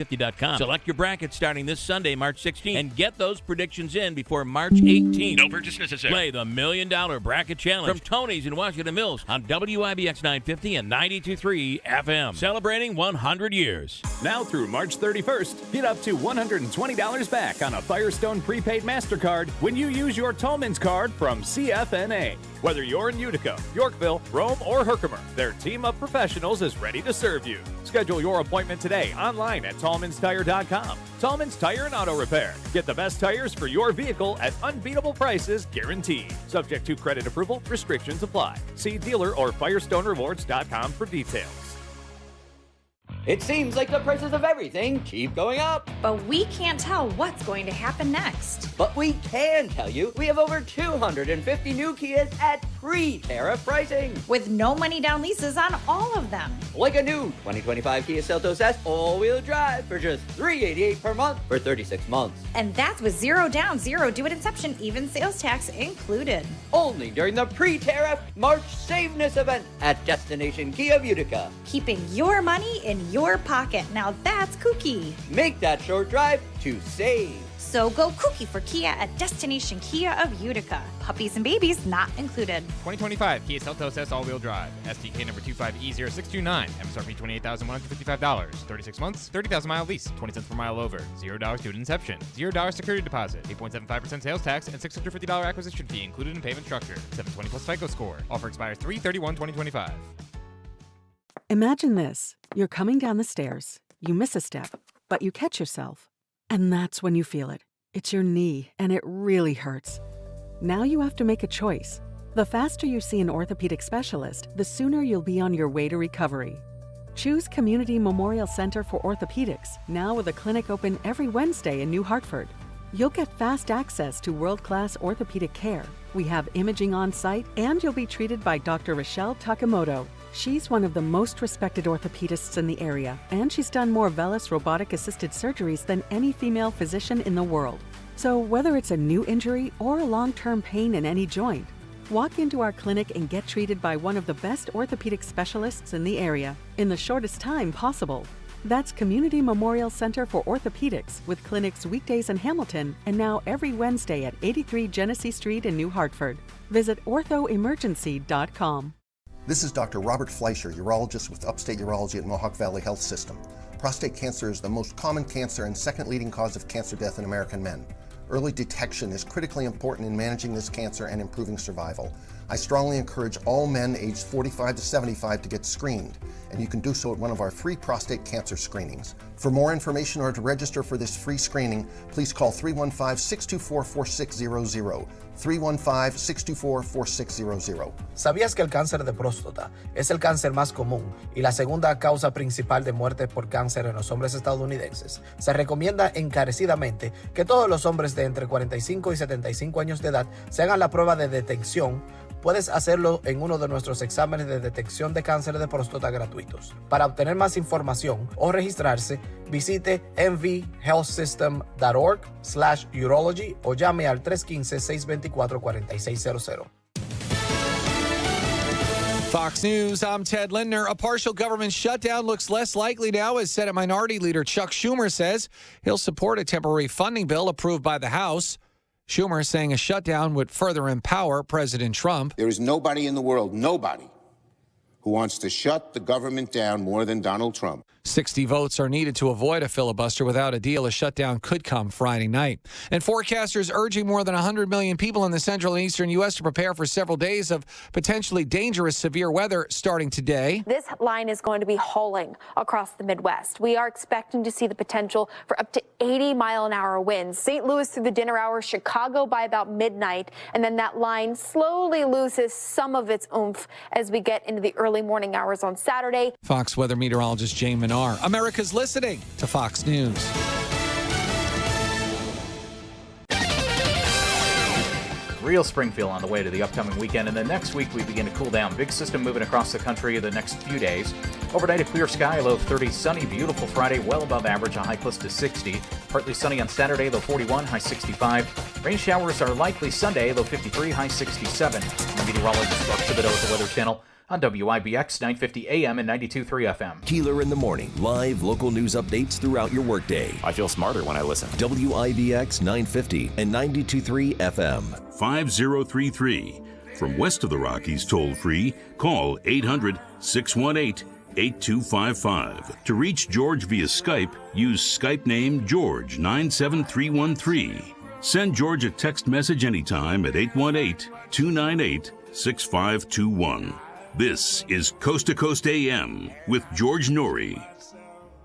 50.com. Select your bracket starting this Sunday, March 16th, and get those predictions in before March 18th. No purchase necessary. Play the $1 Million Bracket Challenge from Tony's in Washington Mills on WIBX 950 and 92.3 FM. Celebrating 100 years. Now through March 31st, get up to $120 back on a Firestone prepaid MasterCard when you use your Tolman's card from CFNA. Whether you're in Utica, Yorkville, Rome, or Herkimer, their team of professionals is ready to serve you. Schedule your appointment today online at Tallman'sTire.com. Tallman's Tire and Auto Repair. Get the best tires for your vehicle at unbeatable prices guaranteed. Subject to credit approval, restrictions apply. See dealer or FirestoneRewards.com for details. It seems like the prices of everything keep going up. But we can't tell what's going to happen next. But we can tell you we have over 250 new Kias at pre-tariff pricing. With no money down leases on all of them. Like a new 2025 Kia Seltos S all-wheel drive for just $388 per month for 36 months. And that's with zero down, zero due at inception, even sales tax included. Only during the pre-tariff March Saveness event at Destination Kia of Utica. Keeping your money in your pocket. Now that's kooky. Make that short drive to save. So go kooky for Kia at Destination Kia of Utica. Puppies and babies not included. 2025 Kia Seltos S all-wheel drive. SDK number 25E0629. MSRP $28,155. 36 months, 30,000-mile lease. 20 cents per mile over. $0 due at inception. $0 security deposit. 8.75% sales tax and $650 acquisition fee included in payment structure. 720 plus FICO score. Offer expires 3/31/2025. Imagine this. You're coming down the stairs. You miss a step, but you catch yourself. And that's when you feel it. It's your knee, and it really hurts. Now you have to make a choice. The faster you see an orthopedic specialist, the sooner you'll be on your way to recovery. Choose Community Memorial Center for Orthopedics, now with a clinic open every Wednesday in New Hartford. You'll get fast access to world-class orthopedic care. We have imaging on site, and you'll be treated by Dr. Rochelle Takamoto. She's one of the most respected orthopedists in the area, and she's done more VELYS robotic-assisted surgeries than any female physician in the world. So whether it's a new injury or a long-term pain in any joint, walk into our clinic and get treated by one of the best orthopedic specialists in the area in the shortest time possible. That's Community Memorial Center for Orthopedics, with clinics weekdays in Hamilton and now every Wednesday at 83 Genesee Street in New Hartford. Visit orthoemergency.com. This is Dr. Robert Fleischer, urologist with Upstate Urology at Mohawk Valley Health System. Prostate cancer is the most common cancer and second leading cause of cancer death in American men. Early detection is critically important in managing this cancer and improving survival. I strongly encourage all men aged 45 to 75 to get screened, and you can do so at one of our free prostate cancer screenings. For more information or to register for this free screening, please call 315-624-4600, 315-624-4600. ¿Sabías que el cáncer de próstata es el cáncer más común y la segunda causa principal de muerte por cáncer en los hombres estadounidenses? Se recomienda encarecidamente que todos los hombres de entre 45 y 75 años de edad se hagan la prueba de detección. Puedes hacerlo en uno de nuestros exámenes de detección de cáncer de próstata gratuitos. Para obtener más información o registrarse, visite mvhealthsystem.org/urology o llame al 315-624-4600. Fox News, I'm Ted Lindner. A partial government shutdown looks less likely now, as Senate Minority Leader Chuck Schumer says he'll support a temporary funding bill approved by the House. Schumer saying a shutdown would further empower President Trump. There is nobody in the world, nobody, who wants to shut the government down more than Donald Trump. 60 votes are needed to avoid a filibuster. Without a deal, a shutdown could come Friday night. And forecasters urging more than 100 million people in the central and eastern U.S. to prepare for several days of potentially dangerous severe weather starting today. This line is going to be hauling across the Midwest. We are expecting to see the potential for up to 80-mile-an-hour winds. St. Louis through the dinner hour, Chicago by about midnight, and then that line slowly loses some of its oomph as we get into the early morning hours on Saturday. Fox weather meteorologist Jane Menard. America's listening to Fox News. Real spring feel on the way to the upcoming weekend, and then next week we begin to cool down. Big system moving across the country the next few days. Overnight, a clear sky, low 30, sunny, beautiful Friday, well above average, a high close to 60. Partly sunny on Saturday, low 41, high 65. Rain showers are likely Sunday, low 53, high 67. The meteorologist Mark Thibodeau at the Weather Channel. on WIBX 950 AM and 92.3 FM. Keeler in the morning. Live local news updates throughout your workday. I feel smarter when I listen. WIBX 950 and 92.3 FM. 5033. From west of the Rockies toll free, call 800-618-8255. To reach George via Skype, use Skype name George97313. Send George a text message anytime at 818-298-6521. This is Coast to Coast AM with George Norrie.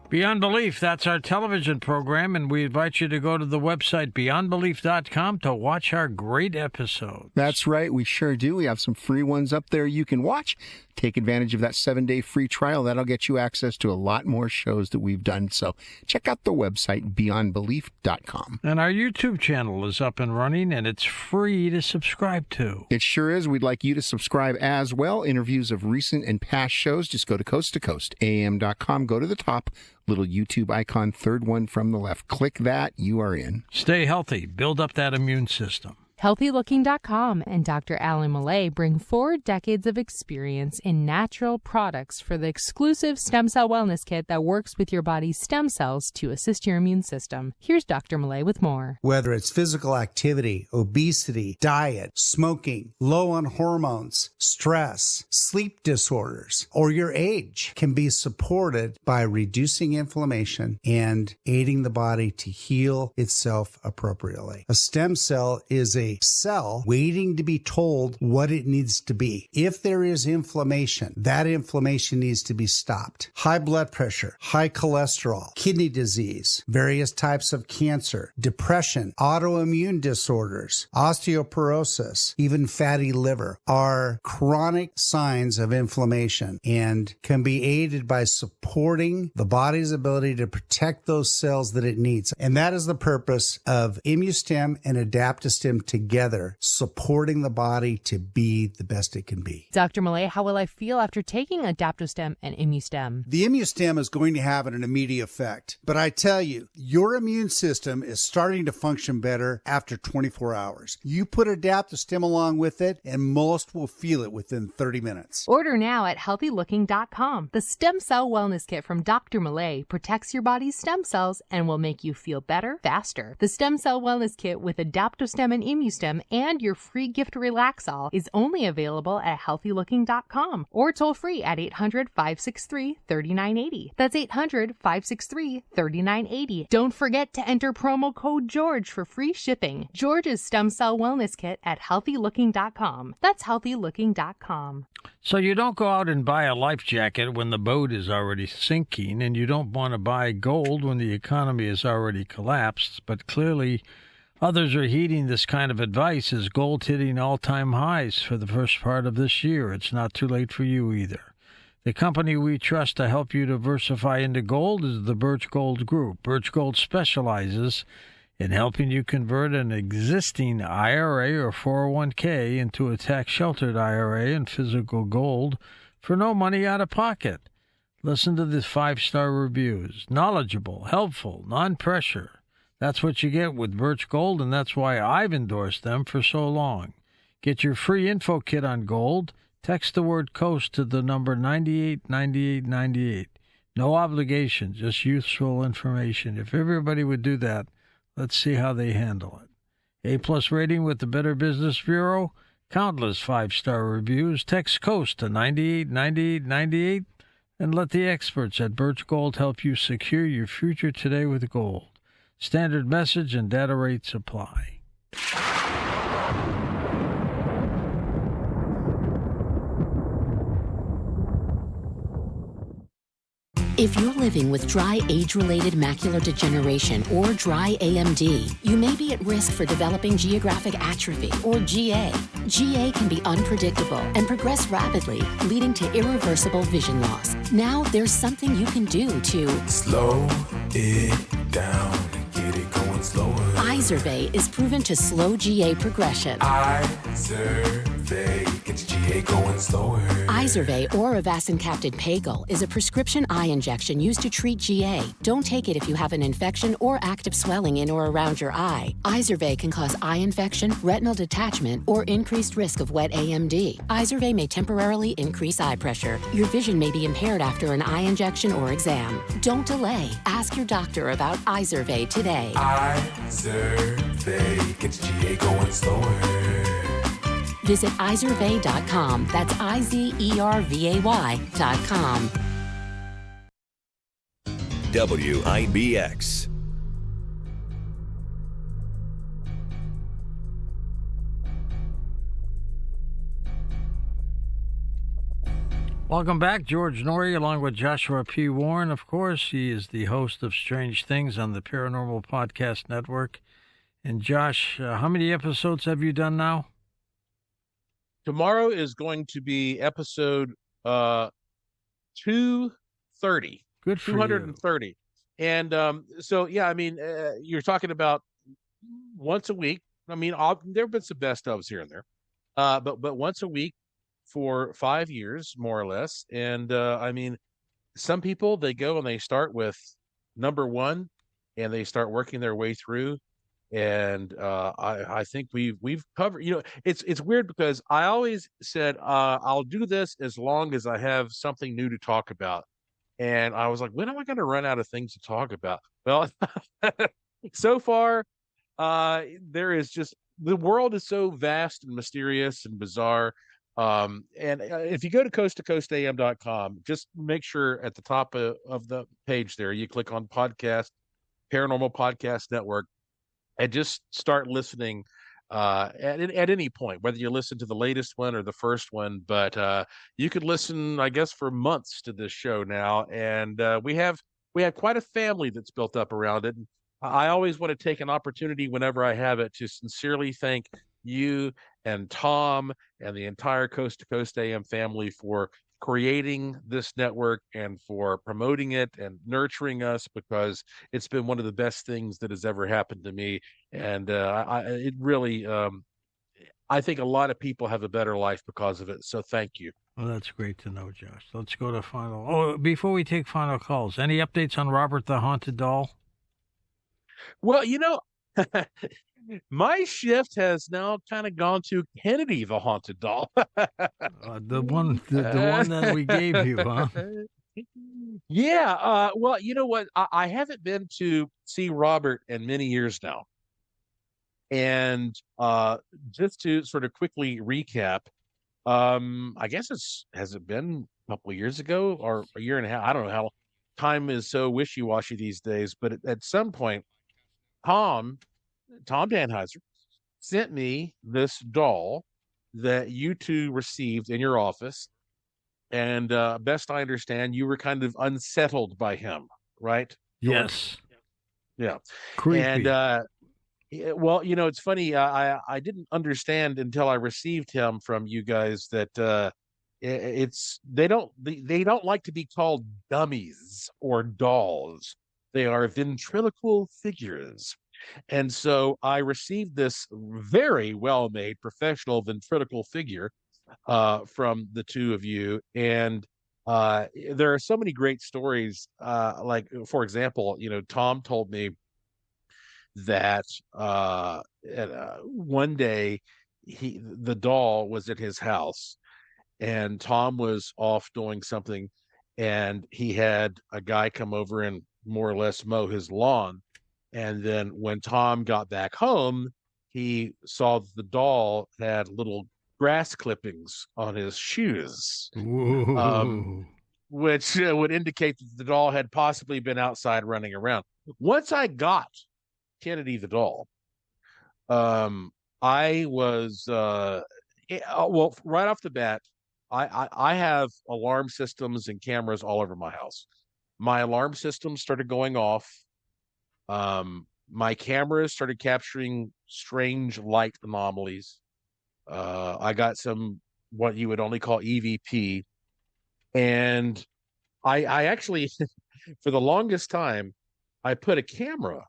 Beyond Belief, that's our television program, and we invite you to go to the website beyondbelief.com to watch our great episodes. That's right, we sure do. We have some free ones up there you can watch. Take advantage of that 7-day free trial. That'll get you access to a lot more shows that we've done. So check out the website beyondbelief.com. And our YouTube channel is up and running, and it's free to subscribe to. It sure is. We'd like you to subscribe as well. Interviews of recent and past shows. Just go to coasttocoastam.com. Go to the top, little YouTube icon, third one from the left. Click that. You are in. Stay healthy. Build up that immune system. HealthyLooking.com and Dr. Alan Millay bring 4 decades of experience in natural products for the exclusive stem cell wellness kit that works with your body's stem cells to assist your immune system. Here's Dr. Millay with more. Whether it's physical activity, obesity, diet, smoking, low on hormones, stress, sleep disorders, or your age can be supported by reducing inflammation and aiding the body to heal itself appropriately. A stem cell is a cell waiting to be told what it needs to be. If there is inflammation, that inflammation needs to be stopped. High blood pressure, high cholesterol, kidney disease, various types of cancer, depression, autoimmune disorders, osteoporosis, even fatty liver are chronic signs of inflammation and can be aided by supporting the body's ability to protect those cells that it needs. And that is the purpose of ImmuStem and Adaptostem together, supporting the body to be the best it can be. Dr. Millay, how will I feel after taking Adaptostem and ImmuStem? The ImmuStem is going to have an immediate effect, but I tell you, your immune system is starting to function better after 24 hours. You put Adaptostem along with it, and most will feel it within 30 minutes. Order now at HealthyLooking.com. The Stem Cell Wellness Kit from Dr. Millay protects your body's stem cells and will make you feel better, faster. The Stem Cell Wellness Kit with Adaptostem and ImmuStem and your free gift Relaxol is only available at HealthyLooking.com or toll free at 800-563-3980. That's 800-563-3980. Don't forget to enter promo code GEORGE for free shipping. George's Stem Cell Wellness Kit at HealthyLooking.com. That's HealthyLooking.com. So you don't go out and buy a life jacket when the boat is already sinking, and you don't want to buy gold when the economy has already collapsed, but clearly others are heeding this kind of advice as gold hitting all-time highs for the first part of this year. It's not too late for you either. The company we trust to help you diversify into gold is the Birch Gold Group. Birch Gold specializes in helping you convert an existing IRA or 401k into a tax-sheltered IRA and physical gold for no money out of pocket. Listen to the 5-star reviews. Knowledgeable, helpful, non-pressure. That's what you get with Birch Gold, and that's why I've endorsed them for so long. Get your free info kit on gold. Text the word COAST to the number 989898. No obligation, just useful information. If everybody would do that, let's see how they handle it. A-plus rating with the Better Business Bureau. Countless 5-star reviews. Text COAST to 989898 and let the experts at Birch Gold help you secure your future today with gold. Standard message and data rates apply. If you're living with dry age-related macular degeneration or dry AMD, you may be at risk for developing geographic atrophy or GA. GA can be unpredictable and progress rapidly, leading to irreversible vision loss. Now there's something you can do to slow it down and get it going slower. Izervay is proven to slow GA progression. Izervay. Izervay gets GA going slower. Izervay or avacincaptad Pagel is a prescription eye injection used to treat GA. Don't take it if you have an infection or active swelling in or around your eye. Izervay can cause eye infection, retinal detachment, or increased risk of wet AMD. Izervay may temporarily increase eye pressure. Your vision may be impaired after an eye injection or exam. Don't delay. Ask your doctor about Izervay today. Izervay gets GA going slower. Visit Izervay.com. That's IZERVAY.com. WIBX. Welcome back. George Norrie along with Joshua P. Warren, of course. He is the host of Strange Things on the Paranormal Podcast Network. And Josh, how many episodes have you done now? Tomorrow is going to be episode 230. Good for 230. you. And so, yeah, I mean, you're talking about once a week. I mean, there have been some best ofs here and there, but once a week for 5 years, more or less. And I mean, some people, they go and they start with number one and they start working their way through. And I think we've covered, you know, it's weird because I always said I'll do this as long as I have something new to talk about. And I was like, when am I going to run out of things to talk about? Well, so far, there is just, the world is so vast and mysterious and bizarre. And if you go to coasttocoastam.com, just make sure at the top of the page there, you click on podcast, Paranormal Podcast Network, and just start listening at any point, whether you listen to the latest one or the first one. But you could listen, I guess, for months to this show now, and we have quite a family that's built up around it. I always want to take an opportunity whenever I have it to sincerely thank you and Tom and the entire Coast to Coast AM family for creating this network and for promoting it and nurturing us, because it's been one of the best things that has ever happened to me. And it really, I think a lot of people have a better life because of it. So thank you. Well, that's great to know, Josh. Let's go to final. Oh, before we take final calls, any updates on Robert the Haunted Doll? Well, you know, my shift has now kind of gone to Kennedy the Haunted Doll. The one that we gave you, huh? Yeah. Well, you know what? I haven't been to see Robert in many years now. And just to sort of quickly recap, I guess has it been a couple of years ago or a year and a half? I don't know how. Time is so wishy-washy these days, but at some point, Tom Danheiser sent me this doll that you two received in your office. And best I understand, you were kind of unsettled by him, right? Yes. Yeah. Creepy. And well, you know, it's funny. I didn't understand until I received him from you guys that they don't like to be called dummies or dolls. They are ventriloquial figures. And so I received this very well-made professional ventriloquial figure from the two of you. And there are so many great stories. Like, for example, you know, Tom told me that one day the doll was at his house and Tom was off doing something, and he had a guy come over and more or less mow his lawn. And then when Tom got back home, he saw that the doll had little grass clippings on his shoes, which would indicate that the doll had possibly been outside running around. Once I got Kennedy the doll, I was, well, right off the bat, I have alarm systems and cameras all over my house. My alarm system started going off. My cameras started capturing strange light anomalies. I got some, what you would only call EVP. And I actually, for the longest time, I put a camera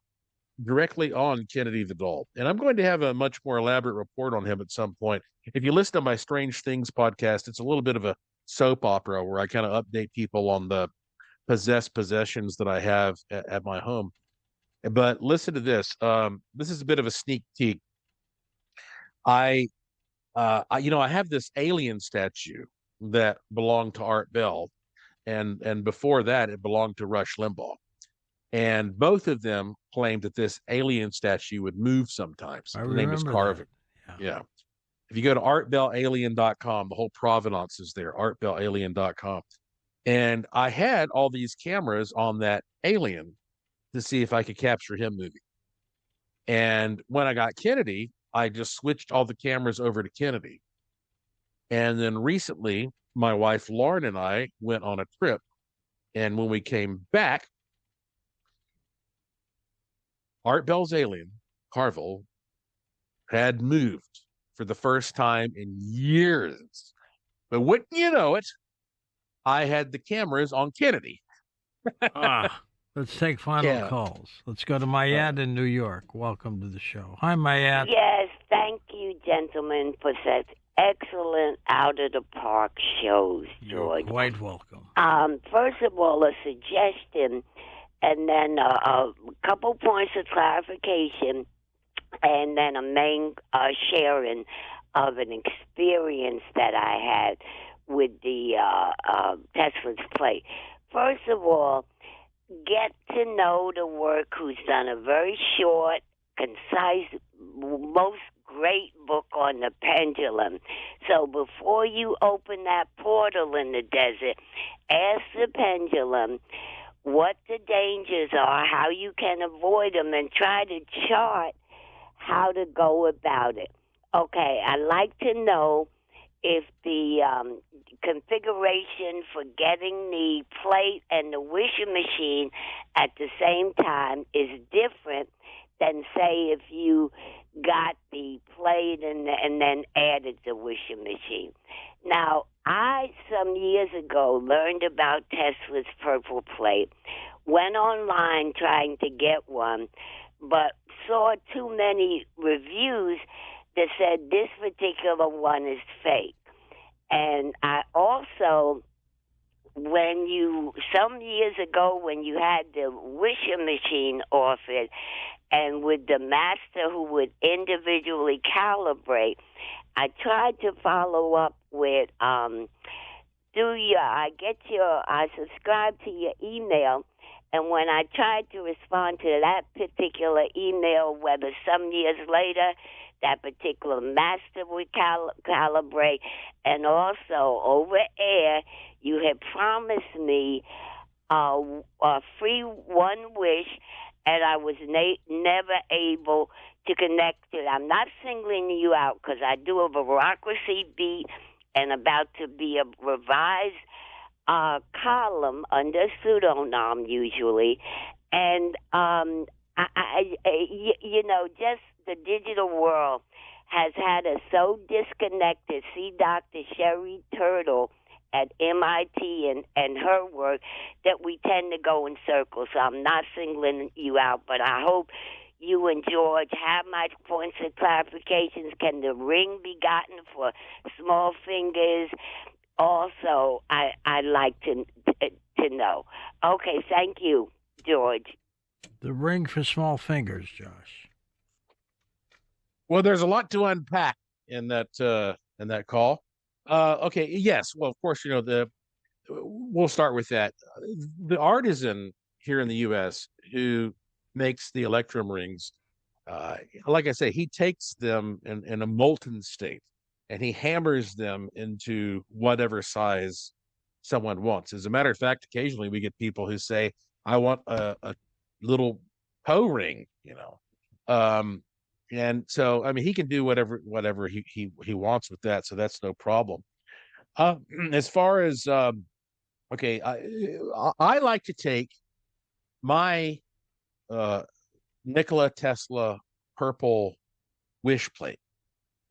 directly on Kennedy the doll. And I'm going to have a much more elaborate report on him at some point. If you listen to my Strange Things podcast, it's a little bit of a soap opera where I kind of update people on the possessions that I have at my home. But listen to this. This is a bit of a sneak peek. I have this alien statue that belonged to Art Bell, and before that, it belonged to Rush Limbaugh. And both of them claimed that this alien statue would move sometimes. I The name is remember Carving. that. Yeah. If you go to artbellalien.com, the whole provenance is there, artbellalien.com. And I had all these cameras on that alien to see if I could capture him moving. And when I got Kennedy, I just switched all the cameras over to Kennedy. And then recently, my wife Lauren and I went on a trip. And when we came back, Art Bell's alien, Carville, had moved for the first time in years. But wouldn't you know it, I had the cameras on Kennedy. Let's take final calls. Let's go to Mayat in New York. Welcome to the show. Hi, Mayat. Yes, thank you, gentlemen, for such excellent out-of-the-park shows, George. You're quite welcome. First of all, a suggestion, and then a couple points of clarification, and then a main sharing of an experience that I had with the Tesla's plate. First of all, get to know the work who's done a very short, concise, most great book on the pendulum. So before you open that portal in the desert, ask the pendulum what the dangers are, how you can avoid them, and try to chart how to go about it. Okay, I'd like to know if the configuration for getting the plate and the wishing machine at the same time is different than, say, if you got the plate and then added the wishing machine. Now, I, some years ago, learned about Tesla's purple plate, went online trying to get one, but saw too many reviews that said this particular one is fake. And I also, some years ago when you had the wishing machine offered, and with the master who would individually calibrate, I tried to follow up with, I subscribe to your email, and when I tried to respond to that particular email, whether some years later that particular master would calibrate, and also over air, you had promised me a free one wish, and I was never able to connect it. I'm not singling you out because I do a bureaucracy beat and about to be a revised column under pseudonym usually, and just the digital world has had us so disconnected. See Dr. Sherry Turtle at MIT and her work that we tend to go in circles. So I'm not singling you out, but I hope you and George have my points of clarifications. Can the ring be gotten for small fingers? Also, I'd like to know. Okay, thank you, George. The ring for small fingers, Josh. Well, there's a lot to unpack in that call. Okay, yes. Well, of course, we'll start with that. The artisan here in the U.S. who makes the electrum rings, like I say, he takes them in a molten state and he hammers them into whatever size someone wants. As a matter of fact, occasionally we get people who say, I want a little Poe ring, and so, I mean, he can do whatever he wants with that. So that's no problem. As far as, I like to take my Nikola Tesla purple wish plate,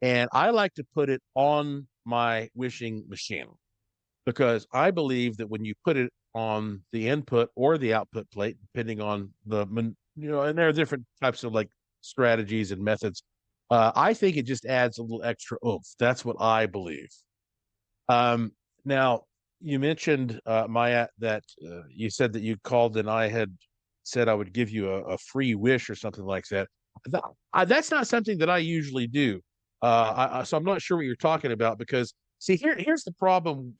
and I like to put it on my wishing machine, because I believe that when you put it on the input or the output plate, depending on the and there are different types of like strategies and methods. I think it just adds a little extra oomph. That's what I believe. Now, you mentioned, Maya, that you said that you called and I had said I would give you a free wish or something like that. That's not something that I usually do. So I'm not sure what you're talking about because, see, here's the problem.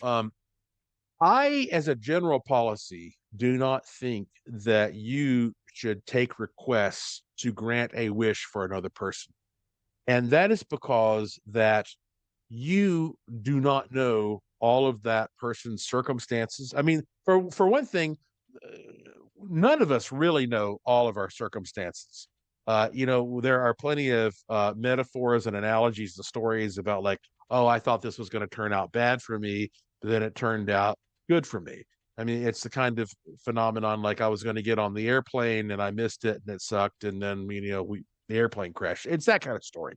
I, as a general policy, do not think that you should take requests to grant a wish for another person. And that is because that you do not know all of that person's circumstances. I mean, for one thing, none of us really know all of our circumstances. There are plenty of metaphors and analogies and stories about like, oh, I thought this was going to turn out bad for me, but then it turned out good for me. I mean, it's the kind of phenomenon like I was going to get on the airplane and I missed it and it sucked, and then the airplane crashed. It's that kind of story.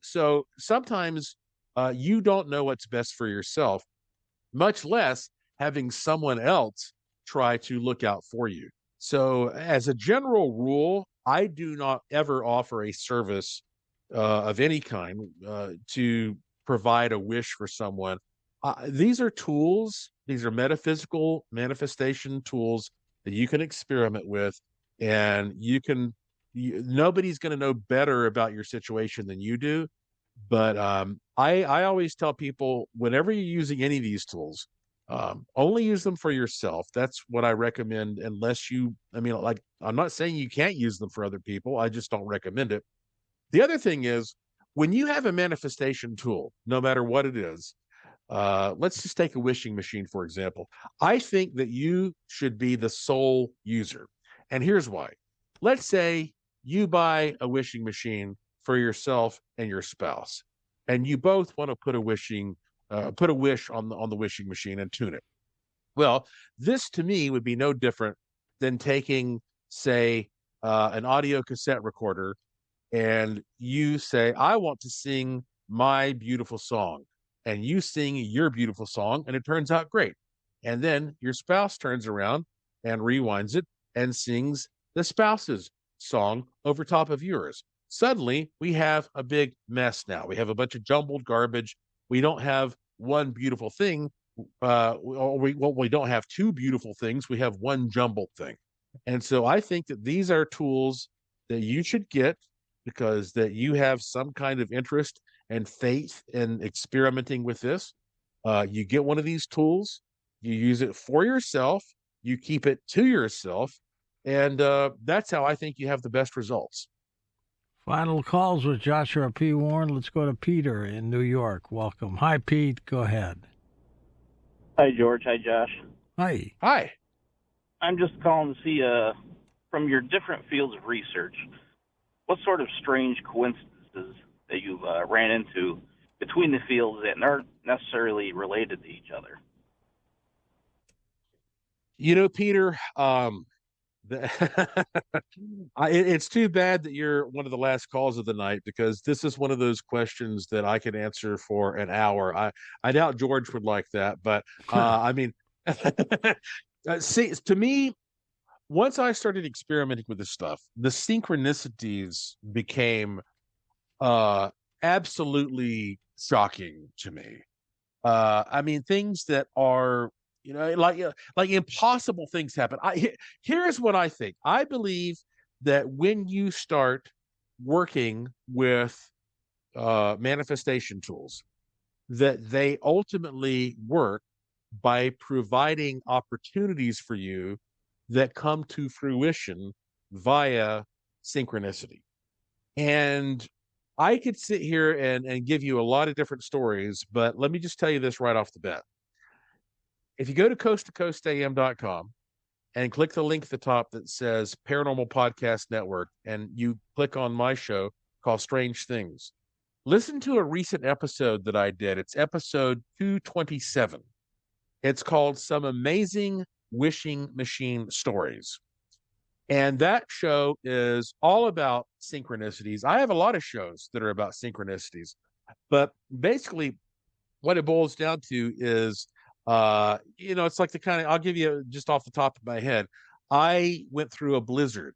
So sometimes you don't know what's best for yourself, much less having someone else try to look out for you. So, as a general rule, I do not ever offer a service of any kind to provide a wish for someone. These are tools, these are metaphysical manifestation tools that you can experiment with, and nobody's going to know better about your situation than you do. But I always tell people, whenever you're using any of these tools, only use them for yourself. That's what I recommend, unless I'm not saying you can't use them for other people. I just don't recommend it. The other thing is, when you have a manifestation tool, no matter what it is, let's just take a wishing machine, for example. I think that you should be the sole user. And here's why. Let's say you buy a wishing machine for yourself and your spouse, and you both want to put a wish on the wishing machine and tune it. Well, this to me would be no different than taking, say, an audio cassette recorder, and you say, I want to sing my beautiful song, and you sing your beautiful song, and it turns out great. And then your spouse turns around and rewinds it and sings the spouse's song over top of yours. Suddenly, we have a big mess now. We have a bunch of jumbled garbage. We don't have one beautiful thing. We don't have two beautiful things. We have one jumbled thing. And so I think that these are tools that you should get because that you have some kind of interest and faith in experimenting with this. You get one of these tools, you use it for yourself, you keep it to yourself, and that's how I think you have the best results. Final calls with Joshua P. Warren. Let's go to Peter in New York. Welcome. Hi, Pete. Go ahead. Hi, George. Hi, Josh. Hi. Hi. I'm just calling to see, from your different fields of research, what sort of strange coincidences that you've ran into between the fields that aren't necessarily related to each other. Peter, it's too bad that you're one of the last calls of the night, because this is one of those questions that I could answer for an hour. I doubt George would like that, but I mean, see, to me, once I started experimenting with this stuff, the synchronicities became absolutely shocking to me. I mean, things that are, like impossible things happen. Here's what I think. I believe that when you start working with manifestation tools, that they ultimately work by providing opportunities for you that come to fruition via synchronicity. And I could sit here and give you a lot of different stories, but let me just tell you this right off the bat. If you go to coasttocoastam.com and click the link at the top that says Paranormal Podcast Network, and you click on my show called Strange Things, listen to a recent episode that I did. It's episode 227. It's called Some Amazing Wishing Machine Stories. And that show is all about synchronicities. I have a lot of shows that are about synchronicities, but basically what it boils down to is, it's like the kind of, I'll give you just off the top of my head. I went through a blizzard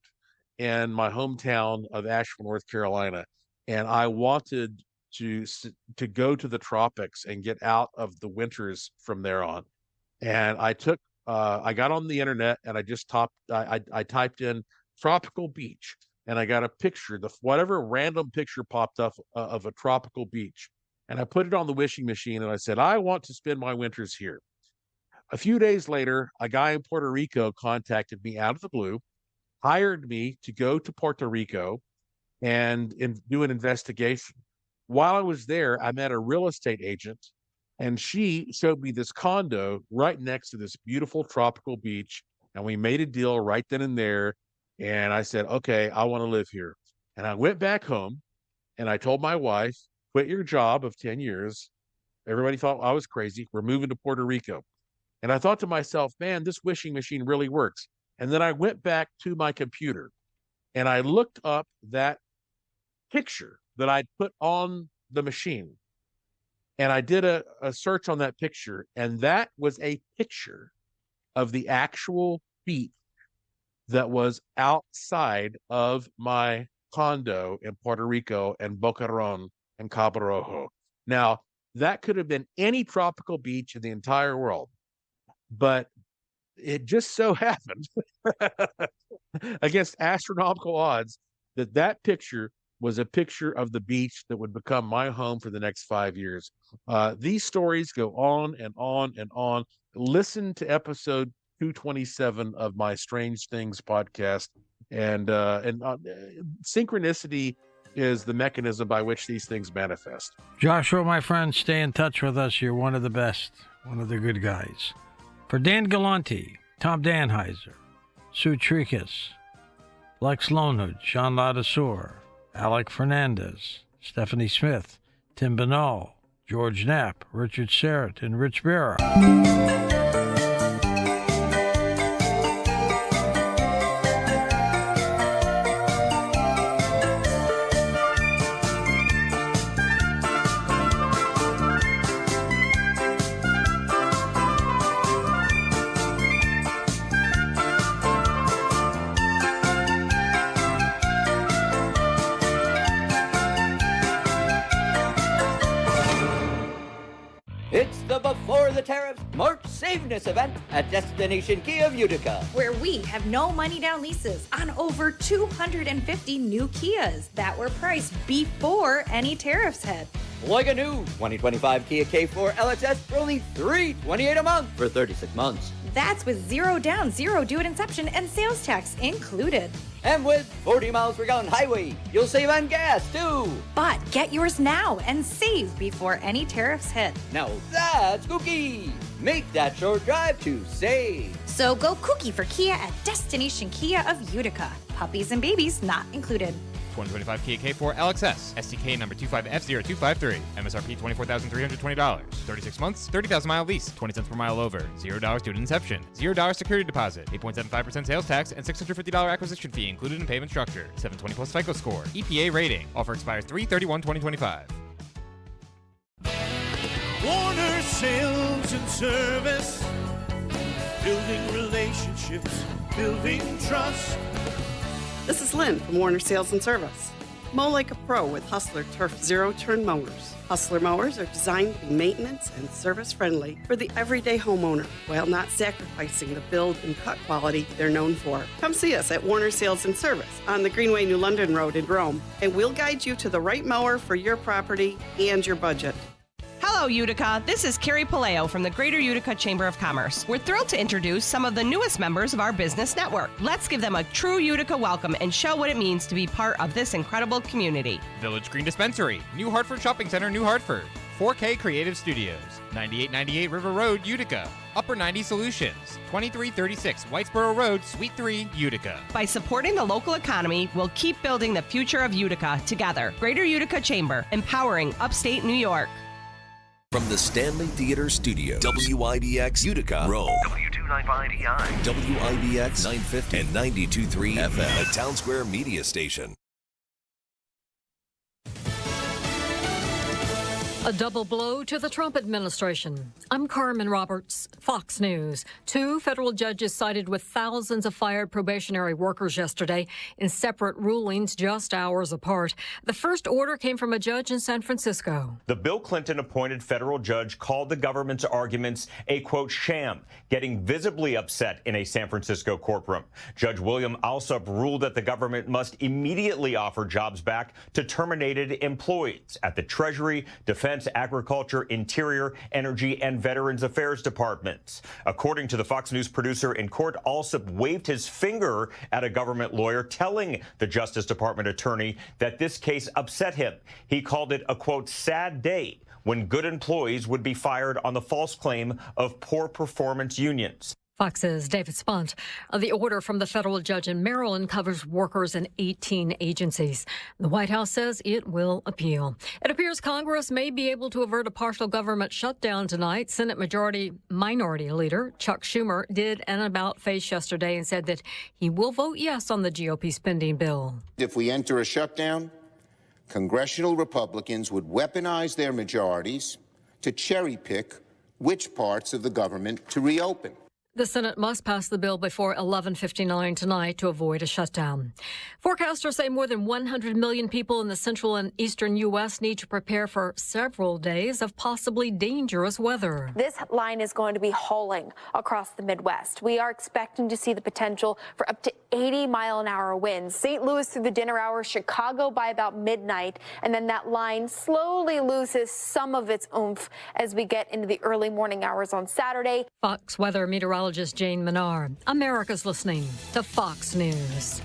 in my hometown of Asheville, North Carolina, and I wanted to go to the tropics and get out of the winters from there on. And I got on the internet and I typed in tropical beach, and I got a picture, whatever random picture popped up of a tropical beach. And I put it on the wishing machine and I said, I want to spend my winters here. A few days later, a guy in Puerto Rico contacted me out of the blue, hired me to go to Puerto Rico and do an investigation. While I was there, I met a real estate agent, and she showed me this condo right next to this beautiful tropical beach. And we made a deal right then and there. And I said, okay, I want to live here. And I went back home and I told my wife, quit your job of 10 years. Everybody thought I was crazy. We're moving to Puerto Rico. And I thought to myself, man, this wishing machine really works. And then I went back to my computer and I looked up that picture that I'd put on the machine. And I did a search on that picture, and that was a picture of the actual beach that was outside of my condo in Puerto Rico and Boquerón and Cabo Rojo. Now, that could have been any tropical beach in the entire world, but it just so happened against astronomical odds that picture was a picture of the beach that would become my home for the next 5 years. These stories go on and on and on. Listen to episode 227 of my Strange Things podcast. And synchronicity is the mechanism by which these things manifest. Joshua, my friend, stay in touch with us. You're one of the best, one of the good guys. For Dan Galante, Tom Danheiser, Sue Tricus, Lex Lonehood, Sean Ladassour, Alec Fernandez, Stephanie Smith, Tim Banal, George Knapp, Richard Serrett, and Rich Berra. It's the Before the Tariffs March Saveness event at Destination Kia of Utica, where we have no money down leases on over 250 new Kias that were priced before any tariffs hit. like a new 2025 Kia K4 LXS for only $328 a month for 36 months. That's with zero down, zero due at inception, and sales tax included. And with 40 miles per gallon highway, you'll save on gas too. But get yours now and save before any tariffs hit. Now that's kooky. Make that short drive to save. So go kooky for Kia at Destination Kia of Utica. Puppies and babies not included. 2025 Kia K4 LXS, STK number 25F0253, MSRP $24,320, 36 months, 30,000-mile lease, 20 cents per mile over, $0 due at inception, $0 security deposit, 8.75% sales tax, and $650 acquisition fee included in payment structure, 720 plus FICO score, EPA rating. Offer expires 3/31/2025. Warner Sales and Service, building relationships, building trust. This is Lynn from Warner Sales and Service. Mow like a pro with Hustler Turf Zero-Turn Mowers. Hustler mowers are designed to be maintenance and service-friendly for the everyday homeowner while not sacrificing the build and cut quality they're known for. Come see us at Warner Sales and Service on the Greenway New London Road in Rome, and we'll guide you to the right mower for your property and your budget. Hello, Utica. This is Carrie Paleo from the Greater Utica Chamber of Commerce. We're thrilled to introduce some of the newest members of our business network. Let's give them a true Utica welcome and show what it means to be part of this incredible community. Village Green Dispensary, New Hartford Shopping Center, New Hartford. 4K Creative Studios, 9898 River Road, Utica. Upper 90 Solutions, 2336 Whitesboro Road, Suite 3, Utica. By supporting the local economy, we'll keep building the future of Utica together. Greater Utica Chamber, empowering upstate New York. From the Stanley Theater Studio, WIBX Utica, Rome. W295EI. WIBX 950 and 92.3 FM, a Town Square media station. A double blow to the Trump administration. I'm Carmen Roberts, Fox News. 2 federal judges sided with thousands of fired probationary workers yesterday in separate rulings just hours apart. The first order came from a judge in San Francisco. The Bill Clinton-appointed federal judge called the government's arguments a, quote, sham, getting visibly upset in a San Francisco courtroom. Judge William Alsup ruled that the government must immediately offer jobs back to terminated employees at the Treasury, Defense, Agriculture, Interior, Energy, and Veterans Affairs departments. According to the Fox News producer in court, Alsup waved his finger at a government lawyer telling the Justice Department attorney that this case upset him. He called it a, quote, sad day when good employees would be fired on the false claim of poor performance unions. Fox's David Spunt. The order from the federal judge in Maryland covers workers in 18 agencies. The White House says it will appeal. It appears Congress may be able to avert a partial government shutdown tonight. Senate Minority Leader Chuck Schumer did an about-face yesterday and said that he will vote yes on the GOP spending bill. If we enter a shutdown, congressional Republicans would weaponize their majorities to cherry-pick which parts of the government to reopen. The Senate must pass the bill before 11:59 tonight to avoid a shutdown. Forecasters say more than 100 million people in the central and eastern U.S. need to prepare for several days of possibly dangerous weather. This line is going to be hauling across the Midwest. We are expecting to see the potential for up to 80-mile-an-hour winds. St. Louis through the dinner hours, Chicago by about midnight, and then that line slowly loses some of its oomph as we get into the early morning hours on Saturday. Fox weather meteorologist Jane Menard. America's listening to Fox News.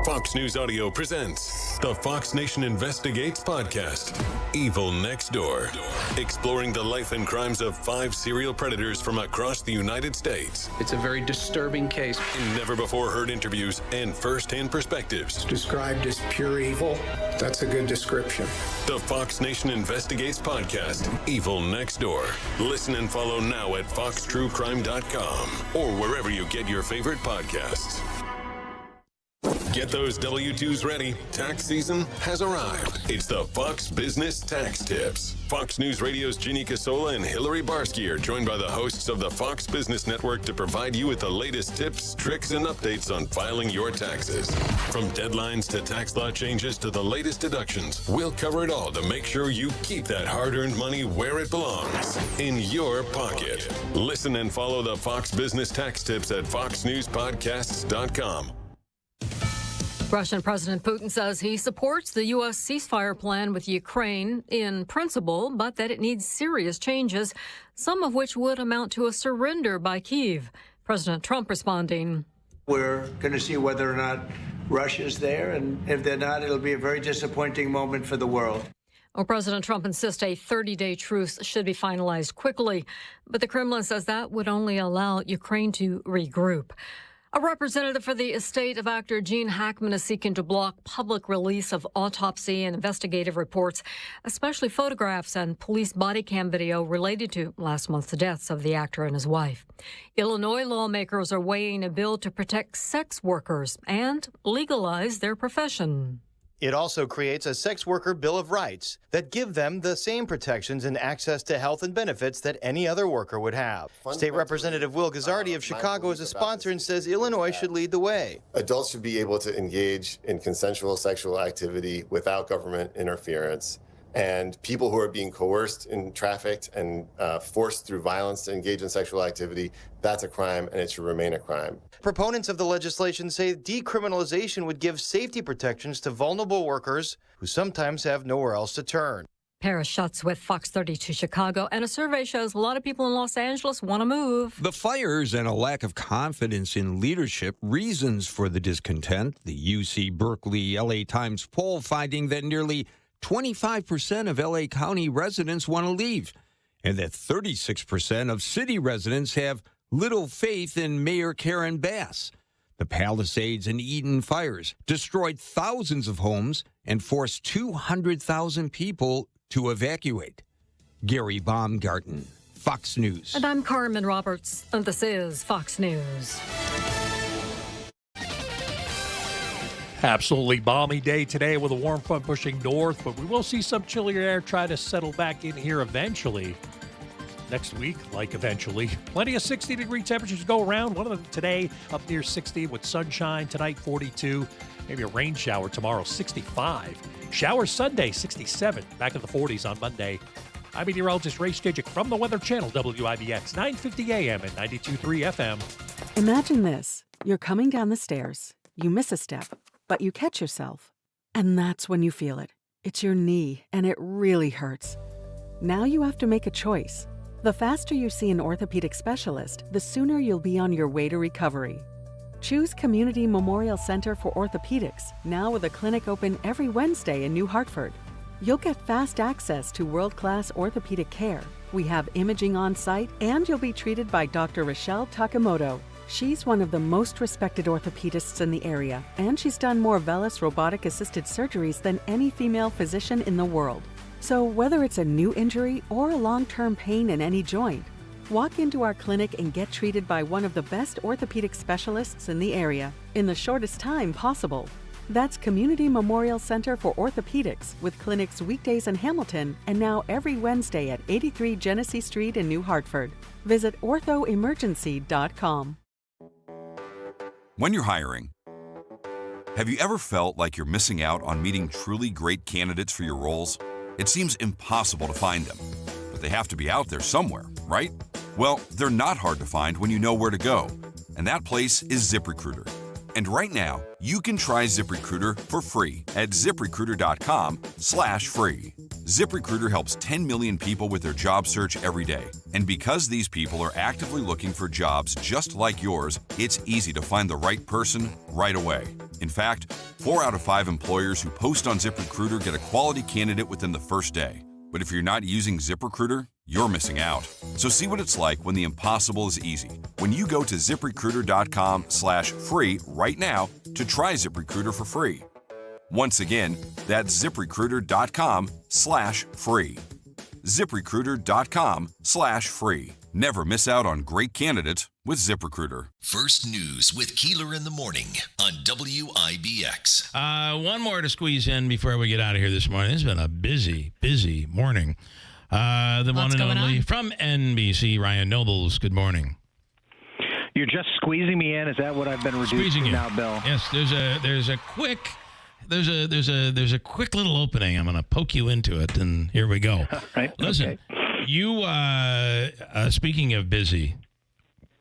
Fox News Audio presents the Fox Nation Investigates podcast, Evil Next Door, exploring the life and crimes of 5 serial predators from across the United States. It's a very disturbing case. Never-before-heard interviews and first-hand perspectives. It's described as pure evil. That's a good description. The Fox Nation Investigates podcast, Evil Next Door. Listen and follow now at foxtruecrime.com or wherever you get your favorite podcasts. Get those W-2s ready. Tax season has arrived. It's the Fox Business Tax Tips. Fox News Radio's Ginny Casola and Hillary Barsky are joined by the hosts of the Fox Business Network to provide you with the latest tips, tricks, and updates on filing your taxes. From deadlines to tax law changes to the latest deductions, we'll cover it all to make sure you keep that hard-earned money where it belongs, in your pocket. Listen and follow the Fox Business Tax Tips at foxnewspodcasts.com. Russian President Putin says he supports the U.S. ceasefire plan with Ukraine in principle, but that it needs serious changes, some of which would amount to a surrender by Kyiv. President Trump responding. We're going to see whether or not Russia's there, and if they're not, it'll be a very disappointing moment for the world. Well, President Trump insists a 30-day truce should be finalized quickly, but the Kremlin says that would only allow Ukraine to regroup. A representative for the estate of actor Gene Hackman is seeking to block public release of autopsy and investigative reports, especially photographs and police body cam video related to last month's deaths of the actor and his wife. Illinois lawmakers are weighing a bill to protect sex workers and legalize their profession. It also creates a sex worker bill of rights that give them the same protections and access to health and benefits that any other worker would have. State Representative Will Guzzardi of Chicago is a sponsor and says Illinois should lead the way. Adults should be able to engage in consensual sexual activity without government interference. And people who are being coerced and trafficked and forced through violence to engage in sexual activity, that's a crime and it should remain a crime. Proponents of the legislation say decriminalization would give safety protections to vulnerable workers who sometimes have nowhere else to turn. Paris Schutz with Fox 32 Chicago, and a survey shows a lot of people in Los Angeles want to move. The fires and a lack of confidence in leadership, reasons for the discontent. The UC Berkeley LA Times poll finding that nearly 25% of LA County residents want to leave, and that 36% of city residents have little faith in Mayor Karen Bass. The Palisades and Eden fires destroyed thousands of homes and forced 200,000 people to evacuate. Gary Baumgarten, Fox News. And I'm Carmen Roberts, and this is Fox News. Absolutely balmy day today with a warm front pushing north, but we will see some chillier air try to settle back in here eventually. Next week, like eventually. Plenty of 60-degree temperatures go around. One of them today up near 60 with sunshine. Tonight, 42. Maybe a rain shower tomorrow, 65. Shower Sunday, 67. Back in the 40s on Monday. I'm meteorologist Ray Stijic from the Weather Channel, WIBX, 950 AM and 92.3 FM. Imagine this. You're coming down the stairs. You miss a step, but you catch yourself. And that's when you feel it. It's your knee, and it really hurts. Now you have to make a choice. The faster you see an orthopedic specialist, the sooner you'll be on your way to recovery. Choose Community Memorial Center for Orthopedics, now with a clinic open every Wednesday in New Hartford. You'll get fast access to world-class orthopedic care. We have imaging on site, and you'll be treated by Dr. Rochelle Takamoto. She's one of the most respected orthopedists in the area, and she's done more VELYS robotic-assisted surgeries than any female physician in the world. So whether it's a new injury or a long-term pain in any joint, walk into our clinic and get treated by one of the best orthopedic specialists in the area in the shortest time possible. That's Community Memorial Center for Orthopedics, with clinics weekdays in Hamilton and now every Wednesday at 83 Genesee Street in New Hartford. Visit orthoemergency.com. When you're hiring, have you ever felt like you're missing out on meeting truly great candidates for your roles? It seems impossible to find them, but they have to be out there somewhere, right? Well, they're not hard to find when you know where to go, and that place is ZipRecruiter. And right now, you can try ZipRecruiter for free at ZipRecruiter.com/free. ZipRecruiter helps 10 million people with their job search every day. And because these people are actively looking for jobs just like yours, it's easy to find the right person right away. In fact, 4 out of 5 employers who post on ZipRecruiter get a quality candidate within the first day. But if you're not using ZipRecruiter, you're missing out. So see what it's like when the impossible is easy. When you go to ZipRecruiter.com/free right now to try ZipRecruiter for free. Once again, that's ZipRecruiter.com/free. ZipRecruiter.com/free. Never miss out on great candidates with ZipRecruiter. First News with Keeler in the morning on WIBX. One more to squeeze in before we get out of here this morning. It's been a busy, busy morning. The one and only from NBC, Ryan Nobles. Good morning. You're just squeezing me in. Is that what I've been reduced to now, Bill? Yes. There's a quick little opening. I'm going to poke you into it, and here we go. Right. Listen, okay. You speaking of busy.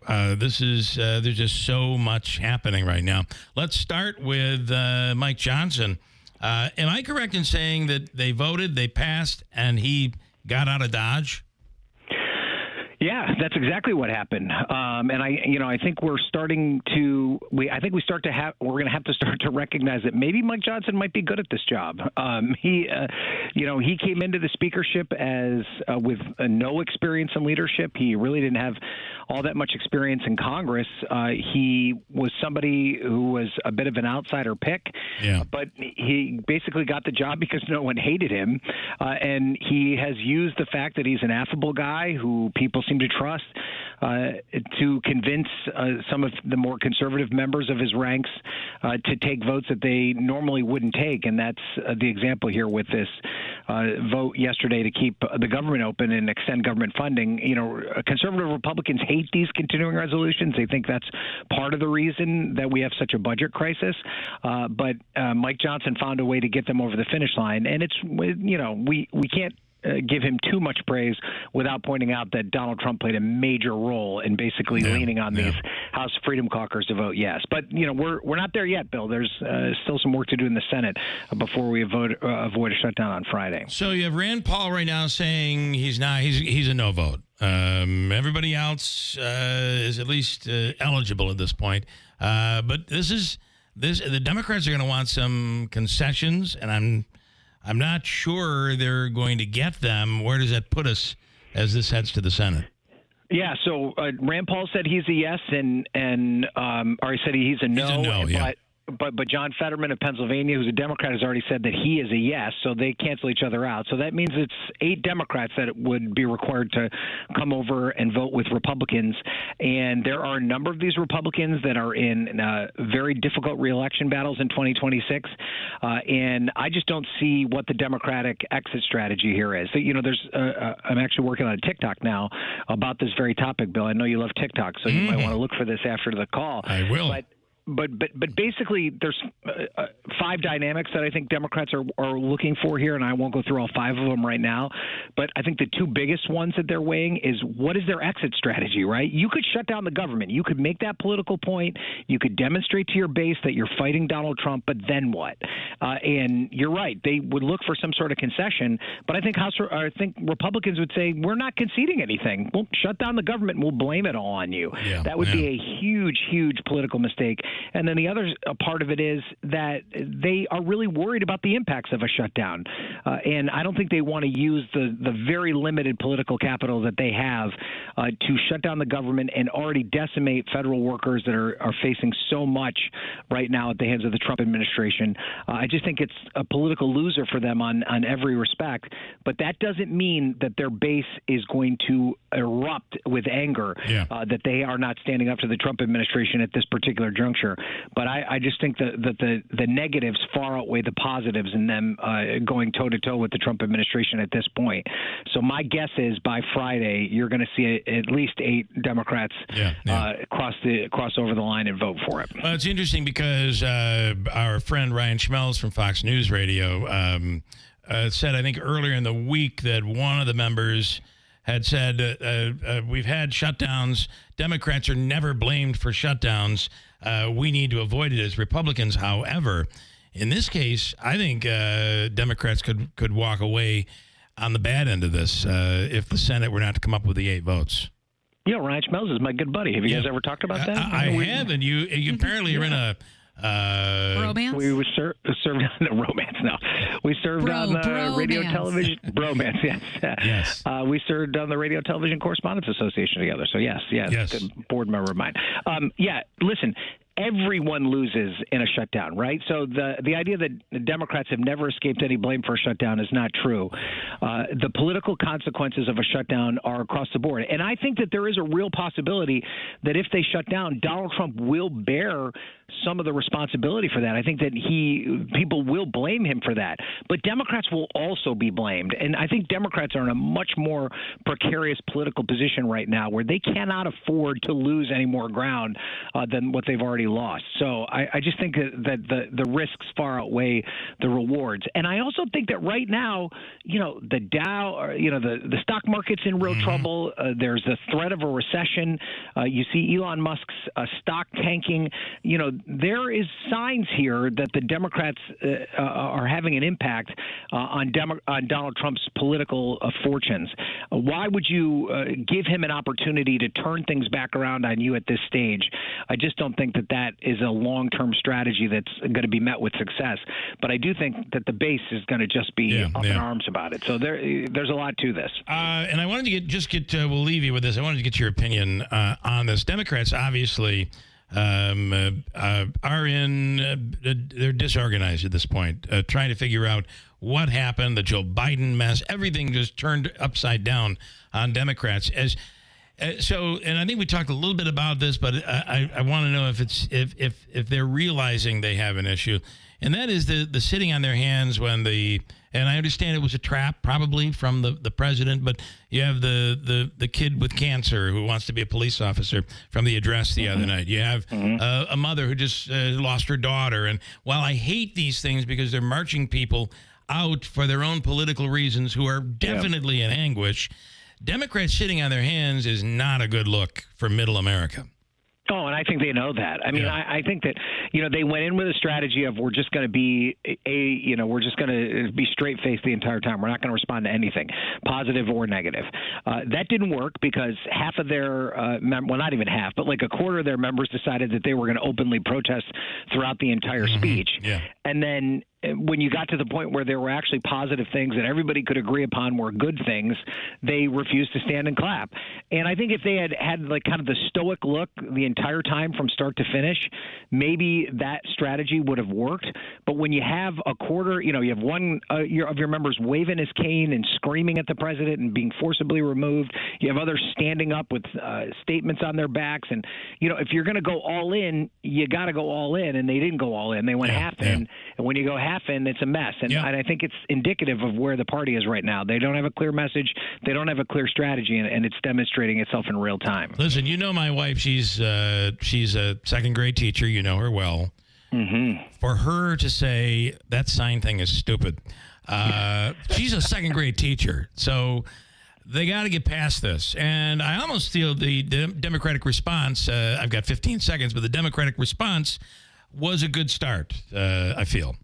There's just so much happening right now. Let's start with Mike Johnson. Am I correct in saying that they voted, they passed, and he got out of Dodge? Yeah, that's exactly what happened. And I think we're going to have to start to recognize that maybe Mike Johnson might be good at this job. He came into the speakership as with no experience in leadership. He really didn't have all that much experience in Congress. He was somebody who was a bit of an outsider pick, but he basically got the job because no one hated him. And he has used the fact that he's an affable guy who people seem to trust to convince some of the more conservative members of his ranks to take votes that they normally wouldn't take. And that's the example here with this vote yesterday to keep the government open and extend government funding. Conservative Republicans hate these continuing resolutions. They think that's part of the reason that we have such a budget crisis. But Mike Johnson found a way to get them over the finish line. And it's, we can't give him too much praise without pointing out that Donald Trump played a major role in basically leaning on these House Freedom Caucus to vote yes. But we're not there yet, Bill. There's still some work to do in the Senate before we avoid a shutdown on Friday. So you have Rand Paul right now saying he's a no vote. Everybody else is at least eligible at this point. But the Democrats are going to want some concessions, and I'm not sure they're going to get them. Where does that put us as this heads to the Senate? Yeah, so Rand Paul said he's a yes, or he said he's a no. He's a no, but John Fetterman of Pennsylvania, who's a Democrat, has already said that he is a yes, so they cancel each other out. So that means it's 8 Democrats that would be required to come over and vote with Republicans. And there are a number of these Republicans that are in very difficult reelection battles in 2026. And I just don't see what the Democratic exit strategy here is. So, I'm actually working on a TikTok now about this very topic, Bill. I know you love TikTok, so you might want to look for this after the call. I will. But basically, there's 5 dynamics that I think Democrats are looking for here, and I won't go through all 5 of them right now. But I think the 2 biggest ones that they're weighing is what is their exit strategy, right? You could shut down the government. You could make that political point. You could demonstrate to your base that you're fighting Donald Trump, but then what? And you're right. They would look for some sort of concession. But I think Republicans would say, we're not conceding anything. We'll shut down the government and we'll blame it all on you. Yeah, that would be a huge, huge political mistake. And then the other part of it is that they are really worried about the impacts of a shutdown. And I don't think they want to use the very limited political capital that they have to shut down the government and already decimate federal workers that are facing so much right now at the hands of the Trump administration. I just think it's a political loser for them on every respect. But that doesn't mean that their base is going to erupt with anger that they are not standing up to the Trump administration at this particular juncture. But I just think that the negatives far outweigh the positives in them going toe-to-toe with the Trump administration at this point. So my guess is by Friday, you're going to see at least 8 Democrats cross over the line and vote for it. Well, it's interesting because our friend Ryan Schmelz from Fox News Radio said, I think earlier in the week, that one of the members had said, we've had shutdowns. Democrats are never blamed for shutdowns. We need to avoid it as Republicans. However, in this case, I think Democrats could walk away on the bad end of this if the Senate were not to come up with the 8 votes. Yeah, Ryan Schmelz is my good buddy. Have you guys ever talked about that? I have, and you apparently are in a... Romance? We were served on romance. No, we served on the radio television bromance. Yes, yes. We served on the Radio Television Correspondents Association together. So yes, good board member of mine. Listen. Everyone loses in a shutdown, right? So the idea that the Democrats have never escaped any blame for a shutdown is not true. The political consequences of a shutdown are across the board. And I think that there is a real possibility that if they shut down, Donald Trump will bear some of the responsibility for that. I think that people will blame him for that. But Democrats will also be blamed. And I think Democrats are in a much more precarious political position right now where they cannot afford to lose any more ground than what they've already lost. So I just think that the risks far outweigh the rewards. And I also think that right now, the Dow, the stock market's in real trouble. There's the threat of a recession. You see Elon Musk's stock tanking. There is signs here that the Democrats are having an impact on Donald Trump's political fortunes. Why would you give him an opportunity to turn things back around on you at this stage? I just don't think that is a long-term strategy that's going to be met with success. But I do think that the base is going to just be up in arms about it. So there's a lot to this. And I wanted to we'll leave you with this. I wanted to get your opinion on this. Democrats obviously they're disorganized at this point, trying to figure out what happened, the Joe Biden mess, everything just turned upside down on Democrats. And I think we talked a little bit about this, but I want to know if they're realizing they have an issue, and that is the sitting on their hands when and I understand it was a trap probably from the president, but you have the kid with cancer who wants to be a police officer from the address the other night. You have a mother who just lost her daughter. And while I hate these things because they're marching people out for their own political reasons who are definitely in anguish, Democrats sitting on their hands is not a good look for middle America. Oh, and I think they know that. I mean, I think that, they went in with a strategy of we're just going to be we're just going to be straight-faced the entire time. We're not going to respond to anything, positive or negative. That didn't work because half of their not even half, but like a quarter of their members decided that they were going to openly protest throughout the entire speech. Yeah. And then when you got to the point where there were actually positive things that everybody could agree upon were good things, they refused to stand and clap. And I think if they had like kind of the stoic look the entire time from start to finish, maybe that strategy would have worked. But when you have a quarter, you have one of your members waving his cane and screaming at the president and being forcibly removed, you have others standing up with statements on their backs. And, if you're going to go all in, you got to go all in. And they didn't go all in. They went half in. And when you go half in, it's a mess. And I think it's indicative of where the party is right now. They don't have a clear message. They don't have a clear strategy. And it's demonstrating itself in real time. Listen, my wife, she's a second grade teacher. You know her well. Mm-hmm. For her to say that sign thing is stupid. She's a second grade teacher. So they got to get past this. And I almost feel the Democratic response, I've got 15 seconds, but the Democratic response was a good start, I feel.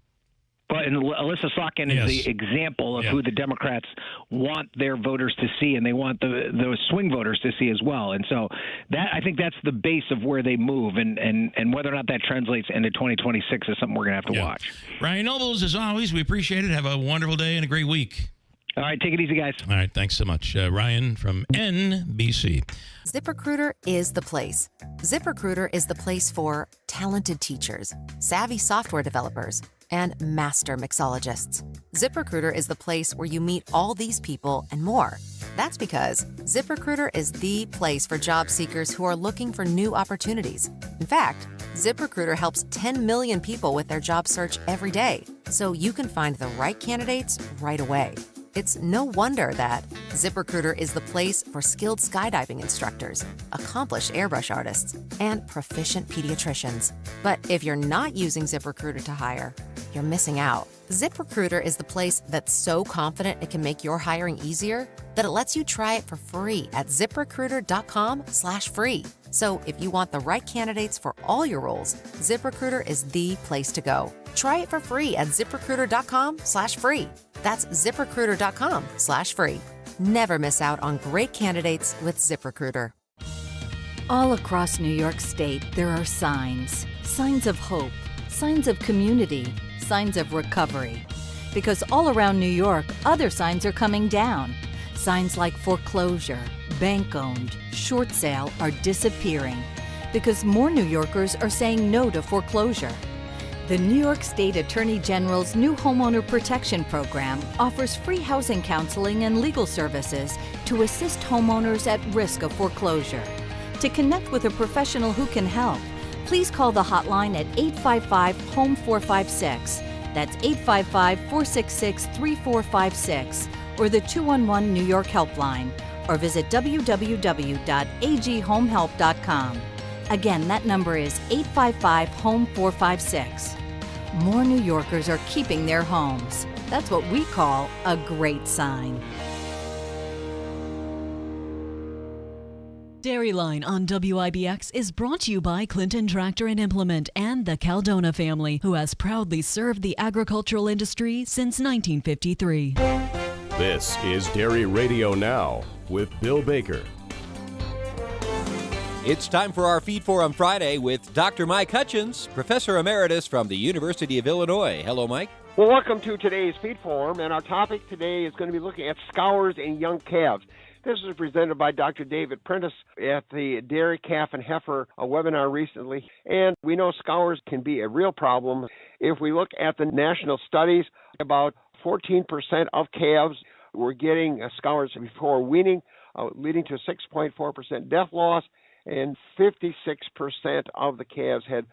But Alyssa Slotkin is the example of who the Democrats want their voters to see, and they want those swing voters to see as well. And so I think that's the base of where they move, and whether or not that translates into 2026 is something we're going to have to watch. Ryan Nobles, as always, we appreciate it. Have a wonderful day and a great week. All right, take it easy, guys. All right, thanks so much. Ryan from NBC. ZipRecruiter is the place. ZipRecruiter is the place for talented teachers, savvy software developers, and master mixologists. ZipRecruiter is the place where you meet all these people and more. That's because ZipRecruiter is the place for job seekers who are looking for new opportunities. In fact, ZipRecruiter helps 10 million people with their job search every day, so you can find the right candidates right away. It's no wonder that ZipRecruiter is the place for skilled skydiving instructors, accomplished airbrush artists, and proficient pediatricians. But if you're not using ZipRecruiter to hire, you're missing out. ZipRecruiter is the place that's so confident it can make your hiring easier that it lets you try it for free at ZipRecruiter.com/free. So if you want the right candidates for all your roles, ZipRecruiter is the place to go. Try it for free at ZipRecruiter.com/free. That's ZipRecruiter.com/free. Never miss out on great candidates with ZipRecruiter. All across New York State, there are signs. Signs of hope, signs of community, signs of recovery. Because all around New York, other signs are coming down. Signs like foreclosure, bank-owned, short sale are disappearing. Because more New Yorkers are saying no to foreclosure. The New York State Attorney General's new Homeowner Protection Program offers free housing counseling and legal services to assist homeowners at risk of foreclosure. To connect with a professional who can help, please call the hotline at 855-HOME-456. That's 855-466-3456, or the 211 New York Helpline, or visit www.aghomehelp.com. Again, that number is 855-HOME-456. More New Yorkers are keeping their homes. That's what we call a great sign. Dairyline on WIBX is brought to you by Clinton Tractor and Implement and the Caldona family, who has proudly served the agricultural industry since 1953. This is Dairy Radio Now with Bill Baker. It's time for our Feed Forum Friday with Dr. Mike Hutchins, Professor Emeritus from the University of Illinois. Hello, Mike. Well, welcome to today's Feed Forum, and our topic today is going to be looking at scours in young calves. This was presented by Dr. David Prentice at the Dairy, Calf, and Heifer webinar recently, and we know scours can be a real problem. If we look at the national studies, about 14% of calves were getting scours before weaning, leading to 6.4% death loss, and 56% of the calves had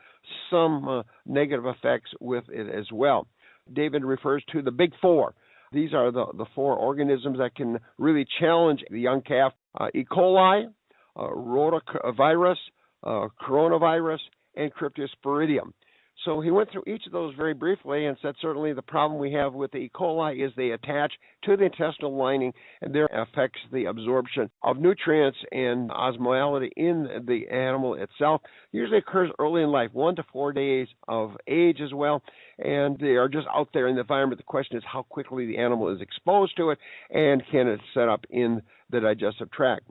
some negative effects with it as well. David refers to the big four. These are the four organisms that can really challenge the young calf: E. coli, rotavirus, coronavirus, and cryptosporidium. So he went through each of those very briefly and said certainly the problem we have with the E. coli is they attach to the intestinal lining, and there affects the absorption of nutrients and osmolality in the animal itself. Usually occurs early in life, 1 to 4 days of age as well, and they are just out there in the environment. The question is how quickly the animal is exposed to it, and can it set up in the digestive tract.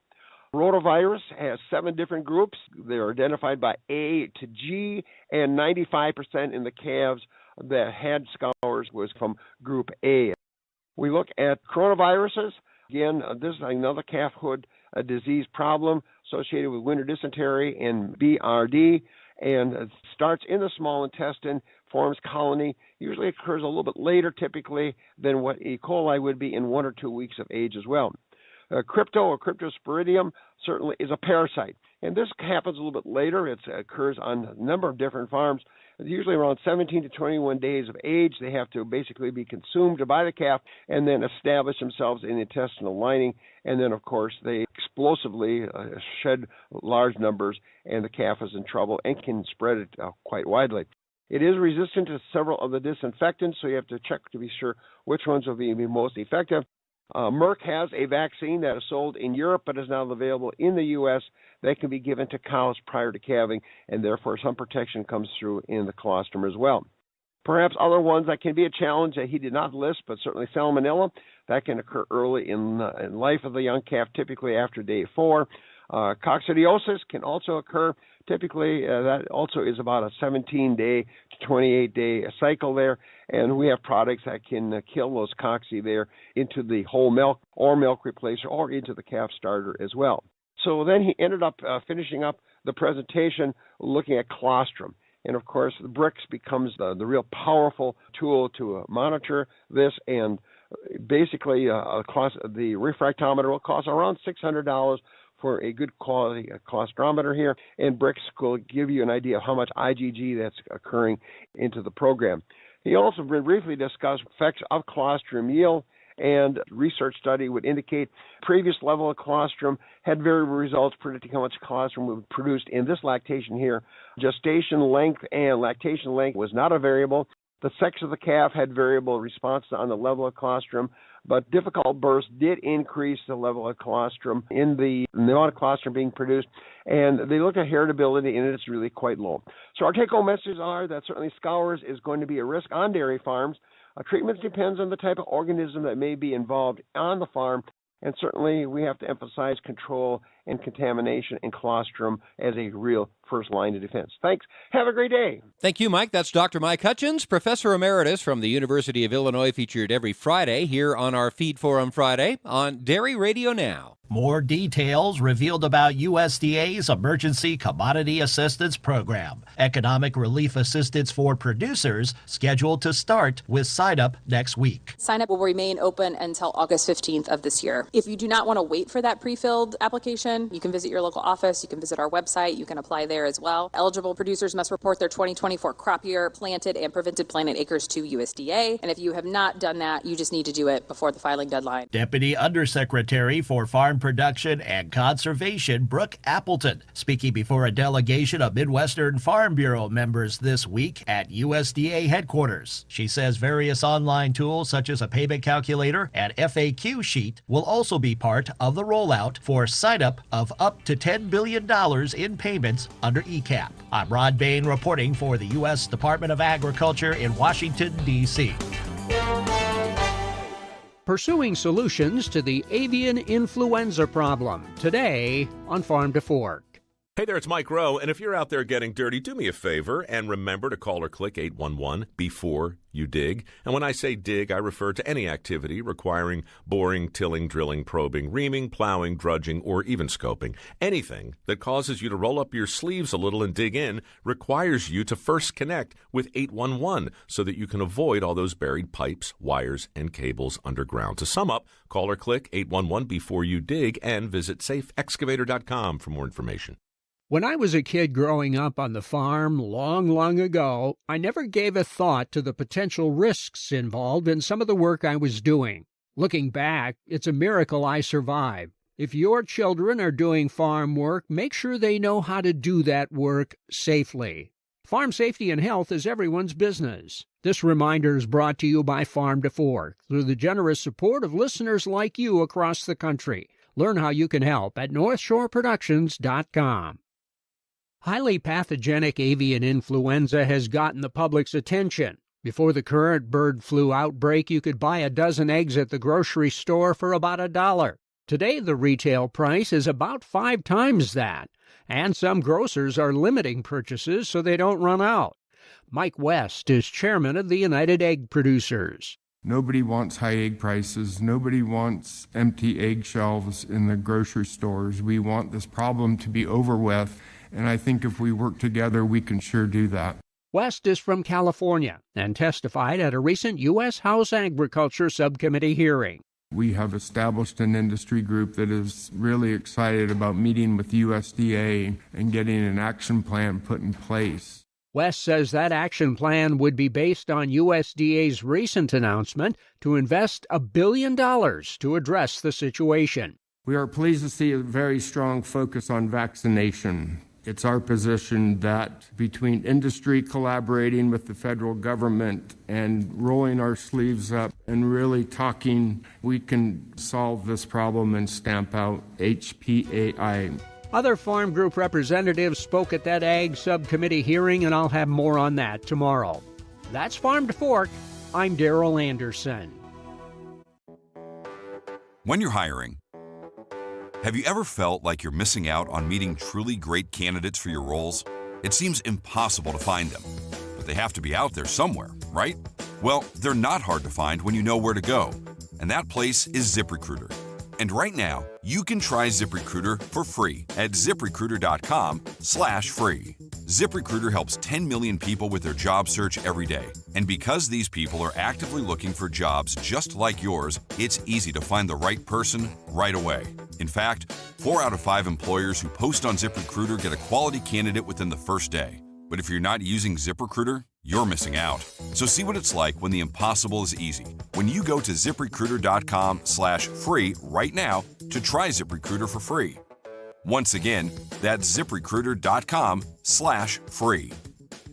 Rotavirus has 7 different groups. They're identified by A to G, and 95% in the calves that had scours was from Group A. We look at coronaviruses. Again, this is another calf hood disease problem associated with winter dysentery and BRD, and starts in the small intestine, forms colony, usually occurs a little bit later typically than what E. coli would be in 1 or 2 weeks of age as well. Crypto or Cryptosporidium certainly is a parasite, and this happens a little bit later. It occurs on a number of different farms. Usually around 17 to 21 days of age, they have to basically be consumed by the calf and then establish themselves in the intestinal lining. And then, of course, they explosively shed large numbers, and the calf is in trouble and can spread it quite widely. It is resistant to several of the disinfectants, so you have to check to be sure which ones will be most effective. Merck has a vaccine that is sold in Europe but is now available in the U.S. that can be given to cows prior to calving, and therefore some protection comes through in the colostrum as well. Perhaps other ones that can be a challenge that he did not list, but certainly salmonella, that can occur early in life of the young calf, typically after day 4. Coccidiosis can also occur. Typically, that also is about a 17-day to 28-day cycle there, and we have products that can kill those cocci there into the whole milk or milk replacer or into the calf starter as well. So then he ended up finishing up the presentation looking at colostrum. And, of course, the BRICS becomes the real powerful tool to monitor this, and basically the refractometer will cost around $600 for a good quality colostrometer here, and BRICS will give you an idea of how much IgG that's occurring into the program. He also briefly discussed effects of colostrum yield, and research study would indicate previous level of colostrum had variable results predicting how much colostrum was produced in this lactation here. Gestation length and lactation length was not a variable. The sex of the calf had variable response on the level of colostrum, but difficult births did increase the level of colostrum in the amount of colostrum being produced, and they look at heritability, and it's really quite low. So our take-home messages are that certainly scours is going to be a risk on dairy farms. Treatment depends on the type of organism that may be involved on the farm, and certainly we have to emphasize control and contamination and colostrum as a real first line of defense. Thanks. Have a great day. Thank you, Mike. That's Dr. Mike Hutchins, Professor Emeritus from the University of Illinois, featured every Friday here on our Feed Forum Friday on Dairy Radio Now. More details revealed about USDA's Emergency Commodity Assistance Program. Economic relief assistance for producers scheduled to start with sign-up next week. Sign-up will remain open until August 15th of this year. If you do not want to wait for that pre-filled application, you can visit your local office, you can visit our website, you can apply there as well. Eligible producers must report their 2024 crop year planted and prevented planted acres to USDA. And if you have not done that, you just need to do it before the filing deadline. Deputy Undersecretary for Farm Production and Conservation, Brooke Appleton, speaking before a delegation of Midwestern Farm Bureau members this week at USDA headquarters. She says various online tools such as a payment calculator and FAQ sheet will also be part of the rollout for sign-up of up to $10 billion in payments under ECAP. I'm Rod Bain reporting for the U.S. Department of Agriculture in Washington, D.C. Pursuing solutions to the avian influenza problem today on Farm to Fork. Hey there, it's Mike Rowe, and if you're out there getting dirty, do me a favor and remember to call or click 811 before you dig. And when I say dig, I refer to any activity requiring boring, tilling, drilling, probing, reaming, plowing, drudging, or even scoping. Anything that causes you to roll up your sleeves a little and dig in requires you to first connect with 811 so that you can avoid all those buried pipes, wires, and cables underground. To sum up, call or click 811 before you dig and visit safeexcavator.com for more information. When I was a kid growing up on the farm long ago, I never gave a thought to the potential risks involved in some of the work I was doing. Looking back, it's a miracle I survived. If your children are doing farm work, make sure they know how to do that work safely. Farm safety and health is everyone's business. This reminder is brought to you by Farm to Fork through the generous support of listeners like you across the country. Learn how you can help at NorthshoreProductions.com. Highly pathogenic avian influenza has gotten the public's attention. Before the current bird flu outbreak, you could buy a dozen eggs at the grocery store for about $1. Today, the retail price is about 5 times that, and some grocers are limiting purchases so they don't run out. Mike West is chairman of the United Egg Producers. Nobody wants high egg prices. Nobody wants empty egg shelves in the grocery stores. We want this problem to be over with, and I think if we work together, we can sure do that. West is from California and testified at a recent U.S. House Agriculture Subcommittee hearing. We have established an industry group that is really excited about meeting with USDA and getting an action plan put in place. West says that action plan would be based on USDA's recent announcement to invest $1 billion to address the situation. We are pleased to see a very strong focus on vaccination. It's our position that between industry collaborating with the federal government and rolling our sleeves up and really talking, we can solve this problem and stamp out HPAI. Other farm group representatives spoke at that Ag Subcommittee hearing, and I'll have more on that tomorrow. That's Farm to Fork. I'm Darrell Anderson. When you're hiring, have you ever felt like you're missing out on meeting truly great candidates for your roles? It seems impossible to find them, but they have to be out there somewhere, right? Well, they're not hard to find when you know where to go, and that place is ZipRecruiter. And right now, you can try ZipRecruiter for free at ZipRecruiter.com/free. ZipRecruiter helps 10 million people with their job search every day. And because these people are actively looking for jobs just like yours, it's easy to find the right person right away. In fact, 4 out of 5 employers who post on ZipRecruiter get a quality candidate within the first day. But if you're not using ZipRecruiter, you're missing out. So see what it's like when the impossible is easy. When you go to ZipRecruiter.com/free right now to try ZipRecruiter for free. Once again, that's ZipRecruiter.com/free.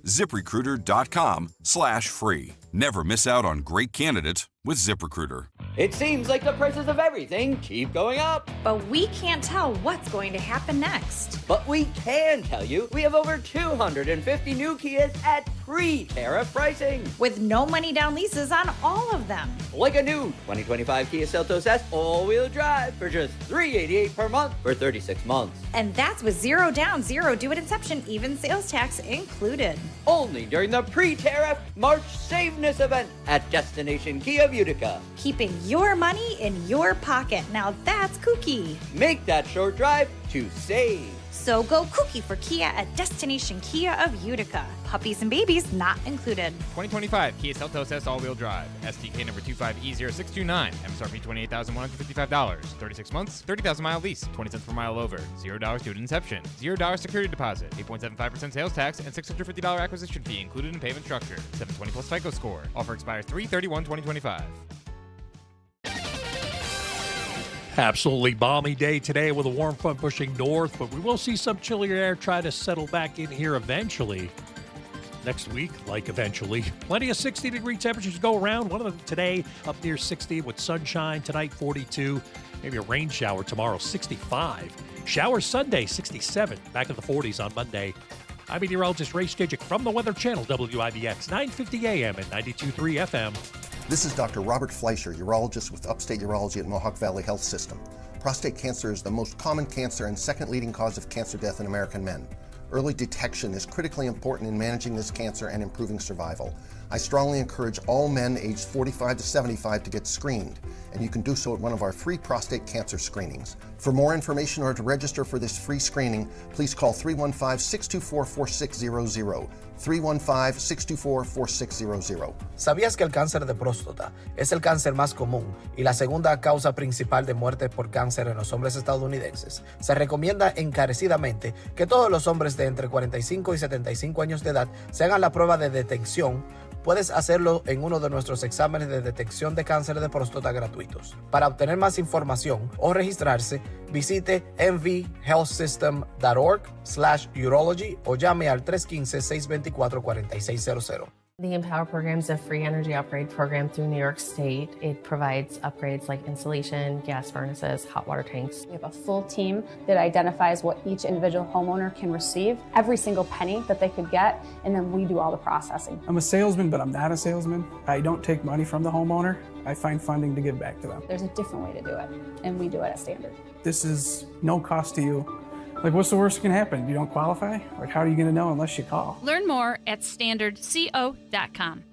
ZipRecruiter.com/free. Never miss out on great candidates with ZipRecruiter. It seems like the prices of everything keep going up. But we can't tell what's going to happen next. But we can tell you we have over 250 new Kias at pre-tariff pricing. With no money down leases on all of them. Like a new 2025 Kia Seltos S all-wheel drive for just $388 per month for 36 months. And that's with 0 down, 0 due at inception, even sales tax included. Only during the pre-tariff March Saveness event at Destination Kia of Utica. Keeping your money in your pocket. Now that's kooky. Make that short drive to save. So go kooky for Kia at Destination Kia of Utica. Puppies and babies not included. 2025 Kia Seltos S all-wheel drive. STK number 25E0629. MSRP $28,155. 36 months, 30,000 mile lease. 20 cents per mile over. $0 due at inception. $0 security deposit. 8.75% sales tax and $650 acquisition fee included in payment structure. 720 plus FICO score. Offer expires 3/31/2025. Absolutely balmy day today with a warm front pushing north, but we will see some chillier air try to settle back in here eventually. Next week, like eventually, plenty of 60-degree temperatures to go around. One of them today up near 60 with sunshine. Tonight, 42. Maybe a rain shower tomorrow, 65. Shower Sunday, 67. Back in the 40s on Monday. I'm meteorologist Ray Skijic from the Weather Channel, WIBX, 950 AM and 92.3 FM. This is Dr. Robert Fleischer, urologist with Upstate Urology at Mohawk Valley Health System. Prostate cancer is the most common cancer and second leading cause of cancer death in American men. Early detection is critically important in managing this cancer and improving survival. I strongly encourage all men aged 45 to 75 to get screened, and you can do so at one of our free prostate cancer screenings. For more information or to register for this free screening, please call 315-624-4600. 315-624-4600. ¿Sabías que el cáncer de próstata es el cáncer más común y la segunda causa principal de muerte por cáncer en los hombres estadounidenses? Se recomienda encarecidamente que todos los hombres de entre 45 y 75 años de edad se hagan la prueba de detección. Puedes hacerlo en uno de nuestros exámenes de detección de cáncer de próstata gratuitos. Para obtener más información o registrarse, visite mvhealthsystem.org/urology o llame al 315-624-4600. The Empower program is a free energy upgrade program through New York State. It provides upgrades like insulation, gas furnaces, hot water tanks. We have a full team that identifies what each individual homeowner can receive, every single penny that they could get, and then we do all the processing. I'm a salesman, but I'm not a salesman. I don't take money from the homeowner. I find funding to give back to them. There's a different way to do it, and we do it at Standard. This is no cost to you. Like, what's the worst that can happen? You don't qualify? Like, how are you going to know unless you call? Learn more at standardco.com.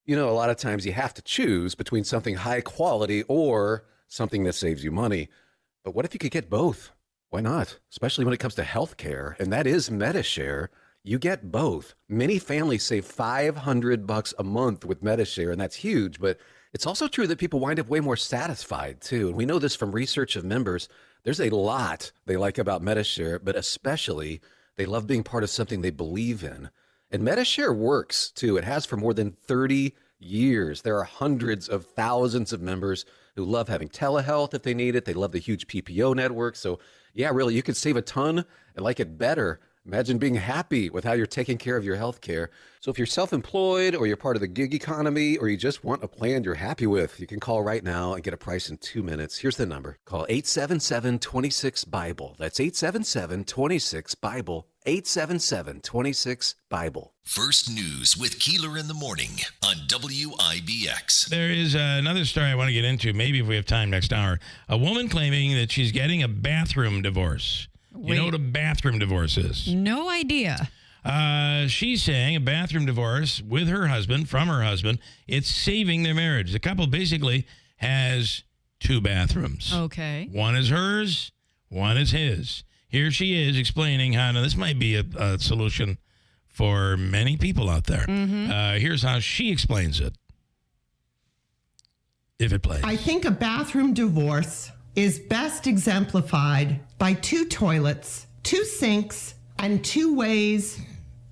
You know, a lot of times you have to choose between something high quality or something that saves you money. But what if you could get both? Why not? Especially when it comes to healthcare, and that is MediShare. You get both. Many families save $500 a month with MediShare, and that's huge. But it's also true that people wind up way more satisfied, too. And we know this from research of members. There's a lot they like about MediShare, but especially they love being part of something they believe in. And MediShare works, too. It has for more than 30 years. There are hundreds of thousands of members who love having telehealth if they need it. They love the huge PPO network. So, yeah, really, you could save a ton and like it better. Imagine being happy with how you're taking care of your health care. So if you're self-employed or you're part of the gig economy or you just want a plan you're happy with, you can call right now and get a price in 2 minutes. Here's the number. Call 877-26-BIBLE. That's 877-26-BIBLE. 877-26-BIBLE. First News with Keeler in the morning on WIBX. There is another story I want to get into, maybe if we have time next hour. A woman claiming that she's getting a bathroom divorce. You know what a bathroom divorce is? No idea. She's saying a bathroom divorce with her husband, from her husband, it's saving their marriage. The couple basically has 2 bathrooms. Okay. One is hers, one is his. Here she is explaining how, now this might be a solution for many people out there. Here's how she explains it, if it plays. I think a bathroom divorce is best exemplified by 2 toilets, 2 sinks, and 2 ways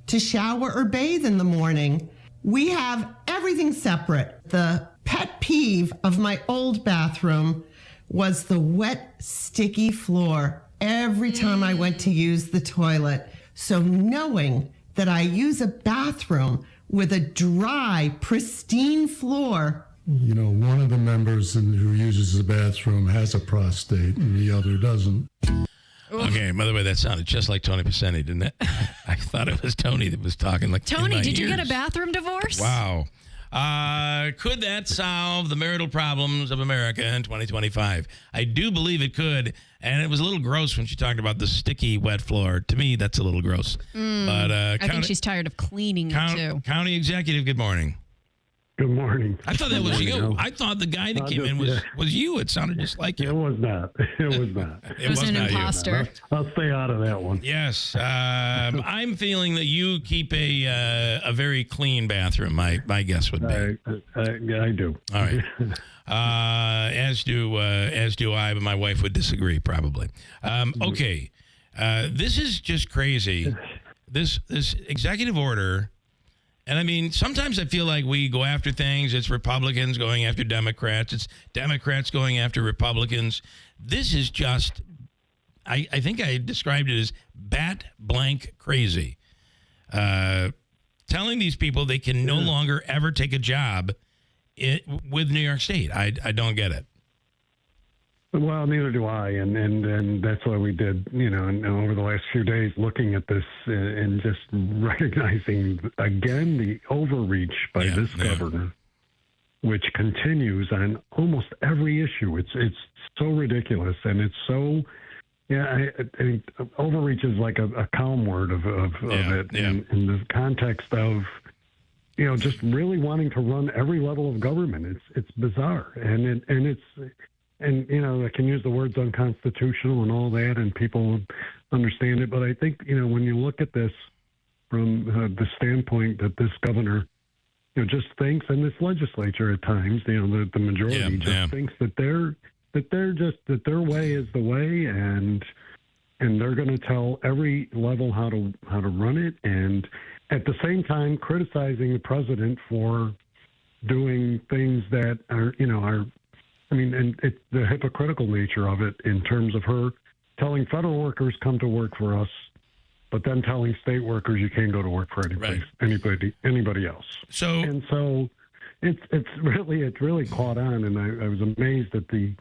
to shower or bathe in the morning. We have everything separate. The pet peeve of my old bathroom was the wet, sticky floor every time I went to use the toilet. So knowing that I use a bathroom with a dry, pristine floor, you know, one of the members who uses the bathroom has a prostate and the other doesn't. Okay, by the way, that sounded just like Tony Pacini, didn't it? I thought it was Tony that was talking like Tony, did you ears. get a bathroom divorce? Wow. Could that solve the marital problems of America in 2025? I do believe it could, and it was a little gross when she talked about the sticky, wet floor. To me, that's a little gross. But I think she's tired of cleaning it, too. County Executive, good morning. Good morning. I thought that was you. I thought the guy that came in was you. It sounded just like you. It was not. It was not. It was an not imposter. You. I'll stay out of that one. Yes. I'm feeling that you keep a very clean bathroom, my guess would be. I do. All right. As do I, but my wife would disagree probably. Okay. This is just crazy. This executive order. And I mean, sometimes I feel like we go after things. It's Republicans going after Democrats. It's Democrats going after Republicans. This is just, I think I described it as bat blank crazy. Telling these people they can no longer ever take a job with New York State. I don't get it. Well, neither do I, and that's why we did, you know, and over the last few days looking at this and just recognizing, again, the overreach by this governor, which continues on almost every issue. It's so ridiculous, and it's so, I think overreach is like a calm word of it in the context of, you know, just really wanting to run every level of government. It's bizarre, and it's... And, you know, I can use the words unconstitutional and all that, and people understand it. But I think, you know, when you look at this from the standpoint that this governor, you know, just thinks, and this legislature at times, you know, the majority thinks that their way is the way, and they're going to tell every level how to run it, and at the same time criticizing the president for doing things that are, you know, I mean, and it's the hypocritical nature of it in terms of her telling federal workers come to work for us, but then telling state workers you can't go to work for anybody else. So it's really caught on, and I was amazed at the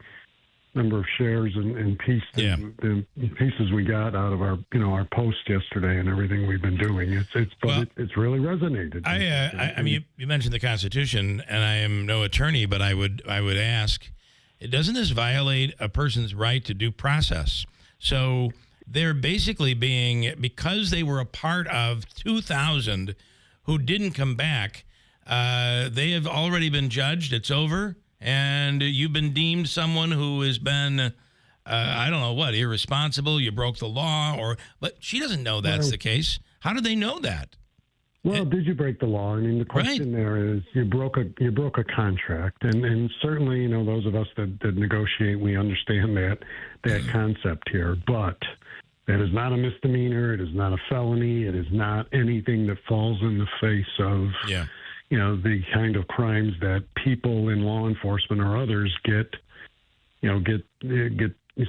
number of shares and the pieces we got out of our our post yesterday and everything we've been doing. It's really resonated. I mean, you mentioned the Constitution, and I am no attorney, but I would ask, doesn't this violate a person's right to due process? So they're basically because they were a part of 2,000 who didn't come back. They have already been judged. It's over. And you've been deemed someone who has been, I don't know what, irresponsible. You broke the law, but she doesn't know that's the case. How do they know that? Well, did you break the law? I mean, the question there is you broke a contract, and certainly, those of us that negotiate, we understand that concept here. But that is not a misdemeanor. It is not a felony. It is not anything that falls in the face of the kind of crimes that people in law enforcement or others get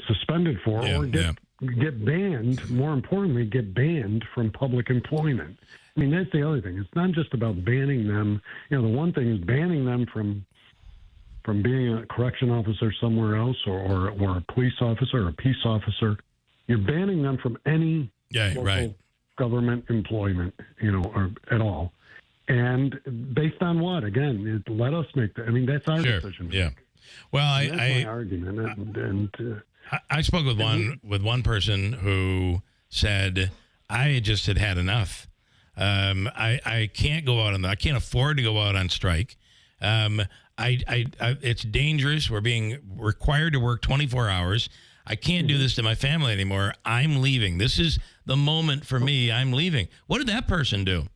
suspended for or get banned. More importantly, get banned from public employment. I mean, that's the other thing. It's not just about banning them. The one thing is banning them from being a correction officer somewhere else or a police officer or a peace officer. You're banning them from any local government employment, or at all. And based on what? Again, let us make that. I mean, that's our decision. Yeah. Well, that's my argument. I spoke with one person who said, I just had enough. I can't go out I can't afford to go out on strike. It's dangerous. We're being required to work 24 hours. I can't do this to my family anymore. I'm leaving. This is the moment for me. I'm leaving. What did that person do?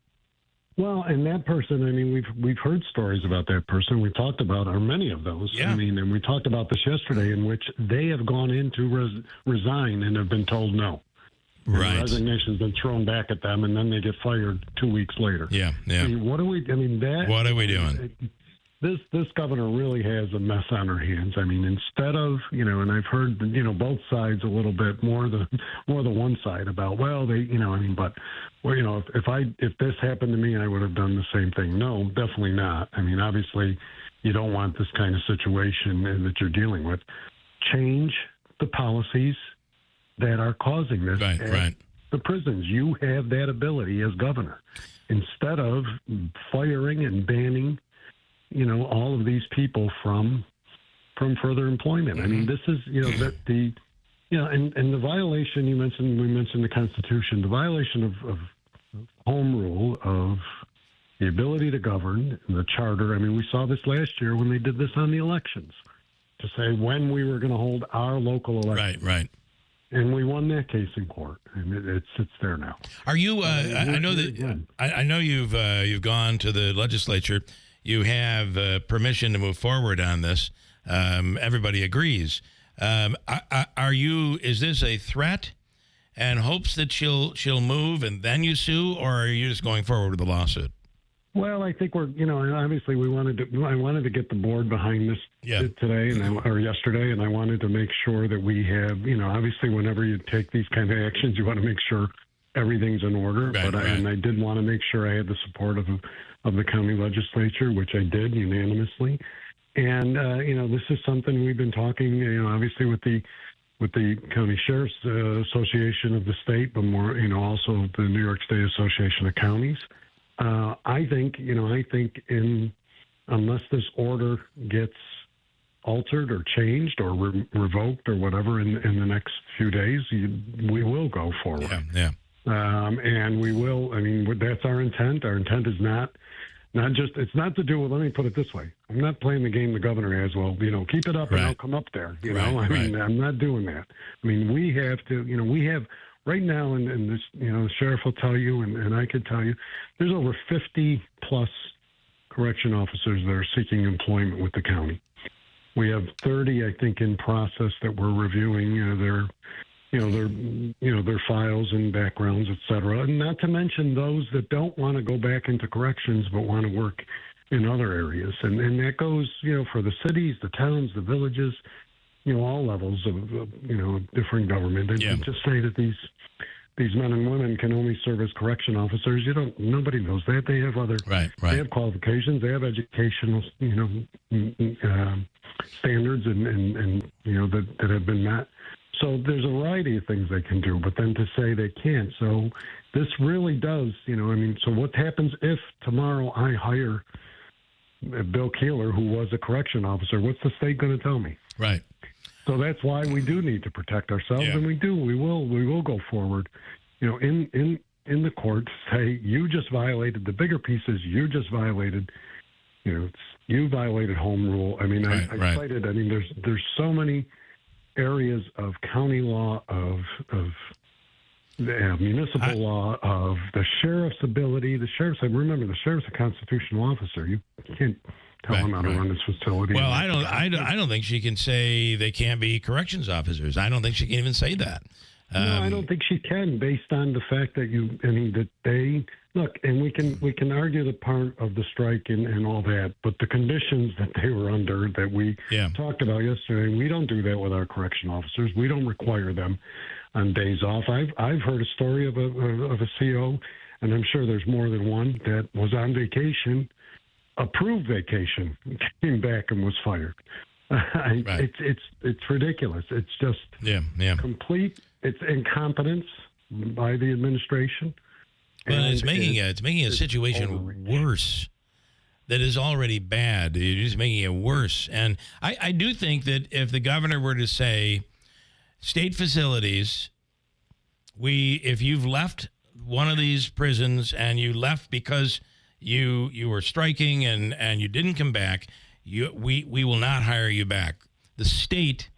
Well, and that person, I mean, we've heard stories about that person. We talked about many of those. Yeah. I mean, and we talked about this yesterday, in which they have gone in to resign and have been told no. Right. The resignation's been thrown back at them, and then they get fired 2 weeks later. Yeah, yeah. I mean, what are we doing? This governor really has a mess on her hands. I mean, instead of, and I've heard, both sides a little bit, more the one side about, if this happened to me, I would have done the same thing. No, definitely not. I mean, obviously, you don't want this kind of situation that you're dealing with. Change the policies that are causing this. Right. The prisons, you have that ability as governor. Instead of firing and banning all of these people from further employment. I mean, this is, and the violation we mentioned the Constitution, the violation of home rule, of the ability to govern, the charter. I mean, we saw this last year when they did this on the elections to say when we were going to hold our local elections. Right. And we won that case in court, and it's there now. Are you? I know that. I know you've gone to the legislature. You have permission to move forward on this. Everybody agrees. Are you? Is this a threat, and hopes that she'll move and then you sue, or are you just going forward with the lawsuit? Well, I think we're, obviously I wanted to get the board behind this today or yesterday, and I wanted to make sure that we have, obviously whenever you take these kind of actions, you want to make sure everything's in order. And I did want to make sure I had the support of the county legislature, which I did unanimously. And, this is something we've been talking, obviously with the County Sheriff's Association of the state, but more, also the New York State Association of Counties. I think unless this order gets altered or changed or revoked or whatever in the next few days, we will go forward. Yeah. And we will. I mean, that's our intent. Our intent is not just. It's not to do with. Let me put it this way. I'm not playing the game the governor has. Well, keep it up and I'll come up there. I mean, I'm not doing that. I mean, we have to. We have. Right now, and this, the sheriff will tell you, and I could tell you, there's over 50 plus correction officers that are seeking employment with the county. We have 30, I think, in process that we're reviewing their files and backgrounds, et cetera. And not to mention those that don't want to go back into corrections but want to work in other areas. And that goes, for the cities, the towns, the villages. All levels of different government, and to say that these men and women can only serve as correction officers, nobody knows that. They have other, they have qualifications, they have educational, standards, and that have been met. So there's a variety of things they can do, but then to say they can't. So this really does, so what happens if tomorrow I hire Bill Keeler, who was a correction officer? What's the state going to tell me? Right. So that's why we do need to protect ourselves, and we will go forward, in the courts, say you just violated the bigger pieces, you just violated, you violated home rule. I mean, I cited. I mean, there's so many areas of county law, of municipal law, of the sheriff's ability. Remember, the sheriff's a constitutional officer. You can't tell him how to run his facility. Well, I don't think she can say they can't be corrections officers. I don't think she can even say that. No, I don't think she can, based on the fact that that they look, and we can argue the part of the strike and all that, but the conditions that they were under, that we talked about yesterday, we don't do that with our correction officers. We don't require them on days off. I've heard a story of a CO, and I'm sure there's more than one, that was on vacation, approved vacation, came back and was fired. It's ridiculous. It's just complete. It's incompetence by the administration. Well, it's making a situation worse that is already bad. You're just making it worse. And I do think that if the governor were to say, state facilities, if you've left one of these prisons and you left because you were striking and you didn't come back, we will not hire you back. The state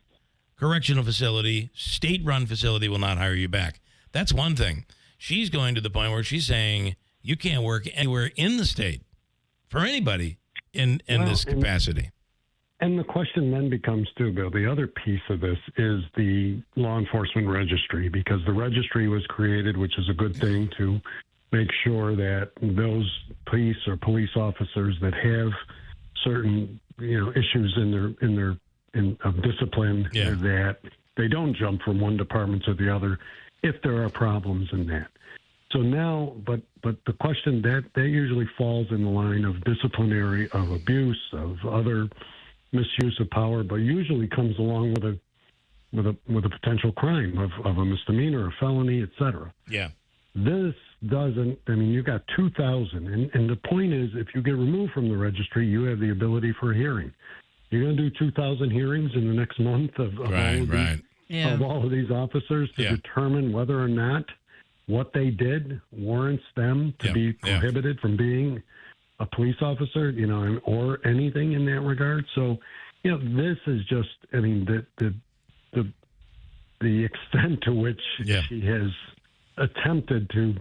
correctional facility, state-run facility will not hire you back. That's one thing. She's going to the point where she's saying you can't work anywhere in the state for anybody in this capacity. And the question then becomes, too, Bill, the other piece of this is the law enforcement registry, because the registry was created, which is a good thing, to make sure that those police or police officers that have certain issues of discipline, that they don't jump from one department to the other if there are problems in that. So now, but the question that usually falls in the line of disciplinary, of abuse, of other misuse of power, but usually comes along with a potential crime of a misdemeanor, a felony, etc. Yeah. This doesn't. I mean, you got 2,000, and the point is, if you get removed from the registry, you have the ability for a hearing. You're going to do 2,000 hearings in the next month of all of these officers to determine whether or not what they did warrants them to be prohibited from being a police officer, or anything in that regard. So, this is just, I mean, the extent to which she has attempted to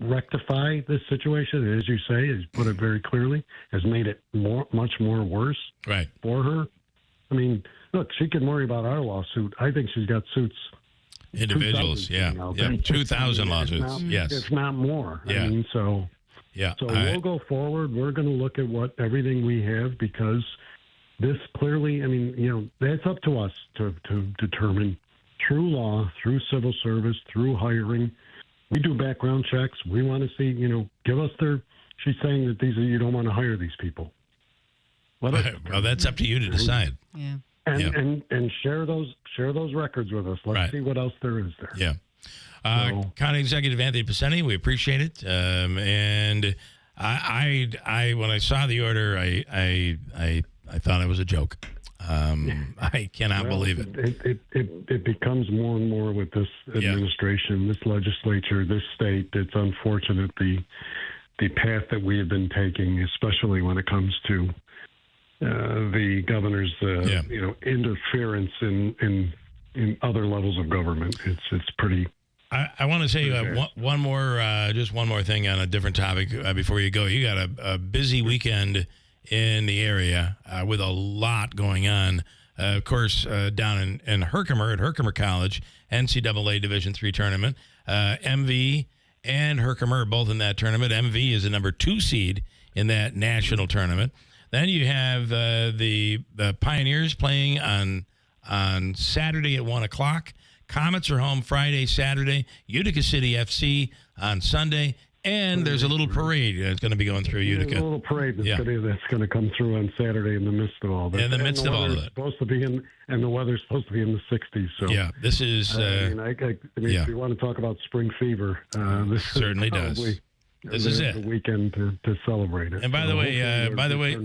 rectify this situation, as you say, has put it very clearly, has made it much more worse for her. I mean, look, she can worry about our lawsuit. I think she's got suits. Individuals, 2,000 lawsuits, if not more. Yeah. I mean, so we'll go forward. We're going to look at everything we have, because this clearly, I mean, that's up to us to determine through law, through civil service, through hiring. We do background checks. We want to see, give us she's saying that you don't want to hire these people. Well, that's up to you to decide. Yeah. And share those records with us. Let's see what else there is there. Yeah. County Executive Anthony Pacini, we appreciate it. And I when I saw the order, I thought it was a joke. I cannot believe it. It becomes more and more with this administration, this legislature, this state. It's unfortunate the path that we have been taking, especially when it comes to the governor's interference in other levels of government. It's pretty. I want to say one more thing on a different topic before you go. You got a busy weekend in the area with a lot going on. Of course, down in Herkimer, at Herkimer College, NCAA Division III tournament. MV and Herkimer are both in that tournament. MV is the number 2 seed in that national tournament. Then you have the Pioneers playing on Saturday at 1 o'clock. Comets are home Friday, Saturday. Utica City FC on Sunday. And there's a little parade that's going to be going through Utica. There's a little parade that's going to come through on Saturday in the midst of all this. In the midst of all of it. Supposed to be and the weather's supposed to be in the 60s. So this is. I mean, if you want to talk about spring fever, this certainly does. This is it. The weekend to celebrate it. And by the way,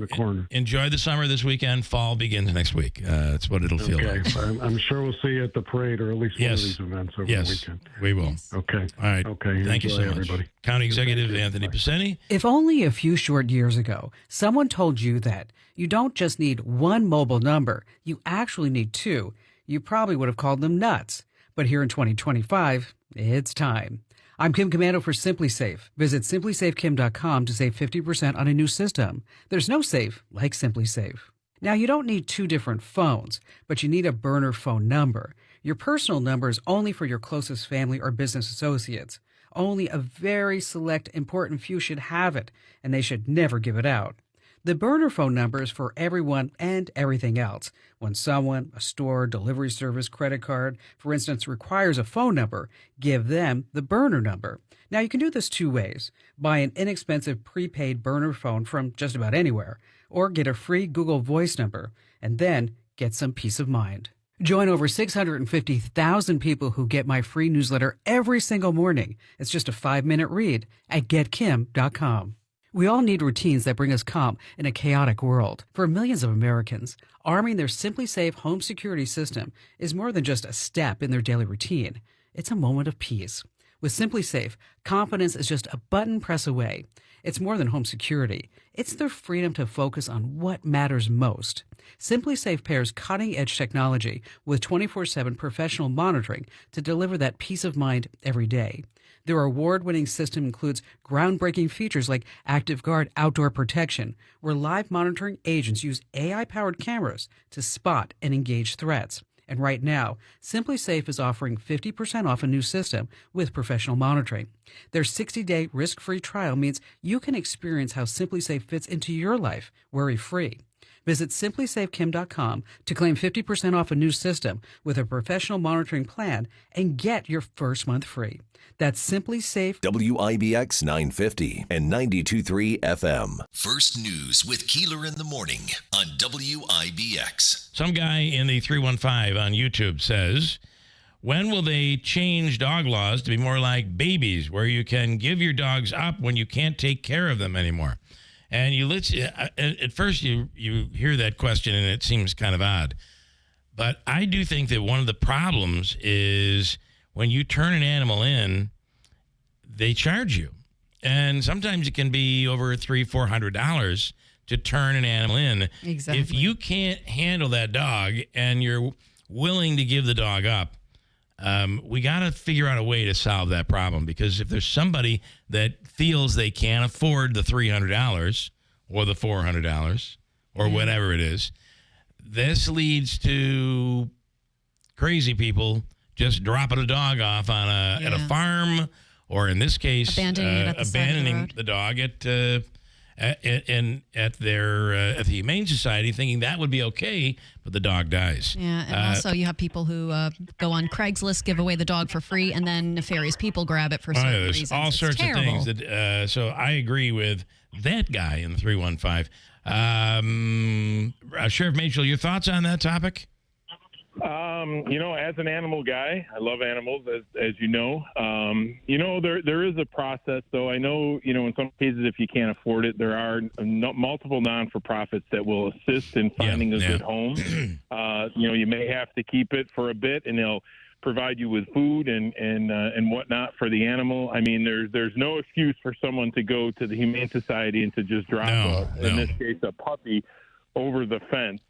enjoy the summer this weekend. Fall begins next week. That's what it'll feel like. I'm sure we'll see you at the parade or at least one of these events over the weekend. We will. Okay. All right. Okay. Thank you so much. Everybody. County Executive Anthony Pacini. If only a few short years ago, someone told you that you don't just need one mobile number, you actually need two, you probably would have called them nuts. But here in 2025, it's time. I'm Kim Commando for Simply Safe. Visit simplysafekim.com to save 50% on a new system. There's no safe like Simply Safe. Now, you don't need two different phones, but you need a burner phone number. Your personal number is only for your closest family or business associates. Only a very select important few should have it, and they should never give it out. The burner phone number is for everyone and everything else. When someone, a store, delivery service, credit card, for instance, requires a phone number, give them the burner number. Now, you can do this two ways. Buy an inexpensive prepaid burner phone from just about anywhere, or get a free Google Voice number, and then get some peace of mind. Join over 650,000 people who get my free newsletter every single morning. It's just a 5-minute read at getkim.com. We all need routines that bring us calm in a chaotic world. For millions of Americans, arming their Simply Safe home security system is more than just a step in their daily routine. It's a moment of peace. With Simply Safe, confidence is just a button press away. It's more than home security. It's their freedom to focus on what matters most. Simply Safe pairs cutting-edge technology with 24/7 professional monitoring to deliver that peace of mind every day. Their award-winning system includes groundbreaking features like Active Guard outdoor protection, where live monitoring agents use AI-powered cameras to spot and engage threats. And right now, Simply Safe is offering 50% off a new system with professional monitoring. Their 60-day risk-free trial means you can experience how Simply Safe fits into your life worry-free. Visit simplysafekim.com to claim 50% off a new system with a professional monitoring plan and get your first month free. That's Simply Safe. WIBX 950 and 92.3 FM. First News with Keeler in the morning on WIBX. Some guy in the 315 on YouTube says, when will they change dog laws to be more like babies, where you can give your dogs up when you can't take care of them anymore? And at first you hear that question and it seems kind of odd. But I do think that one of the problems is when you turn an animal in, they charge you. And sometimes it can be over $300-400 to turn an animal in. Exactly. If you can't handle that dog and you're willing to give the dog up, we got to figure out a way to solve that problem, because if there's somebody that feels they can't afford the $300 or the $400 or whatever it is, this leads to crazy people just dropping a dog off on at a farm, or in this case, abandoning the dog at the Humane Society, thinking that would be okay, but the dog dies. Yeah, and also you have people who go on Craigslist, give away the dog for free, and then nefarious people grab it for certain there's reasons. all sorts of things. That, so I agree with that guy in the 315. Sheriff Mitchell, your thoughts on that topic? As an animal guy, I love animals, as you know. There is a process, though. I know, in some cases, if you can't afford it, there are multiple non-for-profits that will assist in finding a good home. You may have to keep it for a bit, and they'll provide you with food and whatnot for the animal. I mean, there's no excuse for someone to go to the Humane Society and to just drop, in this case, a puppy over the fence.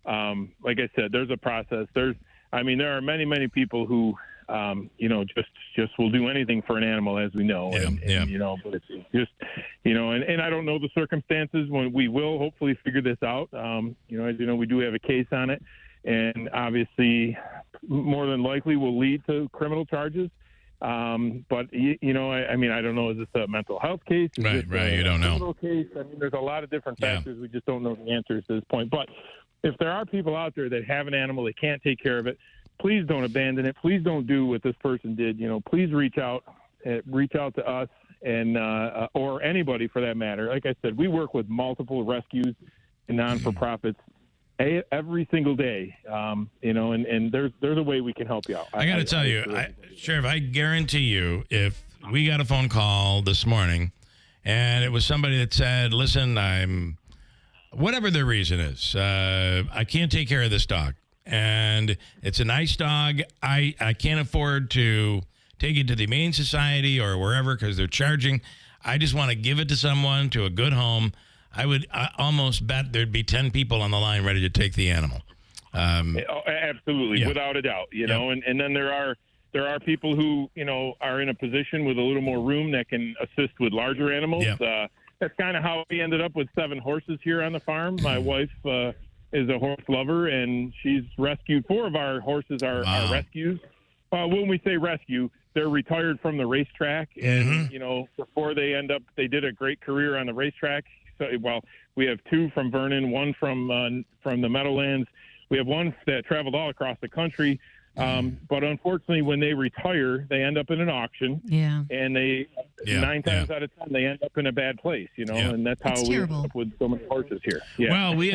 Like I said, there's a process. There are many, many people who, just will do anything for an animal, as we know. But it's just, and I don't know the circumstances when we will hopefully figure this out. As you know, we do have a case on it, and obviously more than likely will lead to criminal charges. But I don't know. Is this a mental health case? Is Right. You don't know. Case? I mean, there's a lot of different factors. We just don't know the answers to this point. But if there are people out there that have an animal, they can't take care of it, please don't abandon it. Please don't do what this person did. Please reach out to us and or anybody for that matter. Like I said, we work with multiple rescues and non-for-profits every single day. And there's a way we can help you out. I got to tell you, Sheriff, I guarantee you, if we got a phone call this morning and it was somebody that said, listen, whatever their reason is, I can't take care of this dog. And it's a nice dog. I can't afford to take it to the Humane Society or wherever because they're charging. I just want to give it to someone, to a good home. I almost bet there'd be 10 people on the line ready to take the animal. Absolutely, yeah. without a doubt. You know, and then there are people who, you know, are in a position with a little more room that can assist with larger animals. Yeah. That's kind of how we ended up with 7 horses here on the farm. My wife is a horse lover, and she's rescued 4 of our horses are rescues. When we say rescue, they're retired from the racetrack, and you know, before they did a great career on the racetrack. So, well, we have 2 from Vernon, 1 from the Meadowlands. We have 1 that traveled all across the country. But unfortunately, when they retire, they end up in an auction. Yeah. And they 9 times out of 10 they end up in a bad place, you know. And that's how we end up with so many horses here. Yeah. Well, we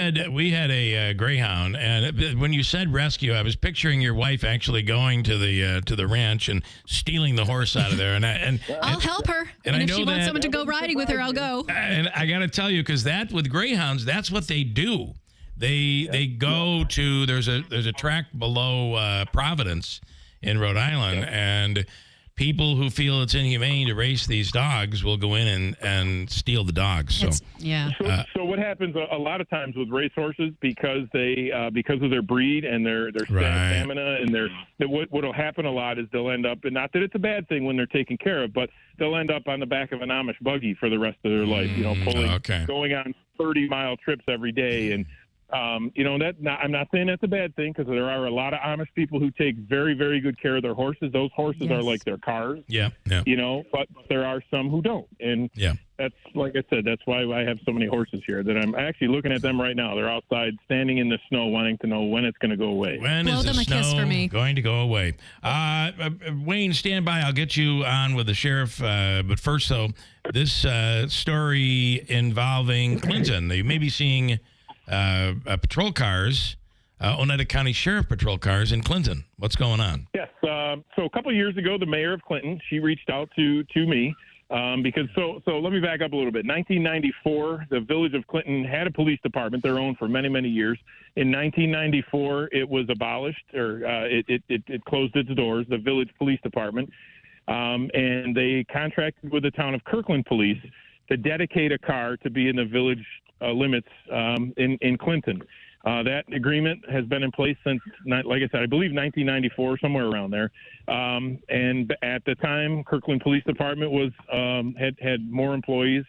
had a greyhound, and when you said rescue, I was picturing your wife actually going to the ranch and stealing the horse out of there. And I'll help her. And if I know she wants that- someone to go riding with her, I'll go. And I got to tell you, because that with greyhounds, that's what they do. They go to there's a track below Providence in Rhode Island, and people who feel it's inhumane to race these dogs will go in and steal the dogs. So So what happens a lot of times with racehorses, because of their breed and their stamina and what'll happen a lot is they'll end up, and not that it's a bad thing when they're taken care of, but they'll end up on the back of an Amish buggy for the rest of their life. You know, going on 30-mile trips every day. And you know, I'm not saying that's a bad thing, because there are a lot of Amish people who take very, very good care of their horses. Those horses are like their cars. Yeah. You know, but there are some who don't. And that's, like I said, that's why I have so many horses here that I'm actually looking at them right now. They're outside standing in the snow wanting to know when it's going to go away. When is the snow going to go away? Wayne, stand by. I'll get you on with the sheriff. But first, though, this story involving Clinton. You may be seeing patrol cars, Oneida County Sheriff patrol cars in Clinton. What's going on? Yes. So a couple of years ago, the mayor of Clinton, she reached out to me because so let me back up a little bit. 1994, the village of Clinton had a police department, their own, for many, many years. In 1994, it was abolished, or it closed its doors, the village police department, and they contracted with the town of Kirkland Police to dedicate a car to be in the village limits in Clinton. That agreement has been in place since, like I said, I believe 1994, somewhere around there. And at the time, Kirkland Police Department was had more employees.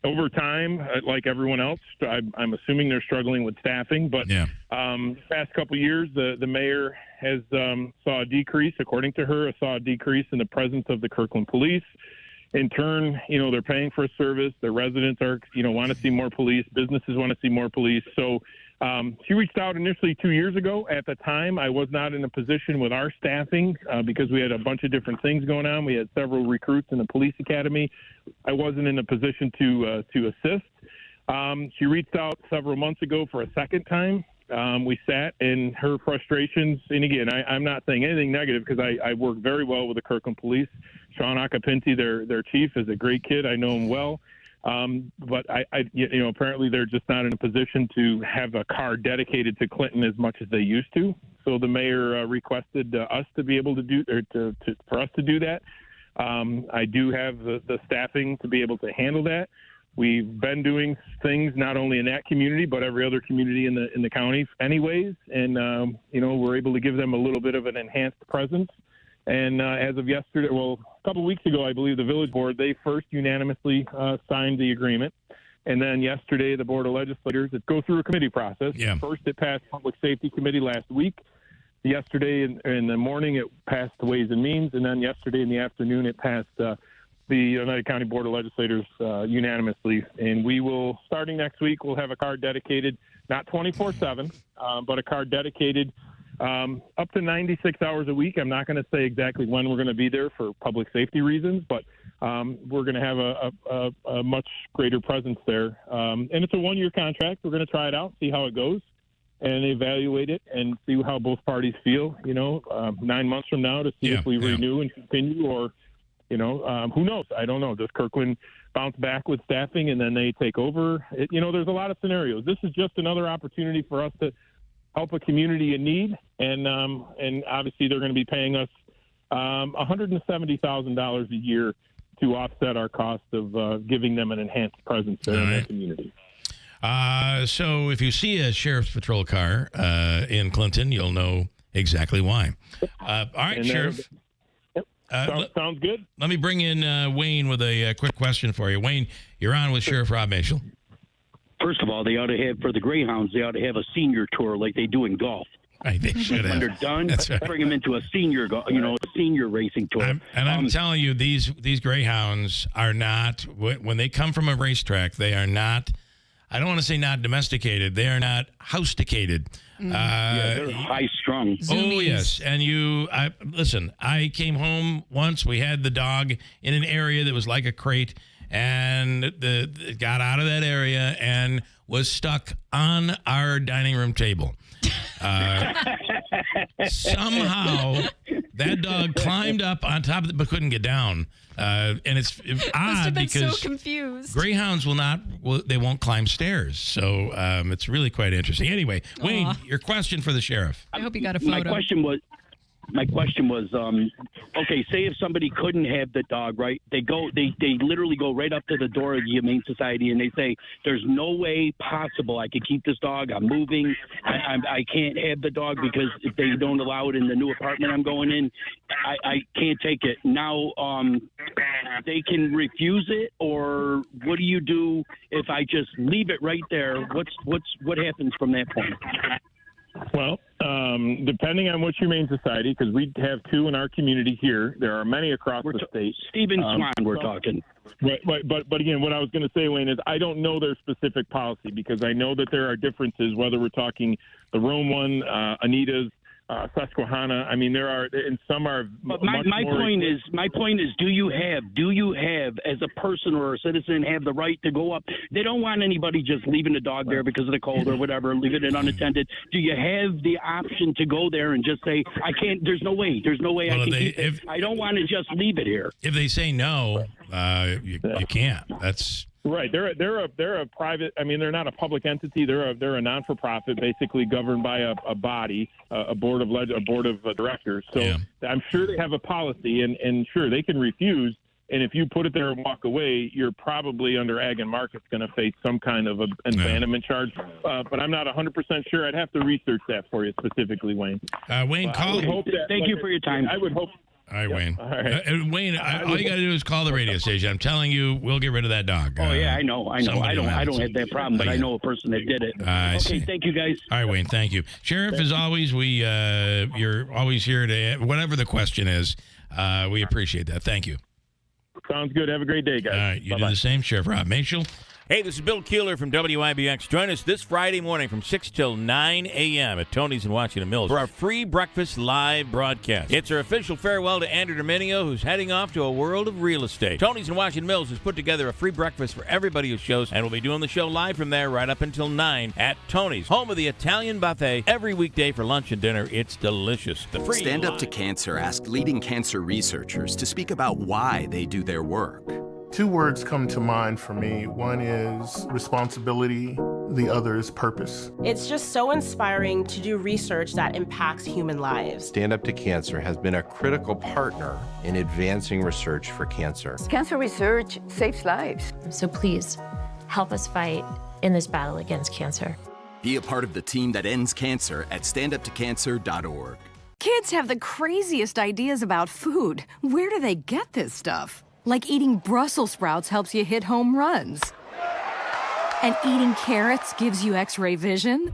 Over time, like everyone else, I'm assuming they're struggling with staffing. But the past couple of years, the mayor has saw a decrease, according to her, saw a decrease in the presence of the Kirkland Police. In turn, you know, they're paying for a service. Their residents are, you know, want to see more police. Businesses want to see more police. So she reached out initially 2 years ago. At the time, I was not in a position with our staffing because we had a bunch of different things going on. We had several recruits in the police academy. I wasn't in a position to assist. She reached out several months ago for a second time. We sat, and her frustrations, and again, I'm not saying anything negative because I work very well with the Kirkland Police. Sean Acapinti, their chief, is a great kid. I know him well. But apparently they're just not in a position to have a car dedicated to Clinton as much as they used to. So the mayor requested us to be able to do, or for us to do that. I do have the staffing to be able to handle that. We've been doing things not only in that community, but every other community in the county anyways. And, we're able to give them a little bit of an enhanced presence. And as of yesterday, a couple of weeks ago, I believe the village board, they first unanimously signed the agreement. And then yesterday, the Board of Legislators, it goes through a committee process. Yeah. First, it passed Public Safety Committee last week. Yesterday in the morning, it passed the Ways and Means. And then yesterday in the afternoon, it passed the Oneida County Board of Legislators unanimously. And we will, starting next week, we'll have a car dedicated, not 24/7, but a car dedicated up to 96 hours a week. I'm not going to say exactly when we're going to be there for public safety reasons, but we're going to have a much greater presence there. And it's a one-year contract. We're going to try it out, see how it goes, and evaluate it and see how both parties feel, 9 months from now to see if we renew and continue, or, who knows? I don't know. Does Kirkland bounce back with staffing, and then they take over. There's a lot of scenarios. This is just another opportunity for us to help a community in need, and obviously they're going to be paying us $170,000 a year to offset our cost of giving them an enhanced presence there in their community. So if you see a sheriff's patrol car in Clinton, you'll know exactly why. All right, Sheriff. Sounds good. Let me bring in Wayne with a quick question for you. Wayne, you're on with Sheriff Rob Mashel. First of all, they ought to have, for the Greyhounds, they ought to have a senior tour like they do in golf. Right, they should have. When they're done, right. Bring them into a senior, senior racing tour. I'm telling you, these Greyhounds are not, when they come from a racetrack, they are not, I don't want to say not domesticated, they are not house-ticated. They're high-strung. Oh, yes. And listen, I came home once, we had the dog in an area that was like a crate, and it got out of that area and was stuck on our dining room table. Somehow that dog climbed up on top of it but couldn't get down. And it's odd because so confused. Greyhounds they won't climb stairs. So it's really quite interesting. Anyway, Wayne, your question for the sheriff. I hope you got a photo. My question was, okay, say if somebody couldn't have the dog, right? They literally go right up to the door of the Humane Society and they say, there's no way possible I could keep this dog. I'm moving. I can't have the dog because if they don't allow it in the new apartment I'm going in, I can't take it. Now, they can refuse it, or what do you do if I just leave it right there? What happens from that point? Well, depending on which Humane Society, because we have two in our community here, there are many across the state. Stephen Swan, we're talking. But again, what I was going to say, Wayne, is I don't know their specific policy because I know that there are differences, whether we're talking the Rome one, Anita's, Susquehanna. I mean, there are, and some are. But my point is, do you have, as a person or a citizen, have the right to go up? They don't want anybody just leaving the dog there because of the cold or whatever, leaving it unattended. Do you have the option to go there and just say, I can't? There's no way I can keep it. I don't want to just leave it here. If they say no, you can't. That's. Right, they're a private. I mean, they're not a public entity. They're a non-for-profit, basically governed by a body, a board of directors. So yeah. I'm sure they have a policy, and sure they can refuse. And if you put it there and walk away, you're probably under Ag and Markets going to face some kind of abandonment charge. But I'm not 100% sure. I'd have to research that for you specifically, Wayne. Wayne, call. Thank you for your time. I would hope. All right, Wayne. All right. Wayne, all you got to do is call the radio station. I'm telling you, we'll get rid of that dog. Oh yeah, I know. I don't have that problem, but I know a person that did it. Okay, thank you guys. All right, Wayne. Thank you, Sheriff. As always, you're always here to whatever the question is. We appreciate that. Thank you. Sounds good. Have a great day, guys. All right, you Bye-bye. do the same, Sheriff Rob Mashel. Hey, this is Bill Keeler from WIBX. Join us this Friday morning from 6 till 9 a.m. at Tony's in Washington Mills for our free breakfast live broadcast. It's our official farewell to Andrew Dominio, who's heading off to a world of real estate. Tony's in Washington Mills has put together a free breakfast for everybody who shows, and we'll be doing the show live from there right up until 9 at Tony's, home of the Italian buffet, every weekday for lunch and dinner. It's delicious. The free Stand Up to Cancer asked leading cancer researchers to speak about why they do their work. Two words come to mind for me. One is responsibility, the other is purpose. It's just so inspiring to do research that impacts human lives. Stand Up to Cancer has been a critical partner in advancing research for cancer. Cancer research saves lives. So please, help us fight in this battle against cancer. Be a part of the team that ends cancer at standuptocancer.org. Kids have the craziest ideas about food. Where do they get this stuff? Like eating Brussels sprouts helps you hit home runs. And eating carrots gives you X-ray vision.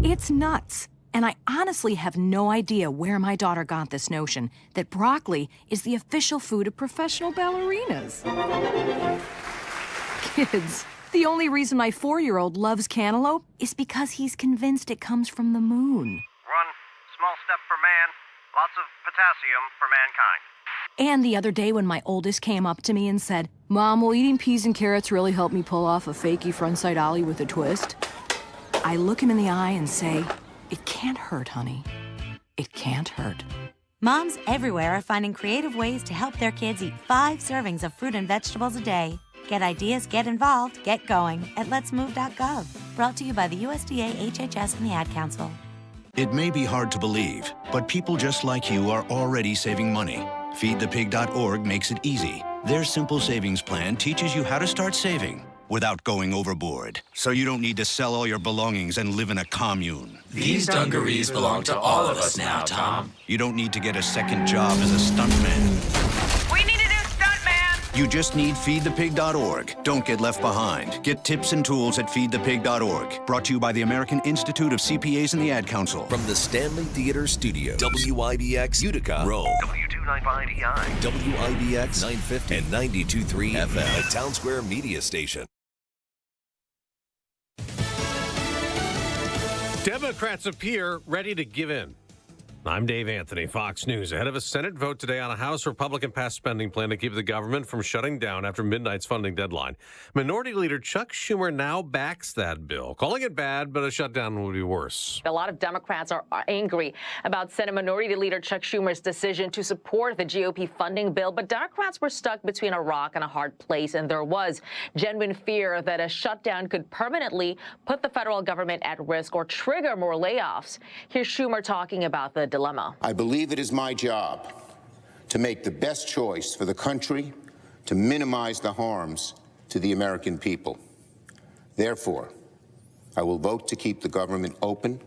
It's nuts. And I honestly have no idea where my daughter got this notion that broccoli is the official food of professional ballerinas. Kids, the only reason my 4-year-old loves cantaloupe is because he's convinced it comes from the moon. One small step for man, lots of potassium for mankind. And the other day when my oldest came up to me and said, Mom, will eating peas and carrots really help me pull off a fakey frontside ollie with a twist? I look him in the eye and say, it can't hurt, honey. It can't hurt. Moms everywhere are finding creative ways to help their kids eat 5 servings of fruit and vegetables a day. Get ideas, get involved, get going at letsmove.gov. Brought to you by the USDA, HHS, and the Ad Council. It may be hard to believe, but people just like you are already saving money. FeedThePig.org makes it easy. Their simple savings plan teaches you how to start saving without going overboard, so you don't need to sell all your belongings and live in a commune. These dungarees belong to all of us now, Tom. You don't need to get a second job as a stuntman. We need a new stuntman! You just need FeedThePig.org. Don't get left behind. Get tips and tools at FeedThePig.org. Brought to you by the American Institute of CPAs and the Ad Council. From the Stanley Theater Studio, WIBX Utica, Rome. W295EI. WIBX 950 and 92.3 FM, a Town Square media station. Democrats appear ready to give in. I'm Dave Anthony, Fox News. Ahead of a Senate vote today on a House Republican-passed spending plan to keep the government from shutting down after midnight's funding deadline. Minority Leader Chuck Schumer now backs that bill, calling it bad, but a shutdown would be worse. A lot of Democrats are angry about Senate Minority Leader Chuck Schumer's decision to support the GOP funding bill, but Democrats were stuck between a rock and a hard place, and there was genuine fear that a shutdown could permanently put the federal government at risk or trigger more layoffs. Here's Schumer talking about the dilemma. I believe it is my job to make the best choice for the country to minimize the harms to the American people. Therefore, I will vote to keep the government open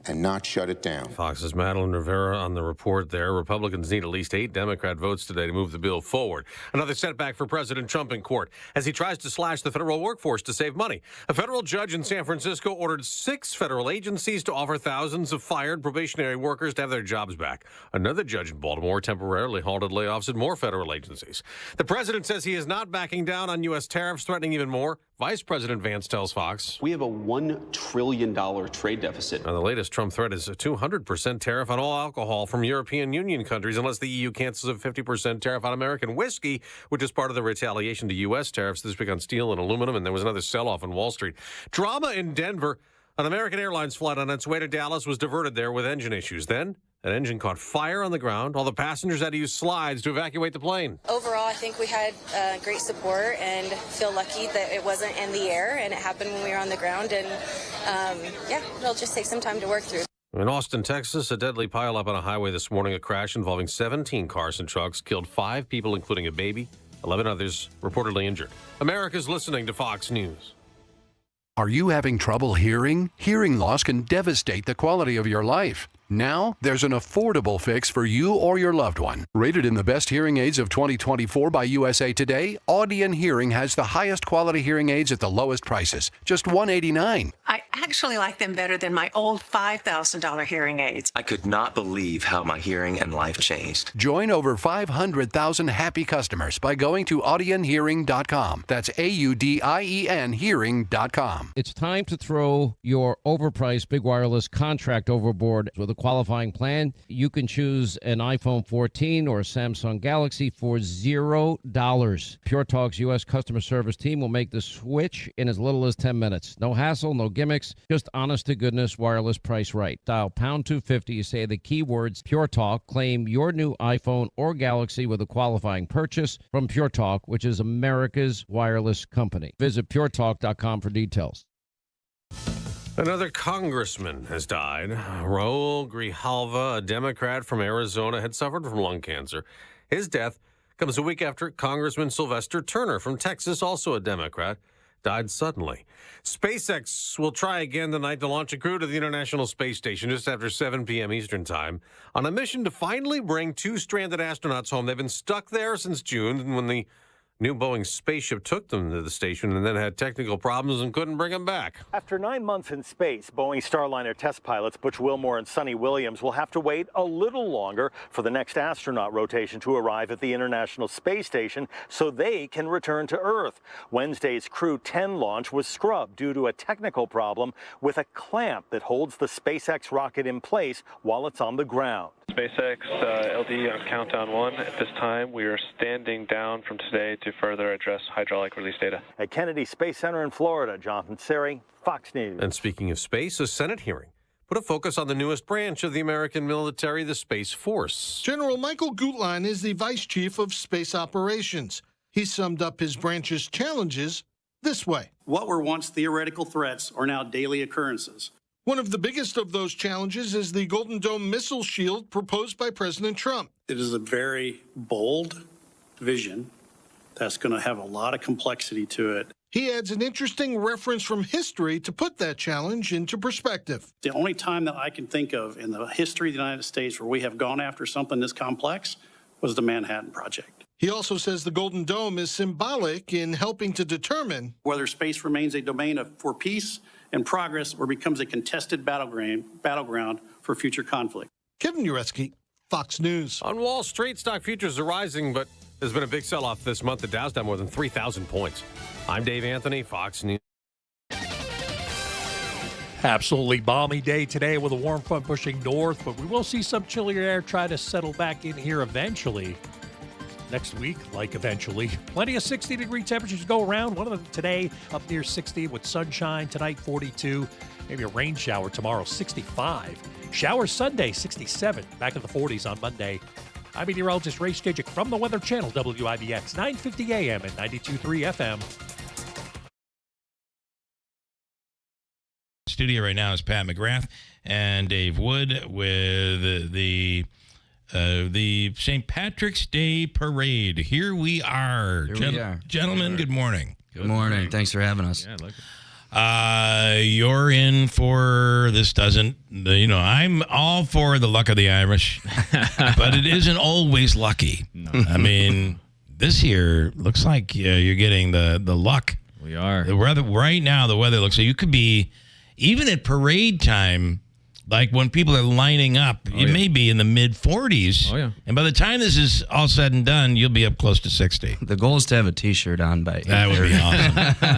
and not shut it down. Fox's Madeline Rivera on the report there. Republicans need at least 8 Democrat votes today to move the bill forward. Another setback for President Trump in court as he tries to slash the federal workforce to save money. A federal judge in San Francisco ordered 6 federal agencies to offer thousands of fired probationary workers to have their jobs back. Another judge in Baltimore temporarily halted layoffs at more federal agencies. The president says he is not backing down on U.S. tariffs, threatening even more. Vice President Vance tells Fox, "We have a $1 trillion trade deficit." Now, the latest Trump threat is a 200% tariff on all alcohol from European Union countries unless the EU cancels a 50% tariff on American whiskey, which is part of the retaliation to U.S. tariffs this week on steel and aluminum, and there was another sell-off on Wall Street. Drama in Denver. An American Airlines flight on its way to Dallas was diverted there with engine issues. Then an engine caught fire on the ground. All the passengers had to use slides to evacuate the plane. Overall, I think we had great support and feel lucky that it wasn't in the air and it happened when we were on the ground. And it'll just take some time to work through. In Austin, Texas, a deadly pileup on a highway this morning. A crash involving 17 cars and trucks killed 5 people, including a baby. 11 others reportedly injured. America's listening to Fox News. Are you having trouble hearing? Hearing loss can devastate the quality of your life. Now, there's an affordable fix for you or your loved one. Rated in the best hearing aids of 2024 by USA Today, Audion Hearing has the highest quality hearing aids at the lowest prices, just $189. I actually like them better than my old $5,000 hearing aids. I could not believe how my hearing and life changed. Join over 500,000 happy customers by going to audionhearing.com. That's AUDIEN hearing.com. It's time to throw your overpriced big wireless contract overboard with a qualifying plan. You can choose an iPhone 14 or a Samsung Galaxy for $0. Pure Talk's U.S. customer service team will make the switch in as little as 10 minutes. No hassle, no gimmicks, just honest-to-goodness wireless price right. Dial pound 250, you say the keywords Pure Talk, claim your new iPhone or Galaxy with a qualifying purchase from Pure Talk, which is America's wireless company. Visit puretalk.com for details. Another congressman has died. Raul Grijalva, a Democrat from Arizona, had suffered from lung cancer. His death comes a week after Congressman Sylvester Turner from Texas, also a Democrat, died suddenly. SpaceX will try again tonight to launch a crew to the International Space Station just after 7 p.m. Eastern Time on a mission to finally bring 2 stranded astronauts home. They've been stuck there since June when the new Boeing spaceship took them to the station and then had technical problems and couldn't bring them back. After 9 months in space, Boeing Starliner test pilots Butch Wilmore and Sonny Williams will have to wait a little longer for the next astronaut rotation to arrive at the International Space Station so they can return to Earth. Wednesday's Crew 10 launch was scrubbed due to a technical problem with a clamp that holds the SpaceX rocket in place while it's on the ground. SpaceX LD on countdown 1. At this time, we are standing down from today to further address hydraulic release data. At Kennedy Space Center in Florida, Jonathan Seri, Fox News. And speaking of space, a Senate hearing put a focus on the newest branch of the American military, the Space Force. General Michael Gutlein is the Vice Chief of Space Operations. He summed up his branch's challenges this way. What were once theoretical threats are now daily occurrences. One of the biggest of those challenges is the Golden Dome missile shield proposed by President Trump. It is a very bold vision that's going to have a lot of complexity to it. He adds an interesting reference from history to put that challenge into perspective. The only time that I can think of in the history of the United States where we have gone after something this complex was the Manhattan Project. He also says the Golden Dome is symbolic in helping to determine whether space remains a domain for peace and progress or becomes a contested battleground for future conflict. Kevin Uretsky, Fox News. On Wall Street, stock futures are rising, but there's been a big sell-off this month. The Dow's down more than 3,000 points. I'm Dave Anthony, Fox News. Absolutely balmy day today with a warm front pushing north, but we will see some chillier air try to settle back in here eventually. Next week, like eventually. Plenty of 60-degree temperatures go around. One of them today up near 60 with sunshine. Tonight, 42. Maybe a rain shower tomorrow, 65. Shower Sunday, 67. Back in the 40s on Monday. I'm meteorologist Ray Skidjic from the Weather Channel, WIBX, 950 AM and 92.3 FM. Studio right now is Pat McGrath and Dave Wood with the St. Patrick's Day Parade. Here we are. Gentlemen, good morning. Good morning. Thanks for having us. Yeah, I like it. You're in for this I'm all for the luck of the Irish, but it isn't always lucky. No. I mean, this year looks like you're getting the luck. We are. The weather, right now, the weather looks like you could be, even at parade time, like when people are lining up, may be in the mid-40s. Oh, yeah. And by the time this is all said and done, you'll be up close to 60. The goal is to have a T-shirt on by 8:30. That would be awesome.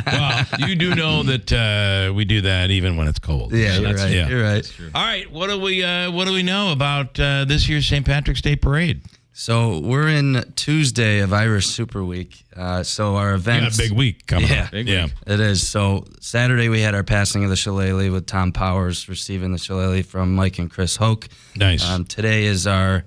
Well, you do know that we do that even when it's cold. Yeah, so right. Yeah. You're right. All right, what do we know about this year's St. Patrick's Day Parade? So we're in Tuesday of Irish Super Week. So our events... Yeah, big week coming up. Big week. It is. So Saturday we had our passing of the shillelagh with Tom Powers receiving the shillelagh from Mike and Chris Hoke. Nice. Today is our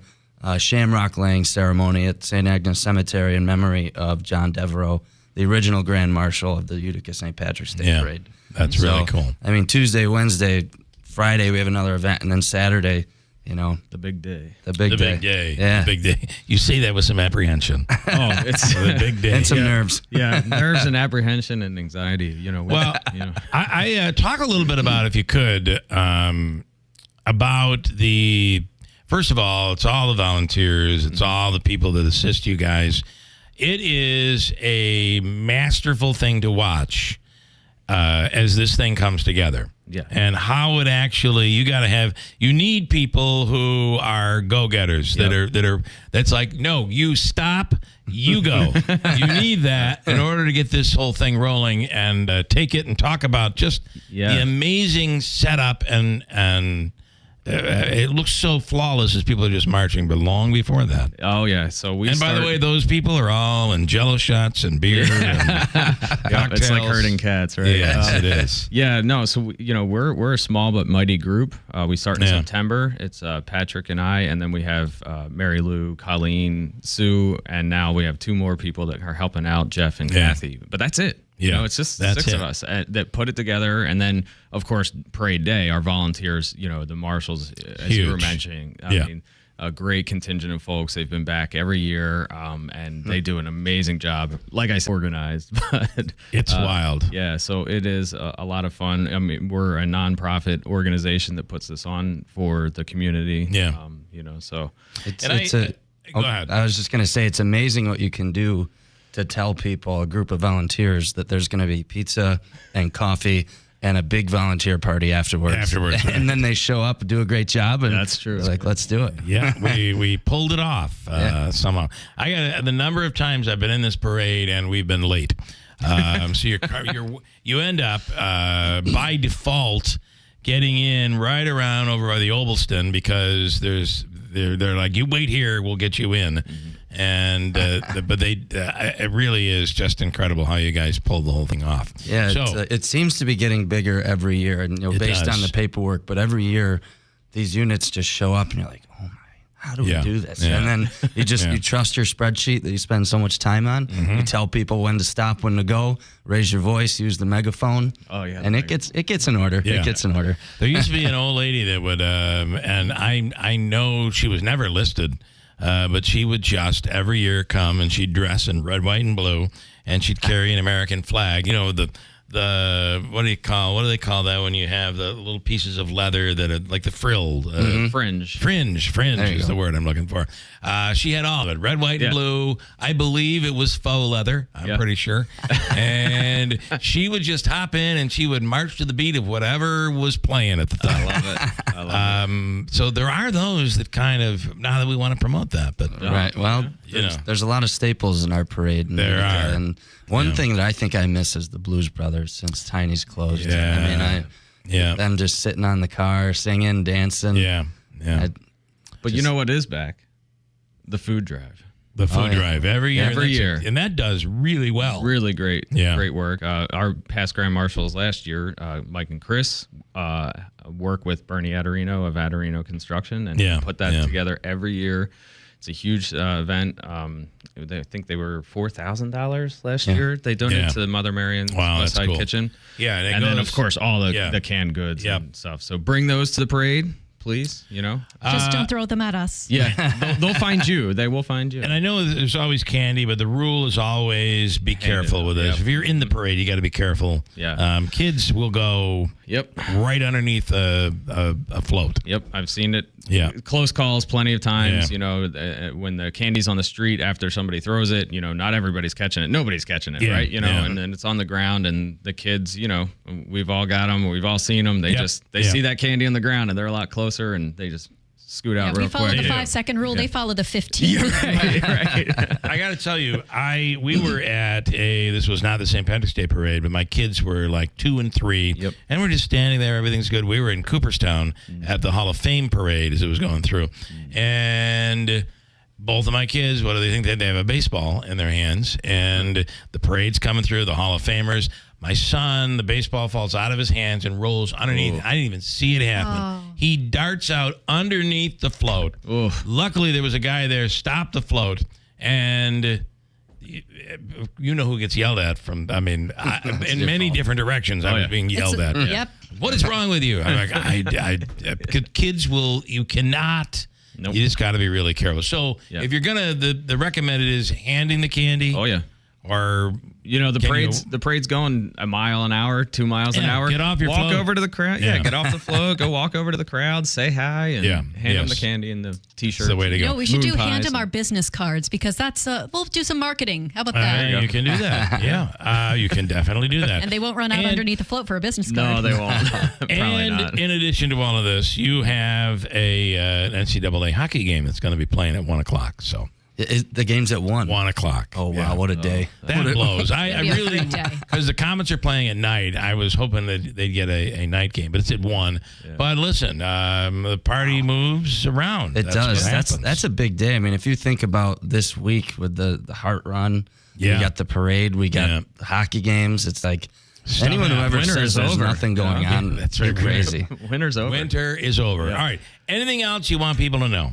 shamrock laying ceremony at St. Agnes Cemetery in memory of John Devereaux, the original Grand Marshal of the Utica St. Patrick's Day Parade. That's really cool. I mean, Tuesday, Wednesday, Friday we have another event, and then Saturday... the big day. The big day. Yeah. The big day. You say that with some apprehension. It's the big day. And some nerves. Yeah, nerves and apprehension and anxiety. I talk a little bit about, if you could, about first of all, it's all the volunteers. It's all the people that assist you guys. It is a masterful thing to watch as this thing comes together. Yeah. And how it actually, you need people who are go-getters that's like, no, you stop, you go. You need that in order to get this whole thing rolling and take it and talk about just the amazing setup and it looks so flawless as people are just marching, but long before that. Oh, yeah. So by the way, those people are all in Jello shots and beer and cocktails. It's like herding cats, right? Yes, it is. Yeah, no. So we're a small but mighty group. We start in September. It's Patrick and I, and then we have Mary Lou, Colleen, Sue, and now we have 2 more people that are helping out, Jeff and Kathy. But that's it. Yeah, it's just 6 of us that put it together. And then, of course, Parade Day, our volunteers, the marshals, as you were mentioning. I mean, a great contingent of folks. They've been back every year, and they do an amazing job. Like I said, organized. But it's wild. Yeah, so it is a lot of fun. I mean, we're a nonprofit organization that puts this on for the community. Yeah. So. Go ahead. I was just going to say, it's amazing what you can do to tell people, a group of volunteers, that there's going to be pizza and coffee and a big volunteer party afterwards. And then they show up and do a great job. And that's true. Like, let's do it. Yeah, we pulled it off somehow. I got the number of times I've been in this parade and we've been late. So you end up by default getting in right around over by the Obelston because they're like, you wait here, we'll get you in. And but it really is just incredible how you guys pulled the whole thing off. Yeah, so it seems to be getting bigger every year, and based on the paperwork. But every year, these units just show up, and you're like, oh my, how do we do this? Yeah. And then you trust your spreadsheet that you spend so much time on. You tell people when to stop, when to go, raise your voice, use the megaphone. Oh yeah, and it gets in order. Yeah. It gets in order. There used to be an old lady that would, and I know she was never listed. But she would just every year come and she'd dress in red, white, and blue, and she'd carry an American flag. You know, the what do they call that when you have the little pieces of leather that are like the frilled fringe. Fringe is the word I'm looking for. She had all of it, red, white, and blue. I believe it was faux leather. I'm pretty sure. And she would just hop in and she would march to the beat of whatever was playing at the time. I love it. So there are those that kind of, now that we want to promote that, but right. Well, there's a lot of staples in our parade. There are. And one thing that I think I miss is the Blues Brothers since Tiny's closed. Yeah. I mean, them just sitting on the car, singing, dancing. Yeah. But you know what is back? The food drive. The food drive every year. Every year. And that does really well. Really great. Yeah. Great work. Our past Grand Marshals last year, Mike and Chris, work with Bernie Adarino of Adarino Construction and put that together every year. It's a huge event. I think they were $4,000 last year. They donated to the Mother Marion's West Side Kitchen. Yeah. And then, of course, all the canned goods and stuff. So bring those to the parade. Please, just don't throw them at us. Yeah, they'll find you. They will find you. And I know there's always candy, but the rule is always be careful with this. If you're in the parade, you got to be careful. Yeah. Kids will go right underneath a float. Yep, I've seen it. Yeah. Close calls plenty of times. When the candy's on the street after somebody throws it, not everybody's catching it. Nobody's catching it, right? And then it's on the ground, and the kids, we've all got them. We've all seen them. They see that candy on the ground, and they're a lot closer, and they just scoot out real quick. We follow the 5-second rule. They follow the 15. Right. I got to tell you, we were at this was not the St. Patrick's Day parade, but my kids were like 2 and 3, and we're just standing there. Everything's good. We were in Cooperstown at the Hall of Fame parade as it was going through, and both of my kids, what do they think? They have a baseball in their hands, and the parade's coming through, the Hall of Famers. My son, the baseball falls out of his hands and rolls underneath. I didn't even see it happen. He darts out underneath the float. Luckily, there was a guy there, stopped the float, and you know who gets yelled at from, in many different directions. I was being yelled at. Yep. What is wrong with you? I'm like, kids you cannot. Nope. You just got to be really careful. So if you're going to, the recommended is handing the candy. Oh, yeah. Or the parade's going a mile an hour, 2 miles an hour. Get off your walk float. over to the crowd. Yeah, get off the float. Go walk over to the crowd. Say hi and hand them the candy and the T-shirt. That's the way to go. We should hand them our business cards because that's we'll do some marketing. How about that? You can do that. Yeah, you can definitely do that. And they won't run out underneath the float for a business card. No, they won't. Probably not. In addition to all of this, you have an NCAA hockey game that's going to be playing at 1:00. So. The game's at 1. 1:00. Oh, wow. What a day. That blows. I really, because the Comets are playing at night, I was hoping that they'd get a night game, but it's at 1. Yeah. But listen, the party moves around. It does. That's a big day. I mean, if you think about this week with the Heart Run, we got the parade, we got the hockey games. It's like anyone who ever says there's nothing going on, that's right, crazy. Winter's over. Winter is over. Yeah. All right. Anything else you want people to know?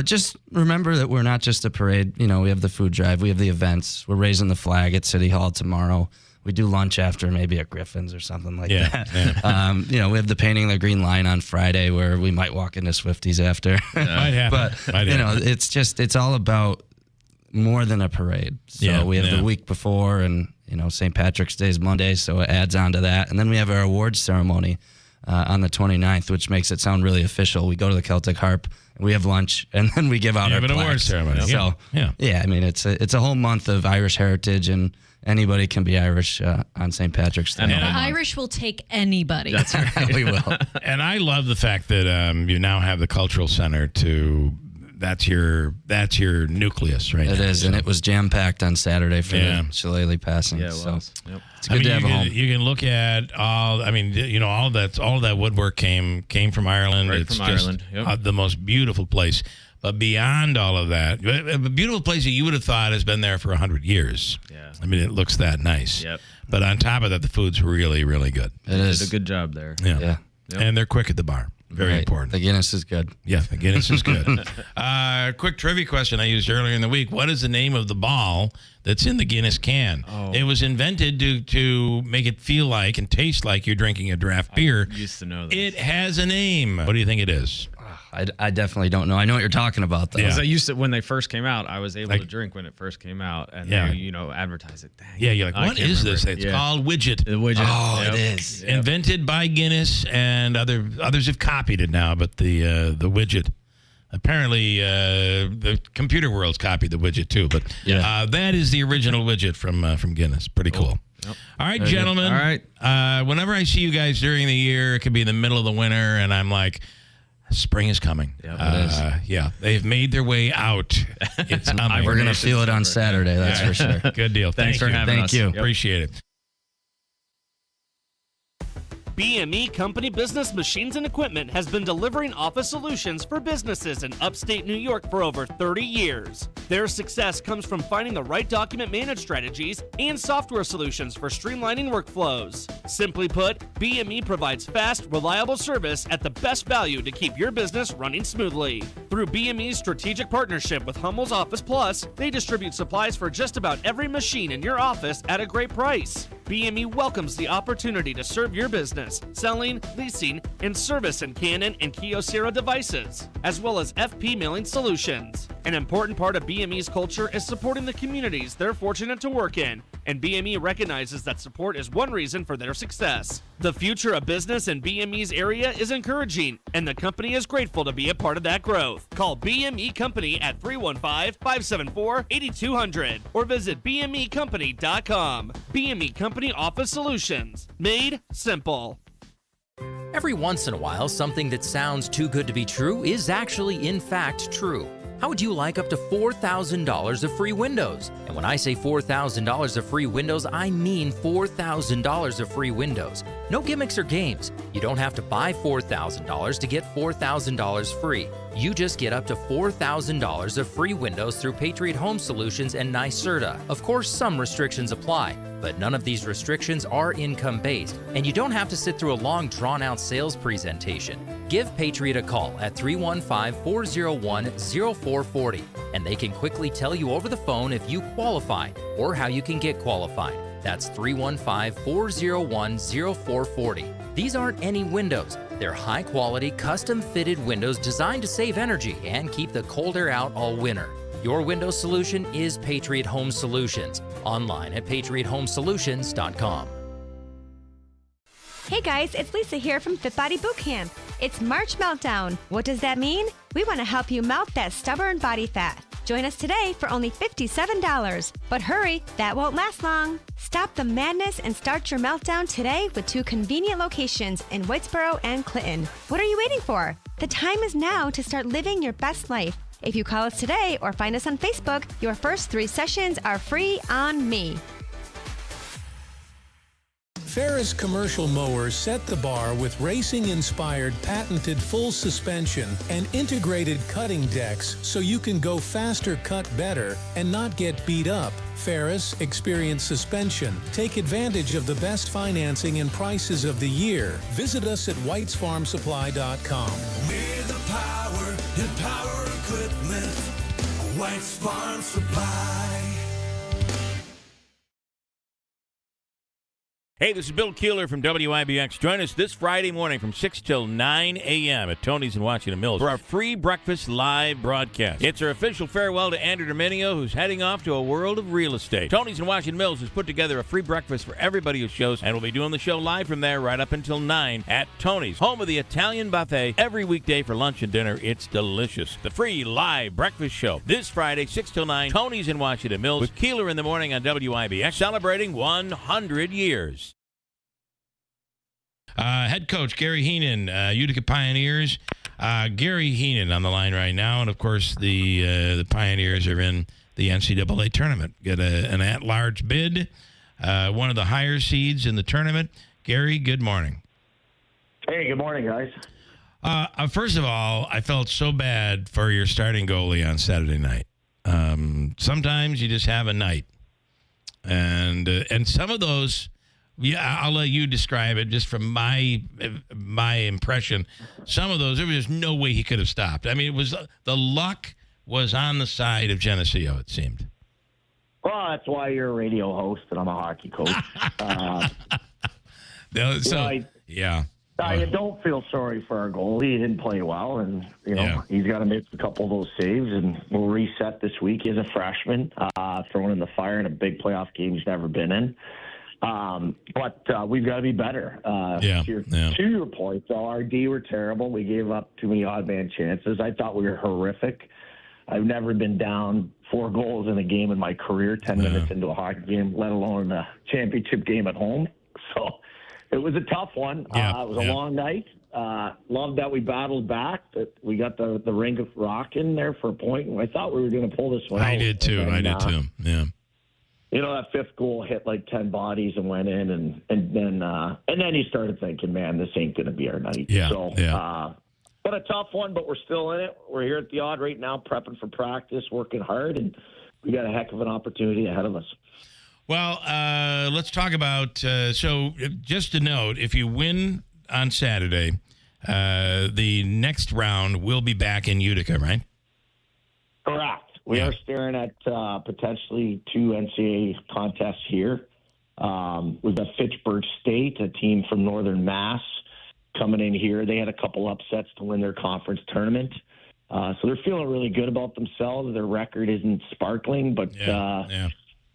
Just remember that we're not just a parade. We have the food drive. We have the events. We're raising the flag at City Hall tomorrow. We do lunch after, maybe at Griffin's or something like that. Yeah. We have the painting the green line on Friday where we might walk into Swifties after. Might happen. But, it's all about more than a parade. So we have the week before and, St. Patrick's Day is Monday, so it adds on to that. And then we have our awards ceremony on the 29th, which makes it sound really official. We go to the Celtic Harp. We have lunch, and then we give out our plaques. Award ceremony. So, it's a whole month of Irish heritage, and anybody can be Irish on St. Patrick's Day. And the Irish will take anybody. That's right. We will. And I love the fact that you now have the Cultural Center that's your nucleus, right? It is, and it was jam-packed on Saturday for the Shillelagh passing. Yeah, it was. Yep. It's good to have a home. You can look at all that woodwork came from Ireland. Right, it's from just Ireland. Yep. The most beautiful place. But beyond all of that, a beautiful place that you would have thought has been there for 100 years. Yeah. I mean, it looks that nice. Yep. But on top of that, the food's really, really good. It is. Did a good job there. Yeah. Yeah. Yep. And they're quick at the bar. Very important. The Guinness is good. Yeah, the Guinness is good. Quick trivia question I used earlier in the week. What is the name of the ball that's in the Guinness can? Oh. It was invented to make it feel like and taste like you're drinking a draft beer. I used to know this. It has a name. What do you think it is? I definitely don't know. I know what you're talking about, though. Because I used to, when they first came out, I was able to drink when it first came out, and Yeah. they, advertise it. Dang, Yeah, you're like, I what can't is remember. this? It's called Widget. The Widget. Oh, Yep. it is. Yep. Invented by Guinness, and others have copied it now, but the Widget. Apparently, the computer world's copied the Widget too, but that is the original Widget from Guinness. Pretty cool. Yep. All right, Very good. gentlemen. All right. Whenever I see you guys during the year, it could be in the middle of the winter, and I'm like, spring is coming. Yep, it is. Yeah, they've made their way out. It's coming. We're going to feel it on Saturday, that's for sure. Good deal. Thanks for having us. Thank you. Yep. Appreciate it. BME Company Business Machines and Equipment has been delivering office solutions for businesses in upstate New York for over 30 years. Their success comes from finding the right document management strategies and software solutions for streamlining workflows. Simply put, BME provides fast, reliable service at the best value to keep your business running smoothly. Through BME's strategic partnership with Hummel's Office Plus, they distribute supplies for just about every machine in your office at a great price. BME welcomes the opportunity to serve your business, selling, leasing, and servicing Canon and Kyocera devices, as well as FP mailing solutions. An important part of BME's culture is supporting the communities they're fortunate to work in, and BME recognizes that support is one reason for their success. The future of business in BME's area is encouraging, and the company is grateful to be a part of that growth. Call BME Company at 315-574-8200 or visit BMEcompany.com. BME Company Office Solutions. Made simple. Every once in a while, something that sounds too good to be true is actually, in fact, true. How would you like up to $4,000 of free windows? And when I say $4,000 of free windows, I mean $4,000 of free windows. No gimmicks or games. You don't have to buy $4,000 to get $4,000 free. You just get up to $4,000 of free windows through Patriot Home Solutions and NYSERDA. Of course, some restrictions apply, but none of these restrictions are income-based, and you don't have to sit through a long, drawn-out sales presentation. Give Patriot a call at 315-401-0440, and they can quickly tell you over the phone if you qualify or how you can get qualified. That's 315-401-0440. These aren't any windows. They're high-quality, custom-fitted windows designed to save energy and keep the cold air out all winter. Your window solution is Patriot Home Solutions. Online at patriothomesolutions.com. Hey guys, it's Lisa here from Fit Body Bootcamp. It's March Meltdown. What does that mean? We want to help you melt that stubborn body fat. Join us today for only $57. But hurry, that won't last long. Stop the madness and start your meltdown today with 2 convenient locations in Whitesboro and Clinton. What are you waiting for? The time is now to start living your best life. If you call us today or find us on Facebook, your first 3 sessions are free on me. Ferris Commercial Mowers set the bar with racing-inspired patented full suspension and integrated cutting decks so you can go faster, cut better, and not get beat up. Ferris Experience Suspension. Take advantage of the best financing and prices of the year. Visit us at whitesfarmsupply.com. We're the power and power equipment. White's Farm Supply. Hey, this is Bill Keeler from WIBX. Join us this Friday morning from 6 till 9 a.m. at Tony's in Washington Mills for our free breakfast live broadcast. It's our official farewell to Andrew Dominio, who's heading off to a world of real estate. Tony's in Washington Mills has put together a free breakfast for everybody who shows, and we'll be doing the show live from there right up until 9 at Tony's, home of the Italian buffet, every weekday for lunch and dinner. It's delicious. The free live breakfast show this Friday, 6 till 9, Tony's in Washington Mills with Keeler in the morning on WIBX, celebrating 100 years. Head coach Gary Heenan, Utica Pioneers. Gary Heenan on the line right now, and of course the Pioneers are in the NCAA tournament. Get an at-large bid, one of the higher seeds in the tournament. Gary, good morning. Hey, good morning, guys. First of all, I felt so bad for your starting goalie on Saturday night. Sometimes you just have a night, and some of those, yeah, I'll let you describe it just from my impression. Some of those, there was just no way he could have stopped. I mean, it was the luck was on the side of Geneseo, it seemed. Well, that's why you're a radio host and I'm a hockey coach. I don't feel sorry for our goalie. He didn't play well, and he's got to make a couple of those saves, and we'll reset this week. He's a freshman, thrown in the fire in a big playoff game he's never been in. But we've got to be better. To your point, though, our D were terrible. We gave up too many odd man chances. I thought we were horrific. I've never been down 4 goals in a game in my career, 10 minutes into a hockey game, let alone a championship game at home. So it was a tough one. It was a long night. Loved that we battled back, that we got the ring of rock in there for a point. And I thought we were going to pull this one out. I did too. Yeah. That 5th goal hit like 10 bodies and went in, and then you started thinking, man, this ain't going to be our night. But a tough one, but we're still in it. We're here at the Odd right now, prepping for practice, working hard, and we got a heck of an opportunity ahead of us. Well, let's talk about, so just a note, if you win on Saturday, the next round will be back in Utica, right? Correct. We are staring at potentially 2 NCAA contests here. We've got Fitchburg State, a team from Northern Mass, coming in here. They had a couple upsets to win their conference tournament. So they're feeling really good about themselves. Their record isn't sparkling, but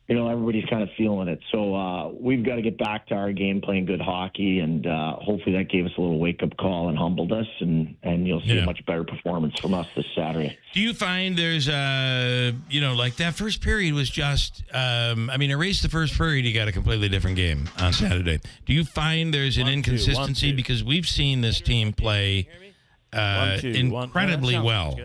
everybody's kind of feeling it. So we've got to get back to our game, playing good hockey, and hopefully that gave us a little wake-up call and humbled us, and you'll see a much better performance from us this Saturday. Do you find there's, like that first period was just, erase the first period, you got a completely different game on Saturday. Do you find there's an inconsistency? Because we've seen this team play incredibly well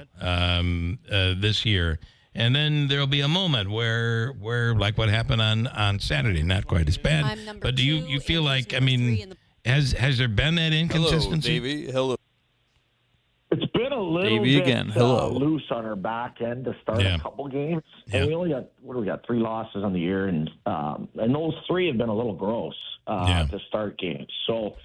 this year. And then there'll be a moment where like what happened on Saturday, not quite as bad. But do you feel like, has there been that inconsistency? Hello, Davey. Hello. It's been a little Davey bit again. Hello. Loose on our back end to start a couple games. And we only got 3 losses on the year, and those 3 have been a little gross to start games. So,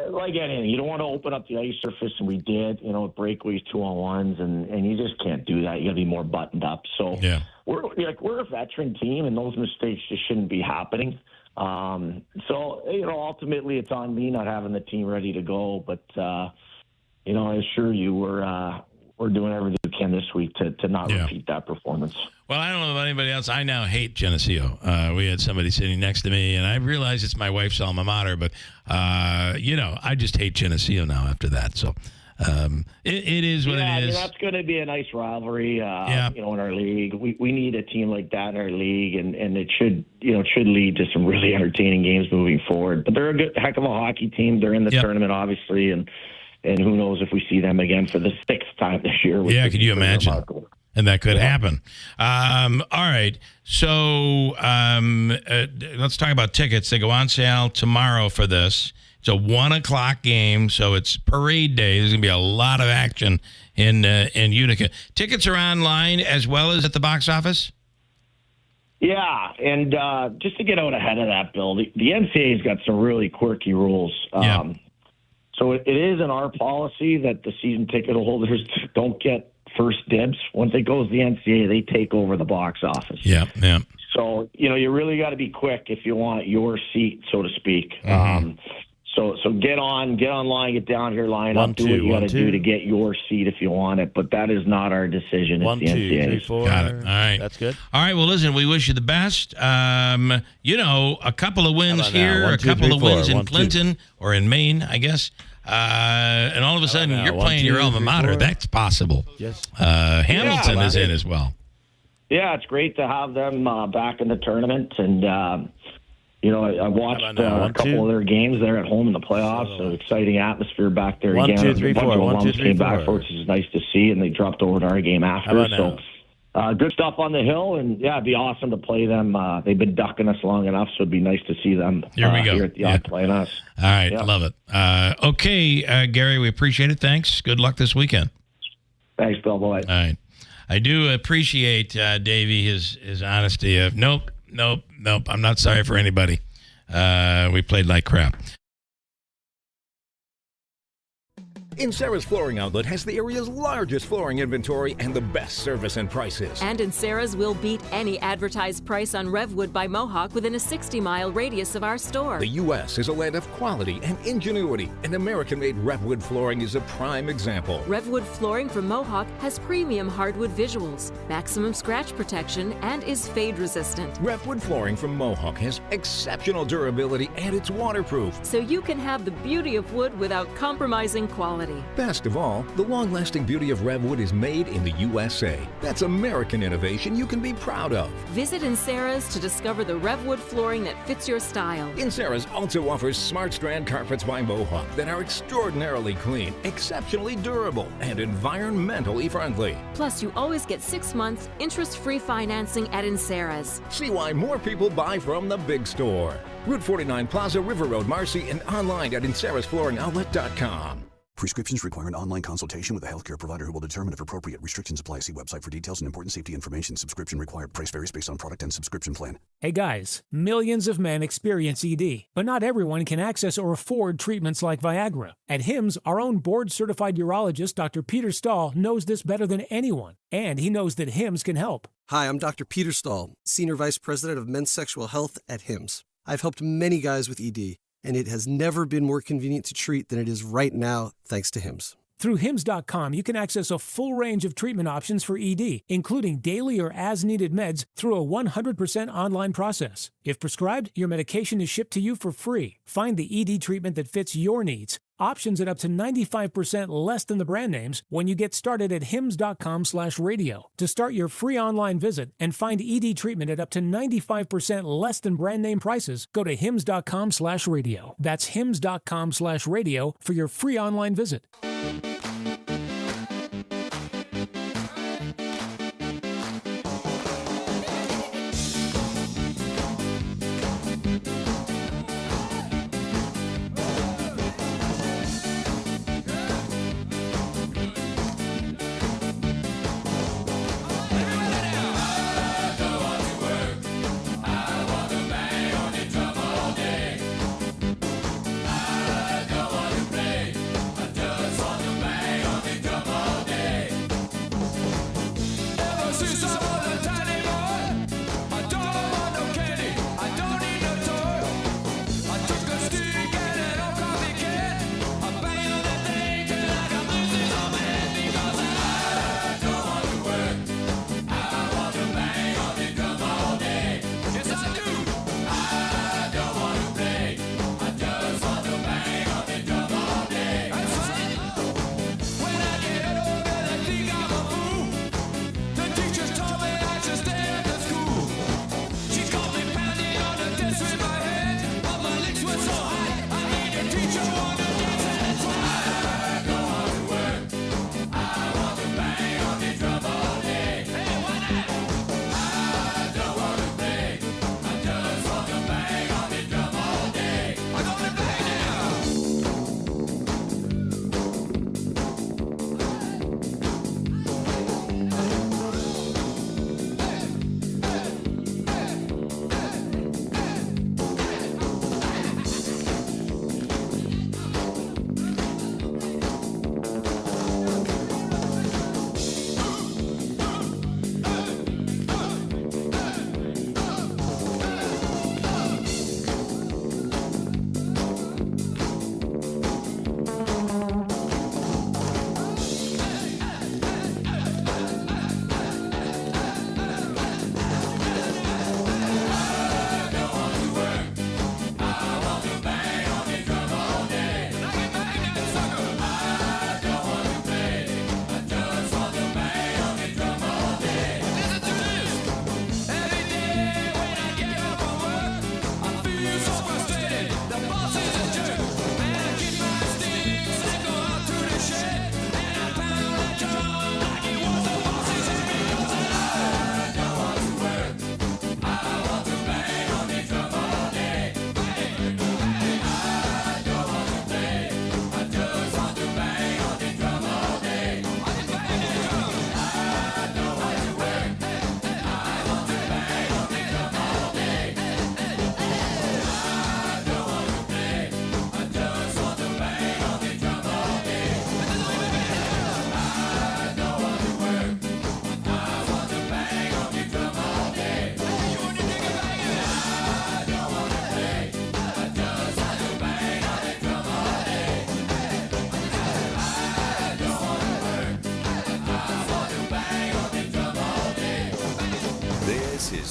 like anything, you don't want to open up the ice surface, and we did, with breakaways, 2-on-1s, and you just can't do that. You got to be more buttoned up. So we're a veteran team, and those mistakes just shouldn't be happening. Ultimately it's on me not having the team ready to go, but I assure you we're doing everything we can this week to not repeat that performance. Well, I don't know about anybody else. I now hate Geneseo. We had somebody sitting next to me, and I realize it's my wife's alma mater, but, I just hate Geneseo now after that. So it is what it is. That's going to be a nice rivalry, in our league. We need a team like that in our league, and it should lead to some really entertaining games moving forward. But they're a good heck of a hockey team. They're in the tournament, obviously, and who knows if we see them again for the 6th time this year. Yeah, could you imagine? Remarkable. And that could happen. All right. So let's talk about tickets. They go on sale tomorrow for this. It's a 1:00 game, so it's parade day. There's going to be a lot of action in Utica. Tickets are online as well as at the box office? Yeah, and just to get out ahead of that, Bill, the NCAA's got some really quirky rules. So it is in our policy that the season ticket holders don't get first dibs. Once it goes to the NCAA, they take over the box office. Yeah. So, you really got to be quick if you want your seat, so to speak. So get online, get down here, line up, do what you got to do to get your seat if you want it. But that is not our decision. It's the NCAA. 1, 2, 3, 4. Got it. All right. That's good. All right. Well, listen, we wish you the best. A couple of wins here, 1, 2, a couple 3, of wins 4. in Clinton or in Maine, I guess. And all of a sudden, you're 1, playing 2, your alma 3, mater. 4. That's possible. Yes. Hamilton is in as well. Yeah, it's great to have them back in the tournament. And, I watched a couple of their games there at home in the playoffs. So exciting atmosphere back there 1, again. 2, 3, 4. 1, 2, 3, 4. Came back, which is nice to see, and they dropped over to our game after. So good stuff on the hill, and yeah, it'd be awesome to play them. They've been ducking us long enough, so it'd be nice to see them Here we go. here at the Yacht playing us. All right, love it. Okay, Gary, we appreciate it. Thanks. Good luck this weekend. Thanks, Bill. Bye. All right. I do appreciate, Davey, his honesty of, nope, I'm not sorry for anybody. We played like crap. Insera's Flooring Outlet has the area's largest flooring inventory and the best service and prices. And Insera's will beat any advertised price on Revwood by Mohawk within a 60-mile radius of our store. The U.S. is a land of quality and ingenuity, and American-made Revwood flooring is a prime example. Revwood flooring from Mohawk has premium hardwood visuals, maximum scratch protection, and is fade-resistant. Revwood flooring from Mohawk has exceptional durability and it's waterproof. So you can have the beauty of wood without compromising quality. Best of all, the long-lasting beauty of Revwood is made in the USA. That's American innovation you can be proud of. Visit Insera's to discover the Revwood flooring that fits your style. Insera's also offers Smart Strand carpets by Mohawk that are extraordinarily clean, exceptionally durable, and environmentally friendly. Plus, you always get 6 months interest-free financing at Insera's. See why more people buy from the big store. Route 49 Plaza, River Road, Marcy, and online at InserasFlooringOutlet.com. Prescriptions require an online consultation with a healthcare provider who will determine if appropriate. Restrictions apply. See website for details and important safety information. Subscription required. Price varies based on product and subscription plan. Hey guys, millions of men experience ED, but not everyone can access or afford treatments like Viagra. At HIMSS, our own board-certified urologist, Dr. Peter Stahl, knows this better than anyone, and he knows that HIMSS can help. Hi, I'm Dr. Peter Stahl, Senior Vice President of Men's Sexual Health at HIMSS. I've helped many guys with ED, and it has never been more convenient to treat than it is right now, thanks to HIMSS. Through HIMSS.com, you can access a full range of treatment options for ED, including daily or as-needed meds through a 100% online process. If prescribed, your medication is shipped to you for free. Find the ED treatment that fits your needs. Options at up to 95% less than the brand names when you get started at hims.com/radio. To start your free online visit and find ED treatment at up to 95% less than brand name prices, go to hims.com/radio. That's hims.com/radio for your free online visit.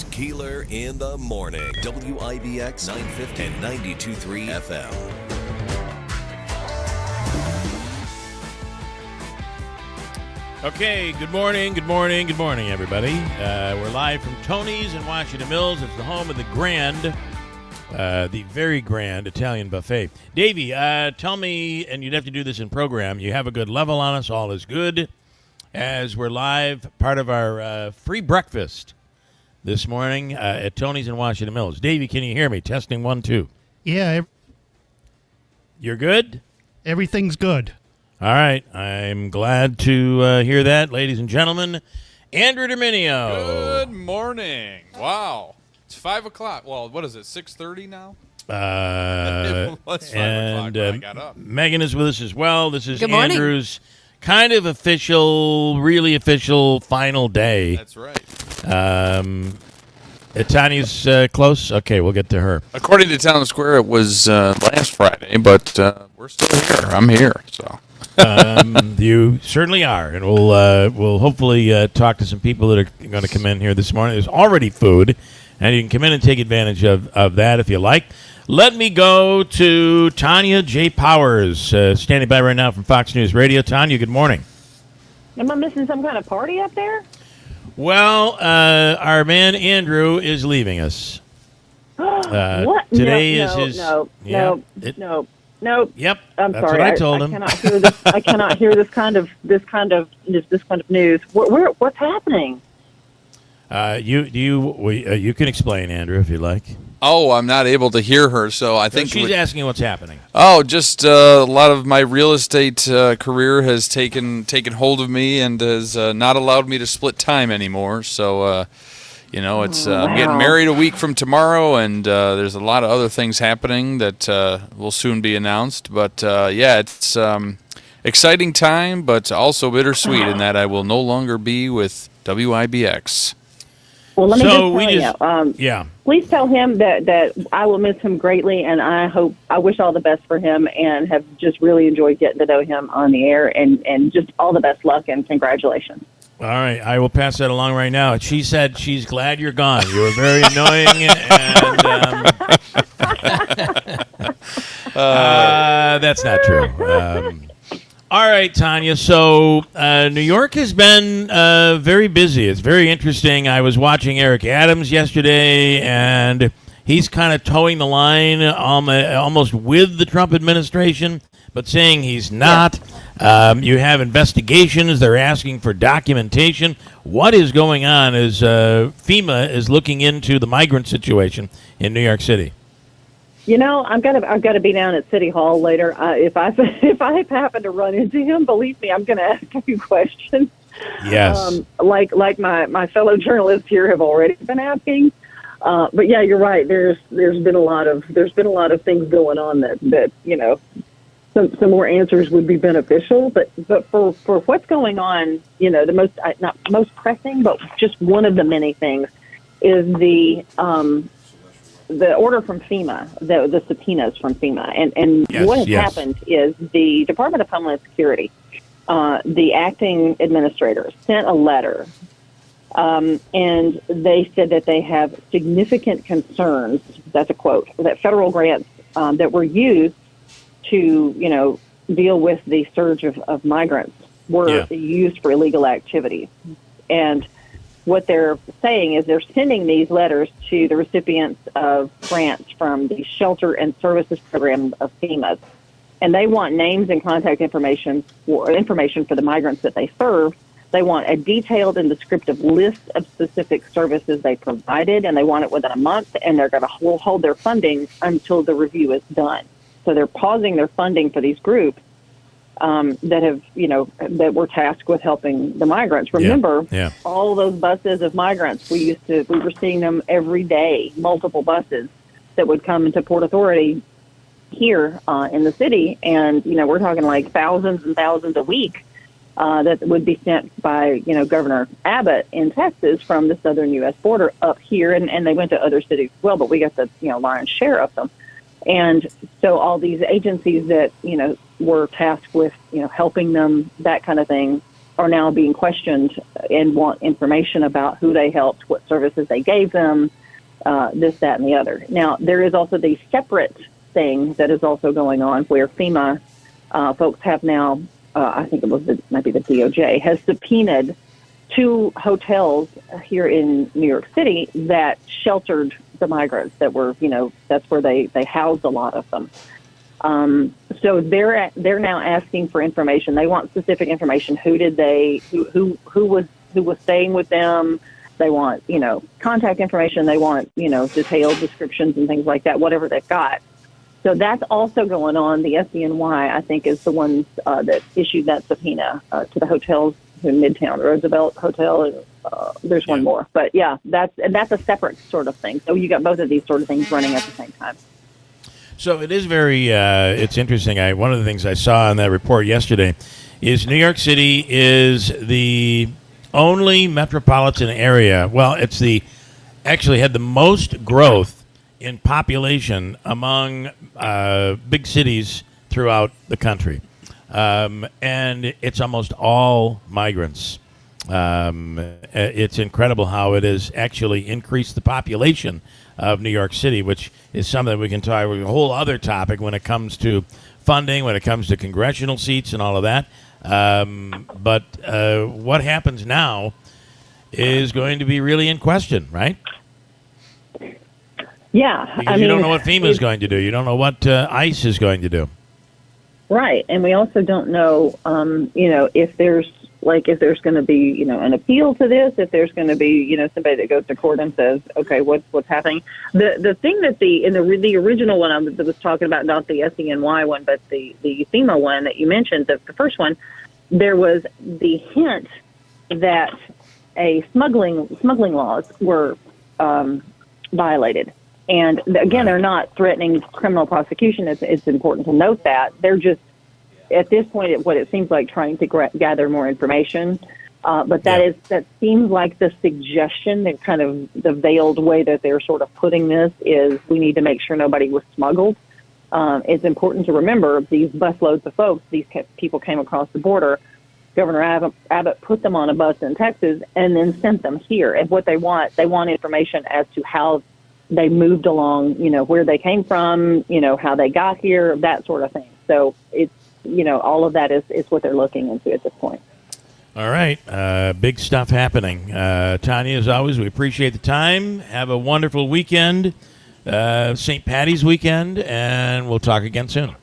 is Keeler in the Morning. WIBX 950 and 92.3 FM. Okay, good morning, everybody. We're live from Tony's in Washington Mills. It's the home of the the very grand Italian buffet. Davey, tell me, and you'd have to do this in program, you have a good level on us, all is good, as we're live, part of our free breakfast this morning at Tony's in Washington Mills. Davey, can you hear me? Testing 1, 2. Yeah. You're good? Everything's good. All right. I'm glad to hear that, ladies and gentlemen. Andrew Dominio. Good morning. Wow. It's 5 o'clock. Well, what is it, 6:30 now? It was 5 o'clock when I got up. Megan is with us as well. This is Good morning. Andrew's kind of really official final day. That's right. Tanya's close? Okay, we'll get to her. According to Town Square, it was last Friday, but we're still here. I'm here, so. You certainly are, and we'll hopefully talk to some people that are going to come in here this morning. There's already food, and you can come in and take advantage of that if you like. Let me go to Tanya J. Powers, standing by right now from Fox News Radio. Tanya, good morning. Am I missing some kind of party up there? Well, our man Andrew is leaving us. What? Today no, is his. No. Yep. I'm that's sorry. what I told him. Cannot hear this. I cannot hear this kind of news. What's happening? You can explain, Andrew, if you like. Oh, I'm not able to hear her, so I think she's asking what's happening. Oh, just a lot of my real estate career has taken hold of me and has not allowed me to split time anymore. So, it's I'm getting married a week from tomorrow, and there's a lot of other things happening that will soon be announced. But it's exciting time, but also bittersweet in that I will no longer be with WIBX. Well, let me just tell you. Please tell him that I will miss him greatly, and I wish all the best for him, and have just really enjoyed getting to know him on the air, and just all the best luck and congratulations. All right, I will pass that along right now. She said she's glad you're gone. You were very annoying, and that's not true. All right, Tanya. So New York has been very busy. It's very interesting. I was watching Eric Adams yesterday, and he's kind of towing the line almost with the Trump administration, but saying he's not. You have investigations. They're asking for documentation. What is going on as FEMA is looking into the migrant situation in New York City? I've got to be down at City Hall later. If I happen to run into him, believe me, I'm going to ask a few questions. Yes. Like my fellow journalists here have already been asking. But yeah, you're right. There's been a lot of things going on that some more answers would be beneficial. But for what's going on, the most not most pressing, but just one of the many things is the order from FEMA, the subpoenas from FEMA. And what has happened is the Department of Homeland Security, the acting administrator, sent a letter, and they said that they have significant concerns, that's a quote, that federal grants that were used to, deal with the surge of migrants were used for illegal activity. And what they're saying is they're sending these letters to the recipients of grants from the Shelter and Services Program of FEMA. And they want names and contact information for the migrants that they serve. They want a detailed and descriptive list of specific services they provided, and they want it within a month, and they're going to hold their funding until the review is done. So they're pausing their funding for these groups that were tasked with helping the migrants. Remember, all those buses of migrants, we were seeing them every day, multiple buses that would come into Port Authority here in the city. And, we're talking like thousands and thousands a week that would be sent by, Governor Abbott in Texas from the southern U.S. border up here. And they went to other cities as well, but we got the, lion's share of them. And so all these agencies that, were tasked with, helping them, that kind of thing, are now being questioned and want information about who they helped, what services they gave them, this, that, and the other. Now, there is also the separate thing that is also going on where FEMA folks have now, I think might be the DOJ, has subpoenaed 2 hotels here in New York City that sheltered the migrants that were, that's where they housed a lot of them. So they're now asking for information. They want specific information. Who was staying with them? They want, contact information. They want, detailed descriptions and things like that, whatever they've got. So that's also going on. The SDNY, I think, is the ones that issued that subpoena to the hotels in Midtown, the Roosevelt Hotel, and there's one more. But yeah, that's a separate sort of thing. So you got both of these sort of things running at the same time. So it is very, it's interesting. One of the things I saw in that report yesterday is New York City is the only metropolitan area. Well, actually had the most growth in population among big cities throughout the country. And it's almost all migrants. It's incredible how it has actually increased the population of New York City, which is something we can talk about, a whole other topic when it comes to funding, when it comes to congressional seats and all of that. But what happens now is going to be really in question, right? Yeah. Because you don't know what FEMA is going to do. You don't know what ICE is going to do. Right. And we also don't know, if there's going to be, an appeal to this, if there's going to be, somebody that goes to court and says, okay, what's happening. The thing that the original one I was talking about, not the SDNY one, but the FEMA one that you mentioned, the first one, there was the hint that smuggling laws were violated. And again, they're not threatening criminal prosecution. It's important to note that. They're just, at this point, what it seems like trying to gather more information. But that seems like the suggestion, that kind of the veiled way that they're sort of putting this is we need to make sure nobody was smuggled. It's important to remember these busloads of folks, these people came across the border. Governor Abbott put them on a bus in Texas and then sent them here. And what they want information as to how they moved along, where they came from, how they got here, that sort of thing. So it's, all of that is what they're looking into at this point. All right. Big stuff happening. Tanya, as always, we appreciate the time. Have a wonderful weekend, St. Patty's weekend, and we'll talk again soon.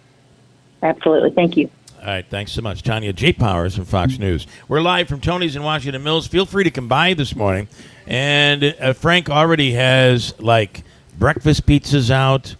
Absolutely. Thank you. All right. Thanks so much. Tanya J. Powers from Fox News. We're live from Tony's in Washington Mills. Feel free to come by this morning. And Frank already has, breakfast pizzas out.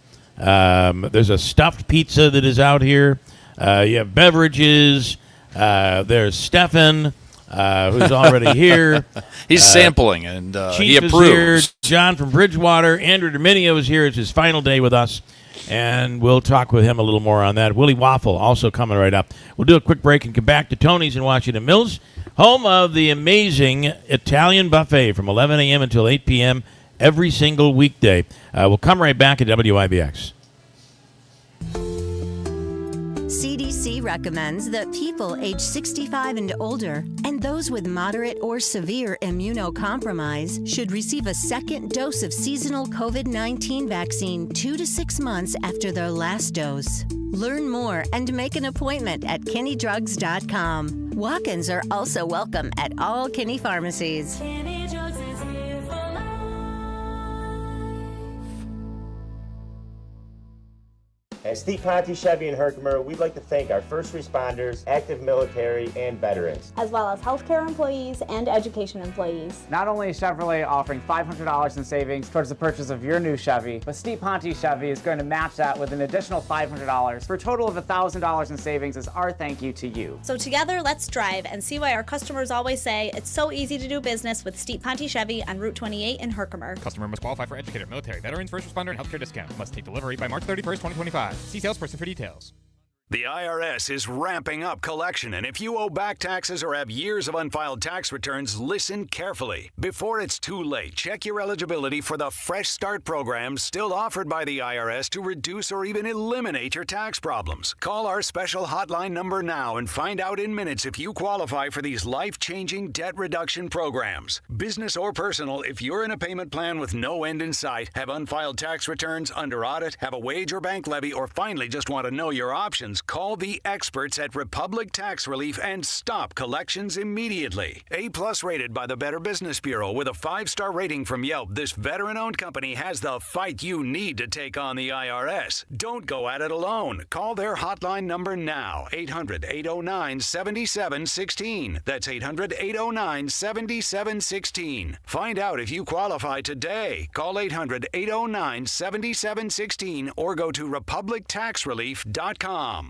There's a stuffed pizza that is out here. You have beverages. There's Stefan, who's already here. He's sampling, and he Chief approves. is here. John from Bridgewater. Andrew Dominio is here. It's his final day with us, and we'll talk with him a little more on that. Willie Waffle also coming right up. We'll do a quick break and come back to Tony's in Washington Mills, home of the amazing Italian buffet from 11 a.m. until 8 p.m. every single weekday. We'll come right back at WIBX. CDC recommends that people age 65 and older and those with moderate or severe immunocompromise should receive a second dose of seasonal COVID-19 vaccine 2 to 6 months after their last dose. Learn more and make an appointment at KinneyDrugs.com. Walk-ins are also welcome at all Kinney pharmacies. At Steve Ponte Chevy in Herkimer, we'd like to thank our first responders, active military, and veterans, as well as healthcare employees and education employees. Not only is Chevrolet offering $500 in savings towards the purchase of your new Chevy, but Steve Ponte Chevy is going to match that with an additional $500 for a total of $1,000 in savings as our thank you to you. So together, let's drive and see why our customers always say it's so easy to do business with Steve Ponte Chevy on Route 28 in Herkimer. Customer must qualify for educator, military, veterans, first responder, and healthcare discount. Must take delivery by March 31st, 2025. See salesperson for details. The IRS is ramping up collection, and if you owe back taxes or have years of unfiled tax returns, listen carefully. Before it's too late, check your eligibility for the Fresh Start program still offered by the IRS to reduce or even eliminate your tax problems. Call our special hotline number now and find out in minutes if you qualify for these life-changing debt reduction programs. Business or personal, if you're in a payment plan with no end in sight, have unfiled tax returns, under audit, have a wage or bank levy, or finally just want to know your options, call the experts at Republic Tax Relief and stop collections immediately. A+ rated by the Better Business Bureau with a 5-star rating from Yelp, this veteran-owned company has the fight you need to take on the IRS. Don't go at it alone. Call their hotline number now, 800-809-7716. That's 800-809-7716. Find out if you qualify today. Call 800-809-7716 or go to republictaxrelief.com.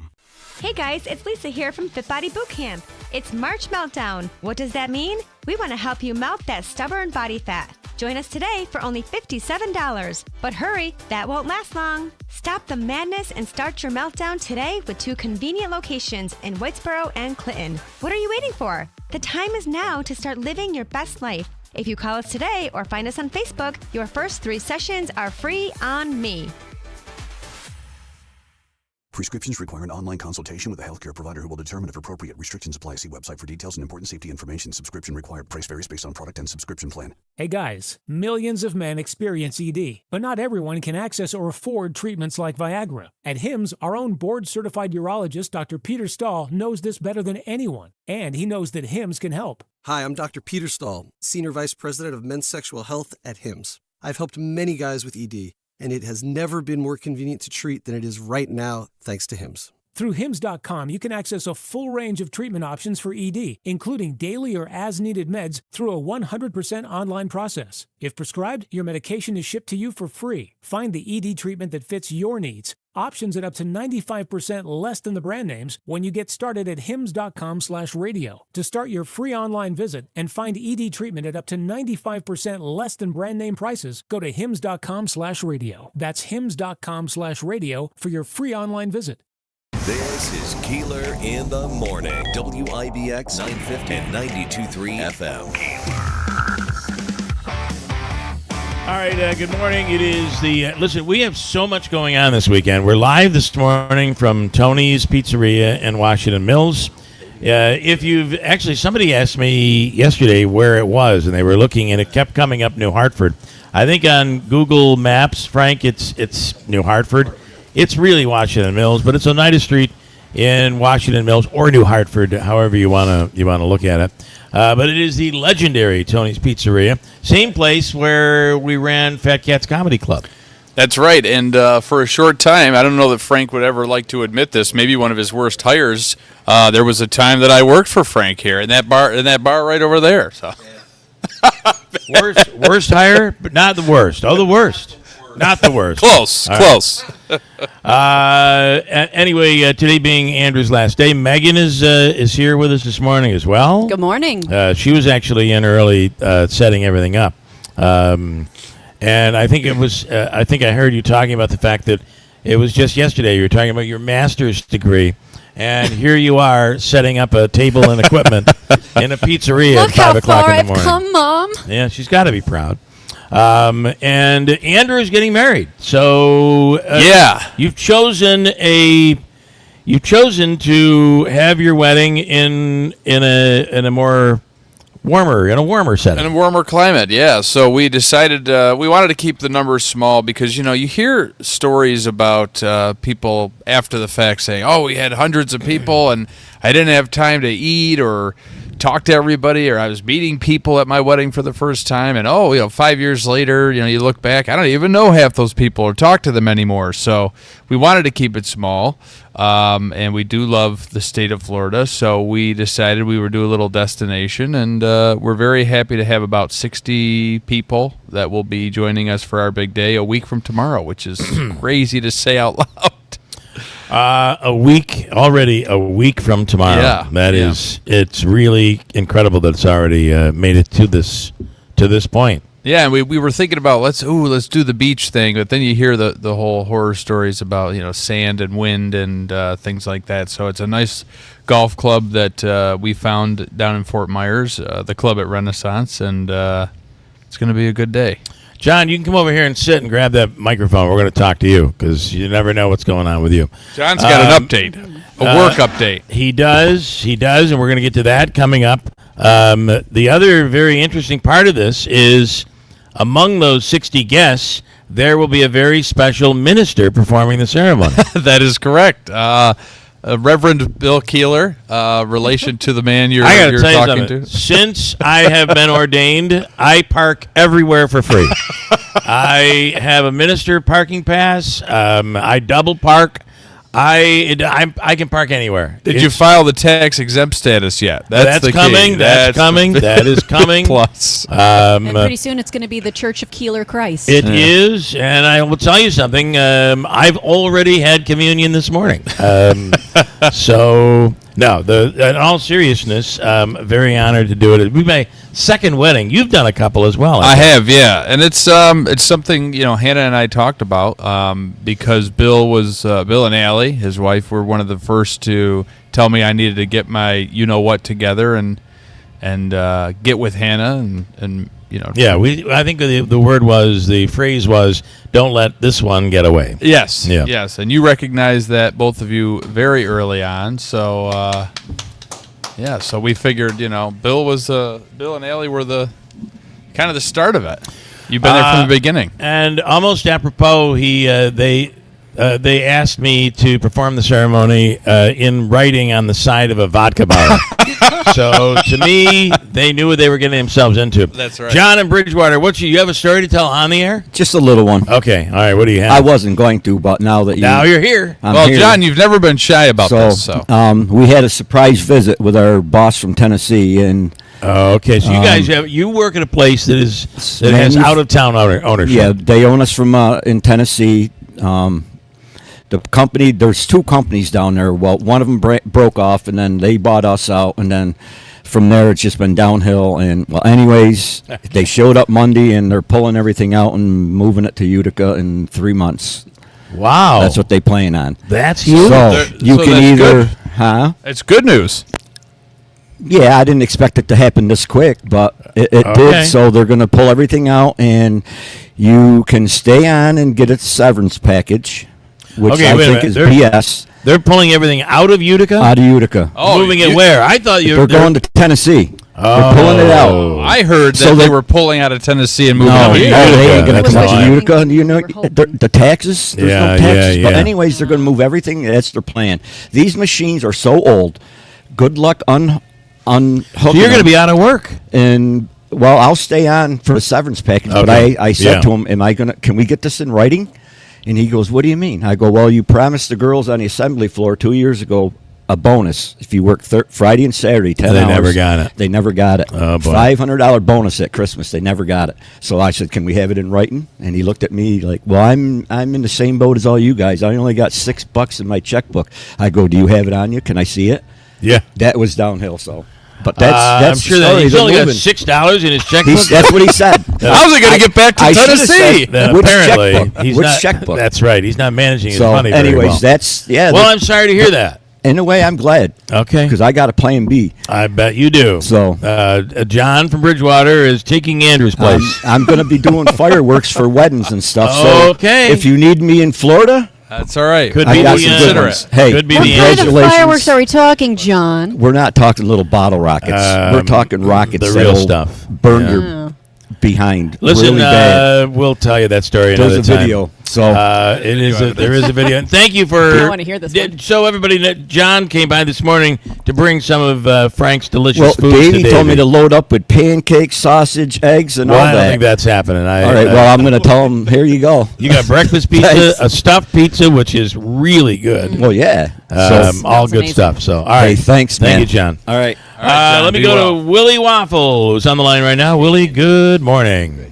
Hey guys, it's Lisa here from Fit Body Bootcamp. It's March Meltdown. What does that mean? We want to help you melt that stubborn body fat. Join us today for only $57. But hurry, that won't last long. Stop the madness and start your meltdown today with 2 convenient locations in Whitesboro and Clinton. What are you waiting for? The time is now to start living your best life. If you call us today or find us on Facebook, your first 3 sessions are free on me. Prescriptions require an online consultation with a healthcare provider who will determine if appropriate. Restrictions apply. See website for details and important safety information. Subscription required. Price varies based on product and subscription plan. Hey guys, millions of men experience ED, but not everyone can access or afford treatments like Viagra. At HIMSS, our own board-certified urologist, Dr. Peter Stahl, knows this better than anyone, and he knows that HIMSS can help. Hi, I'm Dr. Peter Stahl, Senior Vice President of Men's Sexual Health at HIMSS. I've helped many guys with ED, and it has never been more convenient to treat than it is right now, thanks to HIMSS. Through HIMSS.com, you can access a full range of treatment options for ED, including daily or as-needed meds through a 100% online process. If prescribed, your medication is shipped to you for free. Find the ED treatment that fits your needs. Options at up to 95% less than the brand names when you get started at hims.com/radio. To start your free online visit and find ED treatment at up to 95% less than brand name prices, go to hims.com/radio. That's hims.com/radio for your free online visit. This is Keeler in the morning. WIBX 950 and 92.3 FM. All right, good morning. It is listen, we have so much going on this weekend. We're live this morning from Tony's Pizzeria in Washington Mills. Somebody asked me yesterday where it was, and they were looking, and it kept coming up New Hartford. I think on Google Maps, Frank, it's New Hartford. It's really Washington Mills, but it's Oneida Street in Washington Mills or New Hartford, however you want to look at it. But it is the legendary Tony's Pizzeria, same place where we ran Fat Cats Comedy Club. That's right, and for a short time, I don't know that Frank would ever like to admit this, maybe one of his worst hires, there was a time that I worked for Frank here in that bar right over there. So, worst hire, but not the worst. Oh, the worst. Not the worst. Close. Anyway, today being Andrew's last day, Megan is here with us this morning as well. Good morning. She was actually in early, setting everything up, and I think it was. I think I heard you talking about the fact that it was just yesterday. You were talking about your master's degree, and here you are setting up a table and equipment in a pizzeria Look at 5 o'clock in the morning. Look how far I've come, Mom. Yeah, she's got to be proud. And Andrew is getting married. So you've chosen to have your wedding in a more warmer setting. In a warmer climate, yeah. So we decided we wanted to keep the numbers small because, you hear stories about people after the fact saying, oh, we had hundreds of people and I didn't have time to eat or talk to everybody, or I was meeting people at my wedding for the first time, and 5 years later, you look back, I don't even know half those people or talk to them anymore. So we wanted to keep it small, and we do love the state of Florida, so we decided we would do a little destination, and we're very happy to have about 60 people that will be joining us for our big day a week from tomorrow, which is crazy to say out loud. A week from tomorrow. Yeah. It's really incredible that it's already made it to this point. Yeah, and we were thinking about let's do the beach thing, but then you hear the whole horror stories about sand and wind and things like that. So it's a nice golf club that we found down in Fort Myers, the club at Renaissance, and it's going to be a good day. John, you can come over here and sit and grab that microphone. We're going to talk to you because you never know what's going on with you. John's got an update, a work update. He does, and we're going to get to that coming up. The other very interesting part of this is among those 60 guests, there will be a very special minister performing the ceremony. That is correct. Reverend Bill Keeler, relation to the man you're talking to. Since I have been ordained, I park everywhere for free. I have a minister parking pass. I double park. I can park anywhere. Did you file the tax exempt status yet? That's coming. That's coming. That is coming. Plus, and pretty soon it's going to be the Church of Keeler Christ. It is, and I will tell you something. I've already had communion this morning. So no, in all seriousness, very honored to do it. It'll be my second wedding. You've done a couple as well. I have, yeah, and it's something Hannah and I talked about because Bill and Allie, his wife, were one of the first to tell me I needed to get my what together and get with Hannah and. Yeah, I think the phrase was, don't let this one get away. Yes, yes, and you recognize that, both of you, very early on. So, so we figured, Bill and Allie were the kind of the start of it. You've been there from the beginning. And almost apropos, they asked me to perform the ceremony in writing on the side of a vodka bottle. So to me, they knew what they were getting themselves into. That's right. John in Bridgewater, you have a story to tell on the air? Just a little one. Okay, all right. What do you have? I wasn't going to, but now you're here. Well, here. John, you've never been shy about this. So we had a surprise visit with our boss from Tennessee, and okay, so you guys you work at a place that has out of town ownership. Yeah, they own us from in Tennessee. The company, there's two companies down there. Well, one of them broke off, and then they bought us out, and then from there it's just been downhill. And anyways, they showed up Monday, and they're pulling everything out and moving it to Utica in 3 months. Wow, that's what they plan on. That's huge. So you can either, huh? It's good news. Yeah, I didn't expect it to happen this quick, but it did. So they're going to pull everything out, and you can stay on and get a severance package. Which I think is BS. They're pulling everything out of Utica? Out of Utica. Oh, moving it where? I thought they're going to Tennessee. They're pulling it out. I heard that they were pulling out of Tennessee and moving out of Utica. No, they ain't going to come out of Utica. The taxes, there's no taxes. But anyways, they're going to move everything. That's their plan. These machines are so old. Good luck unhooking So you're going to be out of work. And, well, I'll stay on for the severance package. Okay. But I said to him, can we get this in writing? And he goes, what do you mean? I go, well, you promised the girls on the assembly floor 2 years ago a bonus if you work Friday and Saturday, 10 hours. They never got it. They never got it. Oh, boy. $500 bonus at Christmas. They never got it. So I said, can we have it in writing? And he looked at me like, well, I'm in the same boat as all you guys. I only got $6 in my checkbook. I go, do you have it on you? Can I see it? Yeah. That was downhill, so. But that's I'm sure that he's only got $6 in his checkbook. That's what he said. How's he going to get back to Tennessee? Apparently, which checkbook? That's right. He's not managing his money very anyways, well. that's Well, I'm sorry to hear that. In a way, I'm glad. Okay. Because I got a plan B. I bet you do. So, John from Bridgewater is taking Andrew's place. I'm going to be doing fireworks for weddings and stuff. So okay. If you need me in Florida, that's all right. Could be considerate. Hey, could be what kind of fireworks are we talking, John? We're not talking little bottle rockets. We're talking rockets. The real stuff. Burn your behind. Listen, really bad. We'll tell you that story another time. There's a video. So there is a video. And thank you for. I want to hear this one. So everybody, John came by this morning to bring some of Frank's delicious foods. Davey told me to load up with pancakes, sausage, eggs, and all that. I don't think that's happening. All right. Well, I'm going to tell him. Here you go. You got breakfast pizza, a stuffed pizza, which is really good. Well, yeah. All good amazing stuff. So, all right. Hey, thanks, man. Thank you, John. All right. John, let me go to Willie Waffle, who's on the line right now. Willie, good morning.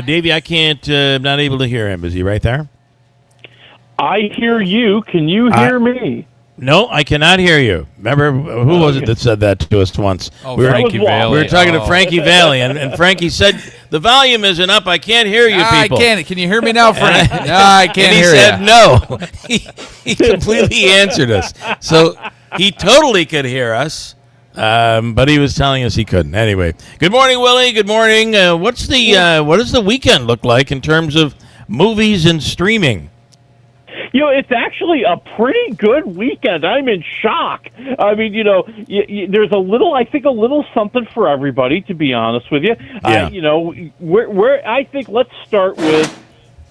Davey, I can't. I'm not able to hear him. Is he right there? I hear you. Can you hear me? No, I cannot hear you. Remember, who was it that said that to us once? Oh, Frankie Valli. We were talking to Frankie Valli, and Frankie said, the volume isn't up. I can't hear you people. I can't. Can you hear me now, Frank? No, I can't hear you. And he said no. He completely answered us. So he totally could hear us, but he was telling us he couldn't. Anyway, good morning, Willie. Good morning. What does the weekend look like in terms of movies and streaming? It's actually a pretty good weekend. I'm in shock. I mean, there's a little something for everybody, to be honest with you. Yeah. I think let's start with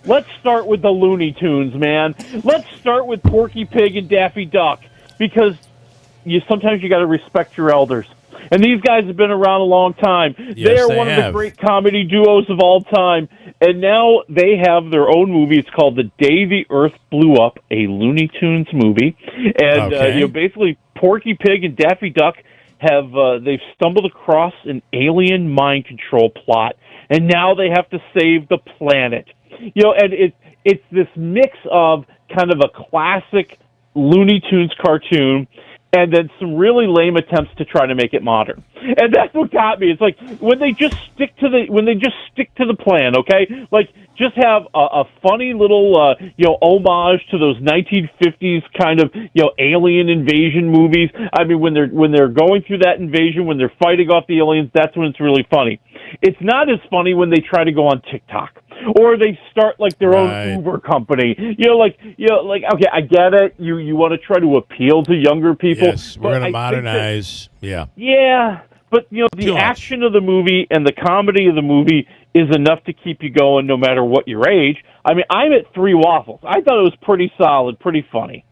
the Looney Tunes, man. Let's start with Porky Pig and Daffy Duck, because sometimes you got to respect your elders. And these guys have been around a long time. Yes, they are one of the great comedy duos of all time. And now they have their own movie. It's called The Day the Earth Blew Up, a Looney Tunes movie. And basically Porky Pig and Daffy Duck they've stumbled across an alien mind control plot, and now they have to save the planet. And it's this mix of kind of a classic Looney Tunes cartoon and then some really lame attempts to try to make it modern. And that's what got me. It's like when they just stick to the plan, okay? Like just have a funny little homage to those 1950s kind of alien invasion movies. I mean, when they're going through that invasion, when they're fighting off the aliens, that's when it's really funny. It's not as funny when they try to go on TikTok or they start like their own Uber company. Okay, I get it. You want to try to appeal to younger people. Yes, we're going to modernize. Yeah, but the action of the movie and the comedy of the movie is enough to keep you going no matter what your age. I mean, I'm at 3 waffles. I thought it was pretty solid, pretty funny.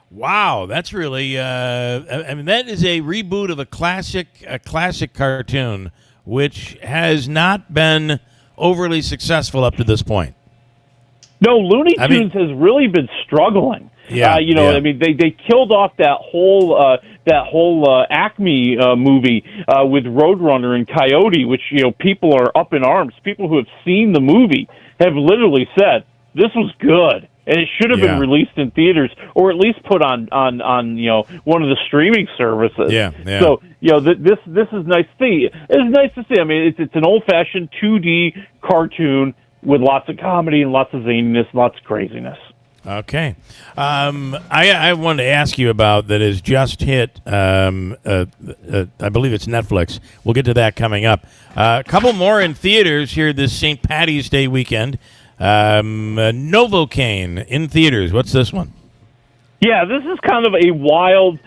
Wow, that's really that is a reboot of a classic cartoon which has not been overly successul up to this point. No, Looney Tunes has really been struggling. Yeah, I mean, they killed off that whole Acme movie with Roadrunner and Coyote, which people are up in arms. People who have seen the movie have literally said this was good, and it should have been released in theaters or at least put on one of the streaming services. Yeah. So this is nice to see. It's nice to see. I mean, it's an old fashioned 2D cartoon with lots of comedy and lots of zaniness, lots of craziness. Okay. I wanted to ask you about that has just hit, I believe it's Netflix. We'll get to that coming up. A couple more in theaters here this St. Paddy's Day weekend. Novocaine in theaters. What's this one? Yeah, this is kind of a wild,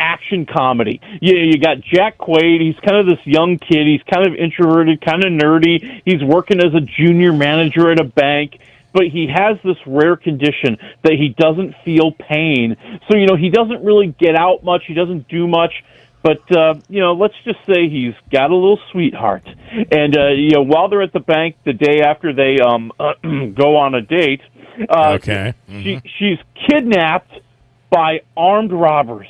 action comedy. You got Jack Quaid. He's kind of this young kid. He's kind of introverted, kind of nerdy. He's working as a junior manager at a bank. But he has this rare condition that he doesn't feel pain. So, he doesn't really get out much. He doesn't do much. But, let's just say he's got a little sweetheart. And, while they're at the bank the day after they go on a date, she's kidnapped by armed robbers.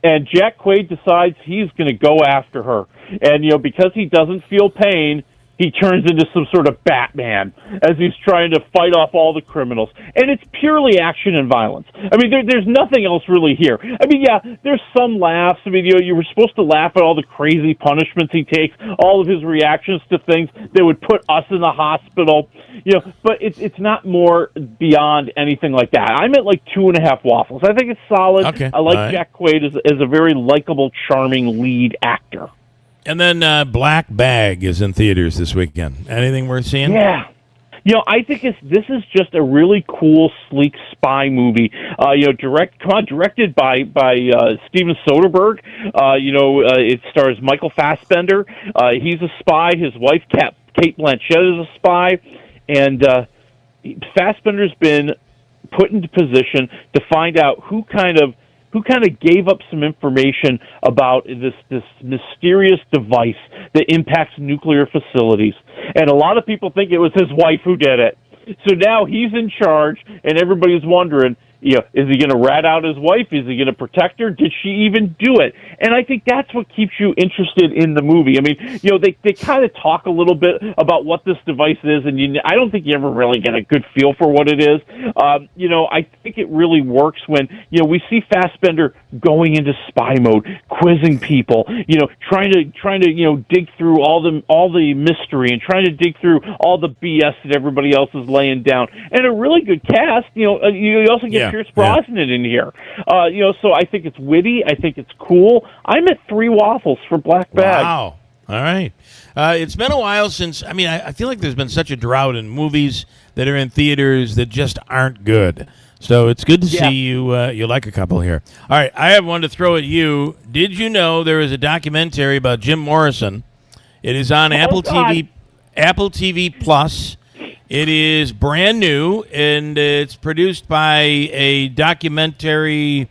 And Jack Quaid decides he's going to go after her. And, because he doesn't feel pain, he turns into some sort of Batman as he's trying to fight off all the criminals. And it's purely action and violence. I mean, there's nothing else really here. I mean, yeah, there's some laughs. I mean, you were supposed to laugh at all the crazy punishments he takes, all of his reactions to things that would put us in the hospital. But it's not more beyond anything like that. I'm at 2.5 waffles. I think it's solid. Okay. I like Jack Quaid as a very likable, charming lead actor. And then Black Bag is in theaters this weekend. Anything worth seeing? Yeah. I think this is just a really cool, sleek spy movie. Directed by Steven Soderbergh. It stars Michael Fassbender. He's a spy. His wife, Kate Blanchett, is a spy. And Fassbender's been put into position to find out who kind of gave up some information about this mysterious device that impacts nuclear facilities. And a lot of people think it was his wife who did it. So now he's in charge, and everybody's wondering, is he going to rat out his wife? Is he going to protect her? Did she even do it? And I think that's what keeps you interested in the movie. I mean, they kind of talk a little bit about what this device is, and I don't think you ever really get a good feel for what it is. I think it really works when, we see Fassbender going into spy mode, quizzing people, trying to dig through all the mystery and trying to dig through all the BS that everybody else is laying down. And a really good cast. You also get Pierce Brosnan in here. So I think it's witty. I think it's cool. I'm at 3 waffles for Black Bag. Wow. All right. It's been a while since, I feel like there's been such a drought in movies that are in theaters that just aren't good. So it's good to see you like a couple here. All right, I have one to throw at you. Did you know there is a documentary about Jim Morrison? It is on Apple TV Plus. It is brand new, and it's produced by a documentarian.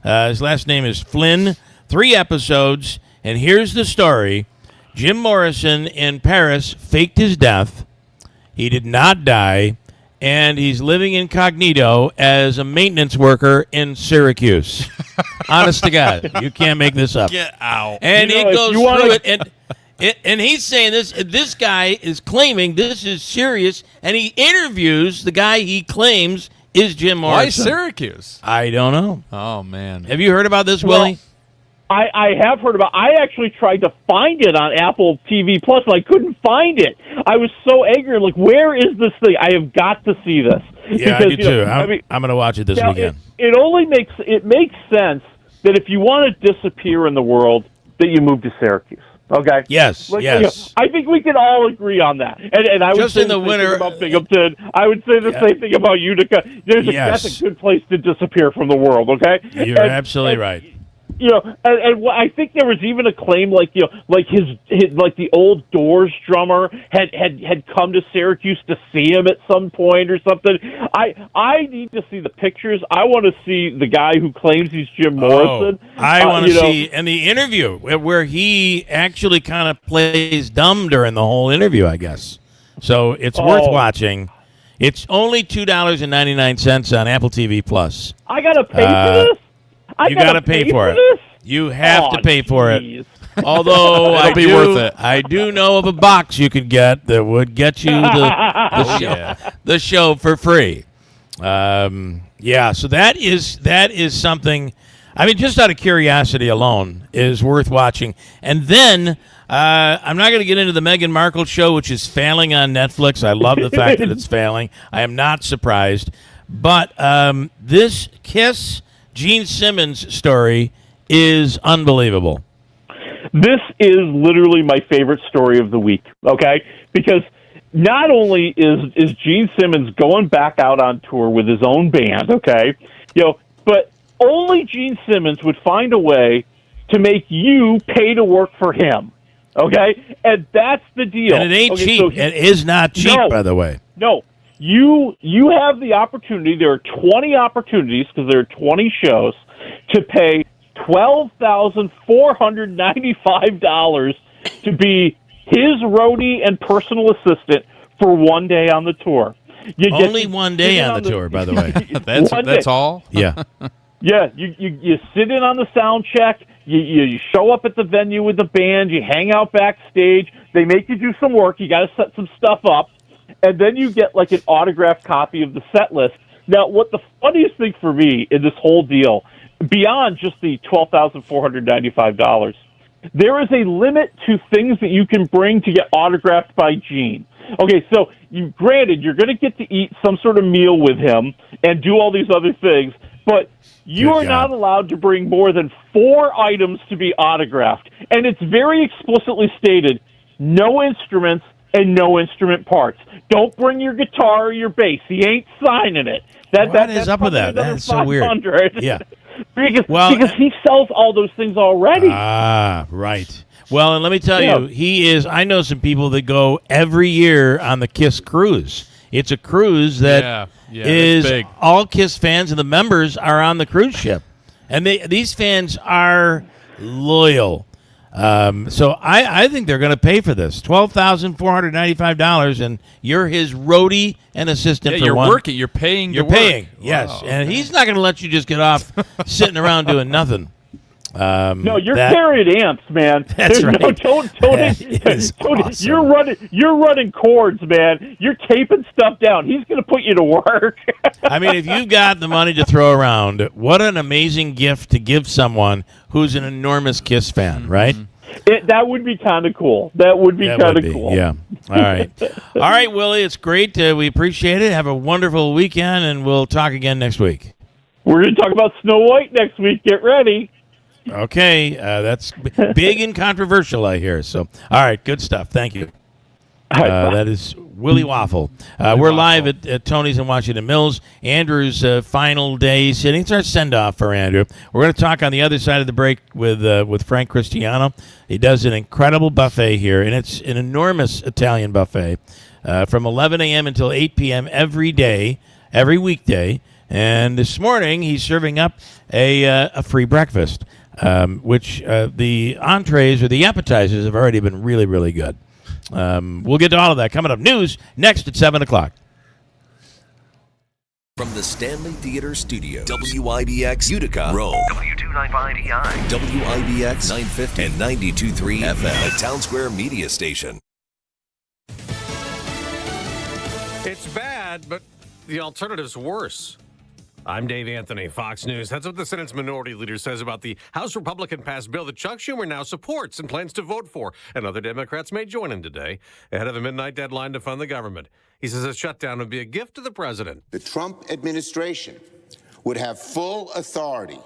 His last name is Flynn. 3 episodes, and here's the story. Jim Morrison in Paris faked his death. He did not die, and he's living incognito as a maintenance worker in Syracuse. Honest to God, you can't make this up. Get out. And he goes through it, and he's saying this guy is claiming this is serious, and he interviews the guy he claims is Jim Morrison. Why Syracuse? I don't know. Oh, man. Have you heard about this, Willie? I have heard about. I actually tried to find it on Apple TV Plus, and I couldn't find it. I was so angry. Like, where is this thing? I have got to see this. Yeah, I do too. I'm going to watch it this weekend. It makes sense that if you want to disappear in the world, that you move to Syracuse. Okay. Yes. Yes. I think we can all agree on that. And I would Just say in the winter about Binghamton. I would say the same thing about Utica. That's a good place to disappear from the world. Okay. You're absolutely right. And I think there was even a claim like the old Doors drummer had come to Syracuse to see him at some point or something. I need to see the pictures. I want to see the guy who claims he's Jim Morrison. I want to see in the interview where he actually kind of plays dumb during the whole interview, I guess. So it's worth watching. It's only $2.99 on Apple TV Plus. I gotta pay for this. You got to pay for it. This? You have to pay for it. Although worth it. I do know of a box you could get that would get you the show for free. So that is something. Just out of curiosity alone, is worth watching. And then I'm not going to get into the Meghan Markle show, which is failing on Netflix. I love the fact that it's failing. I am not surprised. But this Kiss Gene Simmons story is unbelievable. This is literally my favorite story of the week, okay? Because not only is Gene Simmons going back out on tour with his own band, okay? But only Gene Simmons would find a way to make you pay to work for him, okay? And that's the deal. And it ain't cheap. So it is not cheap, by the way. No. You have the opportunity. There are 20 opportunities because there are 20 shows to pay $12,495 to be his roadie and personal assistant for one day on the tour. Only one day on the tour, by the way. That's all? Yeah. Yeah, you sit in on the sound check. You show up at the venue with the band. You hang out backstage. They make you do some work. You got to set some stuff up. And then you get like an autographed copy of the set list. Now, what the funniest thing for me in this whole deal, beyond just the $12,495, there is a limit to things that you can bring to get autographed by Gene. Okay, so granted, you're going to get to eat some sort of meal with him and do all these other things, but you are not allowed to bring more than 4 items to be autographed. And it's very explicitly stated, no instruments and no instrument parts. Don't bring your guitar or your bass. He ain't signing it. What is up with that? That's so weird. Yeah. because he sells all those things already. Ah, right. Well, and let me tell you, I know some people that go every year on the Kiss cruise. It's a cruise that is big. All Kiss fans and the members are on the cruise ship. And these fans are loyal. So I think they're going to pay for this $12,495, and you're his roadie and assistant. You're working. You're paying. You're paying. Yes, wow, and he's not going to let you just get off sitting around doing nothing. No, you're carrying amps, man. That's right. No, Tony, awesome. you're running chords, man. You're taping stuff down. He's going to put you to work. I mean, if you've got the money to throw around, what an amazing gift to give someone who's an enormous Kiss fan, right? That would be kind of cool. That would be kind of cool. Yeah. All right. All right, Willie, it's great. We appreciate it. Have a wonderful weekend, and we'll talk again next week. We're going to talk about Snow White next week. Get ready. Okay, that's big and controversial, I hear. So, all right, good stuff. Thank you. That is Willie Waffle. We're live at Tony's in Washington Mills. Andrew's final day sitting. It's our send-off for Andrew. We're going to talk on the other side of the break with Frank Cristiano. He does an incredible buffet here, and it's an enormous Italian buffet from 11 a.m. until 8 p.m. every day, every weekday. And this morning, he's serving up a free breakfast. Which the entrees or the appetizers have already been really, really good. We'll get to all of that coming up. News next at 7 o'clock. From the Stanley Theater Studio, WIBX Utica, Rome, W295EI, WIBX 950 and 92.3 FM, a Town Square media station. It's bad, but the alternative's worse. I'm Dave Anthony, Fox News. That's what the Senate's minority leader says about the House Republican-passed bill that Chuck Schumer now supports and plans to vote for. And other Democrats may join him today, ahead of the midnight deadline to fund the government. He says a shutdown would be a gift to the president. The Trump administration would have full authority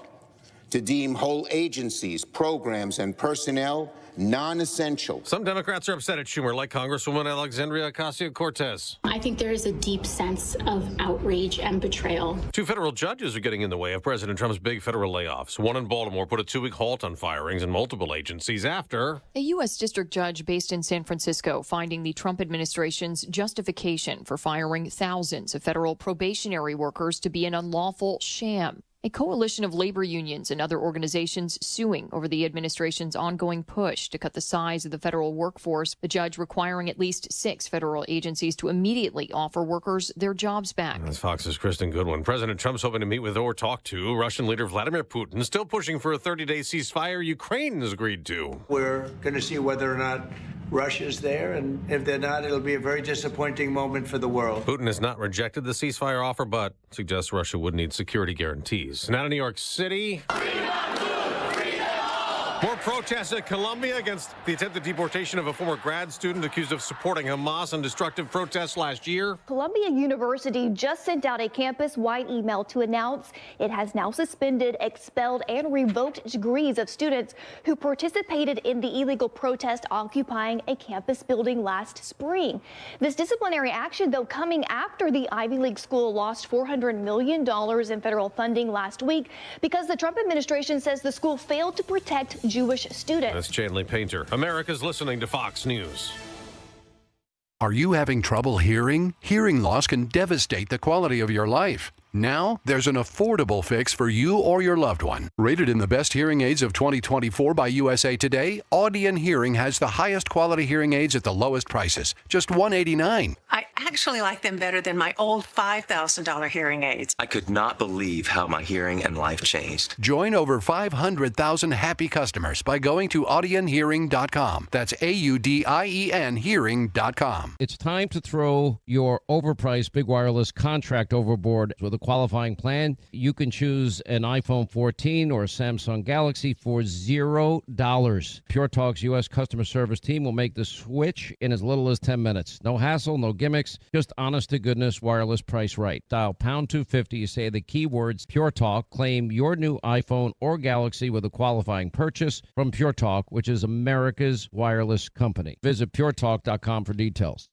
to deem whole agencies, programs, and personnel non-essential. Some Democrats are upset at Schumer, like Congresswoman Alexandria Ocasio-Cortez. I think there is a deep sense of outrage and betrayal. 2 federal judges are getting in the way of President Trump's big federal layoffs. One in Baltimore put a 2-week halt on firings in multiple agencies after a U.S. district judge based in San Francisco finding the Trump administration's justification for firing thousands of federal probationary workers to be an unlawful sham. A coalition of labor unions and other organizations suing over the administration's ongoing push to cut the size of the federal workforce, the judge requiring at least 6 federal agencies to immediately offer workers their jobs back. That's Fox's Kristen Goodwin. President Trump's hoping to meet with or talk to Russian leader Vladimir Putin, still pushing for a 30-day ceasefire Ukraine has agreed to. We're going to see whether or not Russia's there, and if they're not, it'll be a very disappointing moment for the world. Putin has not rejected the ceasefire offer, but suggests Russia would need security guarantees. Now to New York City. More protests at Columbia against the attempted deportation of a former grad student accused of supporting Hamas on destructive protests last year. Columbia University just sent out a campus-wide email to announce it has now suspended, expelled, and revoked degrees of students who participated in the illegal protest occupying a campus building last spring. This disciplinary action, though, coming after the Ivy League school lost $400 million in federal funding last week because the Trump administration says the school failed to protect Jewish students. That's Chanley Painter. America's listening to Fox News. Are you having trouble hearing? Hearing loss can devastate the quality of your life. Now, there's an affordable fix for you or your loved one. Rated in the best hearing aids of 2024 by USA Today, Audion Hearing has the highest quality hearing aids at the lowest prices, just $189. I actually like them better than my old $5,000 hearing aids. I could not believe how my hearing and life changed. Join over 500,000 happy customers by going to audionhearing.com. That's AUDIEN hearing.com. It's time to throw your overpriced big wireless contract overboard with a qualifying plan. You can choose an iPhone 14 or a Samsung Galaxy for $0. Pure Talk's U.S. customer service team will make the switch in as little as 10 minutes. No hassle, no gimmicks, just honest-to-goodness wireless price right. Dial pound 250, you say the keywords Pure Talk, claim your new iPhone or Galaxy with a qualifying purchase from Pure Talk, which is America's wireless company. Visit puretalk.com for details.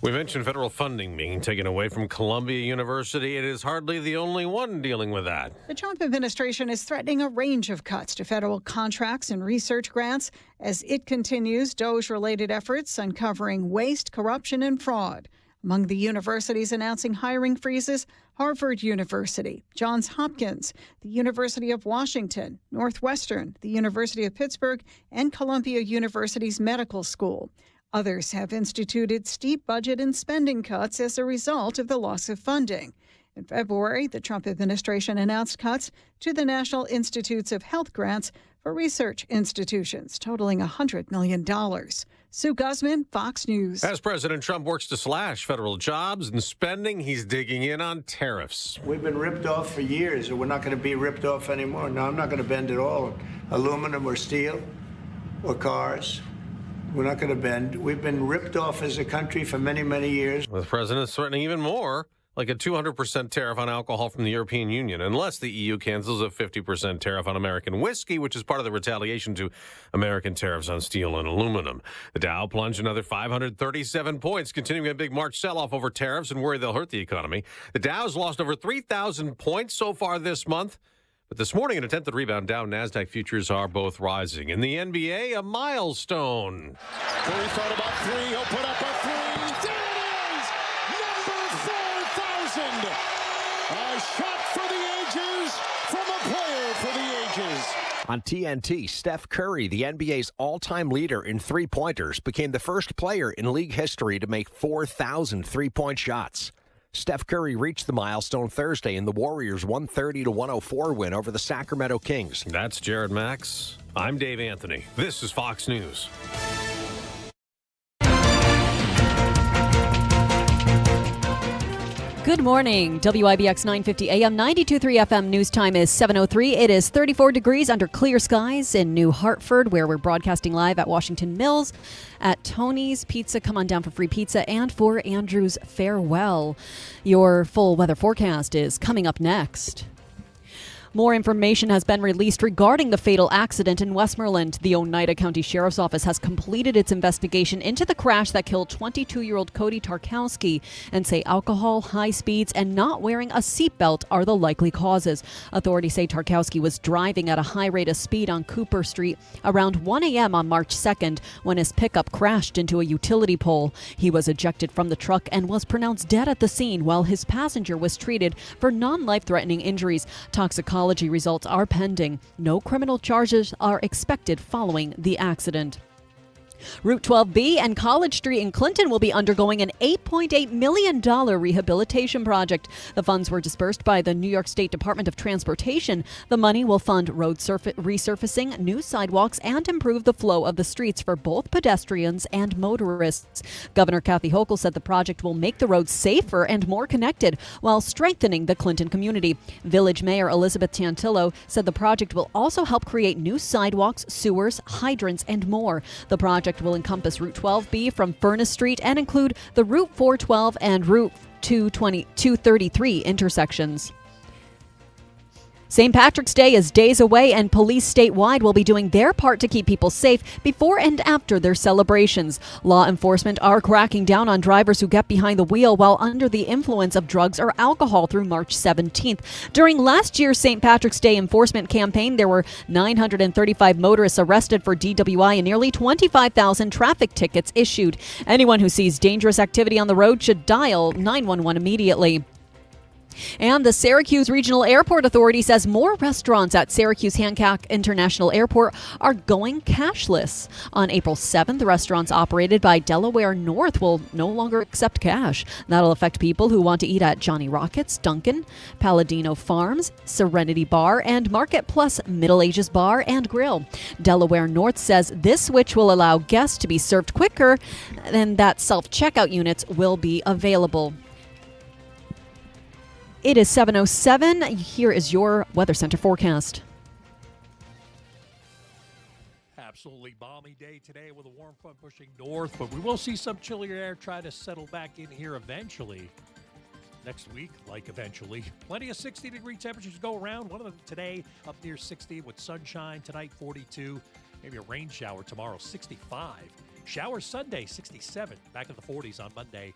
We mentioned federal funding being taken away from Columbia University. It is hardly the only one dealing with that. The Trump administration is threatening a range of cuts to federal contracts and research grants as it continues DOJ-related efforts uncovering waste, corruption, and fraud. Among the universities announcing hiring freezes, Harvard University, Johns Hopkins, the University of Washington, Northwestern, the University of Pittsburgh, and Columbia University's Medical School. Others have instituted steep budget and spending cuts as a result of the loss of funding. In February, the Trump administration announced cuts to the National Institutes of Health grants for research institutions, totaling $100 million. Sue Guzman, Fox News. As President Trump works to slash federal jobs and spending, he's digging in on tariffs. We've been ripped off for years, and we're not going to be ripped off anymore. No, I'm not going to bend at all. Aluminum or steel or cars. We're not going to bend. We've been ripped off as a country for many, many years. The president's threatening even more, like a 200% tariff on alcohol from the European Union, unless the EU cancels a 50% tariff on American whiskey, which is part of the retaliation to American tariffs on steel and aluminum. The Dow plunged another 537 points, continuing a big March sell-off over tariffs and worry they'll hurt the economy. The Dow's lost over 3,000 points so far this month. But this morning, an attempted rebound, Dow and NASDAQ futures are both rising. In the NBA, a milestone. Curry thought about three. He'll put up a three. There it is! Number 4,000. A shot for the ages from a player for the ages. On TNT, Steph Curry, the NBA's all-time leader in three-pointers, became the first player in league history to make 4,000 three-point shots. Steph Curry reached the milestone Thursday in the Warriors' 130-104 win over the Sacramento Kings. That's Jared Max. I'm Dave Anthony. This is Fox News. Good morning. WIBX 950 AM 92.3 FM news time is 7:03. It is 34 degrees under clear skies in New Hartford, where we're broadcasting live at Washington Mills at Tony's Pizza. Come on down for free pizza and for Andrew's Farewell. Your full weather forecast is coming up next. More information has been released regarding the fatal accident in Westmoreland. The Oneida County Sheriff's Office has completed its investigation into the crash that killed 22-year-old Cody Tarkowski and say alcohol, high speeds, and not wearing a seatbelt are the likely causes. Authorities say Tarkowski was driving at a high rate of speed on Cooper Street around 1 a.m. on March 2nd when his pickup crashed into a utility pole. He was ejected from the truck and was pronounced dead at the scene while his passenger was treated for non-life-threatening injuries. Toxicology results are pending. No criminal charges are expected following the accident. Route 12B and College Street in Clinton will be undergoing an $8.8 million rehabilitation project. The funds were dispersed by the New York State Department of Transportation. The money will fund road resurfacing, new sidewalks, and improve the flow of the streets for both pedestrians and motorists. Governor Kathy Hochul said the project will make the roads safer and more connected while strengthening the Clinton community. Village Mayor Elizabeth Tantillo said the project will also help create new sidewalks, sewers, hydrants, and more. The project will encompass Route 12B from Furnace Street and include the Route 412 and Route 233 intersections. St. Patrick's Day is days away, and police statewide will be doing their part to keep people safe before and after their celebrations. Law enforcement are cracking down on drivers who get behind the wheel while under the influence of drugs or alcohol through March 17th. During last year's St. Patrick's Day enforcement campaign, there were 935 motorists arrested for DWI and nearly 25,000 traffic tickets issued. Anyone who sees dangerous activity on the road should dial 911 immediately. And the Syracuse Regional Airport Authority says more restaurants at Syracuse Hancock International Airport are going cashless. On April 7th, the restaurants operated by Delaware North will no longer accept cash. That'll affect people who want to eat at Johnny Rockets, Duncan, Palladino Farms, Serenity Bar, and Market Plus Middle Ages Bar and Grill. Delaware North says this switch will allow guests to be served quicker and that self-checkout units will be available. It is 7:07. Here is your Weather Center forecast. Absolutely balmy day today with a warm front pushing north, but we will see some chillier air try to settle back in here eventually. Next week, like eventually. Plenty of 60-degree temperatures go around. One of them today up near 60 with sunshine. Tonight, 42. Maybe a rain shower tomorrow, 65. Shower Sunday, 67. Back in the 40s on Monday.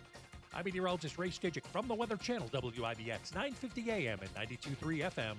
I'm meteorologist Ray Stidgick from the Weather Channel, WIBX 950 AM and 92.3 FM.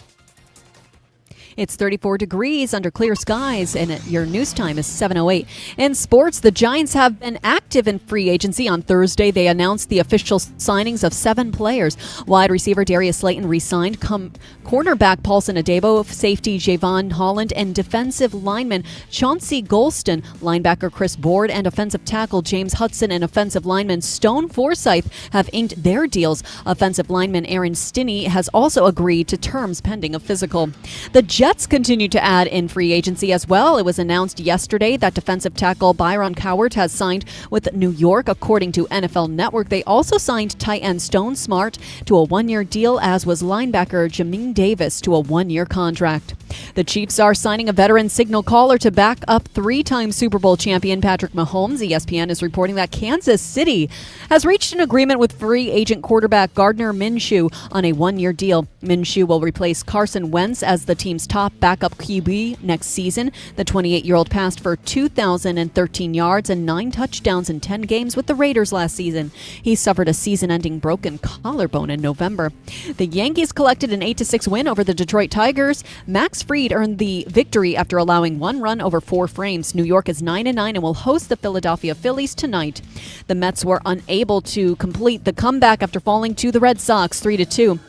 It's 34 degrees under clear skies, and your news time is 7:08. In sports, the Giants have been active in free agency. On Thursday, they announced the official signings of 7 players. Wide receiver Darius Slayton re-signed, cornerback Paulson Adebo, safety Javon Holland, and defensive lineman Chauncey Golston, linebacker Chris Board, and offensive tackle James Hudson and offensive lineman Stone Forsythe have inked their deals. Offensive lineman Aaron Stinney has also agreed to terms pending a physical. The Jets continue to add in free agency as well. It was announced yesterday that defensive tackle Byron Cowart has signed with New York. According to NFL Network, they also signed tight end Stone Smart to a 1-year deal, as was linebacker Jamin Davis to a 1-year contract. The Chiefs are signing a veteran signal caller to back up 3-time Super Bowl champion Patrick Mahomes. ESPN is reporting that Kansas City has reached an agreement with free agent quarterback Gardner Minshew on a 1-year deal. Minshew will replace Carson Wentz as the team's top backup QB next season. The 28-year-old passed for 2,013 yards and 9 touchdowns in 10 games with the Raiders last season. He suffered a season-ending broken collarbone in November. The Yankees collected an 8-6 win over the Detroit Tigers. Max Fried earned the victory after allowing 1 run over 4 frames. New York is 9-9 and will host the Philadelphia Phillies tonight. The Mets were unable to complete the comeback after falling to the Red Sox 3-2.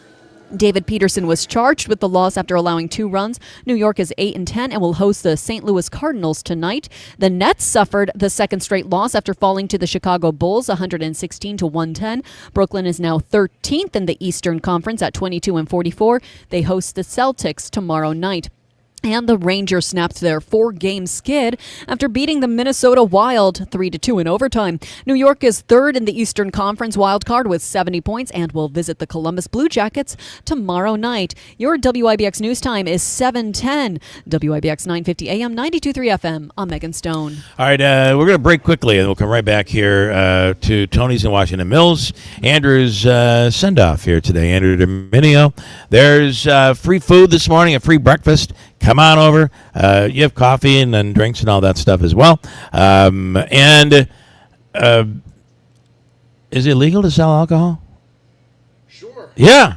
David Peterson was charged with the loss after allowing 2 runs. New York is 8-10 and will host the St. Louis Cardinals tonight. The Nets suffered the second straight loss after falling to the Chicago Bulls 116-110. Brooklyn is now 13th in the Eastern Conference at 22-44. They host the Celtics tomorrow night. And the Rangers snapped their 4-game skid after beating the Minnesota Wild 3-2 in overtime. New York is 3rd in the Eastern Conference wildcard with 70 points and will visit the Columbus Blue Jackets tomorrow night. Your WIBX news time is 7:10. WIBX 950 AM, 92.3 FM. I'm Megan Stone. All right, we're going to break quickly, and we'll come right back here to Tony's in Washington Mills. Andrew's send-off here today, Andrew Dominio. There's free food this morning, a free breakfast. Come on over. You have coffee and then drinks and all that stuff as well. Is it legal to sell alcohol? Sure. Yeah.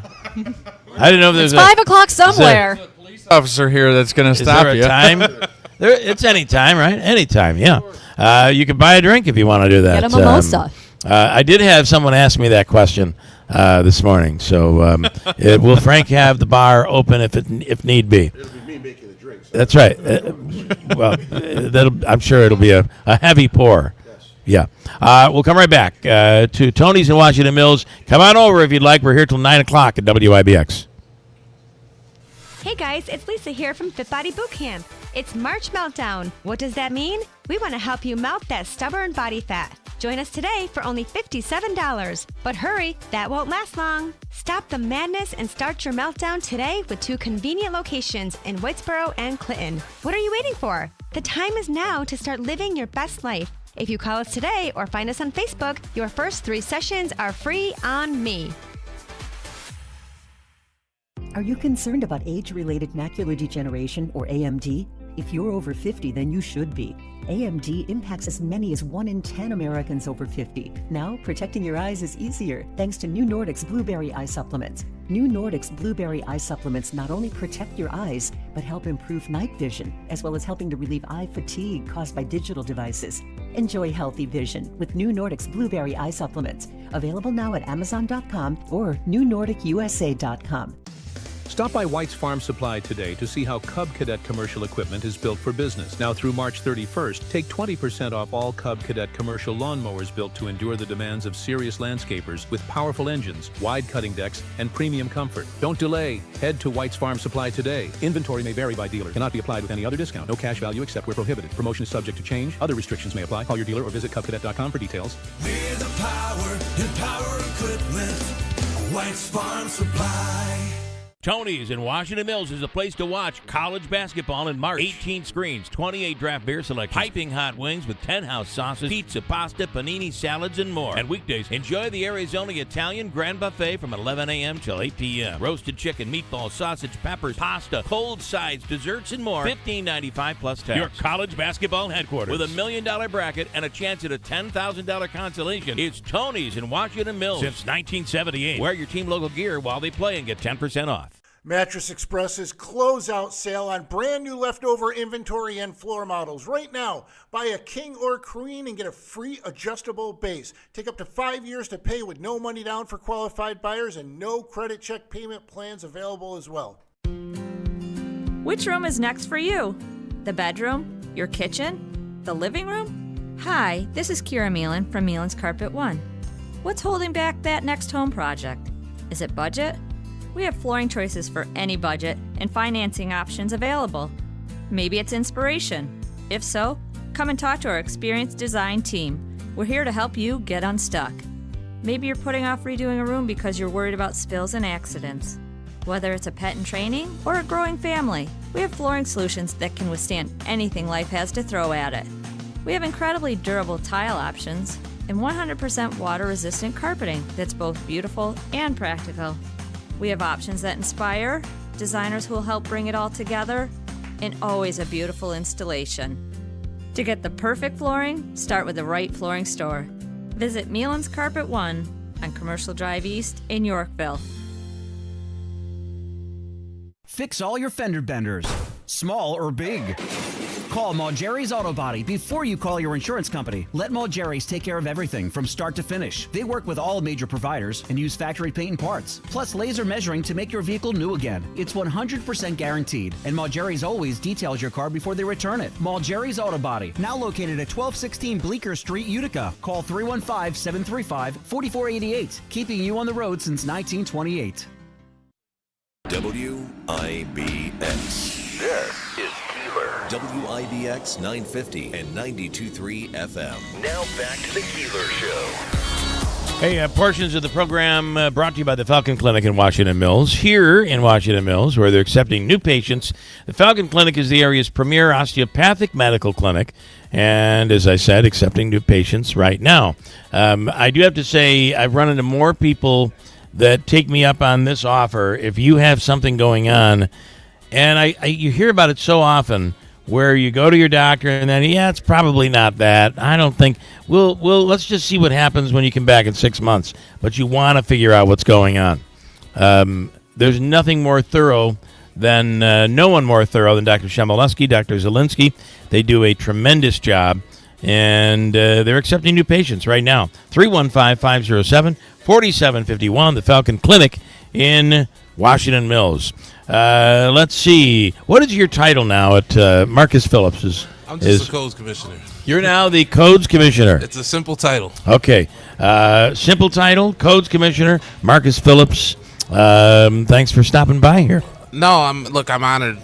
I didn't know if there's 5 o'clock somewhere. There's a police officer here that's going to stop you. you. Is there a time? It's any time, right? Any time, yeah. You can buy a drink if you want to do that. Get a mimosa. I did have someone ask me that question this morning. So will Frank have the bar open if need be? It'll be me making the drinks. That's right. I'm sure it'll be a heavy pour. Yes. Yeah. We'll come right back to Tony's in Washington Mills. Come on over if you'd like. We're here till 9 o'clock at WIBX. Hey guys, it's Lisa here from Fit Body Bootcamp. It's March Meltdown. What does that mean? We want to help you melt that stubborn body fat. Join us today for only $57. But hurry, that won't last long. Stop the madness and start your meltdown today with 2 convenient locations in Whitesboro and Clinton. What are you waiting for? The time is now to start living your best life. If you call us today or find us on Facebook, your first 3 sessions are free on me. Are you concerned about age-related macular degeneration, or AMD? If you're over 50, then you should be. AMD impacts as many as 1 in 10 Americans over 50. Now, protecting your eyes is easier thanks to New Nordic's Blueberry Eye Supplements. New Nordic's Blueberry Eye Supplements not only protect your eyes, but help improve night vision, as well as helping to relieve eye fatigue caused by digital devices. Enjoy healthy vision with New Nordic's Blueberry Eye Supplements. Available now at Amazon.com or NewNordicUSA.com. Stop by White's Farm Supply today to see how Cub Cadet commercial equipment is built for business. Now through March 31st, take 20% off all Cub Cadet commercial lawnmowers built to endure the demands of serious landscapers with powerful engines, wide cutting decks, and premium comfort. Don't delay. Head to White's Farm Supply today. Inventory may vary by dealer. Cannot be applied with any other discount. No cash value except where prohibited. Promotion is subject to change. Other restrictions may apply. Call your dealer or visit cubcadet.com for details. We're the power in power equipment. White's Farm Supply. Tony's in Washington Mills is a place to watch college basketball in March. 18 screens, 28 draft beer selections, piping hot wings with 10 house sauces, pizza, pasta, panini, salads, and more. And weekdays, enjoy the area's only Italian Grand Buffet from 11 a.m. till 8 p.m. Roasted chicken, meatballs, sausage, peppers, pasta, cold sides, desserts, and more. $15.95 plus tax. Your college basketball headquarters. With $1 million bracket and a chance at a $10,000 consolation. It's Tony's in Washington Mills. Since 1978. Wear your team local gear while they play and get 10% off. Mattress Express's closeout sale on brand new leftover inventory and floor models. Right now, buy a king or queen and get a free adjustable base. Take up to 5 years to pay with no money down for qualified buyers and no credit check payment plans available as well. Which room is next for you? The bedroom? Your kitchen? The living room? Hi, this is Kira Meelan from Meelan's Carpet One. What's holding back that next home project? Is it budget? We have flooring choices for any budget and financing options available. Maybe it's inspiration. If so, come and talk to our experienced design team. We're here to help you get unstuck. Maybe you're putting off redoing a room because you're worried about spills and accidents. Whether it's a pet in training or a growing family, we have flooring solutions that can withstand anything life has to throw at it. We have incredibly durable tile options and 100% water-resistant carpeting that's both beautiful and practical. We have options that inspire, designers who will help bring it all together, and always a beautiful installation. To get the perfect flooring, start with the right flooring store. Visit Meelan's Carpet One on Commercial Drive East in Yorkville. Fix all your fender benders, small or big. Call Malgeri's Auto Body before you call your insurance company. Let Malgeri's take care of everything from start to finish. They work with all major providers and use factory paint and parts, plus laser measuring to make your vehicle new again. It's 100% guaranteed, and Malgeri's always details your car before they return it. Malgeri's Auto Body, now located at 1216 Bleecker Street, Utica. Call 315-735-4488, keeping you on the road since 1928. WIBX. This is Keeler. WIBX 950 and 92.3 FM. Now back to the Keeler Show. Hey, portions of the program brought to you by the Falcon Clinic in Washington Mills. Here in Washington Mills, where they're accepting new patients, the Falcon Clinic is the area's premier osteopathic medical clinic. And as I said, accepting new patients right now. I do have to say, I've run into more people that take me up on this offer. If you have something going on, and you hear about it so often, where you go to your doctor and then, it's probably not that. I don't think let's just see what happens when you come back in 6 months. But you want to figure out what's going on. There's nothing more thorough than no one more thorough than Dr. Shemolewski, Dr. Zielinski. They do a tremendous job, and they're accepting new patients right now. 315-507-4751, the Falcon Clinic in Washington Mills. Let's see. What is your title now at Marcus Phillips? I'm just the Codes Commissioner. You're now the Codes Commissioner. It's a simple title. Okay. Simple title, Codes Commissioner, Marcus Phillips. Thanks for stopping by here. No, I'm honored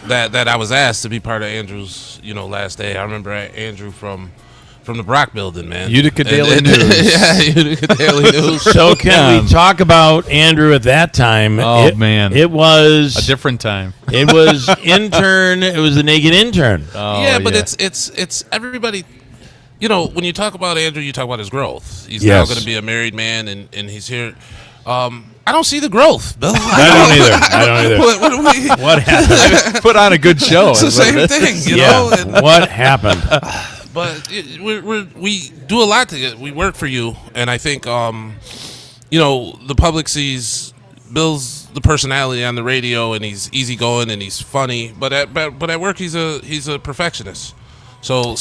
that I was asked to be part of Andrew's, last day. I remember Andrew from the Brock Building, man. Utica Daily News. Yeah, Utica Daily News. So can we talk about Andrew at that time? Oh, man. It was... a different time. It was intern. It was the naked intern. Oh, yeah, but it's everybody... when you talk about Andrew, you talk about his growth. He's now going to be a married man, and he's here... I don't see the growth, Bill. I don't either. What happened? Put on a good show. It's the same thing, you know? And what happened? But we do a lot together. We work for you, and I think the public sees Bill's the personality on the radio, and he's easygoing and he's funny. But at work, he's a perfectionist. So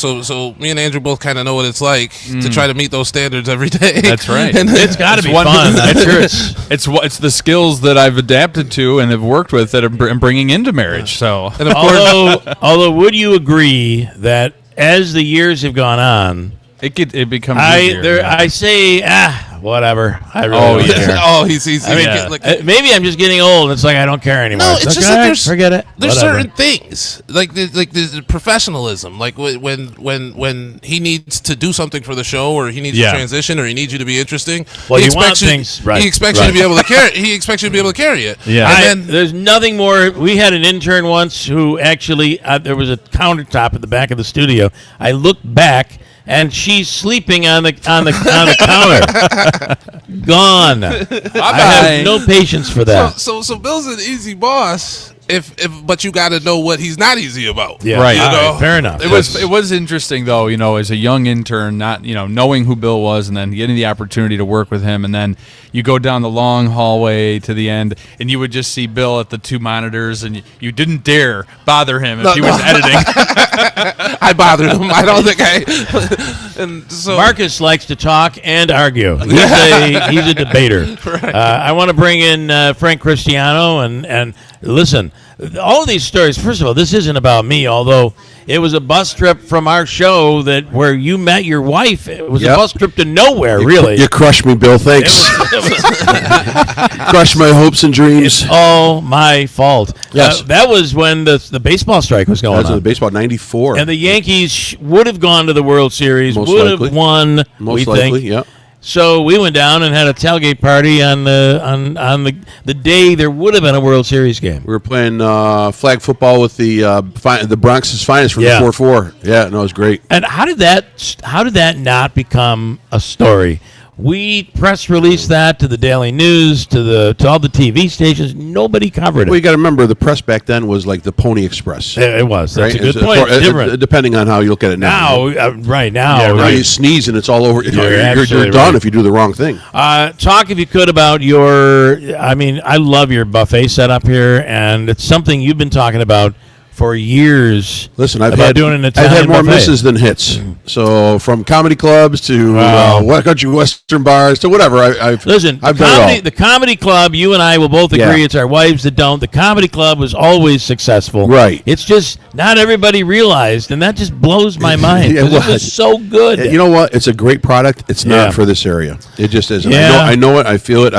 me and Andrew both kind of know what it's like to try to meet those standards every day. That's right. And it's got to be fun. I'm sure it's the skills that I've adapted to and have worked with that I'm bringing into marriage. So, and of although, would you agree that as the years have gone on, it becomes easier. I say, whatever. I really don't care. Oh, he's maybe I'm just getting old. It's like I don't care anymore. No, it's just like forget it. There's certain things like the professionalism. Like when he needs to do something for the show, or he needs to transition, or he needs you to be interesting. Well, he expects you to be able to carry. He expects you to be able to carry it. Yeah. There's nothing more. We had an intern once who actually there was a countertop at the back of the studio. I looked back, and she's sleeping on the counter. Gone. I have no patience for that. So Bill's an easy boss, but you got to know what he's not easy about. Yeah, right. You know? Fair enough. It was interesting though, as a young intern, not knowing who Bill was, and then getting the opportunity to work with him, and then you go down the long hallway to the end, and you would just see Bill at the two monitors, and you didn't dare bother him if he was editing. I bothered him. I don't think I. And so Marcus likes to talk and argue. He's a debater. Right. I want to bring in Frank Cristiano and listen. All of these stories. First of all, this isn't about me, although it was a bus trip from our show where you met your wife. It was a bus trip to nowhere, really. You crushed me, Bill. Thanks. Crushed my hopes and dreams. It's all my fault. Yes. That was when the baseball strike was going That was on. the baseball, 94. And the Yankees would have gone to the World Series, Most would likely. have won, Most we likely, think. yeah. So we went down and had a tailgate party on the day there would have been a World Series game. We were playing flag football with the Bronx's finest from the 4-4. Yeah, no, it was great. And how did that not become a story? We press released that to the Daily News, to all the TV stations. Nobody covered it. Well, you got to remember, the press back then was like the Pony Express. It was. That's right? a good point. It's different. Depending on how you look at it now. Right now. Yeah, now you sneeze and it's all over. You're done if you do the wrong thing. Talk, if you could, about I love your buffet setup here, and it's something you've been talking about for years. Listen, I've had more misses than hits. So from comedy clubs to country western bars to whatever. I've done it all. The comedy club, you and I will both agree, it's our wives that don't. The comedy club was always successful. Right. It's just not everybody realized, and that just blows my mind. It was so good. You know what? It's a great product. It's not for this area. It just isn't. Yeah. I know it. I feel it.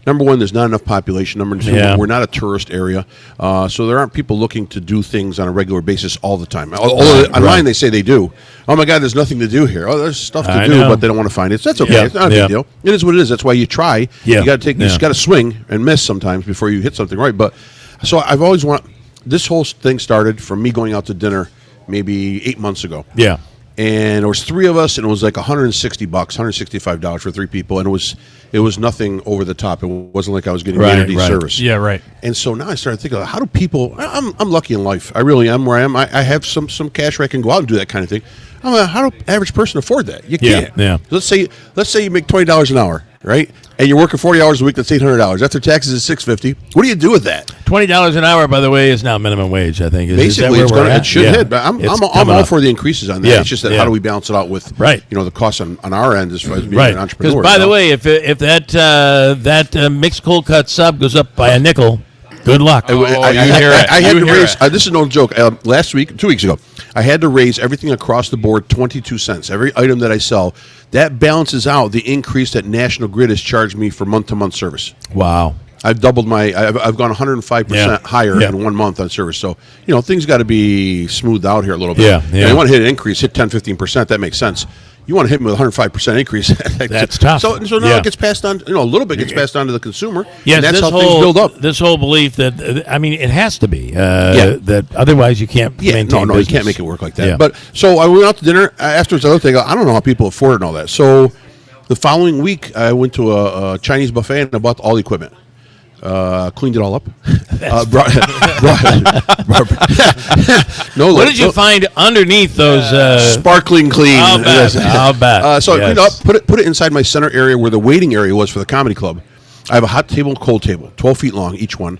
Number one, there's not enough population. Number two, we're not a tourist area, so there aren't people looking to do things on a regular basis all the time. Online, they say they do. Oh my God, there's nothing to do here. Oh, there's stuff to do, but they don't want to find it. So that's okay. Yeah. It's not a big deal. It is what it is. That's why you try. Yeah. You got to you just got to swing and miss sometimes before you hit something right. But so I've always this whole thing started from me going out to dinner maybe 8 months ago. Yeah. And there was three of us, and it was like $160, $165 for three people, and it was nothing over the top. It wasn't like I was getting community service. Yeah, right. And so now I started thinking, how do people? I'm lucky in life. I really am where I am. I have some cash where I can go out and do that kind of thing. How do average person afford that? You can't. Yeah. Let's say you make $20 an hour, right? And you're working 40 hours a week. That's $800. After taxes is $650. What do you do with that? $20 an hour, by the way, is now minimum wage. I think. Basically, it should hit. But I'm all for the increases on that. Yeah. It's just that how do we balance it out with the costs on our end as far as being an entrepreneur? Because by the way, if that mixed cold cut sub goes up by a nickel, good luck. I had to raise. This is no joke. 2 weeks ago, I had to raise everything across the board 22 cents. Every item that I sell, that balances out the increase that National Grid has charged me for month-to-month service. Wow. I've doubled I've gone 105% higher in 1 month on service. So, things got to be smoothed out here a little bit. Yeah. You want to hit an increase, hit 10, 15%. That makes sense. You want to hit me with 105% increase. That's tough. So now it gets passed on, a little bit gets passed on to the consumer. Yes, and that's how things build up. This whole belief that, it has to be. That otherwise you can't maintain business. You can't make it work like that. Yeah. But so I went out to dinner. Afterwards, I don't know how people afford it and all that. So the following week, I went to a Chinese buffet and I bought all the equipment. Cleaned it all up. What did you find underneath those? Sparkling clean. I'll bet. So I cleaned up, put it inside my center area where the waiting area was for the comedy club. I have a hot table and cold table, 12 feet long each one.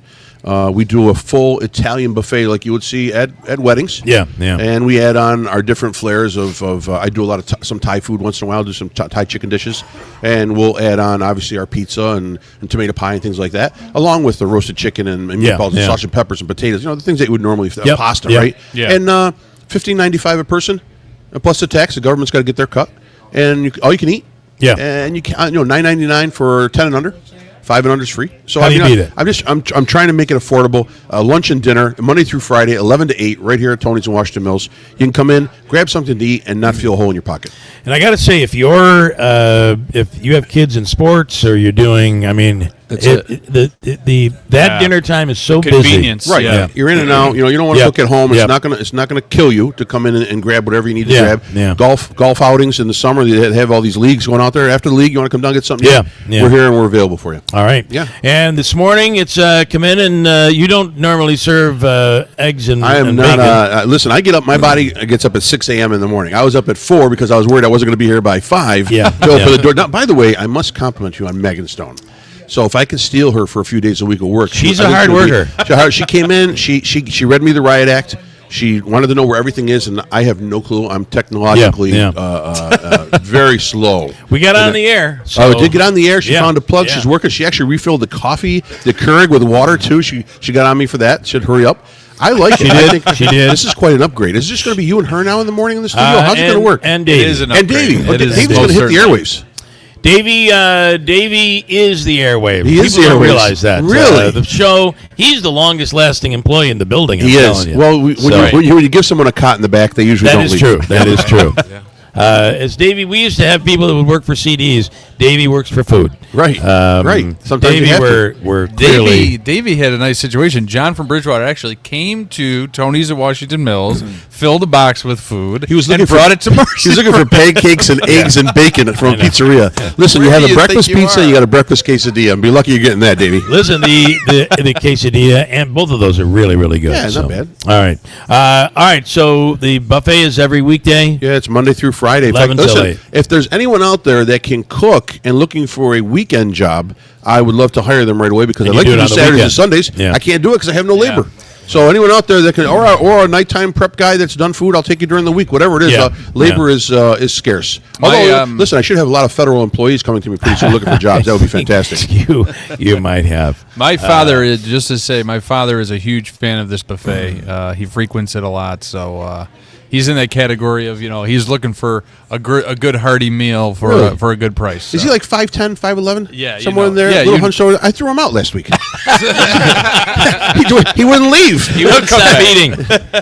We do a full Italian buffet like you would see at weddings. Yeah. And we add on our different flares of I do a lot of some Thai food once in a while, do some Thai chicken dishes. And we'll add on, obviously, our pizza and tomato pie and things like that, along with the roasted chicken and meatballs and sausage and peppers and potatoes, the things that you would normally, pasta, right? Yeah. And $15.95 a person, plus the tax. The government's got to get their cut. And all you can eat. Yeah. And you can, $9.99 for 10 and under. 5 and under is free. So how do you beat it? I'm trying to make it affordable. Lunch and dinner, Monday through Friday, 11 to 8, right here at Tony's in Washington Mills. You can come in, grab something to eat, and not feel a hole in your pocket. And I got to say, if you have kids in sports or you're doing, That dinner time is so convenience, busy. Right. Yeah. You're in and out. You don't want to cook at home. It's not gonna kill you to come in and grab whatever you need to grab. Yeah. Golf outings in the summer. They have all these leagues going out there. After the league, you want to come down and get something? Yeah. We're here and we're available for you. All right. Yeah. And this morning, it's come in and you don't normally serve eggs and I am and not. bacon. Listen, I get up. My body gets up at 6 a.m. in the morning. I was up at 4 because I was worried I wasn't going to be here by 5. Yeah. To open the door. Now, by the way, I must compliment you on Megan Stone. So if I can steal her for a few days a week of work, She's a hard worker. She came in. She read me the riot act. She wanted to know where everything is, and I have no clue. I'm technologically very slow. We got on the air. So I did get on the air. She found a plug. Yeah. She's working. She actually refilled the coffee, the Keurig with water too. She got on me for that. Should hurry up. I like it. I think She did. This is quite an upgrade. Is this going to be you and her now in the morning in the studio? How's it going to work? And Davey. It is an And upgrade. Davey. It is Davey's going to hit the airwaves. Davey is the airwave. He is People the don't airwaves. realize that. Really? The show, he's the longest lasting employee in the building. I'm He is. telling you. Well, when you give someone a cot in the back, they usually That don't is leave. true. That is true. As Davey, we used to have people that would work for CDs. Davey works for food. Right. Right. Sometimes Davey, you have to. we're clearly. Davey had a nice situation. John from Bridgewater actually came to Tony's at Washington Mills, filled a box with food, He was looking and brought it to Mercy. He was looking for pancakes and eggs and bacon from a pizzeria. Listen, you Where have do a you breakfast think you pizza, are? you got a breakfast quesadilla. And be lucky you're getting that, Davey. Listen, the quesadilla and both of those are really, really good. Yeah, not bad. All right. All right. So the buffet is every weekday. Yeah, it's Monday through Friday. In fact, 11 till listen, 8. if there's anyone out there that can cook and looking for a weekend job, I would love to hire them right away because And I like you to do it do on the Saturdays and weekend. Sundays. Yeah. I can't do it because I have no labor. So anyone out there that can, or a nighttime prep guy that's done food, I'll take you during the week. Whatever it is, Yeah. labor is scarce. Although, My, listen, I should have a lot of federal employees coming to me pretty soon looking for jobs. That would be fantastic. You might have. My father, just to say, my father is a huge fan of this buffet. He frequents it a lot, so he's in that category of, he's looking for a good hearty meal for Really? For a good price. Is he like 5'10", 5'11"? Yeah, somewhere in there. Yeah, little hunched over. I threw him out last week. he wouldn't leave. He wouldn't stop eating.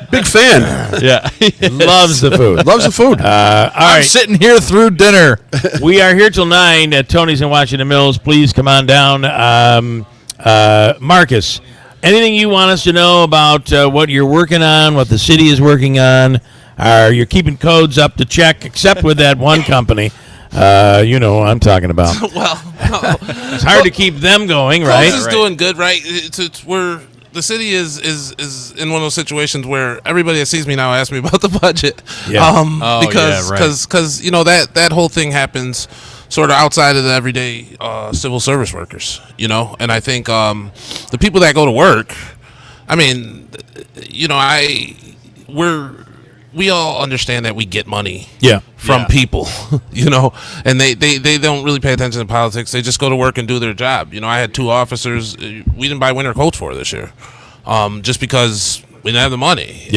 Big fan. Yeah, Loves the food. Loves the food. All I'm right. sitting here through dinner. We are here till 9 at Tony's in Washington Mills. Please come on down. Marcus, anything you want us to know about what you're working on, what the city is working on? You're keeping codes up to check, except with that one company. You know what I'm talking about. Well, it's hard to keep them going, right? Coles is doing good, right? It's where the city is in one of those situations where everybody that sees me now asks me about the budget. Yeah. Because that whole thing happens sort of outside of the everyday civil service workers, and I think the people that go to work, I mean, we all understand that we get money from people, and they don't really pay attention to politics. They just go to work and do their job. I had 2 officers we didn't buy winter coats for this year, just because we didn't have the money.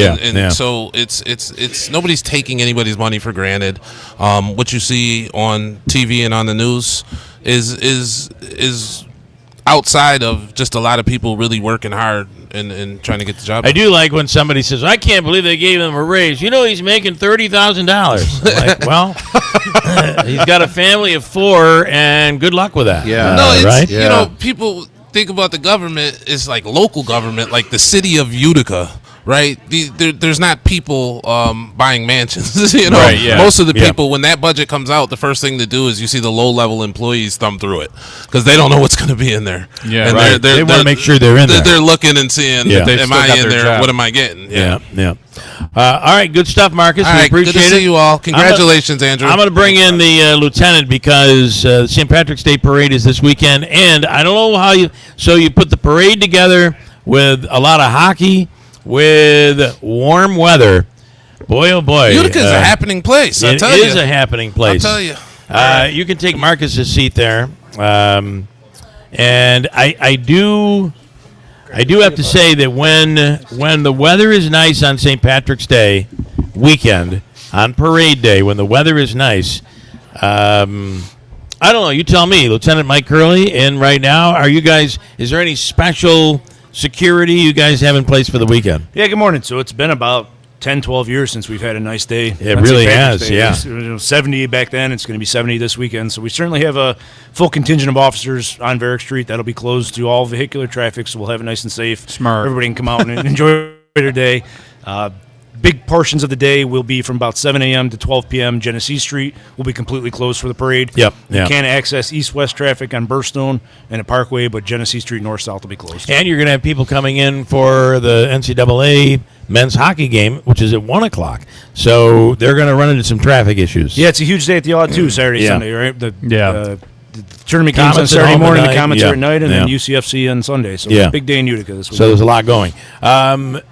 So it's nobody's taking anybody's money for granted. What you see on TV and on the news is outside of just a lot of people really working hard and trying to get the job done. I do like when somebody says, "I can't believe they gave him a raise." He's making $30,000. Like, well, he's got a family of 4, and good luck with that. Yeah, No, it's, right? people think about the government as like local government, like the city of Utica, right? There's not people buying mansions, Right, yeah. Most of the people, when that budget comes out, the first thing to do is you see the low-level employees thumb through it because they don't know what's going to be in there. Yeah, and right. They want to make sure they're in there. They're looking and seeing, am I in there? Job. What am I getting? Yeah. All right, good stuff, Marcus. All We right, appreciate good to see it. you all. Congratulations, Andrew. I'm going to bring in the lieutenant because the St. Patrick's Day Parade is this weekend, and I don't know how you put the parade together with a lot of hockey, with warm weather. Boy, oh boy. Utica's a happening place, I tell you. It is a happening place. I'll tell you. You can take Marcus's seat there. And I do have to say that when the weather is nice on St. Patrick's Day weekend, on Parade Day, when the weather is nice, I don't know. You tell me, Lieutenant Mike Curley, in right now. Is there any special security you guys have in place for the weekend? Yeah, good morning. So it's been about 10, 12 years since we've had a nice day. It really has, Day. yeah. It was 70 back then. It's going to be 70 this weekend. So we certainly have a full contingent of officers on Varick Street. That'll be closed to all vehicular traffic, so we'll have it nice and safe. Smart. Everybody can come out and enjoy their day. Big portions of the day will be from about 7 a.m. to 12 p.m. Genesee Street will be completely closed for the parade. Yep. You can't access east-west traffic on Burstone and at Parkway, but Genesee Street north-south will be closed. And you're going to have people coming in for the NCAA men's hockey game, which is at 1 o'clock. So they're going to run into some traffic issues. Yeah, it's a huge day at the Odd, too, Saturday, Sunday, right? The tournament games on Comets at Saturday home morning, at the night. Comets Yeah. are at night, and then Yeah. UCFC on Sunday. So Yeah. it's a big day in Utica this week. So there's a lot going. I'm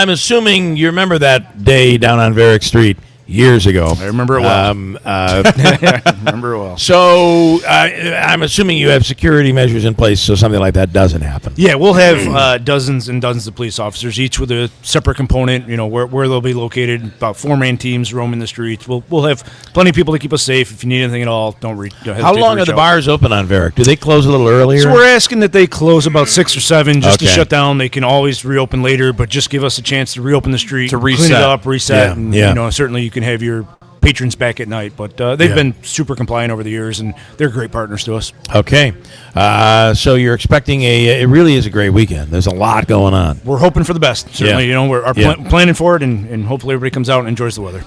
assuming you remember that day down on Varick Street years ago. I remember it well. I remember it well. So I'm assuming you have security measures in place so something like that doesn't happen. Yeah, we'll have dozens and dozens of police officers, each with a separate component. You know where they'll be located. About 4-man teams roaming the streets. We'll have plenty of people to keep us safe. If you need anything at all, don't hesitate How long to are reach the out. bars open on Varick? Do they close a little earlier? So we're asking that they close about 6 or 7 just to Okay. shut down. They can always reopen later, but just give us a chance to reopen the street, To clean reset. it up, reset, Yeah, and yeah. certainly you can have your patrons back at night. But they've Yeah. been super compliant over the years, and they're great partners to us. Okay. So you're expecting it really is a great weekend. There's a lot going on. We're hoping for the best. Certainly, Yeah. we're Yeah. planning for it, and hopefully everybody comes out and enjoys the weather.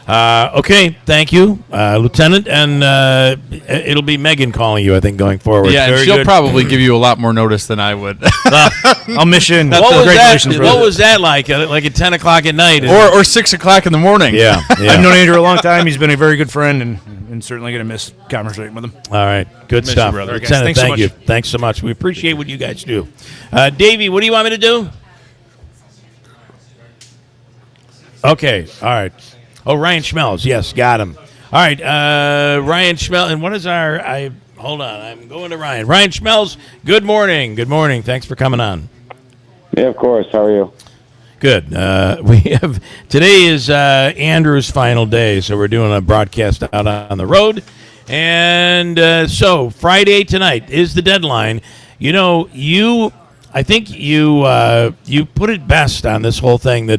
Okay, thank you, Lieutenant, and it'll be Megan calling you, I think, going forward. Yeah, and Very she'll good. probably give you a lot more notice than I would. I'll miss you. What was that like? Like at 10 o'clock at night? or 6 o'clock in the morning. Yeah. I've known Andrew a long time. He's been a very good friend, and certainly going to miss conversating with him. All right, good Miss you, stuff. brother. Lieutenant, Thanks so thank you. much. Thanks so much. We appreciate what you guys do. Davey, what do you want me to do? Okay, all right. Oh, Ryan Schmelz. Yes, got him. All right, Ryan Schmelz. And what is hold on, I'm going to Ryan. Ryan Schmelz, good morning. Good morning. Thanks for coming on. Yeah, of course. How are you? Good. Today is Andrew's final day, so we're doing a broadcast out on the road. And so Friday tonight is the deadline. I think you put it best on this whole thing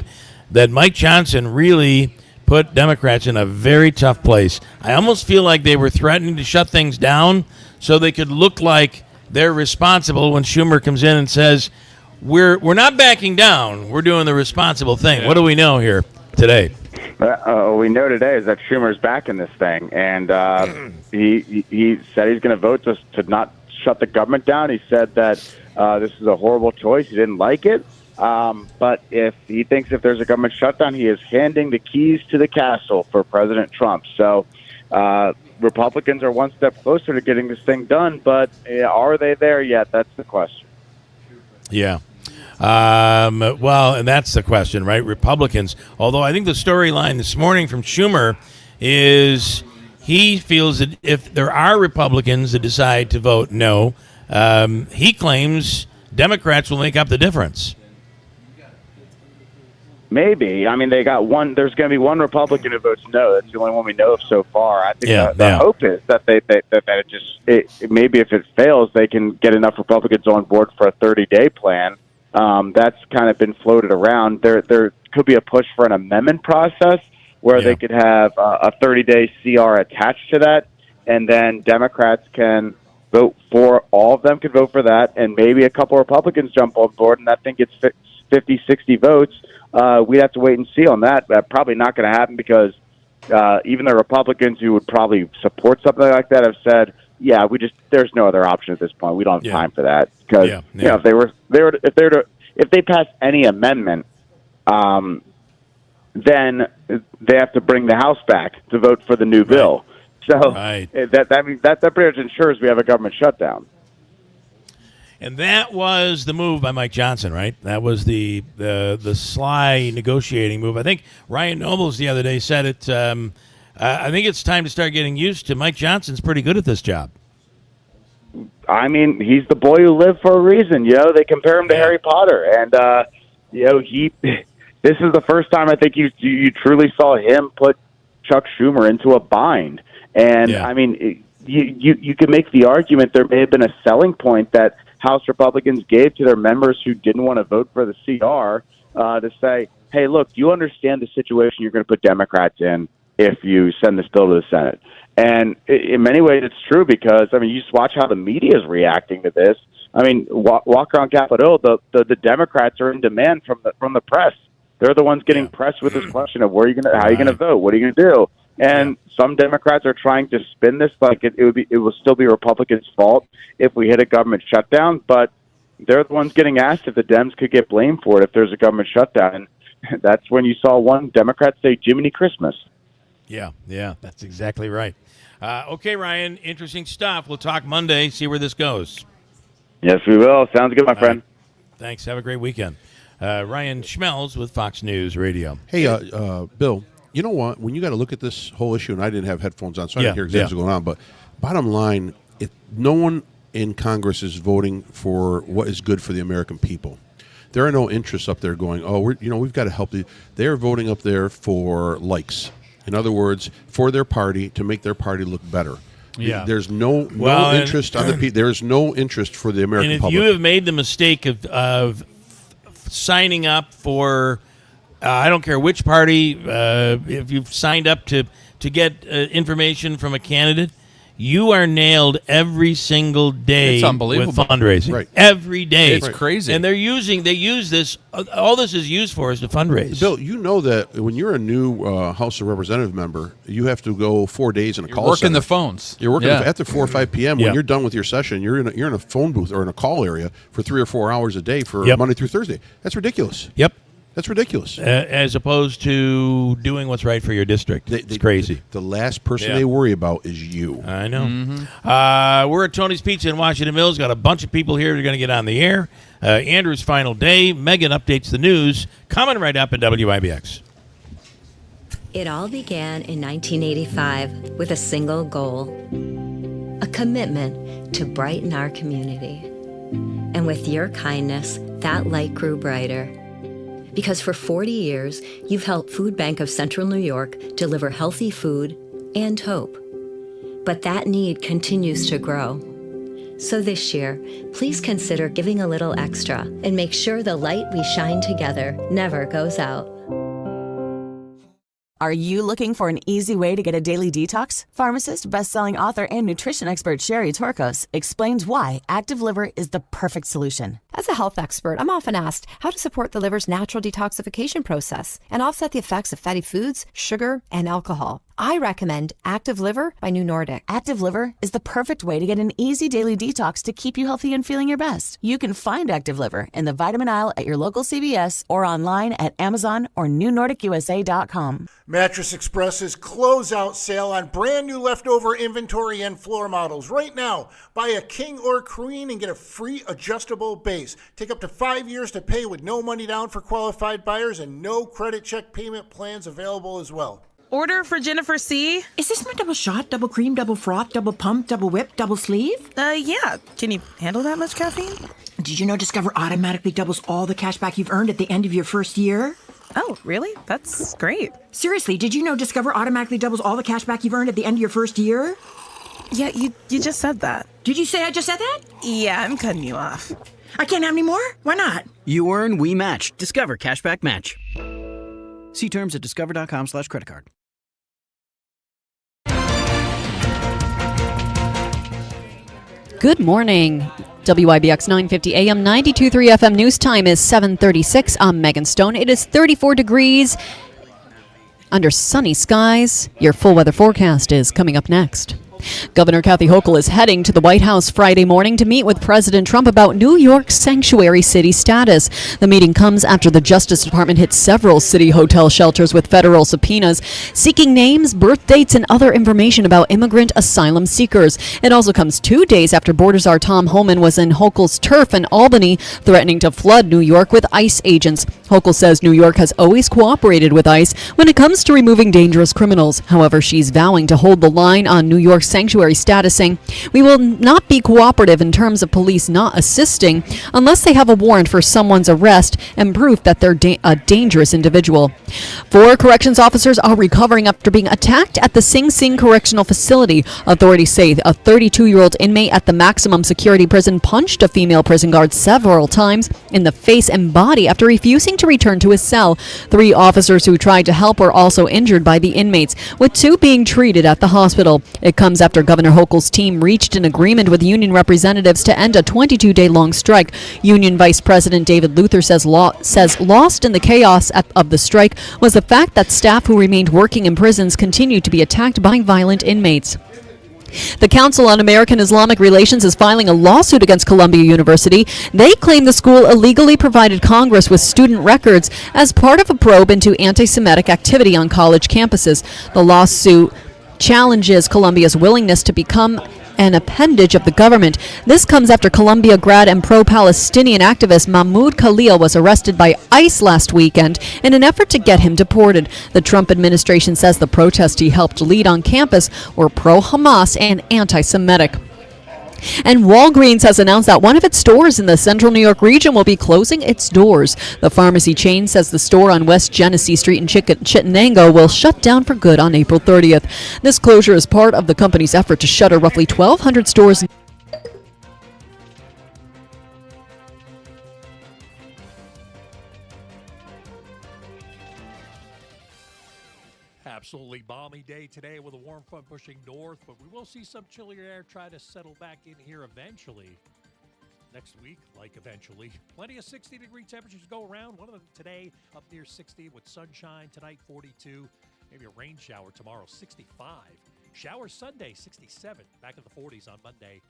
that Mike Johnson really put Democrats in a very tough place. I almost feel like they were threatening to shut things down so they could look like they're responsible when Schumer comes in and says, we're not backing down. We're doing the responsible thing. Yeah. What do we know here today? We know today is that Schumer's back in this thing, and he said he's going to vote to not shut the government down. He said that this is a horrible choice. He didn't like it. But if he thinks if there's a government shutdown, he is handing the keys to the castle for President Trump. So Republicans are one step closer to getting this thing done, but are they there yet? That's the question. Yeah. Well, and that's the question, right? Republicans. Although I think the storyline this morning from Schumer is he feels that if there are Republicans that decide to vote no, he claims Democrats will make up the difference. Maybe. I mean, they got one. There's going to be one Republican who votes no. That's the only one we know of so far. I think the hope is that maybe if it fails, they can get enough Republicans on board for a 30-day plan. That's kind of been floated around. There could be a push for an amendment process where they could have a 30-day CR attached to that, and then Democrats can vote for, all of them could vote for that, and maybe a couple Republicans jump on board, and that thing gets 50, 60 votes. We'd have to wait and see on that. Probably not going to happen because even the Republicans who would probably support something like that have said, "Yeah, there's no other option at this point. We don't have time for that." Because you know, if they pass any amendment, then they have to bring the House back to vote for the new bill. So that pretty much ensures we have a government shutdown. And that was the move by Mike Johnson, right? That was the sly negotiating move. I think Ryan Nobles the other day said it. I think it's time to start getting used to Mike Johnson's pretty good at this job. I mean, he's the boy who lived for a reason. You know, they compare him to Harry Potter, and you know, this is the first time I think you truly saw him put Chuck Schumer into a bind. And I mean, you could make the argument there may have been a selling point that House Republicans gave to their members who didn't want to vote for the CR to say, hey, look, you understand the situation you're going to put Democrats in if you send this bill to the Senate. And in many ways, it's true because, I mean, you just watch how the media is reacting to this. I mean, walk around Capitol Hill, the Democrats are in demand from the press. They're the ones getting pressed with this question of how are you going to vote? What are you going to do? And some Democrats are trying to spin this like it will still be Republicans' fault if we hit a government shutdown. But they're the ones getting asked if the Dems could get blamed for it if there's a government shutdown. And that's when you saw one Democrat say Jiminy Christmas. Yeah, that's exactly right. Okay, Ryan, interesting stuff. We'll talk Monday, see where this goes. Yes, we will. Sounds good, my friend. Right. Thanks. Have a great weekend. Ryan Schmelz with Fox News Radio. Hey, Bill, you know what? When you got to look at this whole issue, and I didn't have headphones on, so I didn't hear exactly what's going on, but bottom line, no one in Congress is voting for what is good for the American people. There are no interests up there going, we've got to help you. They're voting up there for likes. In other words, for their party, to make their party look better. Yeah. There's no interest on the people. There is no interest for the American public. And if you have made the mistake of signing up for, I don't care which party, if you've signed up to get information from a candidate, you are nailed every single day. It's unbelievable. With fundraising. Right. Every day. It's crazy. And they use this, all this is used for is to fundraise. Bill, you know that when you're a new House of Representative member, you have to go 4 days in a call center. Working the phones. You're working after 4 or 5 p.m. Yeah. When you're done with your session, you're in a phone booth or in a call area for 3 or 4 hours a day for Monday through Thursday. That's ridiculous. Yep. That's ridiculous. As opposed to doing what's right for your district. It's crazy. The last person they worry about is you. I know. We're at Tony's Pizza in Washington Mills. Got a bunch of people here that are going to get on the air. Andrew's final day. Megan updates the news. Coming right up at WIBX. It all began in 1985 with a single goal, a commitment to brighten our community. And with your kindness, that light grew brighter. Because for 40 years, you've helped Food Bank of Central New York deliver healthy food and hope. But that need continues to grow. So this year, please consider giving a little extra and make sure the light we shine together never goes out. Are you looking for an easy way to get a daily detox? Pharmacist, best-selling author, and nutrition expert Sherry Torkos explains why Active Liver is the perfect solution. As a health expert, I'm often asked how to support the liver's natural detoxification process and offset the effects of fatty foods, sugar, and alcohol. I recommend Active Liver by New Nordic. Active Liver is the perfect way to get an easy daily detox to keep you healthy and feeling your best. You can find Active Liver in the vitamin aisle at your local CVS or online at Amazon or newnordicusa.com. Mattress Express's closeout sale on brand new leftover inventory and floor models. Right now, buy a king or queen and get a free adjustable base. Take up to 5 years to pay with no money down for qualified buyers and no credit check payment plans available as well. Order for Jennifer C. Is this my double shot, double cream, double froth, double pump, double whip, double sleeve? Yeah. Can you handle that much caffeine? Did you know Discover automatically doubles all the cash back you've earned at the end of your first year? Oh, really? That's great. Seriously, did you know Discover automatically doubles all the cash back you've earned at the end of your first year? Yeah, you just said that. Did you say I just said that? Yeah, I'm cutting you off. I can't have any more? Why not? You earn, we match. Discover Cashback Match. See terms at discover.com/creditcard. Good morning. WIBX 950 AM 92.3 FM news time is 7:36. I'm Megan Stone. It is 34 degrees under sunny skies. Your full weather forecast is coming up next. Governor Kathy Hochul is heading to the White House Friday morning to meet with President Trump about New York's sanctuary city status. The meeting comes after the Justice Department hit several city hotel shelters with federal subpoenas seeking names, birth dates, and other information about immigrant asylum seekers. It also comes 2 days after border czar Tom Homan was in Hochul's turf in Albany, threatening to flood New York with ICE agents. Hochul says New York has always cooperated with ICE when it comes to removing dangerous criminals. However, she's vowing to hold the line on New York's sanctuary status, saying, "We will not be cooperative in terms of police not assisting unless they have a warrant for someone's arrest and proof that they're a dangerous individual." 4 corrections officers are recovering after being attacked at the Sing Sing Correctional Facility. Authorities say a 32-year-old inmate at the maximum security prison punched a female prison guard several times in the face and body after refusing to to return to his cell. 3 officers who tried to help were also injured by the inmates, with 2 being treated at the hospital. It comes after Governor Hochul's team reached an agreement with union representatives to end a 22-day-long strike. Union Vice President David Luther says lost in the chaos of the strike was the fact that staff who remained working in prisons continued to be attacked by violent inmates. The Council on American Islamic Relations is filing a lawsuit against Columbia University. They claim the school illegally provided Congress with student records as part of a probe into anti-Semitic activity on college campuses. The lawsuit challenges Columbia's willingness to become an appendage of the government. This comes after Columbia grad and pro-Palestinian activist Mahmoud Khalil was arrested by ICE last weekend in an effort to get him deported. The Trump administration says the protests he helped lead on campus were pro-Hamas and anti-Semitic. And Walgreens has announced that one of its stores in the central New York region will be closing its doors. The pharmacy chain says the store on West Genesee Street in Chittenango will shut down for good on April 30th. This closure is part of the company's effort to shutter roughly 1,200 stores. Absolutely balmy day today with a warm front pushing north, but we will see some chillier air try to settle back in here eventually. Next week, like eventually. Plenty of 60-degree temperatures go around. One of them today up near 60 with sunshine. Tonight, 42. Maybe a rain shower tomorrow, 65. Shower Sunday, 67. Back in the 40s on Monday.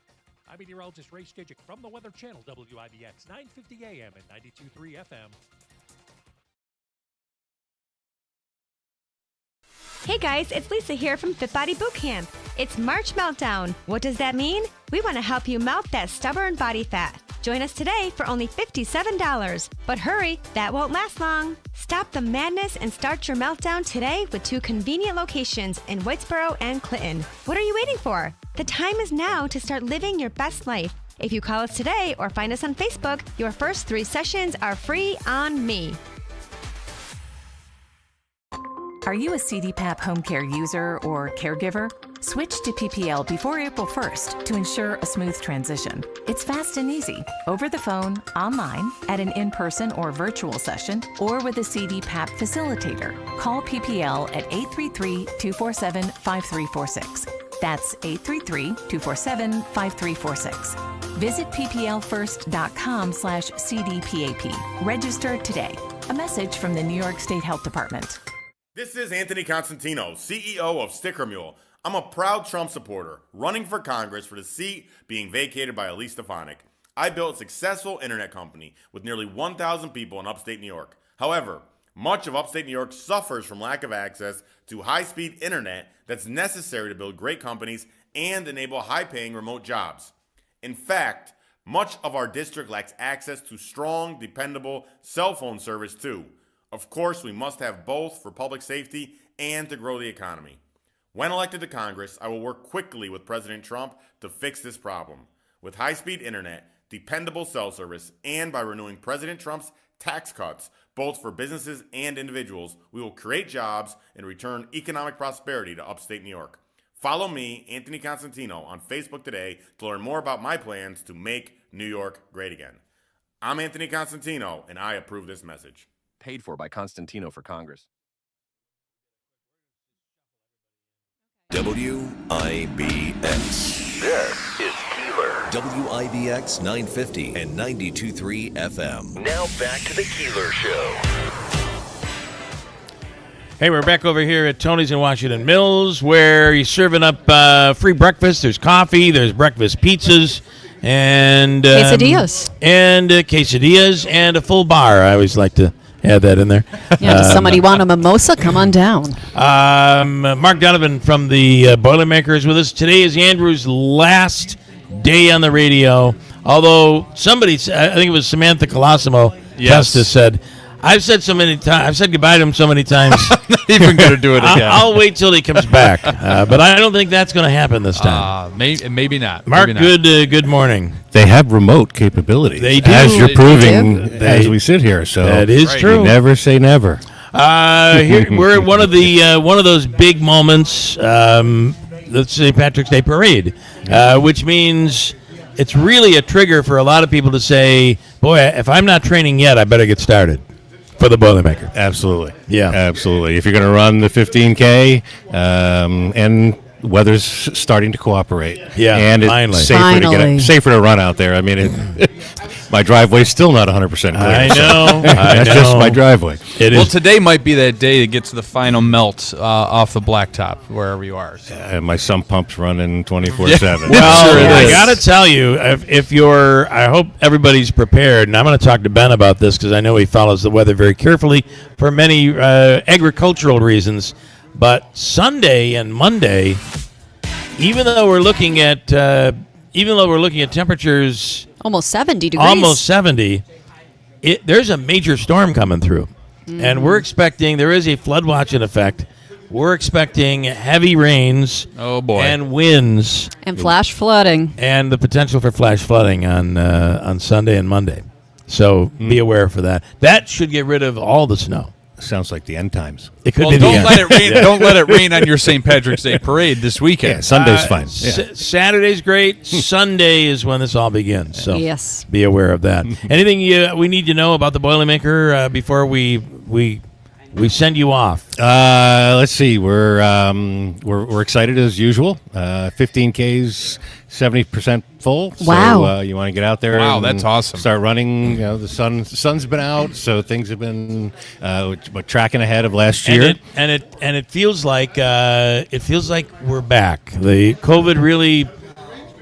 I'm meteorologist Ray Stidgick from the Weather Channel, WIBX, 950 AM and 92.3 FM. Hey guys, it's Lisa here from Fit Body Bootcamp. It's March Meltdown. What does that mean? We want to help you melt that stubborn body fat. Join us today for only $57. But hurry, that won't last long. Stop the madness and start your meltdown today with 2 convenient locations in Whitesboro and Clinton. What are you waiting for? The time is now to start living your best life. If you call us today or find us on Facebook, your first 3 sessions are free on me. Are you a CDPAP home care user or caregiver? Switch to PPL before April 1st to ensure a smooth transition. It's fast and easy, over the phone, online, at an in-person or virtual session, or with a CDPAP facilitator. Call PPL at 833-247-5346. That's 833-247-5346. Visit pplfirst.com/CDPAP. Register today. A message from the New York State Health Department. This is Anthony Constantino, CEO of Sticker Mule. I'm a proud Trump supporter, running for Congress for the seat being vacated by Elise Stefanik. I built a successful internet company with nearly 1,000 people in upstate New York. However, much of upstate New York suffers from lack of access to high-speed internet that's necessary to build great companies and enable high-paying remote jobs. In fact, much of our district lacks access to strong, dependable cell phone service too. Of course, we must have both for public safety and to grow the economy. When elected to Congress, I will work quickly with President Trump to fix this problem. With high-speed internet, dependable cell service, and by renewing President Trump's tax cuts, both for businesses and individuals, we will create jobs and return economic prosperity to upstate New York. Follow me, Anthony Constantino, on Facebook today to learn more about my plans to make New York great again. I'm Anthony Constantino, and I approve this message. Paid for by Constantino for Congress. WIBX. This is Keeler. WIBX 950 and 92.3 FM. Now back to the Keeler Show. Hey, we're back over here at Tony's in Washington Mills, where he's serving up free breakfast. There's coffee, there's breakfast pizzas, and quesadillas. And quesadillas and a full bar. I always like to add that in there. Yeah, does somebody want a mimosa? Come on down. Mark Donovan from the Boilermaker is with us. Today is Andrew's last day on the radio. Although somebody, I think it was Samantha Colosimo, Justice said, I've said so many times. I've said goodbye to him so many times. I'm not even going to do it again. I'll wait till he comes back, but I don't think that's going to happen this time. Maybe not. Mark, maybe not. Good morning. They have remote capabilities. They do. As you're proving as we sit here. So that is true. You never say never. Here, we're at one of those big moments. The St. Patrick's Day Parade, which means it's really a trigger for a lot of people to say, "Boy, if I'm not training yet, I better get started." for the Boilermaker. Absolutely. Yeah. Absolutely. If you're going to run the 15K, and weather's starting to cooperate. Yeah, and finally. It's safer to run out there. I mean, my driveway's still not 100% clear. I know. That's just my driveway. Well, today might be that day to get to the final melt off the blacktop wherever you are. So. And my sump pump's running 24/7. Well, I got to tell you, if you're, I hope everybody's prepared, and I'm going to talk to Ben about this because I know he follows the weather very carefully for many agricultural reasons. But Sunday and Monday, even though we're looking at temperatures almost 70 degrees, almost 70, there's a major storm coming through, and we're expecting there is a flood watch in effect. We're expecting heavy rains, and winds, and flash flooding, and the potential for flash flooding on Sunday and Monday. So be aware for that. That should get rid of all the snow. Sounds like the end times. It could Well, be the don't end. let it rain. Don't let it rain on your St. Patrick's Day parade this weekend. Yeah, Sunday's fine. Yeah. Saturday's great. Sunday is when this all begins. So yes, be aware of that. Anything we need to know about the Boilermaker before we send you off? Let's see. We're excited as usual. 15Ks, 70% full. Wow. So you want to get out there? Wow, and that's awesome. Start running. The sun's been out, so things have been tracking ahead of last year. And it feels like we're back. The COVID really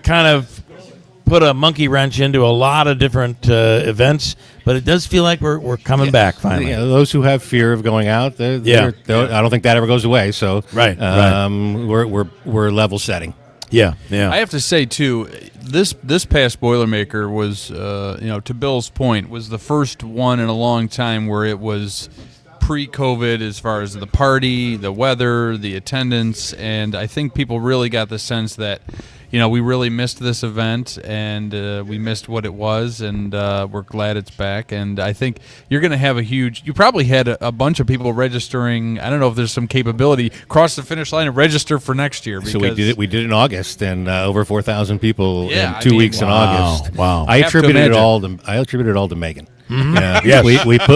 kind of put a monkey wrench into a lot of different events, but it does feel like we're coming back finally. Yeah, those who have fear of going out, I don't think that ever goes away. So right. We're level setting. Yeah. I have to say too, this past Boilermaker was, to Bill's point, was the first one in a long time where it was pre-COVID as far as the party, the weather, the attendance, and I think people really got the sense that, we really missed this event, and we missed what it was, and we're glad it's back. And I think you're going to have you probably had a bunch of people registering. I don't know if there's some capability, cross the finish line and register for next year. So we did it in August, and over 4,000 people in 2 weeks in wow. August. Wow. I attributed it all to Megan. Mm-hmm. Yes.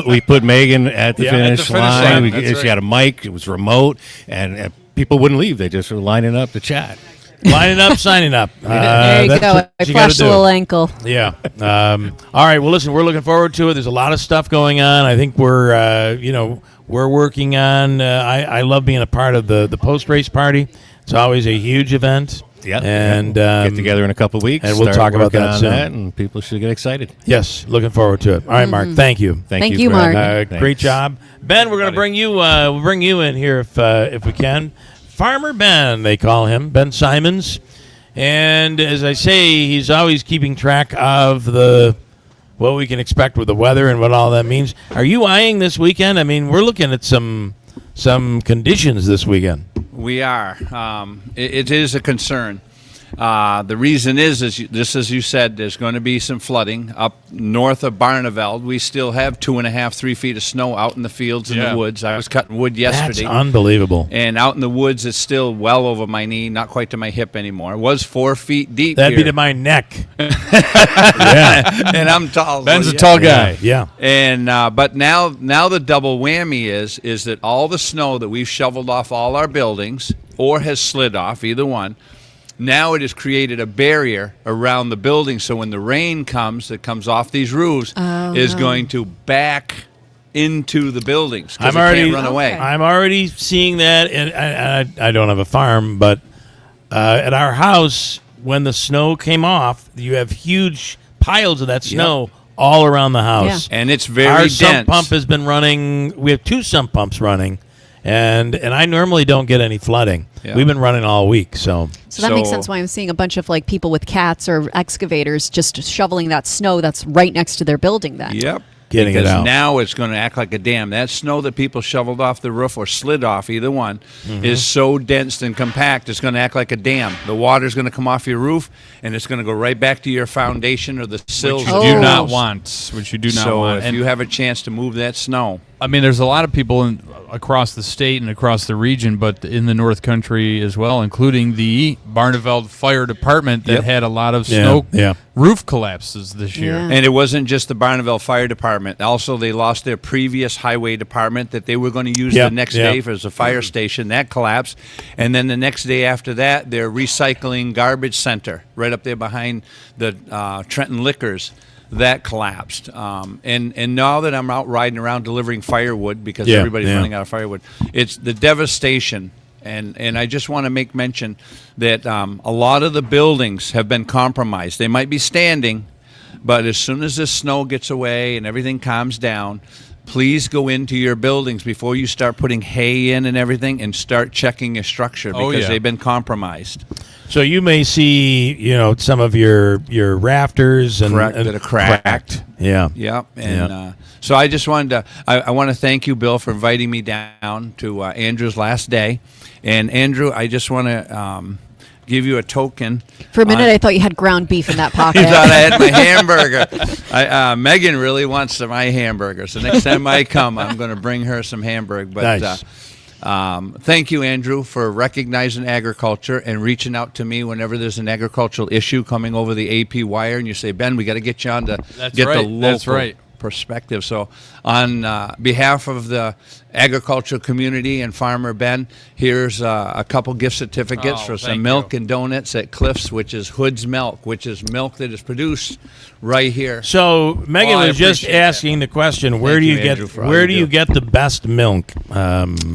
we put Megan at the finish line. She had a mic. It was remote, and people wouldn't leave. They just were lining up to chat. Lining up, signing up. There you go. I flashed a little ankle. Yeah. All right. Well, listen, we're looking forward to it. There's a lot of stuff going on. I think we're working on. I love being a part of the post race party. It's always a huge event. Yeah. And get together in a couple of weeks, and we'll talk about that soon. And people should get excited. Yes, looking forward to it. All right, Mark. Thank you. Thank you, Mark. Great job, Ben. We're going to bring you. We'll bring you in here if we can. Farmer Ben, they call him, Ben Simons. And as I say, he's always keeping track of what we can expect with the weather and what all that means. Are you eyeing this weekend? I mean, we're looking at some conditions this weekend. We are. It is a concern. The reason is just as you said, there's going to be some flooding up north of Barneveld. We still have 2.5, 3 feet of snow out in the fields and the woods. I was cutting wood yesterday. That's unbelievable. And out in the woods, it's still well over my knee, not quite to my hip anymore. It was 4 feet deep. That'd here. be to my neck. Yeah. And I'm tall. Ben's a tall guy. Yeah. And but now the double whammy is that all the snow that we've shoveled off all our buildings or has slid off, either one, now it has created a barrier around the building, so when the rain comes that comes off these roofs is going to back into the buildings because it can't run away. I'm already seeing that, and I don't have a farm, but at our house, when the snow came off, you have huge piles of that snow all around the house. Yeah. And it's very Our dense. sump pump has been running. We have 2 sump pumps running. And I normally don't get any flooding. Yeah. We've been running all week, so that makes sense why I'm seeing a bunch of people with cats or excavators just shoveling that snow that's right next to their building then. Yep. Getting because it out. Now it's going to act like a dam. That snow that people shoveled off the roof or slid off, either one, is so dense and compact, it's going to act like a dam. The water's going to come off your roof, and it's going to go right back to your foundation or the sills. Which you do not want. Which you do not want. So if you have a chance to move that snow, I mean, there's a lot of people across the state and across the region, but in the North Country as well, including the Barneveld Fire Department that had a lot of snow roof collapses this year. And it wasn't just the Barneveld Fire Department. Also, they lost their previous highway department that they were going to use the next day as a fire station. That collapsed. And then the next day after that, their recycling garbage center right up there behind the Trenton Liquors, that collapsed. And now that I'm out riding around delivering firewood, because everybody's running out of firewood, it's the devastation. And I just want to make mention that a lot of the buildings have been compromised. They might be standing, but as soon as this snow gets away and everything calms down, please go into your buildings before you start putting hay in and everything, and start checking your structure, because they've been compromised. So you may see, some of your rafters that are cracked. Yeah. Yep. And so I just wanted to, I want to thank you, Bill, for inviting me down to Andrew's last day. And Andrew, I just want to give you a token. For a minute, I thought you had ground beef in that pocket. You thought I had my hamburger. Megan really wants my hamburger, so next time I come, I'm going to bring her some hamburger. But nice. Thank you, Andrew, for recognizing agriculture and reaching out to me whenever there's an agricultural issue coming over the AP wire, and you say, Ben, we got to get you on to get the local perspective. So on behalf of the agricultural community and Farmer Ben, here's a couple gift certificates for some milk and donuts at Cliff's, which is Hood's Milk, which is milk that is produced right here. So Megan was just asking the question, where do you get the best milk?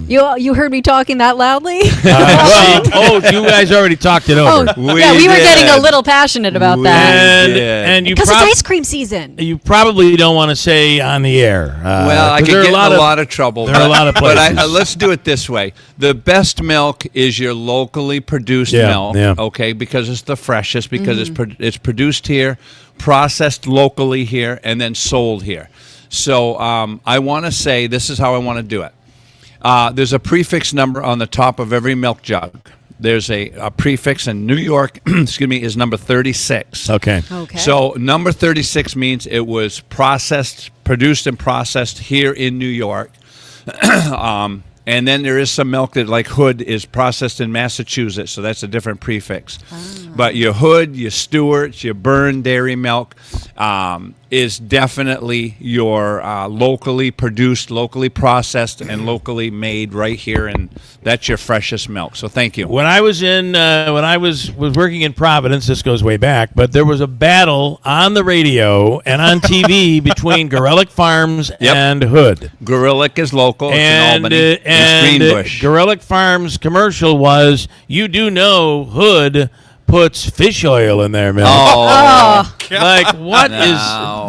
You heard me talking that loudly? You guys already talked it over. We were getting a little passionate about that. And you because it's ice cream season. You probably don't want to say on the air. Well, I could get in a lot of trouble. There are a lot of places. But let's do it this way. The best milk is your locally produced milk, okay, because it's the freshest, because it's produced here, processed locally here, and then sold here. So I want to say this is how I want to do it. There's a prefix number on the top of every milk jug. There's a prefix in New York, is number 36. Okay. So number 36 means it was produced and processed here in New York. And then there is some milk that, like Hood, is processed in Massachusetts, so that's a different prefix. But your Hood, your Stewart's, your Byrne dairy milk is definitely your locally produced, locally processed, and locally made right here, and that's your freshest milk. So thank you. When I was was working in Providence, this goes way back, but there was a battle on the radio and on TV between Gorelick Farms and Hood. Gorelick is local, it's in Albany. And Gorelick Farms commercial was, you do know Hood puts fish oil in their milk. Like, what is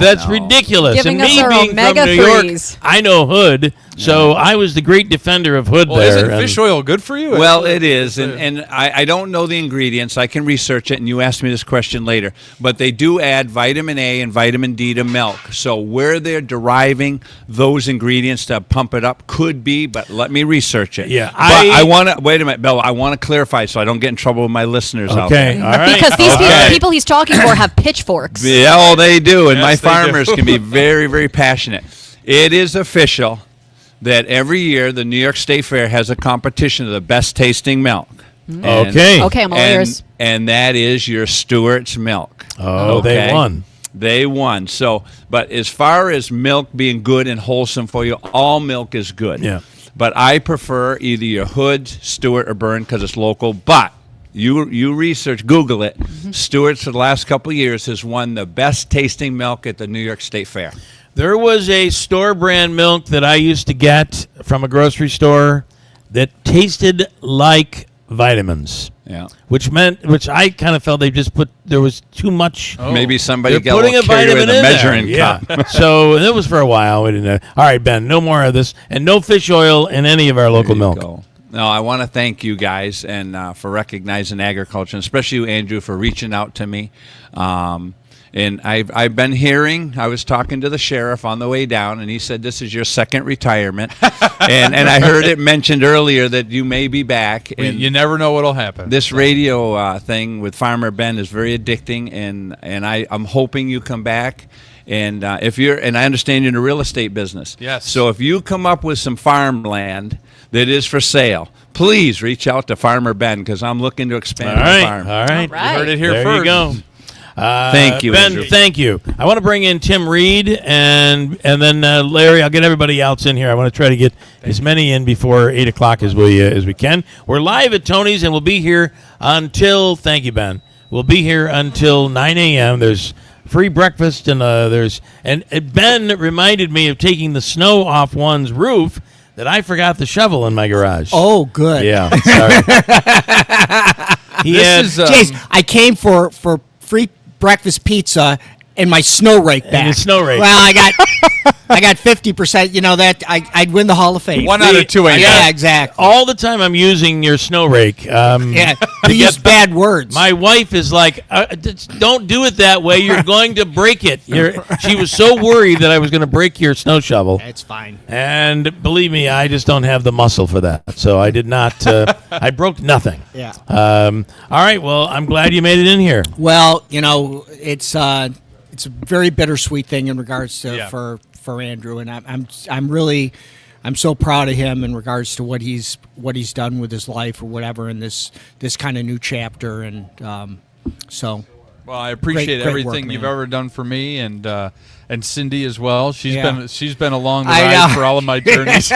that's ridiculous. Giving and me us our being from omega New York, freeze. I know Hood, so I was the great defender of Hood there. Isn't fish oil good for you? Well, it is, and I don't know the ingredients. I can research it, and you asked me this question later. But they do add vitamin A and vitamin D to milk. So where they're deriving those ingredients to pump it up could be, but let me research it. Yeah, but I want to, wait a minute, Bill, I want to clarify so I don't get in trouble with my listeners out there. Okay, all right. Because these people he's talking for have pitchforks. Yeah, they do, and my farmers can be very, very passionate. It is official that every year the New York State Fair has a competition of the best tasting milk. Okay, I'm all ears. And that is your Stewart's milk. They won. They won. So, but as far as milk being good and wholesome for you, all milk is good. Yeah. But I prefer either your Hood, Stewart, or Byrne because it's local. But you research, Google it. Stewart's for the last couple of years has won the best tasting milk at the New York State Fair. There was a store brand milk that I used to get from a grocery store that tasted like vitamins. Yeah. Which I kind of felt there was too much. Maybe somebody got putting a vitamin with a in measuring there. cup. So it was for a while. We didn't know. All right, Ben, no more of this. And no fish oil in any of our local milk. Go. No, I want to thank you guys and for recognizing agriculture, and especially you, Andrew, for reaching out to me. And I've been hearing, I was talking to the sheriff on the way down, and he said this is your second retirement. and I heard it mentioned earlier that you may be back. And you never know what'll happen. This radio thing with Farmer Ben is very addicting, and I'm hoping you come back. And and I understand you're in the real estate business. Yes. So if you come up with some farmland that is for sale, please reach out to Farmer Ben, because I'm looking to expand the farm. All right. All right. You heard it here There first. you go. Thank you, Ben. Andrew. Thank you. I want to bring in Tim Reed and then Larry. I'll get everybody else in here. I want to try to get as many in before 8 o'clock as we can. We're live at Tony's, and we'll be here until. Thank you, Ben. We'll be here until 9 a.m. There's free breakfast, and Ben reminded me of taking the snow off one's roof that I forgot the shovel in my garage. Oh, good. Yeah. Sorry. Jace, I came for free breakfast pizza and my snow rake back. And the snow rake. Well, I got 50%. You know that I'd win the Hall of Fame. 1 out of 2 ain't Yeah, bad. exactly. All the time I'm using your snow rake. Yeah, you use bad words. My wife is like, don't do it that way. You're going to break it. She was so worried that I was going to break your snow shovel. That's fine. And believe me, I just don't have the muscle for that. So I did not. I broke nothing. Yeah. All right. Well, I'm glad you made it in here. Well, it's a very bittersweet thing in regards to for Andrew, and I'm so proud of him in regards to what he's done with his life or whatever in this kind of new chapter, and so. Well, I appreciate great everything work, you've man. ever done for me, and Cindy as well. She's Yeah. been along the ride for all of my journeys.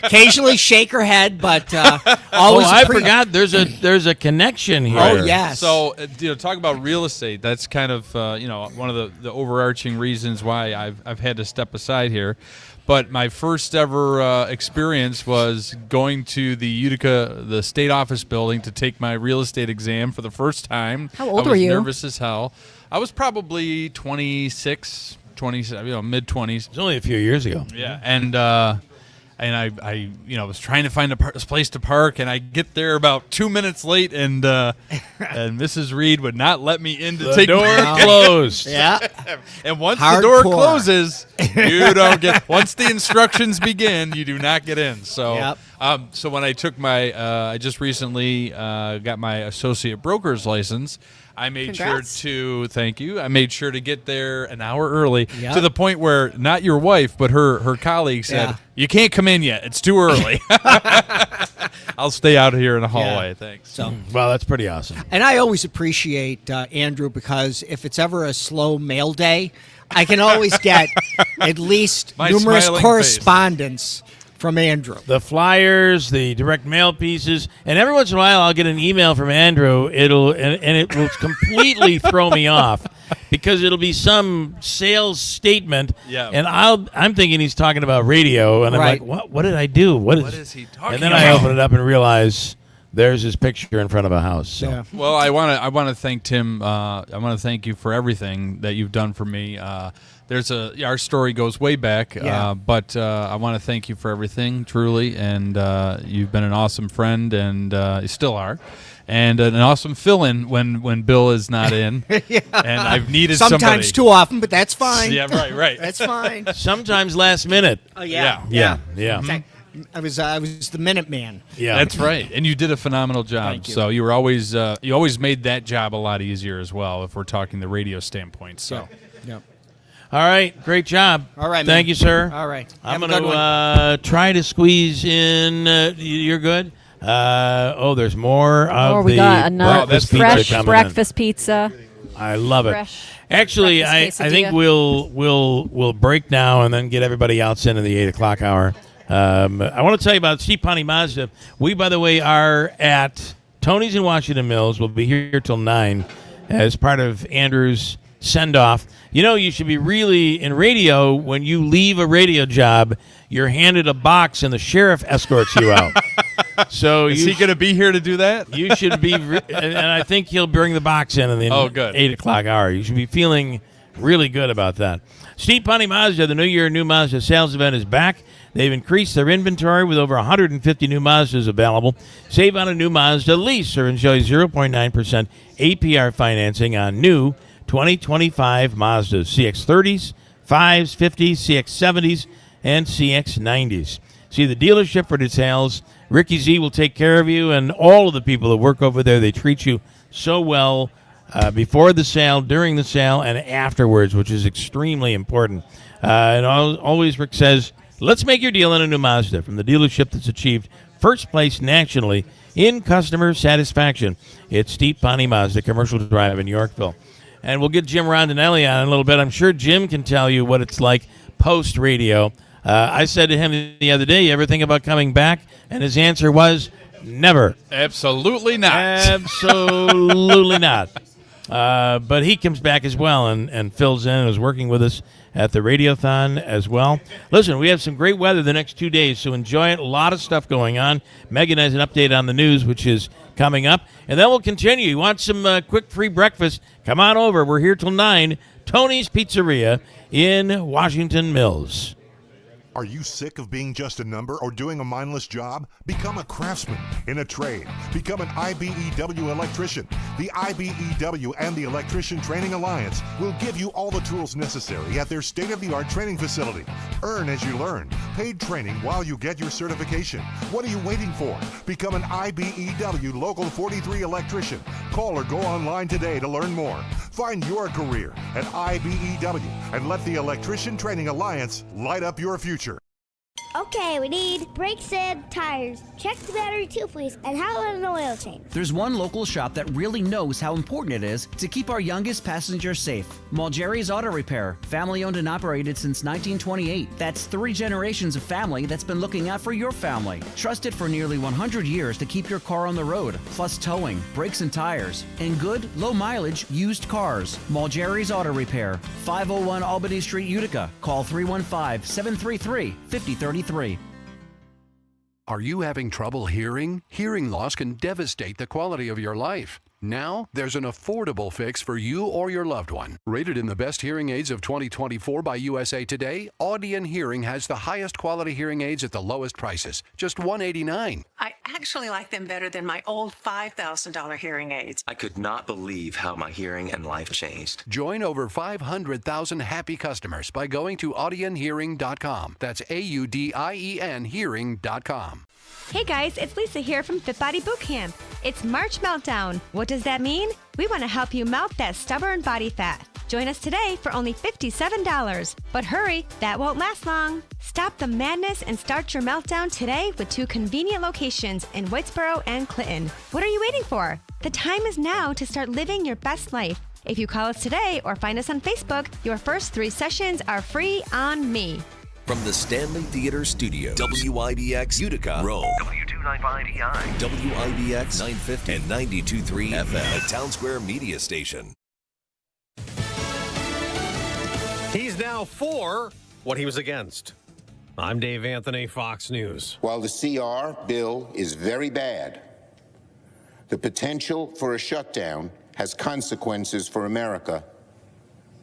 Occasionally shake her head, but always. I forgot. There's a connection here. Oh yes. So talk about real estate. That's kind of one of the overarching reasons why I've had to step aside here. But my first ever experience was going to the Utica, the state office building, to take my real estate exam for the first time. How old I were was you? nervous as hell. I was probably 26, 27, mid-20s. It's only a few years ago. Yeah, and I was trying to find a place to park, and I get there about 2 minutes late, and Mrs. Reed would not let me in to The take door my closed. Yeah. And once the door Hardcore. closes, you don't get. Once the instructions begin, you do not get in. So, Yep. so when I took my, I just recently got my associate broker's license. I made Congrats. sure to thank you. I made sure to get there an hour early, Yep. to the point where not your wife, but her colleague said, Yeah. "You can't come in yet. It's too early." I'll stay out here in the hallway. Thanks. So. Well, that's pretty awesome. And I always appreciate Andrew, because if it's ever a slow mail day, I can always get at least My numerous smiling correspondence from Andrew. The flyers, the direct mail pieces, and every once in a while I'll get an email from Andrew. It will completely throw me off, because it'll be some sales statement, and I'm thinking he's talking about radio, and I'm Right. like, what did I do? What is he talking And then about? I open it up and realize there's his picture in front of a house. So. Yeah. Well, I want to thank Tim. I want to thank you for everything that you've done for me. Our story goes way back, Yeah. but I want to thank you for everything, truly, and you've been an awesome friend, and you still are, and an awesome fill-in when Bill is not in, Yeah. and I've needed Sometimes somebody. too often, but that's fine. Yeah, right. That's fine. Sometimes last minute. Oh yeah. Yeah. I was the Minute Man. Yeah, That's right, and you did a phenomenal job. Thank you. So you were always you always made that job a lot easier as well, if we're talking the radio standpoint. So. Yep. All right, great job. All right, thank man. you, sir. All right. I'm Have a going good to try to squeeze in. You're good. There's more of we the got another breakfast pizza fresh coming breakfast pizza. in. I love it. Fresh Actually, I breakfast think quesadilla. we'll break now and then get everybody else into the 8 o'clock hour. I want to tell you about Steve Pawnee Mazda. We, by the way, are at Tony's in Washington Mills. We'll be here till 9 as part of Andrew's send-off. You should be really in radio. When you leave a radio job, you're handed a box and the sheriff escorts you out. So Is he going to be here to do that? You should be, and I think he'll bring the box in the good. 8 o'clock hour. You should be feeling really good about that. Steve Pawnee Mazda, the New Year New Mazda sales event is back. They've increased their inventory with over 150 new Mazdas available. Save on a new Mazda lease or enjoy 0.9% APR financing on new 2025 Mazdas, CX-30s, 5s, 50s, CX-70s, and CX-90s. See the dealership for details. Ricky Z will take care of you and all of the people that work over there. They treat you so well. before the sale, during the sale, and afterwards, which is extremely important. And always Rick says, let's make your deal on a new Mazda from the dealership that's achieved first place nationally in customer satisfaction. It's Steve Ponte Mazda, Commercial Drive in Yorkville. And we'll get Jim Rondinelli on in a little bit. I'm sure Jim can tell you what it's like post-radio. I said to him the other day, you ever think about coming back? And his answer was, never. Absolutely not. Absolutely not. But he comes back as well and fills in and is working with us at the Radiothon as well. Listen, we have some great weather the next 2 days, so enjoy it. A lot of stuff going on. Megan has an update on the news, which is coming up. And then we'll continue. You want some quick free breakfast? Come on over. We're here till 9. Tony's Pizzeria in Washington Mills. Are you sick of being just a number or doing a mindless job? Become a craftsman in a trade. Become an IBEW electrician. The IBEW and the Electrician Training Alliance will give you all the tools necessary at their state-of-the-art training facility. Earn as you learn. Paid training while you get your certification. What are you waiting for? Become an IBEW Local 43 electrician. Call or go online today to learn more. Find your career at IBEW and let the Electrician Training Alliance light up your future. Okay, we need brakes and tires. Check the battery too, please. And how about an oil change? There's one local shop that really knows how important it is to keep our youngest passengers safe. Mulgeri's Auto Repair, family owned and operated since 1928. That's 3 generations of family that's been looking out for your family. Trusted for nearly 100 years to keep your car on the road, plus towing, brakes and tires, and good, low mileage used cars. Mulgeri's Auto Repair, 501 Albany Street, Utica. Call 315-733-5033. Are you having trouble hearing? Hearing loss can devastate the quality of your life. Now, there's an affordable fix for you or your loved one. Rated in the best hearing aids of 2024 by USA Today, Audion Hearing has the highest quality hearing aids at the lowest prices, just $189. I actually like them better than my old $5,000 hearing aids. I could not believe how my hearing and life changed. Join over 500,000 happy customers by going to audionhearing.com. That's AUDIEN hearing.com. Hey guys, it's Lisa here from Fit Body Bootcamp. It's March Meltdown. What does that mean? We want to help you melt that stubborn body fat. Join us today for only $57. But hurry, that won't last long. Stop the madness and start your meltdown today with 2 convenient locations in Whitesboro and Clinton. What are you waiting for? The time is now to start living your best life. If you call us today or find us on Facebook, your first 3 sessions are free on me. From the Stanley Theater Studio, WIBX Utica, Rome, W295EI, WIBX 950 and 92.3 FM, a Town Square media station. He's now for what he was against. I'm Dave Anthony, Fox News. While the CR bill is very bad, the potential for a shutdown has consequences for America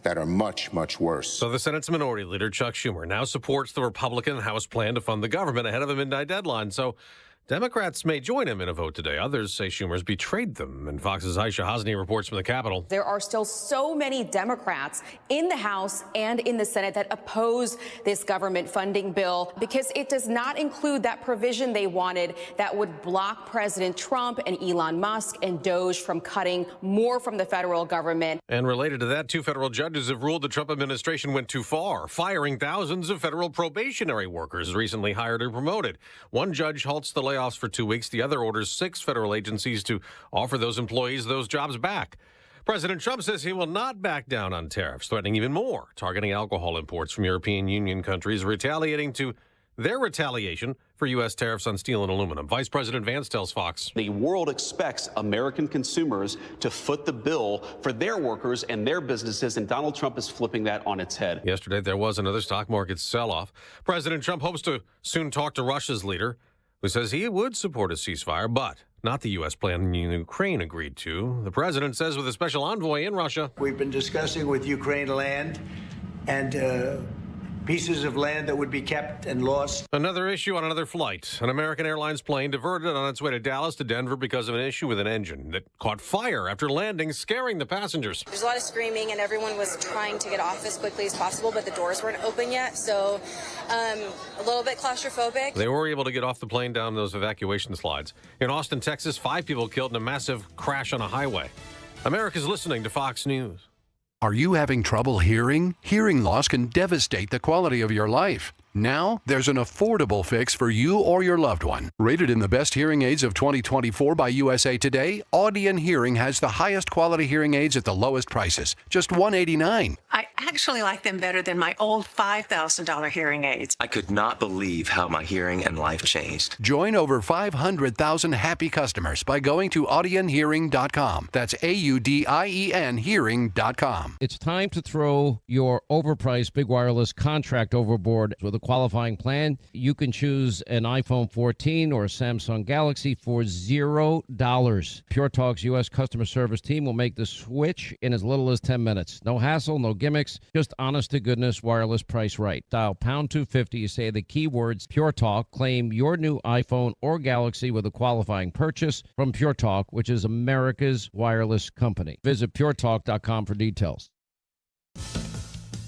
that are much, much worse. So the Senate's Minority Leader, Chuck Schumer, now supports the Republican House plan to fund the government ahead of the midnight deadline. So Democrats may join him in a vote today. Others say Schumer's betrayed them. And Fox's Aisha Hasni reports from the Capitol. There are still so many Democrats in the House and in the Senate that oppose this government funding bill because it does not include that provision they wanted that would block President Trump and Elon Musk and Doge from cutting more from the federal government. And related to that, 2 federal judges have ruled the Trump administration went too far, firing thousands of federal probationary workers recently hired or promoted. One judge halts the layoffs for 2 weeks. The other orders 6 federal agencies to offer those employees those jobs back. President Trump says he will not back down on tariffs, threatening even more, targeting alcohol imports from European Union countries, retaliating to their retaliation for U.S. tariffs on steel and aluminum. Vice President Vance tells Fox. The world expects American consumers to foot the bill for their workers and their businesses, and Donald Trump is flipping that on its head. Yesterday, there was another stock market sell-off. President Trump hopes to soon talk to Russia's leader, who says he would support a ceasefire, but not the U.S. plan Ukraine agreed to. The president says with a special envoy in Russia. We've been discussing with Ukraine land and pieces of land that would be kept and lost. Another issue on another flight. An American Airlines plane diverted on its way to Dallas to Denver because of an issue with an engine that caught fire after landing, scaring the passengers. There's a lot of screaming and everyone was trying to get off as quickly as possible, but the doors weren't open yet, so a little bit claustrophobic. They were able to get off the plane down those evacuation slides. In Austin, Texas, 5 people killed in a massive crash on a highway. America's listening to Fox News. Are you having trouble hearing? Hearing loss can devastate the quality of your life. Now, there's an affordable fix for you or your loved one. Rated in the best hearing aids of 2024 by USA Today, Audion Hearing has the highest quality hearing aids at the lowest prices, just $189. I actually like them better than my old $5,000 hearing aids. I could not believe how my hearing and life changed. Join over 500,000 happy customers by going to audionhearing.com. That's AUDIEN hearing.com. It's time to throw your overpriced big wireless contract overboard with a qualifying plan. You can choose an iPhone 14 or a Samsung Galaxy for $0. Pure Talk's U.S. customer service team will make the switch in as little as 10 minutes. No hassle, no gimmicks, just honest-to-goodness wireless price right. Dial pound 250, you say the keywords Pure Talk, claim your new iPhone or Galaxy with a qualifying purchase from Pure Talk, which is America's wireless company. Visit puretalk.com for details.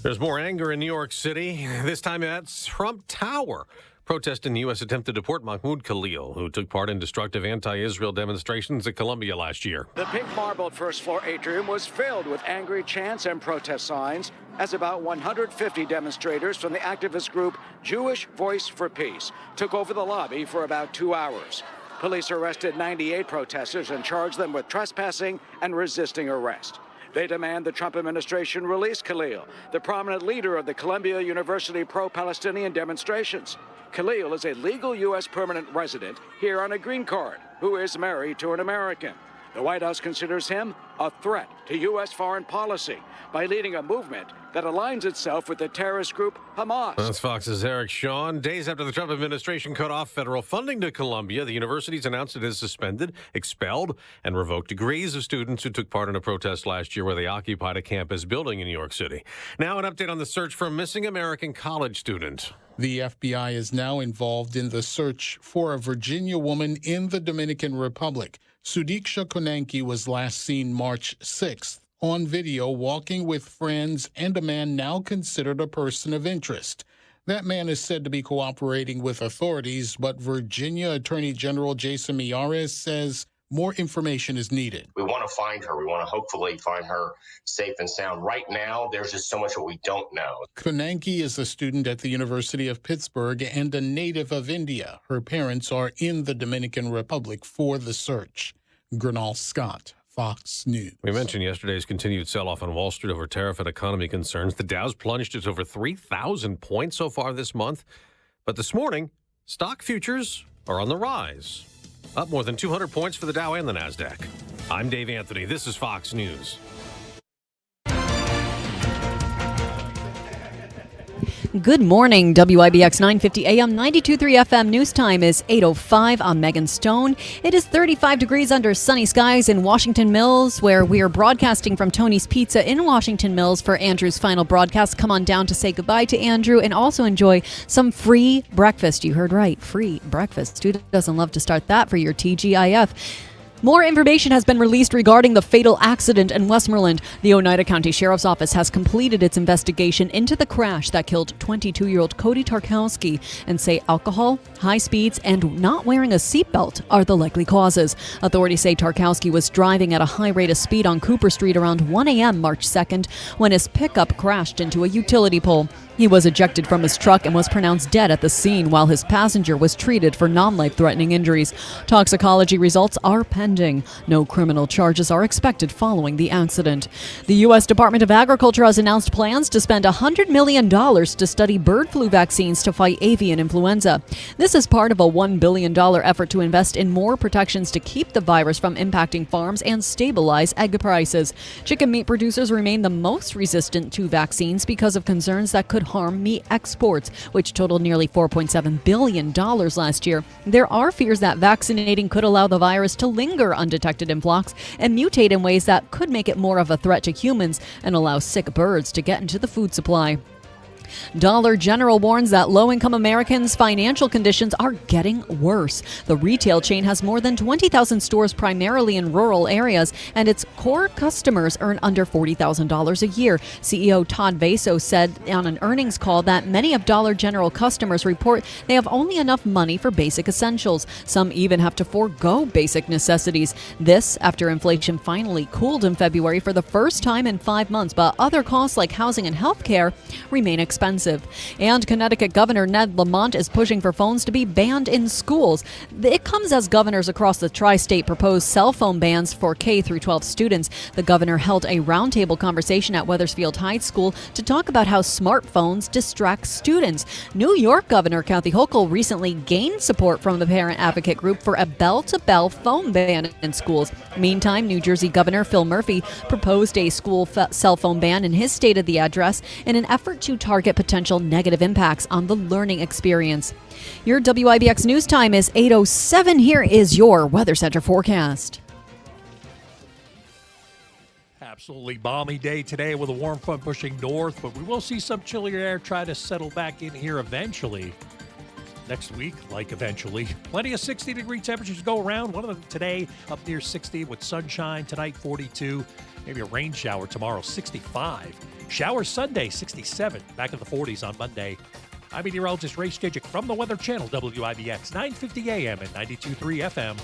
There's more anger in New York City, this time at Trump Tower, protesting the U.S. attempt to deport Mahmoud Khalil, who took part in destructive anti-Israel demonstrations at Columbia last year. The pink marble first-floor atrium was filled with angry chants and protest signs as about 150 demonstrators from the activist group Jewish Voice for Peace took over the lobby for about 2 hours. Police arrested 98 protesters and charged them with trespassing and resisting arrest. They demand the Trump administration release Khalil, the prominent leader of the Columbia University pro-Palestinian demonstrations. Khalil is a legal U.S. permanent resident here on a green card who is married to an American. The White House considers him a threat to U.S. foreign policy by leading a movement that aligns itself with the terrorist group Hamas. That's Fox's Eric Shawn. Days after the Trump administration cut off federal funding to Columbia, the university's announced it has suspended, expelled, and revoked degrees of students who took part in a protest last year where they occupied a campus building in New York City. Now an update on the search for a missing American college student. The FBI is now involved in the search for a Virginia woman in the Dominican Republic. Sudiksha Konanki was last seen March 6th on video walking with friends and a man now considered a person of interest. That man is said to be cooperating with authorities, but Virginia Attorney General Jason Miyares says more information is needed. We want to find her. We want to hopefully find her safe and sound. Right now, there's just so much that we don't know. Konanki is a student at the University of Pittsburgh and a native of India. Her parents are in the Dominican Republic for the search. Gernal Scott, Fox News. We mentioned yesterday's continued sell-off on Wall Street over tariff and economy concerns. The Dow's plunged to over 3,000 points so far this month. But this morning, stock futures are on the rise. Up more than 200 points for the Dow and the NASDAQ. I'm Dave Anthony. This is Fox News. Good morning, WIBX 950 AM 92.3 FM news time is 8:05. I'm Megan Stone. It is 35 degrees under sunny skies in Washington Mills, where we are broadcasting from Tony's Pizza in Washington Mills for Andrew's final broadcast. Come on down to say goodbye to Andrew and also enjoy some free breakfast. You heard right, free breakfast. Who doesn't love to start that for your TGIF? More information has been released regarding the fatal accident in Westmoreland. The Oneida County Sheriff's Office has completed its investigation into the crash that killed 22-year-old Cody Tarkowski and say alcohol, high speeds, and not wearing a seatbelt are the likely causes. Authorities say Tarkowski was driving at a high rate of speed on Cooper Street around 1 a.m. March 2nd when his pickup crashed into a utility pole. He was ejected from his truck and was pronounced dead at the scene while his passenger was treated for non-life-threatening injuries. Toxicology results are pending. No criminal charges are expected following the accident. The U.S. Department of Agriculture has announced plans to spend $100 million to study bird flu vaccines to fight avian influenza. This is part of a $1 billion effort to invest in more protections to keep the virus from impacting farms and stabilize egg prices. Chicken meat producers remain the most resistant to vaccines because of concerns that could harm meat exports, which totaled nearly $4.7 billion last year. There are fears that vaccinating could allow the virus to linger undetected in flocks and mutate in ways that could make it more of a threat to humans and allow sick birds to get into the food supply. Dollar General warns that low-income Americans' financial conditions are getting worse. The retail chain has more than 20,000 stores primarily in rural areas, and its core customers earn under $40,000 a year. CEO Todd Vaso said on an earnings call that many of Dollar General customers report they have only enough money for basic essentials. Some even have to forego basic necessities. This after inflation finally cooled in February for the first time in 5 months, but other costs like housing and health care remain expensive. And Connecticut Governor Ned Lamont is pushing for phones to be banned in schools. It comes as governors across the tri-state propose cell phone bans for K through 12 students. The governor held a roundtable conversation at Wethersfield High School to talk about how smartphones distract students. New York Governor Kathy Hochul recently gained support from the parent advocate group for a bell-to-bell phone ban in schools. Meantime, New Jersey Governor Phil Murphy proposed a school cell phone ban in his State of the Address in an effort to target potential negative impacts on the learning experience. Your WIBX news time is 8:07. Here is your Weather Center forecast. Absolutely balmy day today with a warm front pushing north, but we will see some chillier air try to settle back in here eventually. Next week, like eventually. Plenty of 60-degree temperatures go around. One of them today up near 60 with sunshine. Tonight, 42. Maybe a rain shower tomorrow, 65. Shower Sunday, 67. Back in the 40s on Monday. I'm meteorologist Ray Stidgick from the Weather Channel, WIBX 950 AM and 92.3 FM.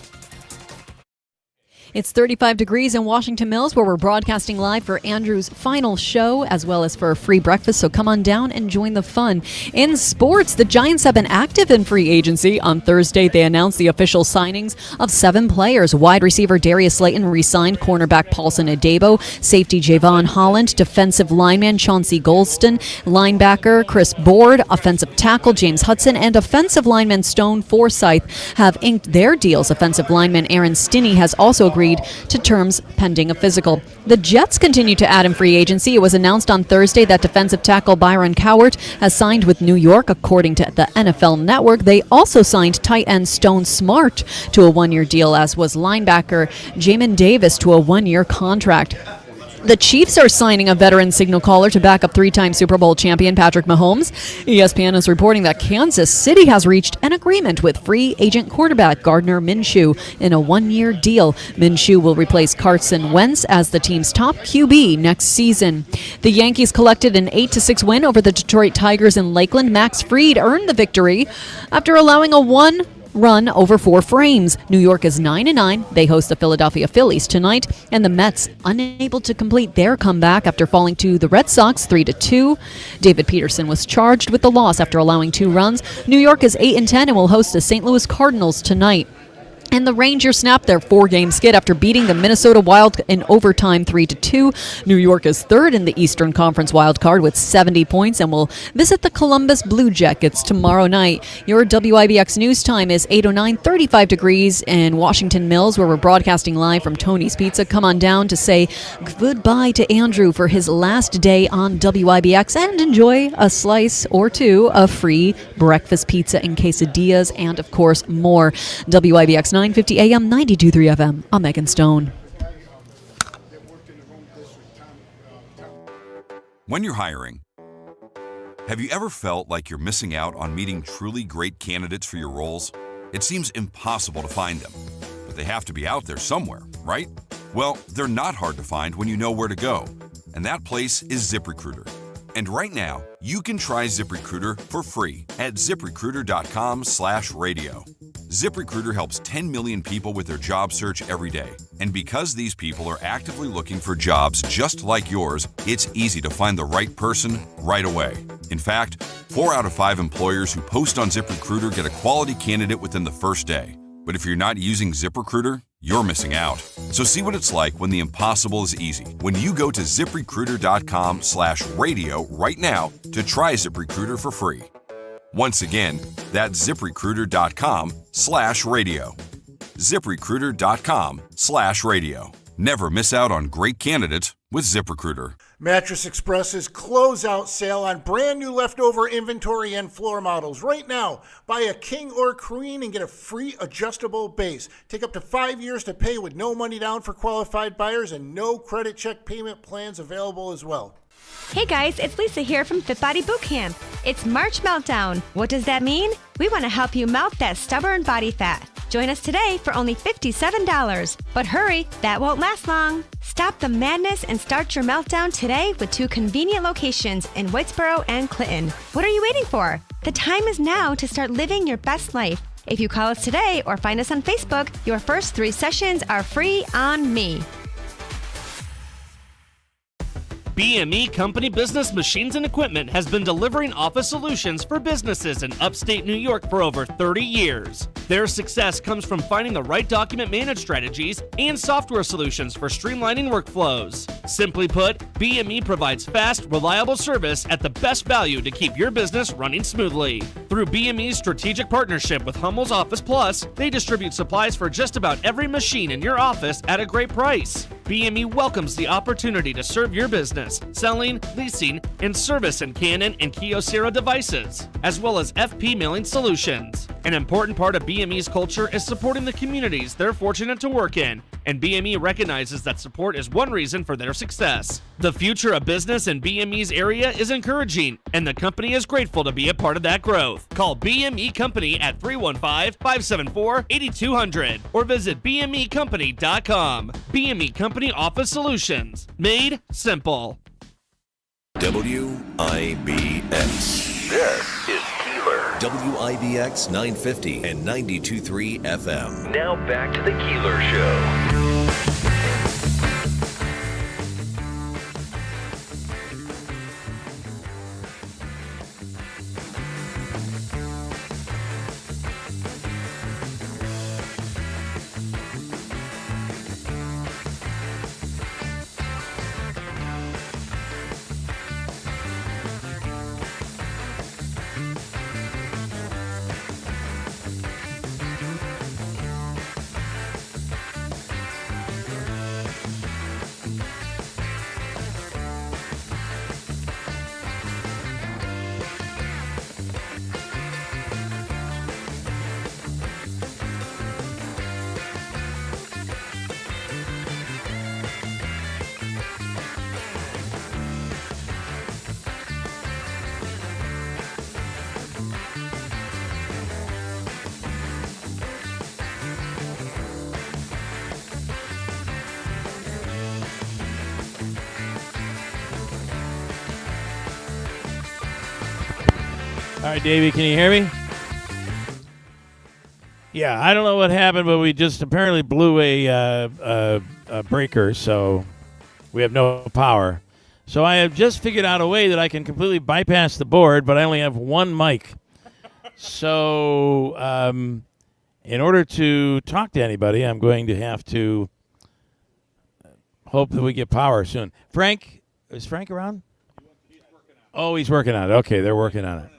It's 35 degrees in Washington Mills, where we're broadcasting live for Andrew's final show, as well as for a free breakfast, so come on down and join the fun. In sports, the Giants have been active in free agency. On Thursday, they announced the official signings of 7 players. Wide receiver Darius Slayton re-signed cornerback Paulson Adebo, safety Javon Holland, defensive lineman Chauncey Golston, linebacker Chris Board, offensive tackle James Hudson, and offensive lineman Stone Forsythe have inked their deals. Offensive lineman Aaron Stinney has also agreed to terms pending a physical. The Jets continue to add in free agency. It was announced on Thursday that defensive tackle Byron Cowart has signed with New York, according to the NFL Network. They also signed tight end Stone Smart to a 1-year deal, as was linebacker Jamin Davis to a 1-year contract. The Chiefs are signing a veteran signal caller to back up 3-time Super Bowl champion Patrick Mahomes. ESPN is reporting that Kansas City has reached an agreement with free agent quarterback Gardner Minshew in a 1-year deal. Minshew will replace Carson Wentz as the team's top QB next season. The Yankees collected an 8-6 win over the Detroit Tigers in Lakeland. Max Fried earned the victory after allowing a 1-run over 4 frames. New York is 9-9. They host the Philadelphia Phillies tonight, and the Mets unable to complete their comeback after falling to the Red Sox 3-2. David Peterson was charged with the loss after allowing 2 runs. New York is 8-10 and will host the St. Louis Cardinals tonight. And the Rangers snapped their 4-game skid after beating the Minnesota Wild in overtime 3-2. New York is third in the Eastern Conference wild card with 70 points and will visit the Columbus Blue Jackets tomorrow night. Your WIBX news time is 8:09, 35 degrees in Washington Mills, where we're broadcasting live from Tony's Pizza. Come on down to say goodbye to Andrew for his last day on WIBX and enjoy a slice or 2 of free breakfast pizza and quesadillas and, of course, more. WIBX 950 AM, 92.3 FM. I'm Megan Stone. When you're hiring, have you ever felt like you're missing out on meeting truly great candidates for your roles? It seems impossible to find them, but they have to be out there somewhere, right? Well, they're not hard to find when you know where to go, and that place is ZipRecruiter. And right now, you can try ZipRecruiter for free at ZipRecruiter.com/radio. ZipRecruiter helps 10 million people with their job search every day. And because these people are actively looking for jobs just like yours, it's easy to find the right person right away. In fact, 4 out of 5 employers who post on ZipRecruiter get a quality candidate within the first day. But if you're not using ZipRecruiter, you're missing out. So see what it's like when the impossible is easy. When you go to ZipRecruiter.com/radio right now to try ZipRecruiter for free. Once again, that's ZipRecruiter.com/radio. ZipRecruiter.com/radio. Never miss out on great candidates with ZipRecruiter. Mattress Express's closeout sale on brand new leftover inventory and floor models. Right now, buy a king or queen and get a free adjustable base. Take up to 5 years to pay with no money down for qualified buyers and no credit check payment plans available as well. Hey guys, it's Lisa here from Fit Body Bootcamp. It's March Meltdown. What does that mean? We want to help you melt that stubborn body fat. Join us today for only $57. But hurry, that won't last long. Stop the madness and start your meltdown today with 2 convenient locations in Whitesboro and Clinton. What are you waiting for? The time is now to start living your best life. If you call us today or find us on Facebook, your first 3 sessions are free on me. BME Company Business Machines and Equipment has been delivering office solutions for businesses in upstate New York for over 30 years. Their success comes from finding the right document management strategies and software solutions for streamlining workflows. Simply put, BME provides fast, reliable service at the best value to keep your business running smoothly. Through BME's strategic partnership with Hummel's Office Plus, they distribute supplies for just about every machine in your office at a great price. BME welcomes the opportunity to serve your business, selling, leasing, and servicing Canon and Kyocera devices, as well as FP mailing solutions. An important part of BME's culture is supporting the communities they're fortunate to work in, and BME recognizes that support is one reason for their success. The future of business in BME's area is encouraging, and the company is grateful to be a part of that growth. Call BME Company at 315-574-8200 or visit bmecompany.com. BME Company Office Solutions. Made simple. WIBX. This is Keeler. WIBX 950 and 92.3 FM. Now back to the Keeler Show. All right, Davey, can you hear me? Yeah, I don't know what happened, but we just apparently blew a breaker, so we have no power. So I have just figured out a way that I can completely bypass the board, but I only have one mic. So in order to talk to anybody, I'm going to have to hope that we get power soon. Frank, is Frank around? Oh, he's working on it. Okay, they're working on it.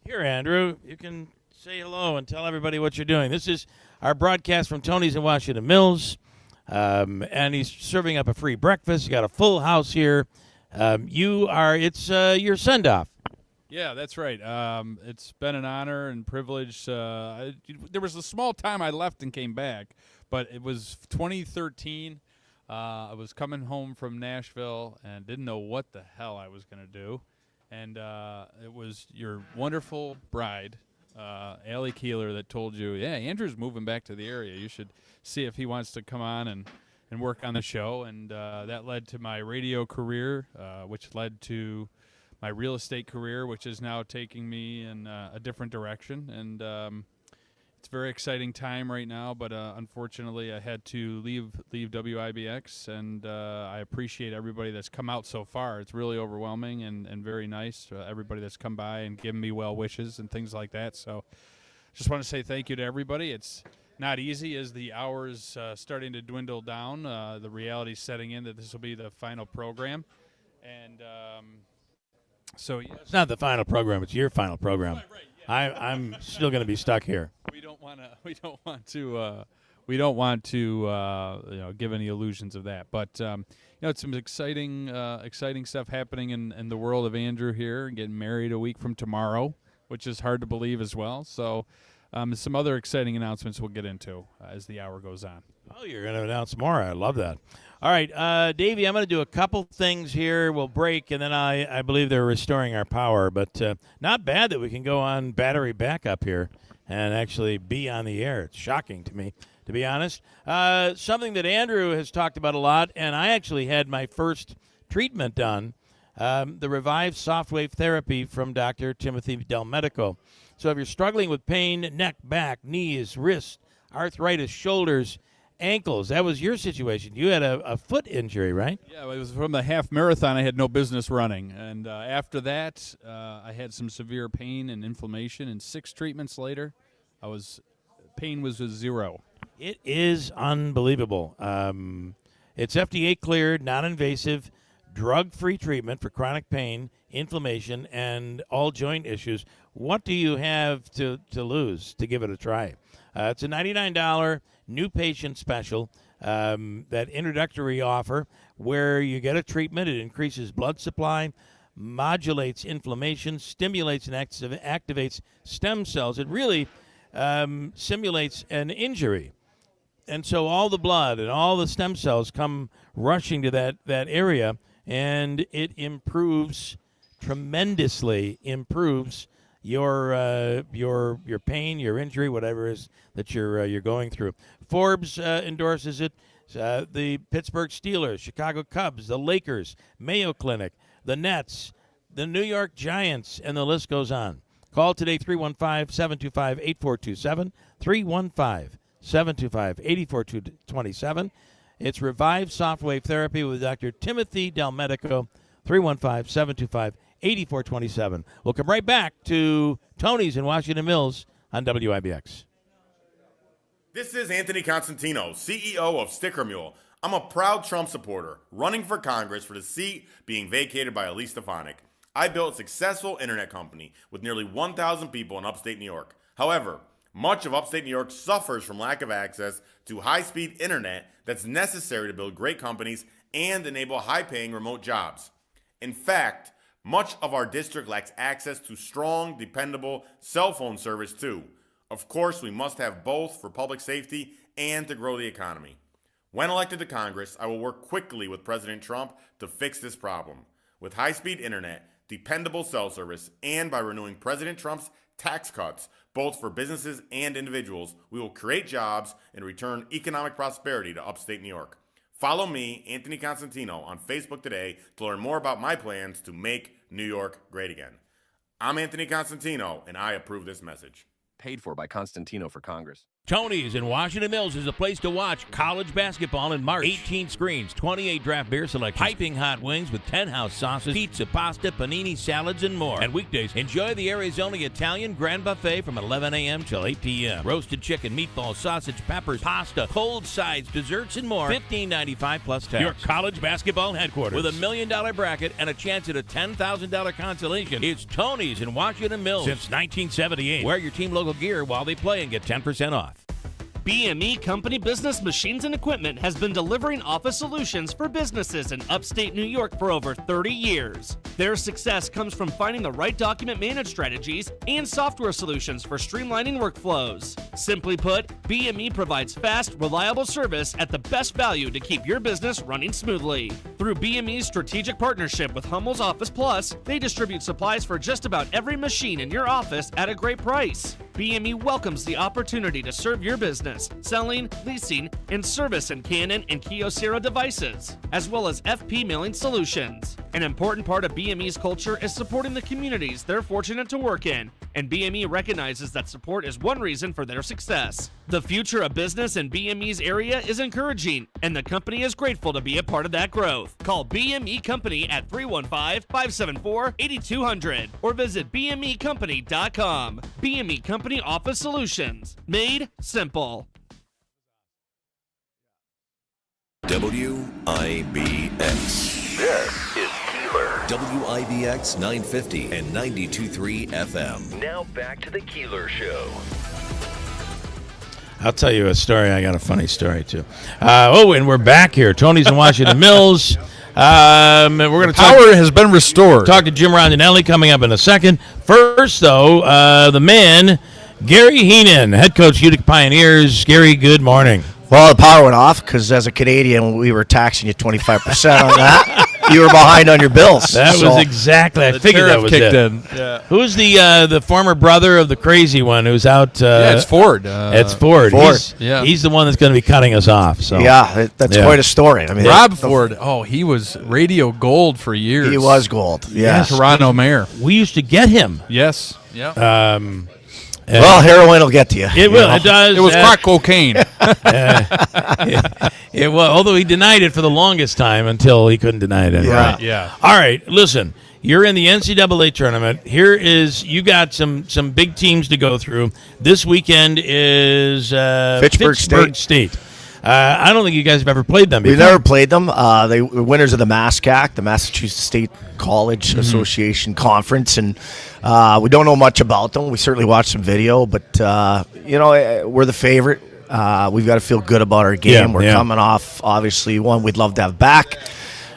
Here, Andrew, you can say hello and tell everybody what you're doing. This is our broadcast from Tony's in Washington Mills, and he's serving up a free breakfast. You got a full house here. It's your send-off. Yeah, that's right. It's been an honor and privilege. There was a small time I left and came back, but it was 2013. I was coming home from Nashville and didn't know what the hell I was going to do. And it was your wonderful bride, Allie Keeler, that told you, yeah, Andrew's moving back to the area. You should see if he wants to come on and work on the show. And that led to my radio career, which led to my real estate career, which is now taking me in a different direction. And it's a very exciting time right now, but unfortunately I had to leave WIBX, and I appreciate everybody that's come out so far. It's really overwhelming and very nice, everybody that's come by and given me well wishes and things like that. So just want to say thank you to everybody. It's not easy as the hours starting to dwindle down. The reality's setting in that this will be the final program. And so yeah. It's not the final program, it's your final program. Right, yeah. I'm still going to be stuck here. We don't want to give any illusions of that. But it's some exciting stuff happening in the world of Andrew here, getting married a week from tomorrow, which is hard to believe as well. So some other exciting announcements we'll get into as the hour goes on. Oh, you're going to announce more. I love that. All right, Davey, I'm going to do a couple things here. We'll break, and then I believe they're restoring our power. But not bad that we can go on battery backup here and actually be on the air. It's shocking to me, to be honest. Something that Andrew has talked about a lot, and I actually had my first treatment done, the Revive Softwave Therapy from Dr. Timothy Del Medico. So if you're struggling with pain, neck, back, knees, wrists, arthritis, shoulders, ankles, that was your situation. You had a foot injury, right? Yeah, it was from the half marathon I had no business running. And after that, I had some severe pain and inflammation. And 6 treatments later, pain was 0. It is unbelievable. It's FDA cleared, non-invasive, drug-free treatment for chronic pain, inflammation, and all joint issues. What do you have to lose to give it a try? It's a $99 new patient special, that introductory offer where you get a treatment. It increases blood supply, modulates inflammation, stimulates and activates stem cells. It really simulates an injury. And so all the blood and all the stem cells come rushing to that area, and it tremendously improves your pain, your injury, whatever it is that you're going through. Forbes endorses it. The Pittsburgh Steelers, Chicago Cubs, the Lakers, Mayo Clinic, the Nets, the New York Giants, and the list goes on. Call today, 315-725-8427, 315-725-8427. It's Revive Softwave Therapy with Dr. Timothy Del Medico, 315-725-8427. We'll come right back to Tony's in Washington Mills on WIBX. This is Anthony Constantino, CEO of Sticker Mule. I'm a proud Trump supporter, running for Congress for the seat being vacated by Elise Stefanik. I built a successful internet company with nearly 1,000 people in upstate New York. However, much of upstate New York suffers from lack of access to high-speed internet that's necessary to build great companies and enable high-paying remote jobs. In fact, much of our district lacks access to strong, dependable cell phone service too. Of course, we must have both for public safety and to grow the economy. When elected to Congress, I will work quickly with President Trump to fix this problem. With high-speed internet, dependable cell service, and by renewing President Trump's tax cuts, both for businesses and individuals, we will create jobs and return economic prosperity to upstate New York. Follow me, Anthony Constantino, on Facebook today to learn more about my plans to make New York great again. I'm Anthony Constantino, and I approve this message. Paid for by Constantino for Congress. Tony's in Washington Mills is a place to watch college basketball in March. 18 screens, 28 draft beer selections, piping hot wings with 10 house sauces, pizza, pasta, panini, salads, and more. And weekdays, enjoy the area's only Italian Grand Buffet from 11 a.m. till 8 p.m. Roasted chicken, meatballs, sausage, peppers, pasta, cold sides, desserts, and more. $15.95 plus tax. Your college basketball headquarters. With $1 million bracket and a chance at a $10,000 consolation. It's Tony's in Washington Mills. Since 1978. Wear your team logo gear while they play and get 10% off. BME Company Business Machines and Equipment has been delivering office solutions for businesses in upstate New York for over 30 years. Their success comes from finding the right document management strategies and software solutions for streamlining workflows. Simply put, BME provides fast, reliable service at the best value to keep your business running smoothly. Through BME's strategic partnership with Hummel's Office Plus, they distribute supplies for just about every machine in your office at a great price. BME welcomes the opportunity to serve your business, selling, leasing, and service in Canon and Kyocera devices, as well as FP mailing solutions. An important part of BME's culture is supporting the communities they're fortunate to work in, and BME recognizes that support is one reason for their success. The future of business in BME's area is encouraging, and the company is grateful to be a part of that growth. Call BME Company at 315-574-8200 or visit BMEcompany.com. BME Company Office Solutions. Made simple. WIBX. This is Keeler. WIBX 950 and 92.3 FM. Now back to the Keeler Show. I'll tell you a story. I got a funny story, too. And we're back here. Tony's in Washington Mills. We're going to talk. Power has been restored. Talk to Jim Rondinelli coming up in a second. First, though, the man Gary Heenan, head coach, Utica Pioneers. Gary, good morning. Well, the power went off because as a Canadian, we were taxing you 25% on that. You were behind on your bills. That was exactly. I figured that was kicked it. in. Yeah. Who's the former brother of the crazy one who's out? It's Ford. It's Ford. He's the one that's going to be cutting us off. So that's quite a story. I mean, Rob Ford. He was radio gold for years. He was gold. Yes, Toronto mayor. We used to get him. Yes. Yeah. Well, heroin will get to you. It will. It does. It was crack cocaine. Although he denied it for the longest time until he couldn't deny it anymore. Right. Yeah. All right. Listen, you're in the NCAA tournament. You got some big teams to go through. This weekend is Pittsburgh State. I don't think you guys have ever played them before. We've never played them. They were winners of the MASCAC, the Massachusetts State College Association Conference, and we don't know much about them. We certainly watched some video, but we're the favorite. We've got to feel good about our game. We're coming off, obviously, one we'd love to have back.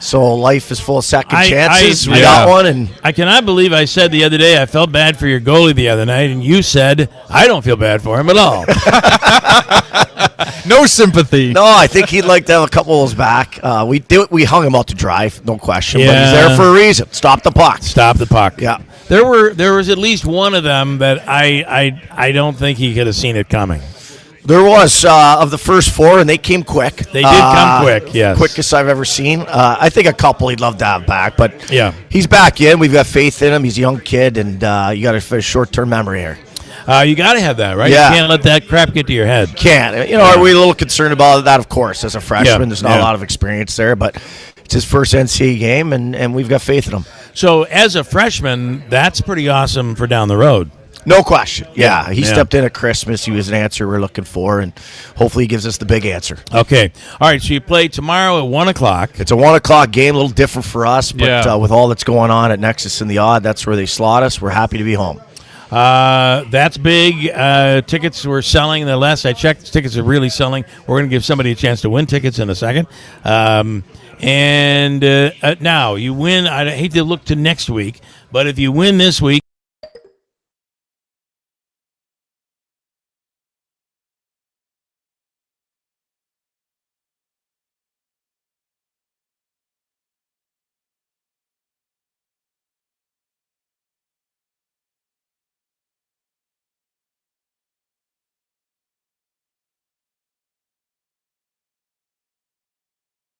So life is full of second chances. We got one, and I cannot believe I said the other day I felt bad for your goalie the other night, and you said I don't feel bad for him at all. No sympathy. No, I think he'd like to have a couple of those back. We hung him out to dry, no question. But he's there for a reason. Stop the puck. Stop the puck. Yeah. There was at least one of them that I don't think he could have seen it coming. There was of the first four, and they came quick. They did come quick, yes. Quickest I've ever seen. I think a couple he'd love to have back, but he's back in. We've got faith in him. He's a young kid, and you got a short-term memory here. You got to have that, right? Yeah. You can't let that crap get to your head. Can't. Are we a little concerned about that? Of course, as a freshman, there's not a lot of experience there, but it's his first NCAA game, and we've got faith in him. So, as a freshman, that's pretty awesome for down the road. No question. Yeah, he stepped in at Christmas. He was an answer we're looking for, and hopefully he gives us the big answer. Okay. All right, so you play tomorrow at 1 o'clock. It's a 1 o'clock game, a little different for us, but with all that's going on at Nexus and the Odd, that's where they slot us. We're happy to be home. That's big. Tickets were selling. The last I checked, tickets are really selling. We're going to give somebody a chance to win tickets in a second. Now, you win. I hate to look to next week, but if you win this week,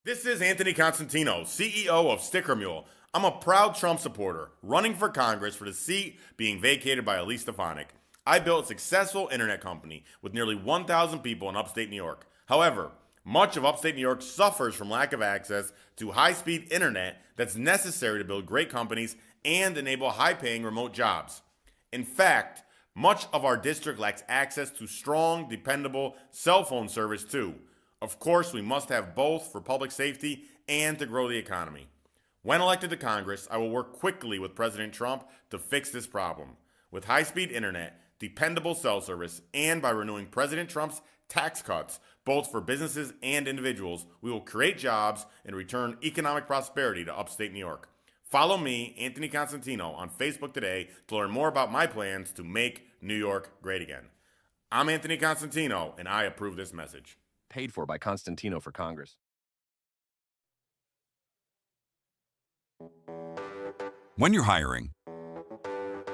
This is Anthony Constantino, CEO of Sticker Mule. I'm a proud Trump supporter, running for Congress for the seat being vacated by Elise Stefanik. I built a successful internet company with nearly 1,000 people in upstate New York. However, much of upstate New York suffers from lack of access to high-speed internet that's necessary to build great companies and enable high-paying remote jobs. In fact, much of our district lacks access to strong, dependable cell phone service too. Of course, we must have both for public safety and to grow the economy. When elected to Congress, I will work quickly with President Trump to fix this problem. With high-speed internet, dependable cell service, and by renewing President Trump's tax cuts, both for businesses and individuals, we will create jobs and return economic prosperity to upstate New York. Follow me, Anthony Constantino, on Facebook today to learn more about my plans to make New York great again. I'm Anthony Constantino, and I approve this message. Paid for by Constantino for Congress. When you're hiring,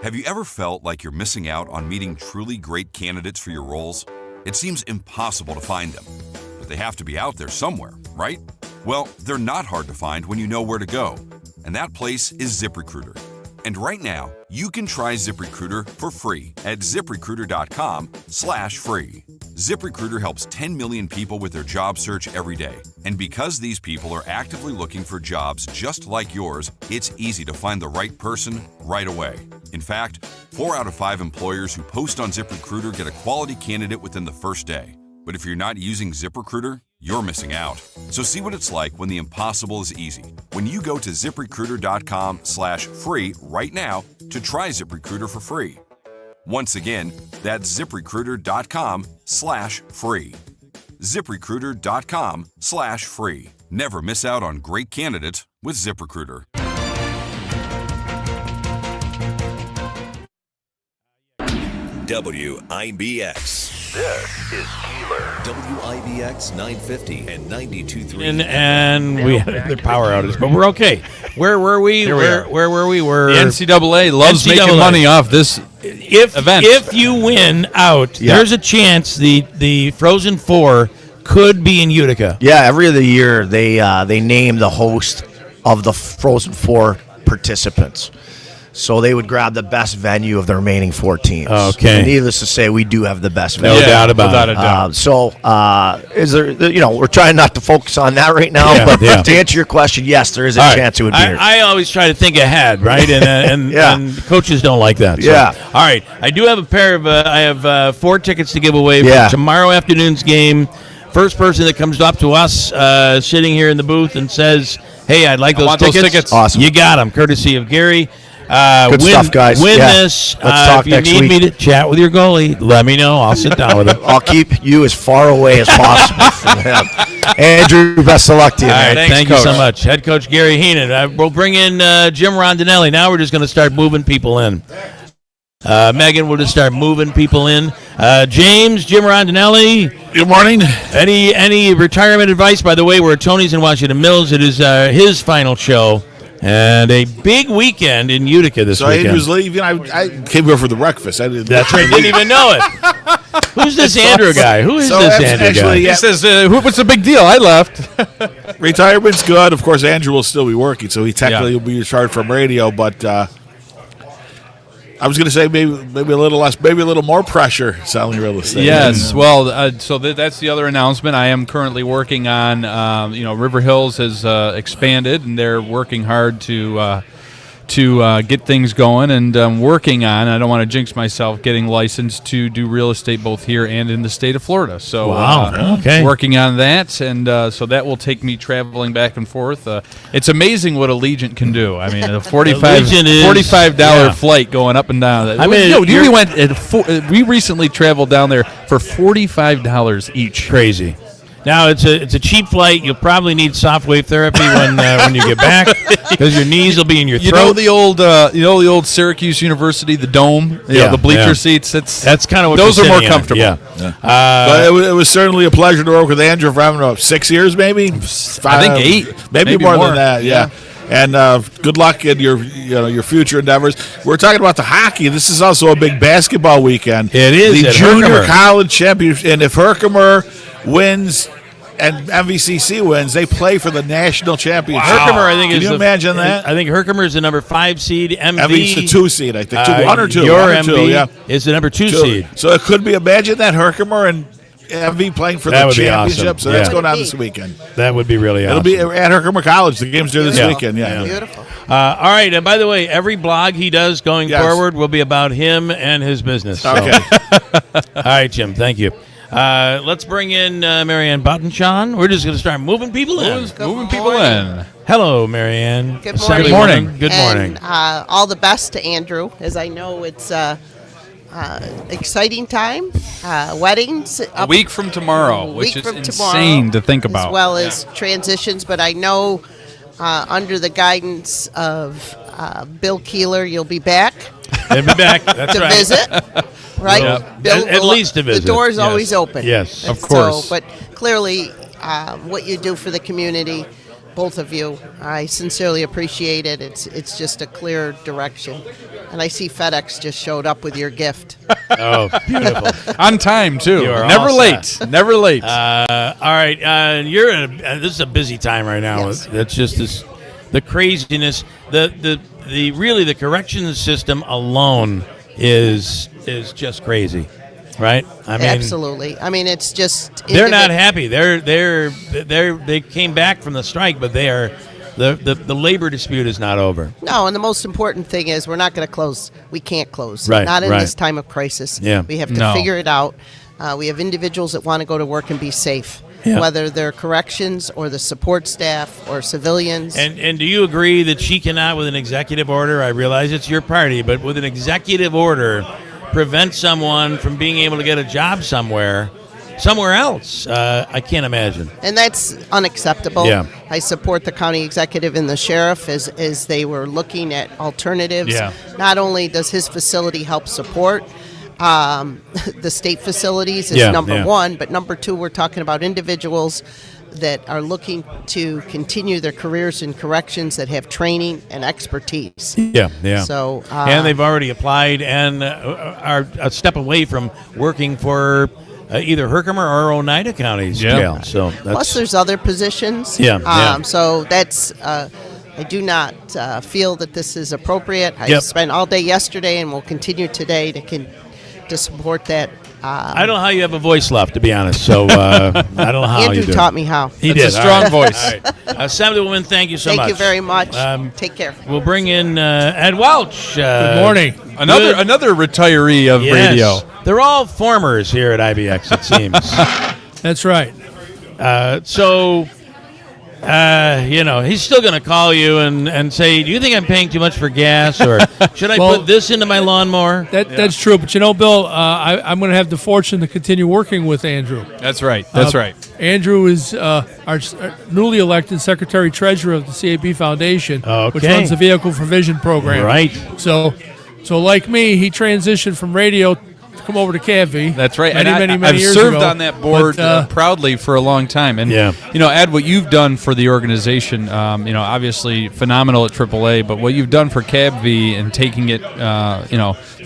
have you ever felt like you're missing out on meeting truly great candidates for your roles? It seems impossible to find them, but they have to be out there somewhere, right? Well, they're not hard to find when you know where to go, and that place is ZipRecruiter. And right now, you can try ZipRecruiter for free at ZipRecruiter.com/free. ZipRecruiter helps 10 million people with their job search every day. And because these people are actively looking for jobs just like yours, it's easy to find the right person right away. In fact, 4 out of 5 employers who post on ZipRecruiter get a quality candidate within the first day. But if you're not using ZipRecruiter, you're missing out. So see what it's like when the impossible is easy. When you go to ZipRecruiter.com/free right now to try ZipRecruiter for free. Once again, that's ZipRecruiter.com/free. ZipRecruiter.com/free. Never miss out on great candidates with ZipRecruiter. WIBX. This is Keeler. WIBX 950 and 92.3. And we had their power outage, but we're okay. Where were we? Where were we? The NCAA loves making money off this event. If you win out, there's a chance the Frozen Four could be in Utica. Yeah, every other year they name the host of the Frozen Four participants. So they would grab the best venue of the remaining 4 teams. Okay. And needless to say, we do have the best venue. No doubt about it. So is there? We're trying not to focus on that right now. But to answer your question, yes, there is a chance it would be here. I always try to think ahead, right? And coaches don't like that. So. Yeah. All right. I do have a pair of. I have 4 tickets to give away for tomorrow afternoon's game. First person that comes up to us sitting here in the booth and says, "Hey, I'd like those tickets." Awesome. You got them, courtesy of Gary. Good stuff, guys. Win this. Let's talk if next you need week. me to chat with your goalie, let me know. I'll sit down with him. I'll keep you as far away as possible from him. Andrew, best of luck to you, All man. right, thank you so much. Head coach Gary Heenan. We'll bring in Jim Rondinelli. Now we're just going to start moving people in. Megan, we'll just start moving people in. James, Jim Rondinelli. Good morning. Any retirement advice? By the way, we're at Tony's in Washington Mills. It is his final show. And a big weekend in Utica this weekend. So Andrew's leaving. I came here for the breakfast. That's right. Didn't even know it. Who's this Andrew guy? Who is this Andrew guy? He says, what's the big deal? I left. Retirement's good. Of course, Andrew will still be working, so he technically will be retired from radio. But I was going to say maybe a little less, maybe a little more pressure selling real estate. Yes, well, so that's the other announcement. I am currently working on, River Hills has expanded, and they're working hard to get things going, and working on, I don't want to jinx myself, getting licensed to do real estate both here and in the state of Florida. So working on that, and so that will take me traveling back and forth. It's amazing what Allegiant can do. I mean, a $45 flight going up and down. I mean, we recently traveled down there for $45 each. Crazy. Now it's a cheap flight. You'll probably need soft wave therapy when you get back because your knees will be in your throat. You know the old Syracuse University, the dome, the bleacher seats. That's kind of what those are more comfortable. Yeah. But it was certainly a pleasure to work with Andrew for having 6 years, maybe. I think 8, maybe more than that. Yeah. And good luck in your future endeavors. We're talking about the hockey. This is also a big basketball weekend. It is the at junior Herkimer. college championship, and if Herkimer wins and MVCC wins, they play for the national championship. Wow. Herkimer, I think, Can you imagine that? I think Herkimer is the number 5 seed. MV's the 2 seed, I think. 1 or 2. Your 1 or MV 2, yeah. is the number 2 seed. So it could be, imagine that Herkimer and MV playing for the championship. Awesome. So that's going on this weekend. That would be really awesome. It'll be at Herkimer College. The game's there this weekend. Yeah. Beautiful. All right, and by the way, every blog he does going forward will be about him and his business. So. Okay. All right, Jim. Thank you. Let's bring in Marianne Buttonshon. We're just going to start moving people in. Moving people in. Hello, Marianne. Good morning. Good morning. And all the best to Andrew, as I know it's exciting time. Weddings. A week from tomorrow, which is insane to think about. As well as transitions, but I know under the guidance of Bill Keeler, you'll be back. He'll be back. That's to right. visit. Right? Yep. Bill, At least to visit. The door's always open. Yes, of course. But clearly, what you do for the community, both of you, I sincerely appreciate it. It's just a clear direction. And I see FedEx just showed up with your gift. Oh, beautiful. On time, too. Never late. Never late. All right. This is a busy time right now. Yes. It's just the craziness. The corrections system alone is just crazy, right? I mean, absolutely. I mean, it's just they're not happy. They came back from the strike, but they are the labor dispute is not over. No, and the most important thing is we're not going to close. We can't close. Right, not in right. this time of crisis. Yeah. We have to figure it out. We have individuals that want to go to work and be safe. Yeah. Whether they're corrections or the support staff or civilians. And do you agree that she cannot, with an executive order, I realize it's your party, but with an executive order, prevent someone from being able to get a job somewhere else? I can't imagine. And that's unacceptable. Yeah. I support the county executive and the sheriff as they were looking at alternatives. Yeah. Not only does his facility help support The state facilities is number one, but number two, we're talking about individuals that are looking to continue their careers in corrections that have training and expertise. Yeah. So, and they've already applied and are a step away from working for either Herkimer or Oneida County's jail. So plus, there's other positions. So that's. I do not feel that this is appropriate. I spent all day yesterday and will continue today to support that. I don't know how you have a voice left, to be honest. So I don't know how Andrew you do. taught me how. He That's did. a strong voice. All right. Assemblywoman, thank you so much. Thank you very much. Take care. We'll bring in Ed Welch. Good morning. Another retiree of radio. They're all formers here at IBX, it seems. That's right. He's still going to call you and say, do you think I'm paying too much for gas? Or should I put this into my lawnmower? That's true. But, Bill, I'm going to have the fortune to continue working with Andrew. That's right. That's right. Andrew is our newly elected Secretary-Treasurer of the CAB Foundation, which runs the Vehicle Provision Program. Right. So like me, he transitioned from radio to come over to CAV. That's right. Many I've years served ago. on that board proudly for a long time. And, Ed, what you've done for the organization, obviously phenomenal at AAA, but what you've done for CABV and taking it,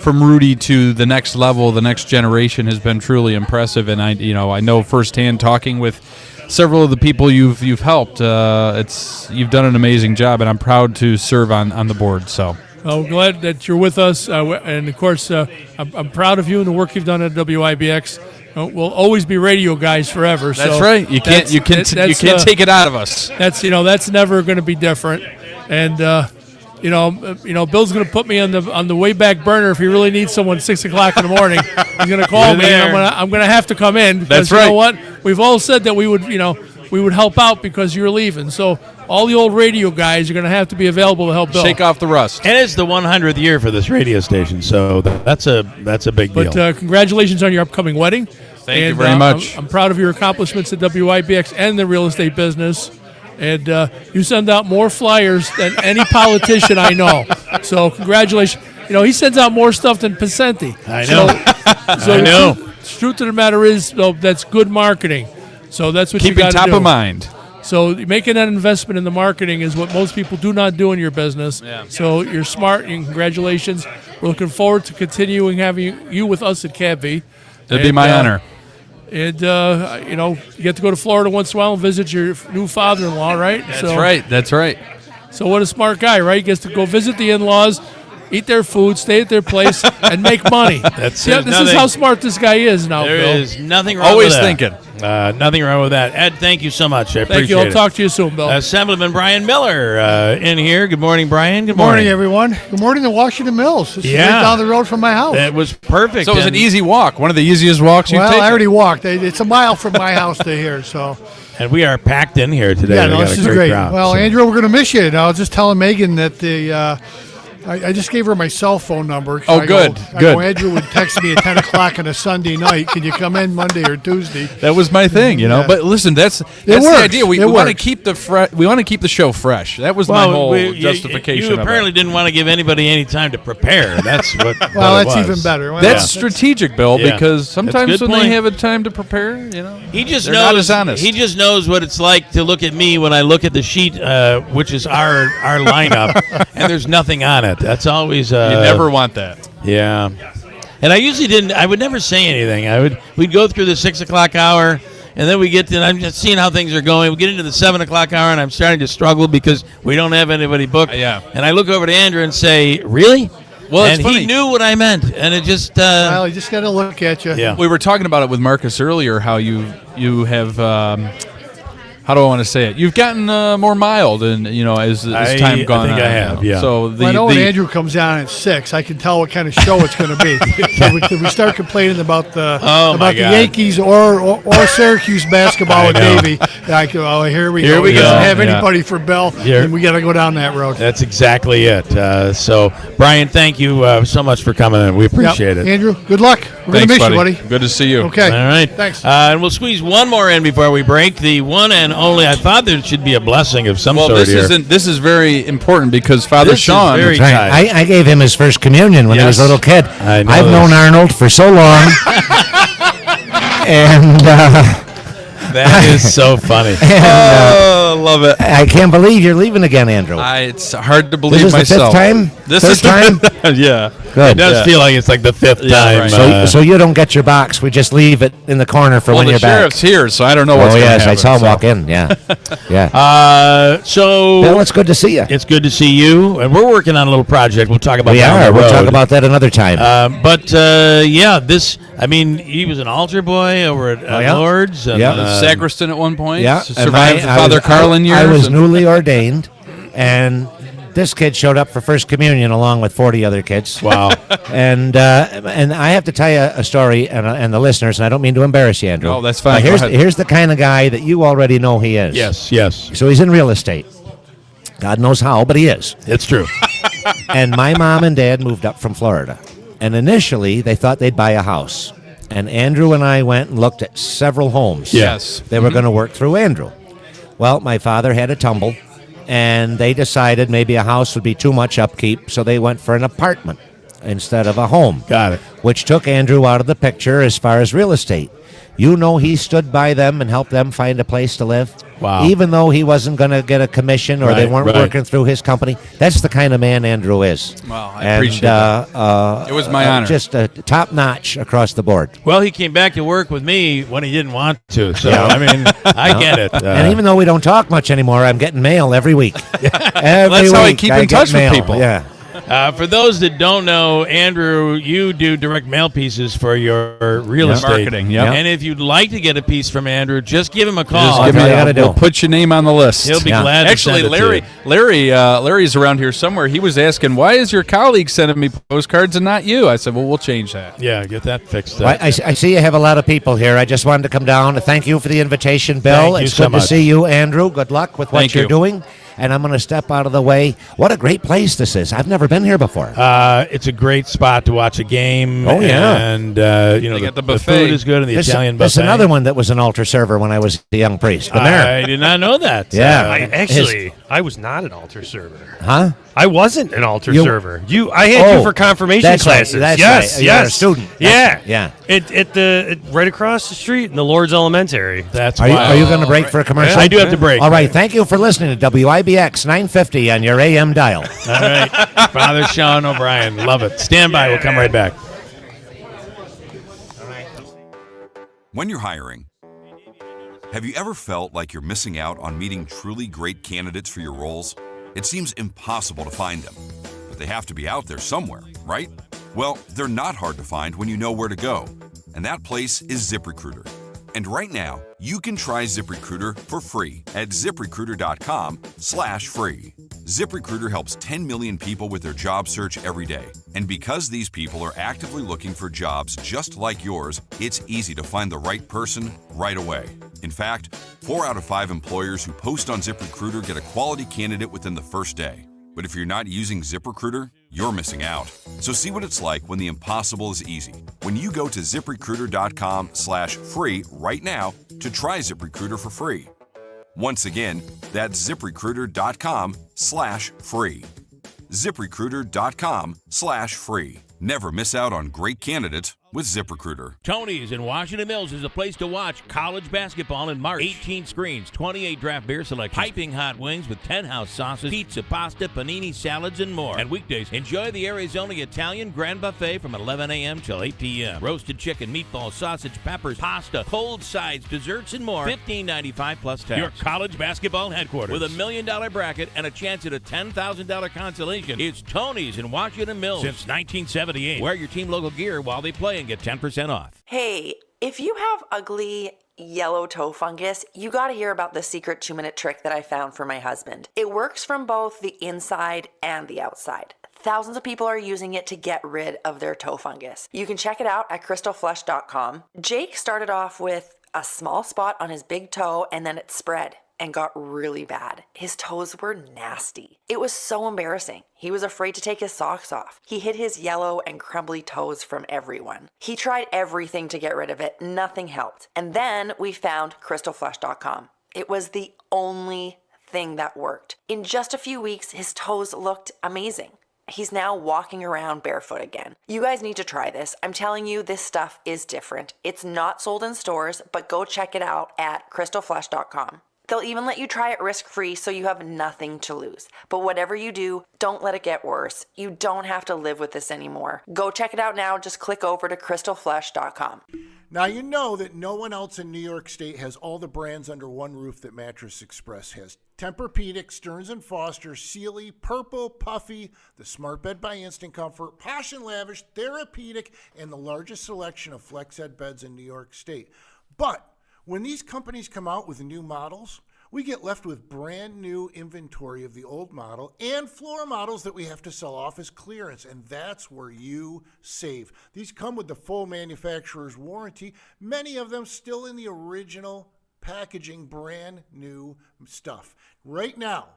from Rudy to the next level, the next generation has been truly impressive. And I know firsthand talking with several of the people you've helped, you've done an amazing job, and I'm proud to serve on the board. So. Well, we're glad that you're with us, and of course, I'm proud of you and the work you've done at WIBX. We'll always be radio guys forever. That's right. You can't take it out of us. That's never going to be different. And Bill's going to put me on the way back burner if he really needs someone at 6 o'clock in the morning. He's going to call me, and I'm going to have to come in because That's right. You know what? We've all said that we would help out because you're leaving. So all the old radio guys are going to have to be available to help Bill. Shake off the rust. And it's the 100th year for this radio station, so that's a big deal. But congratulations on your upcoming wedding. Thank you very much. I'm proud of your accomplishments at WIBX and the real estate business. And you send out more flyers than any politician I know. So congratulations. He sends out more stuff than Pacenti. I know. So I know. The truth of the matter is, though, that's good marketing. So that's what you Keeping got to do. top of mind. So making that investment in the marketing is what most people do not do in your business. Yeah. So you're smart, and congratulations. We're looking forward to continuing having you with us at CABV. It'd be my honor. And, you get to go to Florida once in a while and visit your new father-in-law, right? That's right. So what a smart guy, right? He gets to go visit the in-laws, eat their food, stay at their place, and make money. That's it. This is how smart this guy is now, There Bill. is nothing wrong Always with that. thinking. Nothing wrong with that. Ed, thank you so much. I appreciate Thank you. I'll it. talk to you soon, Bill. Assemblyman Brian Miller in here. Good morning, Brian. Good morning, everyone. Good morning to Washington Mills. This is right down the road from my house. It was perfect. So it was an easy walk. One of the easiest walks you've taken. Well, I already walked. It's a mile from my house to here, so. And we are packed in here today. Yeah, We no, got this a is great great. crowd, Well, so. Andrew, we're going to miss you. And I was just telling Megan that I just gave her my cell phone number. Oh, good. Andrew would text me at 10 o'clock on a Sunday night. Can you come in Monday or Tuesday? That was my thing, Yeah. But listen, that's the idea. We want to keep the show fresh. That was my whole justification. You apparently didn't want to give anybody any time to prepare. That's what. Well, what it that's was. even better. Well, That's strategic, Bill, Yeah. because sometimes That's a when good they point. have a time to prepare, He just they're knows. not as honest. He just knows what it's like to look at me when I look at the sheet, which is our lineup, and there's nothing on it. That's always. You never want that. Yeah. And I would never say anything. We'd go through the 6 o'clock hour, and then we get to, and I'm just seeing how things are going. We get into the 7 o'clock hour, and I'm starting to struggle because we don't have anybody booked. Yeah. And I look over to Andrew and say, really? Well, it's and funny. he knew what I meant, and it just. Well, you just got to look at you. Yeah. We were talking about it with Marcus earlier, how you have. How do I want to say it? You've gotten more mild, and as time gone on. I think I have. Yeah. So I know when Andrew comes down at 6, I can tell what kind of show it's going to be. If we start complaining about the God. Yankees or Syracuse basketball with Davey, Here we Here go. we He doesn't go. have anybody for Bill, and we got to go down that road. That's exactly it. So, Brian, thank you so much for coming in. We appreciate it. Andrew, good luck. We're going to miss you, buddy. Good to see you. Okay. All right. Thanks. And we'll squeeze one more in before we break. The one and only. I thought there should be a blessing of some sort here. This is very important because Father This is Sean. very I gave him his first communion when he was a little kid. I know I've known Arnold for so long. And that is so funny. Love it. I can't believe you're leaving again, Andrew. It's hard to believe this is myself. The fifth time? This Third is time? Yeah. Good. It does feel like it's like the fifth time. Right. So you don't get your box. We just leave it in the corner for when you're back. The sheriff's here, so I don't know what's going to happen. I saw him walk in. Yeah. Yeah. So Bill, it's good to see you. It's good to see you. And we're working on a little project. We'll talk about We that are. on the We'll road. talk about that another time. He was an altar boy over at Lord's. And, sacristan at one point. Yeah. Survived the Father Carlin years. I was newly ordained, and this kid showed up for First Communion along with 40 other kids. Wow. And I have to tell you a story, and the listeners, and I don't mean to embarrass you, Andrew. Oh, that's fine. But here's the kind of guy that you already know he is. Yes. So he's in real estate. God knows how, but he is. It's true. And my mom and dad moved up from Florida. And initially, they thought they'd buy a house. And Andrew and I went and looked at several homes. Yes. They were going to work through Andrew. Well, my father had a tumble, and they decided maybe a house would be too much upkeep, so they went for an apartment instead of a home. Got it. Which took Andrew out of the picture as far as real estate. You know, he stood by them and helped them find a place to live. Wow. Even though he wasn't going to get a commission or they weren't working through his company. That's the kind of man Andrew is. Well, I appreciate that. It was my honor. Just top notch across the board. Well, he came back to work with me when he didn't want to. So, I mean, I get it. And even though we don't talk much anymore, I'm getting mail every week. That's how I keep in touch with people. Yeah. For those that don't know, Andrew, you do direct mail pieces for your real estate marketing. Yep. And if you'd like to get a piece from Andrew, just give him a call. Just give me we'll put your name on the list. He'll be glad to Actually, send it Larry's around here somewhere. He was asking, why is your colleague sending me postcards and not you? I said, well, we'll change that. Yeah, get that fixed. Well, I see you have a lot of people here. I just wanted to come down to thank you for the invitation, Bill. Thank you it's so good much. to see you, Andrew. Good luck with what Thank you're you. doing. And I'm going to step out of the way. What a great place this is. I've never been here before. It's a great spot to watch a game. Oh, yeah. And, got the buffet. food is good and the Italian buffet. There's another one that was an altar server when I was a young priest. The mayor. I did not know that. Yeah. I was not an altar server. Huh? I wasn't an altar You- server. I had you for confirmation that's right, classes. that's yes, right. yes. You're a student. Yeah, Yeah. Right across the street in the Lord's Elementary. That's Are you wild. going to break for a commercial? I do have to break. All right. Thank you for listening to WIBX 950 on your AM dial. All right. Father Sean O'Brien. Love it. Stand by. We'll come right back. When you're hiring, have you ever felt like you're missing out on meeting truly great candidates for your roles? It seems impossible to find them, but they have to be out there somewhere, right? Well, they're not hard to find when you know where to go, and that place is ZipRecruiter. And right now, you can try ZipRecruiter for free at ZipRecruiter.com/free. ZipRecruiter helps 10 million people with their job search every day. And because these people are actively looking for jobs just like yours, it's easy to find the right person right away. In fact, 4 out of 5 employers who post on ZipRecruiter get a quality candidate within the first day. But if you're not using ZipRecruiter, you're missing out. So see what it's like when the impossible is easy. When you go to ZipRecruiter.com/free right now to try ZipRecruiter for free. Once again, that's ZipRecruiter.com/free. ZipRecruiter.com/free. Never miss out on great candidates with ZipRecruiter. Tony's in Washington Mills is a place to watch college basketball in March. 18 screens, 28 draft beer selections, piping hot wings with 10 house sauces, pizza, pasta, panini, salads, and more. And weekdays, enjoy the area's only Italian Grand Buffet from 11 a.m. till 8 p.m. Roasted chicken, meatballs, sausage, peppers, pasta, cold sides, desserts, and more. $15.95 plus tax. Your college basketball headquarters. With $1 million bracket and a chance at a $10,000 consolation, it's Tony's in Washington Mills. Since 1978. Wear your team logo gear while they play and get 10% off. Hey, if you have ugly yellow toe fungus, you got to hear about the secret 2-minute trick that I found for my husband. It works from both the inside and the outside. Thousands of people are using it to get rid of their toe fungus. You can check it out at crystalflush.com. Jake started off with a small spot on his big toe, and then it spread and got really bad. His toes were nasty. It was so embarrassing. He was afraid to take his socks off. He hid his yellow and crumbly toes from everyone. He tried everything to get rid of it. Nothing helped. And then we found crystalflesh.com. It was the only thing that worked. In just a few weeks, his toes looked amazing. He's now walking around barefoot again. You guys need to try this. I'm telling you, this stuff is different. It's not sold in stores, but go check it out at crystalflesh.com. They'll even let you try it risk-free, so you have nothing to lose. But whatever you do, don't let it get worse. You don't have to live with this anymore. Go check it out now. Just click over to crystalflesh.com. Now you know that no one else in New York State has all the brands under one roof that Mattress Express has. Tempur-Pedic, Stearns & Foster, Sealy, Purple, Puffy, the Smart Bed by Instant Comfort, Posh & Lavish, Therapeutic, and the largest selection of FlexEd beds in New York State. But when these companies come out with new models, we get left with brand new inventory of the old model and floor models that we have to sell off as clearance, and that's where you save. These come with the full manufacturer's warranty, many of them still in the original packaging, brand new stuff. Right now,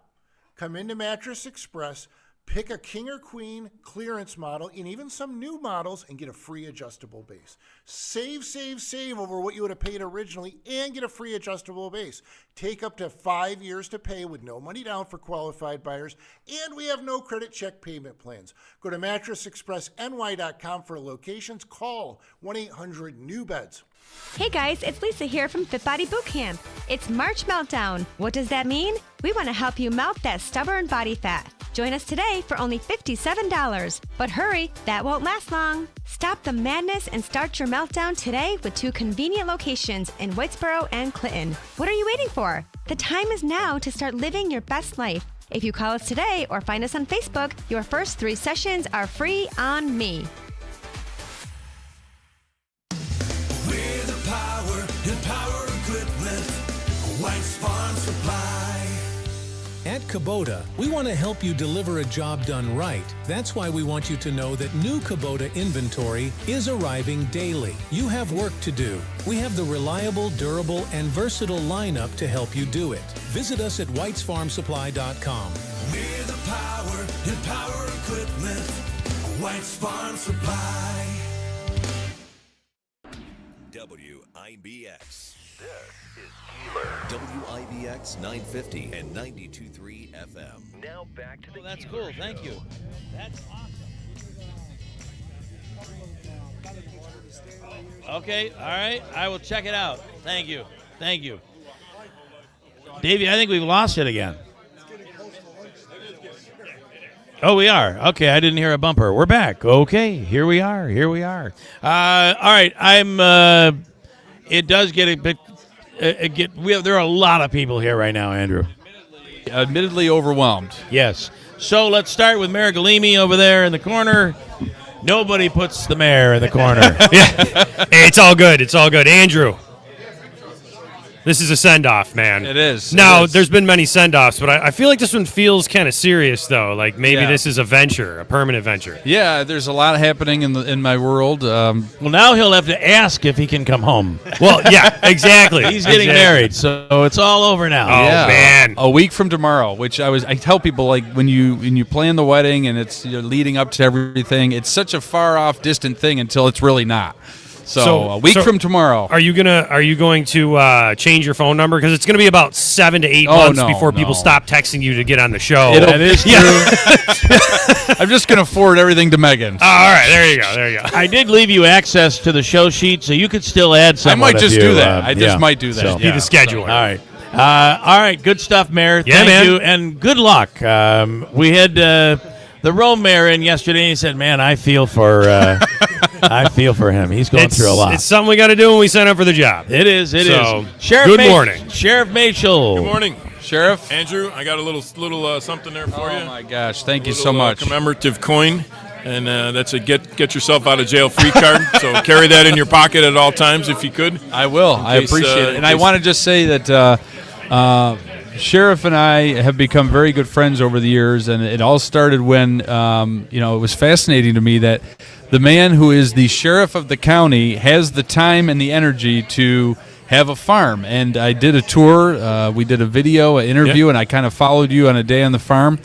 come into Mattress Express, pick a king or queen clearance model and even some new models and get a free adjustable base. Save over what you would have paid originally and get a free adjustable base. Take up to 5 years to pay with no money down for qualified buyers, and we have no credit check payment plans. Go to mattressexpressny.com for locations. Call 1-800-NEW-BEDS. Hey guys, it's Lisa here from Fit Body Bootcamp. It's March Meltdown. What does that mean? We want to help you melt that stubborn body fat. Join us today for only $57. But hurry, that won't last long. Stop the madness and start your meltdown today with 2 convenient locations in Whitesboro and Clinton. What are you waiting for? The time is now to start living your best life. If you call us today or find us on Facebook, your first 3 sessions are free on me. We're the power and power equipment, White's Farm Supply. At Kubota, we want to help you deliver a job done right. That's why we want you to know that new Kubota inventory is arriving daily. You have work to do. We have the reliable, durable, and versatile lineup to help you do it. Visit us at whitesfarmsupply.com. We're the power and power equipment, White's Farm Supply. WIBX. This is Keeler. WIBX 950 and 92.3 FM. Now back to the That's cool. Show. Thank you. That's awesome. Okay. All right. I will check it out. Thank you. Thank you. Davey, I think we've lost it again. Oh, we are. Okay, I didn't hear a bumper. We're back. Okay, here we are. All right, it does get a bit. There are a lot of people here right now, Andrew. Admittedly overwhelmed. Yes. So let's start with Mayor Galimi over there in the corner. Nobody puts the mayor in the corner. Yeah. Hey, it's all good. It's all good. Andrew, this is a send-off, man. It is. Now, there's been many send-offs, but I feel like this one feels kind of serious, though. Like maybe this is a venture, a permanent venture. Yeah, there's a lot happening in my world. Well, now he'll have to ask if he can come home. Well, yeah, exactly. He's getting married, so it's all over now. Oh, yeah, man. A week from tomorrow, which I tell people, like, when you plan the wedding and it's leading up to everything, it's such a far-off, distant thing until it's really not. So a week from tomorrow. Are you going to change your phone number? Because it's going to be about 7 to 8 months before people stop texting you to get on the show. That is true. I'm just going to forward everything to Megan. Oh, all right, there you go. I did leave you access to the show sheet, so you could still add someone. I might just do that. I just might do that. So, be the scheduler. All right. Good stuff, Mayor. Yeah, Thank man. you, and good luck. We had the Rome mayor in yesterday, and he said, "Man, I feel for him. He's going through a lot. It's something we got to do when we sign up for the job. It is. So, Sheriff good morning, Sheriff Machel. Good morning, Sheriff Andrew. I got a little something there for you. Oh my gosh! Thank you so much. Commemorative coin, and that's a get yourself out of jail free card. So carry that in your pocket at all times if you could. I will. I appreciate it. And I want to just say that Sheriff and I have become very good friends over the years, and it all started when it was fascinating to me that the man who is the sheriff of the county has the time and the energy to have a farm. And I did a tour. We did a video, an interview, and I kind of followed you on a day on the farm.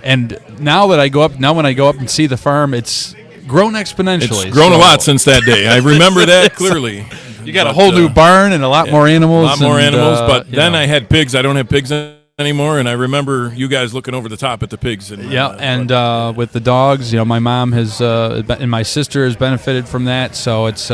And now when I go up and see the farm, it's grown exponentially. It's grown a lot since that day. I remember that clearly. You got a whole new barn and a lot more animals. A lot more animals, but then I had pigs. I don't have pigs anymore, and I remember you guys looking over the top at the pigs. And, with the dogs, my mom has and my sister has benefited from that. So it's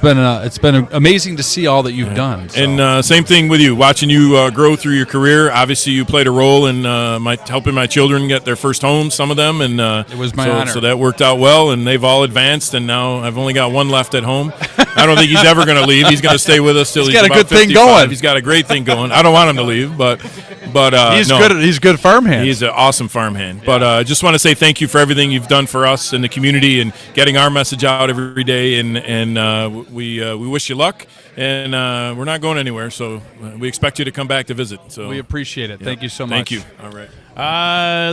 been amazing to see all that you've done. So. And same thing with you, watching you grow through your career. Obviously, you played a role in helping my children get their first homes, some of them, and it was my honor. So that worked out well, and they've all advanced, and now I've only got one left at home. I don't think he's ever going to leave. He's going to stay with us till he's got about a good 55. thing going. He's got a great thing going. I don't want him to leave, but he's good. He's a good farmhand. He's an awesome farmhand. Yeah. But I just want to say thank you for everything you've done for us and the community and getting our message out every day. And we wish you luck. And we're not going anywhere, so we expect you to come back to visit. So we appreciate it. Thank you so much. Thank you. All right.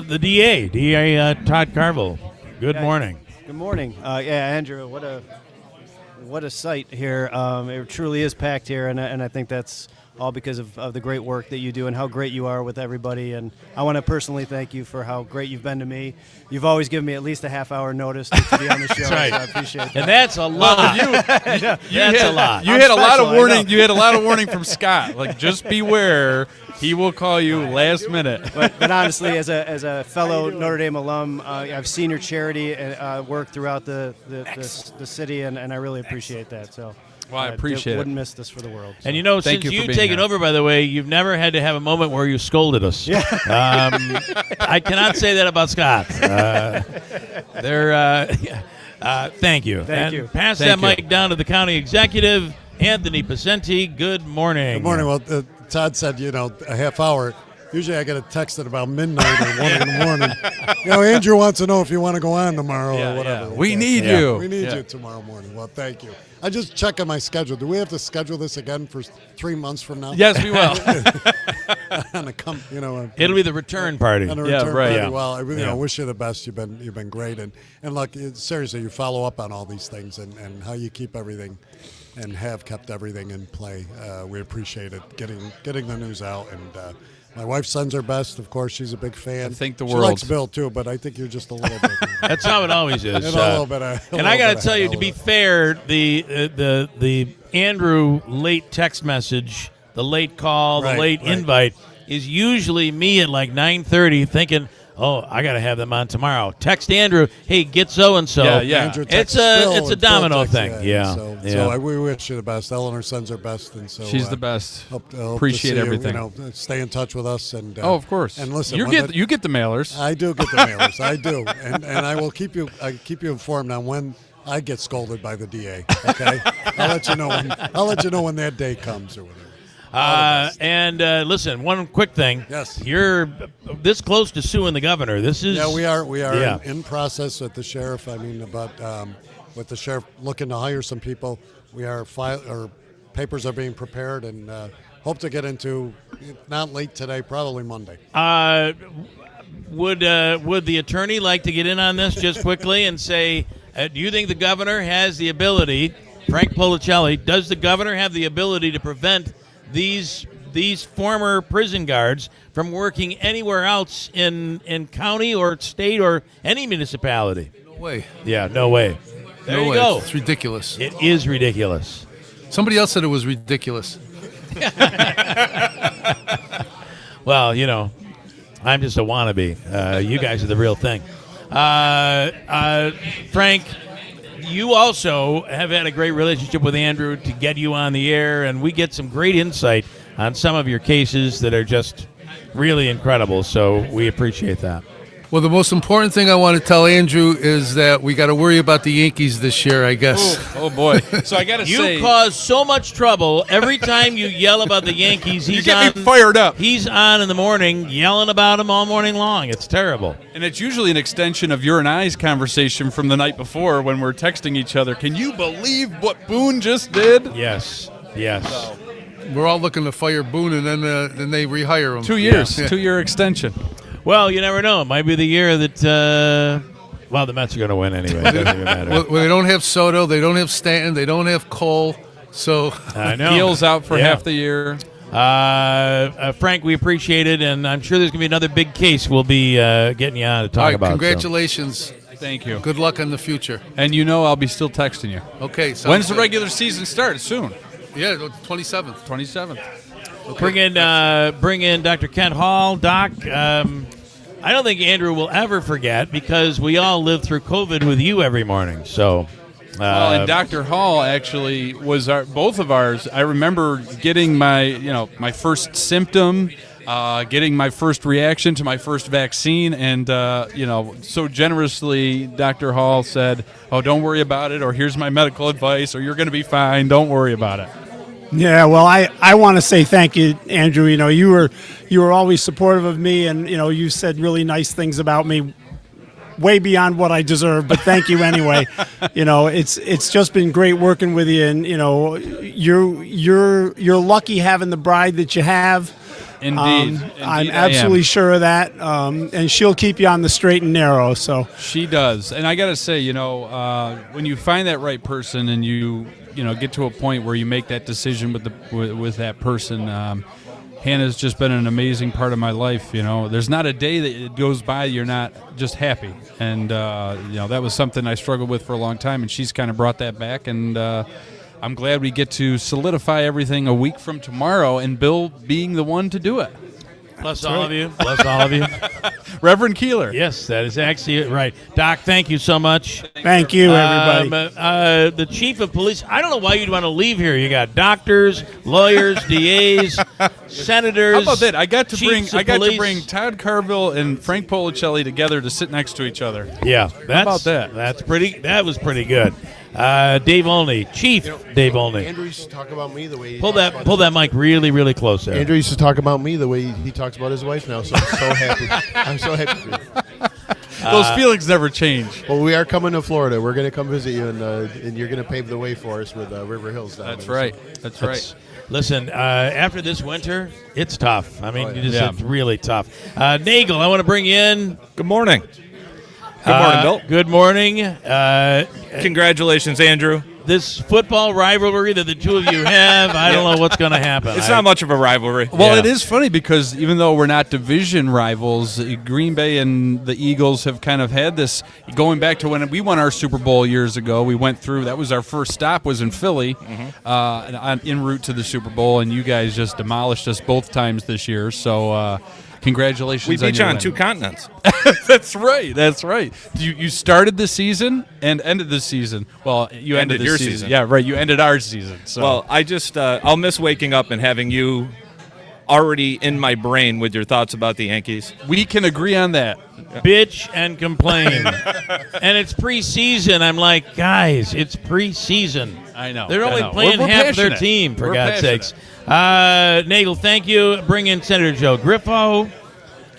The DA Todd Carville. Good morning. Good morning. Andrew, what a sight here. It truly is packed here, and I think that's all because of the great work that you do and how great you are with everybody. And I want to personally thank you for how great you've been to me. You've always given me at least a half-hour notice to be on the show. That's right. So I appreciate that. And that's a lot. That's a lot. You had a lot of warning. You had a lot of warning from Scott. Like, just beware. He will call you last minute. But honestly, as a fellow Notre Dame alum, I've seen your charity work throughout the city, and I really appreciate that. So. Well, I appreciate it. Wouldn't miss this for the world. So. And since you've taken over, by the way, you've never had to have a moment where you scolded us. Yeah. I cannot say that about Scott. Thank you. Thank you. Pass that mic down to the county executive, Anthony Pacenti. Good morning. Good morning. Well, Todd said, a half hour. Usually I get a text at about midnight or 1 in the morning. Andrew wants to know if you want to go on tomorrow or whatever. Yeah. We need you. We need you tomorrow morning. Well, thank you. I just check on my schedule. Do we have to schedule this again for 3 months from now? Yes, we will. It'll be the return party. On a return party. Yeah. Well, I wish you the best. You've been great, and look, seriously, you follow up on all these things and how you keep everything and have kept everything in play. We appreciate it. Getting the news out and. My wife sends her best. Of course, she's a big fan. I think the she world likes Bill too, but I think you're just a little bit. That's how it always is. And I got to tell you, to be fair, the Andrew late text message, the late call, the late invite is usually me at like 9:30 thinking, oh, I got to have them on tomorrow. Text Andrew, hey, get so and so. Yeah. It's a domino thing. So we wish you the best. Eleanor sends her best, and so she's the best. Hope Appreciate everything. Stay in touch with us, and of course. And listen, you get the mailers. I do get the mailers. I do, and I will keep you informed on when I get scolded by the DA. Okay, I'll let you know when that day comes or whatever. Listen, one quick thing. Yes. You're this close to suing the governor. This is we are in process with the sheriff. With the sheriff looking to hire some people, papers are being prepared and hope to get into not late today, probably Monday. Would the attorney like to get in on this just quickly and say, do you think the governor has the ability, Frank Policelli, does the governor have the ability to prevent these former prison guards from working anywhere else in county or state or any municipality? No way. Yeah, no way. There you go. It's ridiculous. It is ridiculous. Somebody else said it was ridiculous. Well, I'm just a wannabe. You guys are the real thing. Frank, you also have had a great relationship with Andrew to get you on the air, and we get some great insight on some of your cases that are just really incredible, so we appreciate that. Well, the most important thing I want to tell Andrew is that we got to worry about the Yankees this year, I guess. Oh boy. So I got to say, you cause so much trouble every time you yell about the Yankees. You get me fired up. He's on in the morning yelling about them all morning long. It's terrible. And it's usually an extension of your and I's conversation from the night before when we're texting each other. Can you believe what Boone just did? Yes. So. We're all looking to fire Boone, and then they rehire him. 2 years, 2-year extension. Well, you never know. It might be the year that, the Mets are going to win anyway. It doesn't even matter. Well, they don't have Soto. They don't have Stanton. They don't have Cole. So I know. Heels out for half the year. Frank, we appreciate it, and I'm sure there's going to be another big case we'll be getting you on to talk all right, about. congratulations. Thank you. Good luck in the future. And I'll be still texting you. Okay. When's the regular season start? Soon. Yeah, 27th. 27th. Okay. Bring in Dr. Kent Hall. Doc, I don't think Andrew will ever forget because we all lived through COVID with you every morning. So, well, and Dr. Hall actually was both of ours. I remember getting my first symptom, getting my first reaction to my first vaccine, and so generously Dr. Hall said, "Oh, don't worry about it," or "Here's my medical advice," or "You're going to be fine. Don't worry about it." Yeah, well, I want to say thank you, Andrew. You were always supportive of me, and you said really nice things about me, way beyond what I deserve. But thank you anyway. It's just been great working with you, and you're lucky having the bride that you have. Indeed, I'm absolutely sure of that, and she'll keep you on the straight and narrow. So she does, and I got to say, when you find that right person and you get to a point where you make that decision with that person, Hannah's just been an amazing part of my life. There's not a day that it goes by you're not just happy, and that was something I struggled with for a long time, and she's kind of brought that back, and I'm glad we get to solidify everything a week from tomorrow, and Bill being the one to do it. Bless all of you. Bless all of you. Reverend Keeler. Yes, that is actually right. Doc, thank you so much. Thank you, everybody. The chief of police, I don't know why you'd want to leave here. You got doctors, lawyers, DAs, senators. How about that? I got to police. bring Todd Carville and Frank Policelli together to sit next to each other. Yeah. How about that? That was pretty good. Dave Olney, Chief Dave Olney. Andrew used to talk about me the way he pull that mic really, really close there. Andrew used to talk about me the way he talks about his wife now, so I'm so happy. I'm so happy for you. Those feelings never change. Well, we are coming to Florida. We're going to come visit you, and you're going to pave the way for us with River Hills down That's there. right. That's right. Listen, after this winter, it's tough. I mean, it's really tough. Nagel, I want to bring you in. Good morning. Good morning, Bill. Good morning. Congratulations, Andrew. This football rivalry that the two of you have, I don't know what's going to happen. It's not much of a rivalry. Well, it is funny because even though we're not division rivals, Green Bay and the Eagles have kind of had this, going back to when we won our Super Bowl years ago, we went through, that was our first stop, was in Philly, en route to the Super Bowl, and you guys just demolished us both times this year, so congratulations. We beat you on win. 2 continents. That's right. That's right. You started the season and ended the season. Well, you ended your season. season. Yeah, right. You ended our season. So. Well, I just I'll miss waking up and having you already in my brain with your thoughts about the Yankees. We can agree on that. Bitch and complain. And it's preseason. I'm like, guys, it's preseason. I know. They're only I know. playing We're half of their passionate. team, for We're God's passionate. sakes. Nagel, thank you. Bring in Senator Joe Griffo.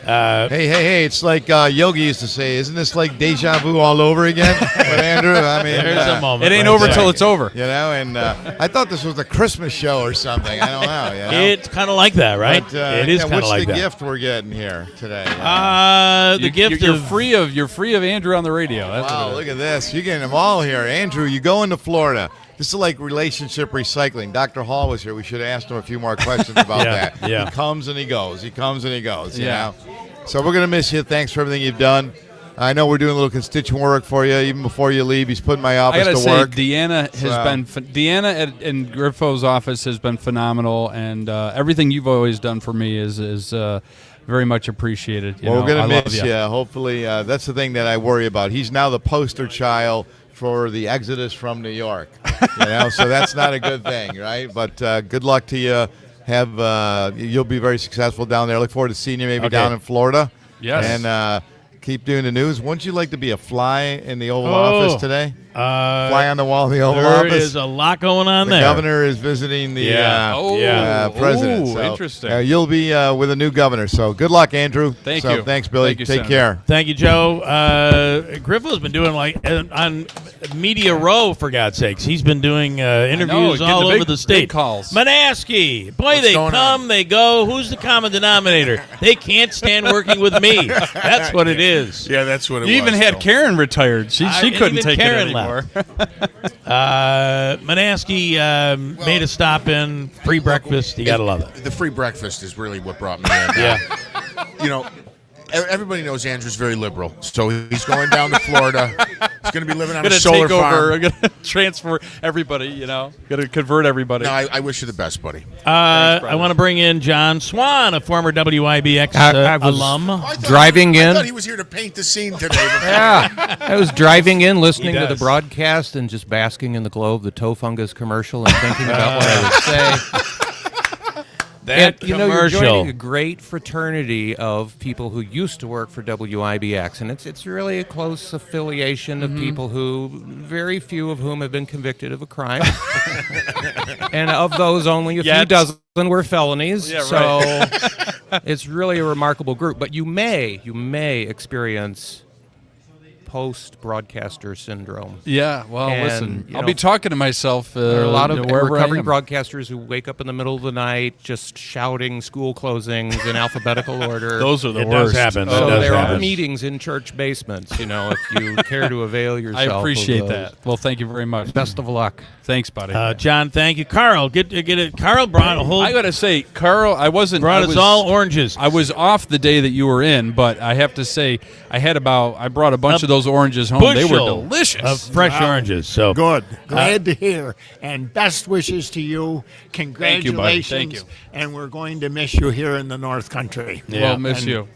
Hey, it's like Yogi used to say, isn't this like deja vu all over again? But Andrew, I mean, there's a moment. It ain't over till it's over. You know, and I thought this was a Christmas show or something. I don't know. You know? It's kind of like that, right? But, it is kind of like what's the that. gift we're getting here today? The gift you're of free of Andrew on the radio. That's Wow, what it is. look at this. You're getting them all here. Andrew, you go into Florida. This is like relationship recycling. Dr. Hall was here. We should have asked him a few more questions about that. Yeah. He comes and he goes. He comes and he goes, you Yeah. know. So we're going to miss you. Thanks for everything you've done. I know we're doing a little constituent work for you. Even before you leave, he's putting my I office gotta to say, work. Deanna in Griffo's office has been phenomenal, and everything you've always done for me is very much appreciated. Well, we're going I to love miss ya. you. Hopefully, that's the thing that I worry about. He's now the poster child for the exodus from New York. So that's not a good thing, right? But good luck to you. You'll be very successful down there. Look forward to seeing you maybe down in Florida. Yes. And keep doing the news. Wouldn't you like to be a fly in the Oval Office today? Fly on the wall of the Oval Office? There is a lot going on the there. governor is visiting the president. Ooh, So, interesting. you'll be with a new governor. So good luck, Andrew. Thank you. Thanks, Billy. Thank you, Take Senator. care. Thank you, Joe. Griffo's been doing Media Row, for God's sakes. He's been doing interviews getting all the over big- the state. big calls. Manaski. Boy, What's they going come, they go. Who's the common denominator? They can't stand working with me. That's what it is. Yeah, that's what it You was. even had Karen retired. She And couldn't even take Karen it anymore. Manaski made a stop in. Free breakfast. You got to love it. The free breakfast is really what brought me in. Yeah. You know, everybody knows Andrew's very liberal, so he's going down to Florida. He's going to be living on a Gonna solar take farm. over. Gonna transfer everybody. Gonna convert everybody. No, I wish you the best, buddy. I want to bring in John Swan, a former WIBX I was alum. driving I in. thought he was here to paint the scene today. Yeah, I was driving in, listening He to the does. broadcast, and just basking in the glow of the toe fungus commercial and thinking about what I would say. That and, you're commercial. joining a great fraternity of people who used to work for WIBX, and it's really a close affiliation of people who, very few of whom have been convicted of a crime, and of those, only a few dozen were felonies. Yeah, so right. it's really a remarkable group. But you may experience post-broadcaster syndrome. Yeah, well, And, listen, you I'll know, be talking to myself. there are a lot of wherever I recovering am. broadcasters who wake up in the middle of the night just shouting school closings in alphabetical order. Those are the It worst. does happen. So It does there happen. are meetings in church basements, if you care to avail yourself. I appreciate of those. that. Well, thank you very much. Best of luck. Thanks, buddy. John, thank you. Carl, get it. Carl brought a whole. I gotta say, Carl, I wasn't. Brought I us was, all oranges. I was off the day that you were in, but I have to say, I brought a bunch of those oranges home. They were bushel delicious. of fresh oranges. So Good. Glad to hear. And best wishes to you. Thank you, buddy. Congratulations. Thank you. And we're going to miss you here in the North Country. We'll miss And you.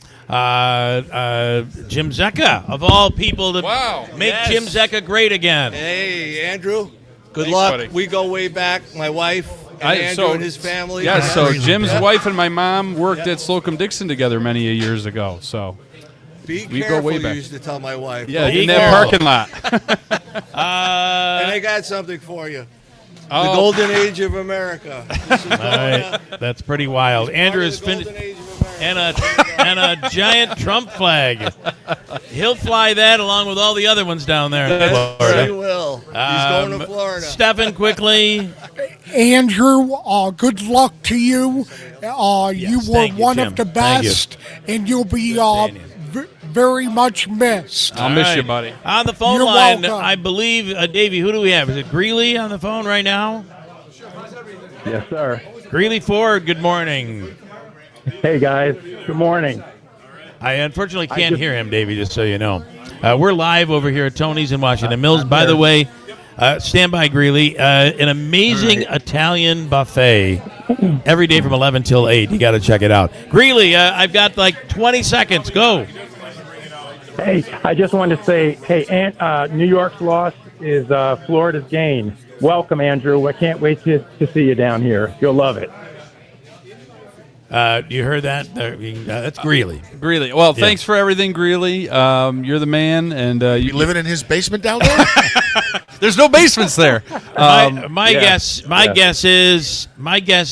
Jim Zecca, of all people, to Wow. make Yes. Jim Zecca great again. Hey, Andrew. Good Thanks, luck. buddy. We go way back. My wife and Andrew and his family. Yes, so Jim's Yeah. wife and my mom worked at Slocum Dixon together many years ago. So Be we careful, go way you back. used to tell my wife. Yeah, Don't in be that careful. parking lot. And I got something for you. The Oh. golden age of America. This is All going right, that's pretty wild. Andrew has finished, and a giant Trump flag. He'll fly that along with all the other ones down there in Florida. He will. He's going to Florida. Stefan, quickly. Andrew, good luck to you. You were thank you, one Jim. of the Thank you. best, and you'll be very much missed. I'll miss you, buddy. On the phone You're line, welcome. I believe, Davey, who do we have? Is it Greeley on the phone right now? Yes, sir. Greeley Ford, good morning. Hey, guys. Good morning. I unfortunately can't hear him, Davey, just so you know. We're live over here at Tony's in Washington Mills. By the way, stand by, Greeley. An amazing Italian buffet every day from 11 till 8. You got to check it out. Greeley, I've got like 20 seconds. Go. Hey, I just wanted to say, hey, New York's loss is Florida's gain. Welcome, Andrew. I can't wait to see you down here. You'll love it. You heard that? That's Greeley. Greeley. Well, Yeah. thanks for everything, Greeley. You're the man, and you living in his basement down there? There's no basements there. My Yeah. guess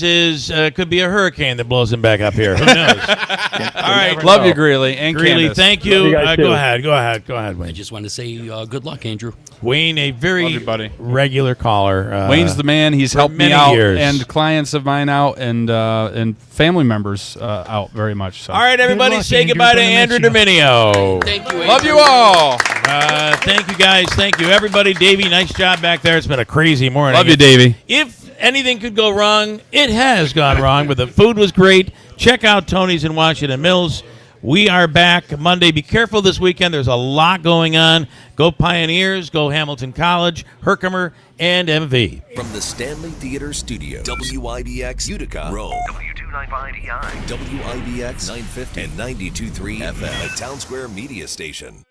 is it could be a hurricane that blows him back up here. Who knows? All right, Love you, Greeley, and Greeley, Candace. thank Love you. you guys, too. Go ahead, Wayne. I just want to say good luck, Andrew. Wayne, a very Love you, buddy. regular caller. Wayne's the man. He's for helped me many out, years. and clients of mine out, and family members out very much. So. All right, everybody, luck, say Andrew. goodbye to Gonna miss Andrew you. Dominio. Thank you, Love you all. Thank you, guys. Thank you, everybody. Davey, nice job back there. It's been a crazy morning. Love you, Davey. If anything could go wrong, it has gone wrong, but the food was great. Check out Tony's in Washington Mills. We are back Monday. Be careful this weekend. There's a lot going on. Go Pioneers, go Hamilton College, Herkimer, and MV. From the Stanley Theater Studios, WIBX Utica, Rome, W295EI, WIBX 950 and 92.3 FM, a Town Square media station.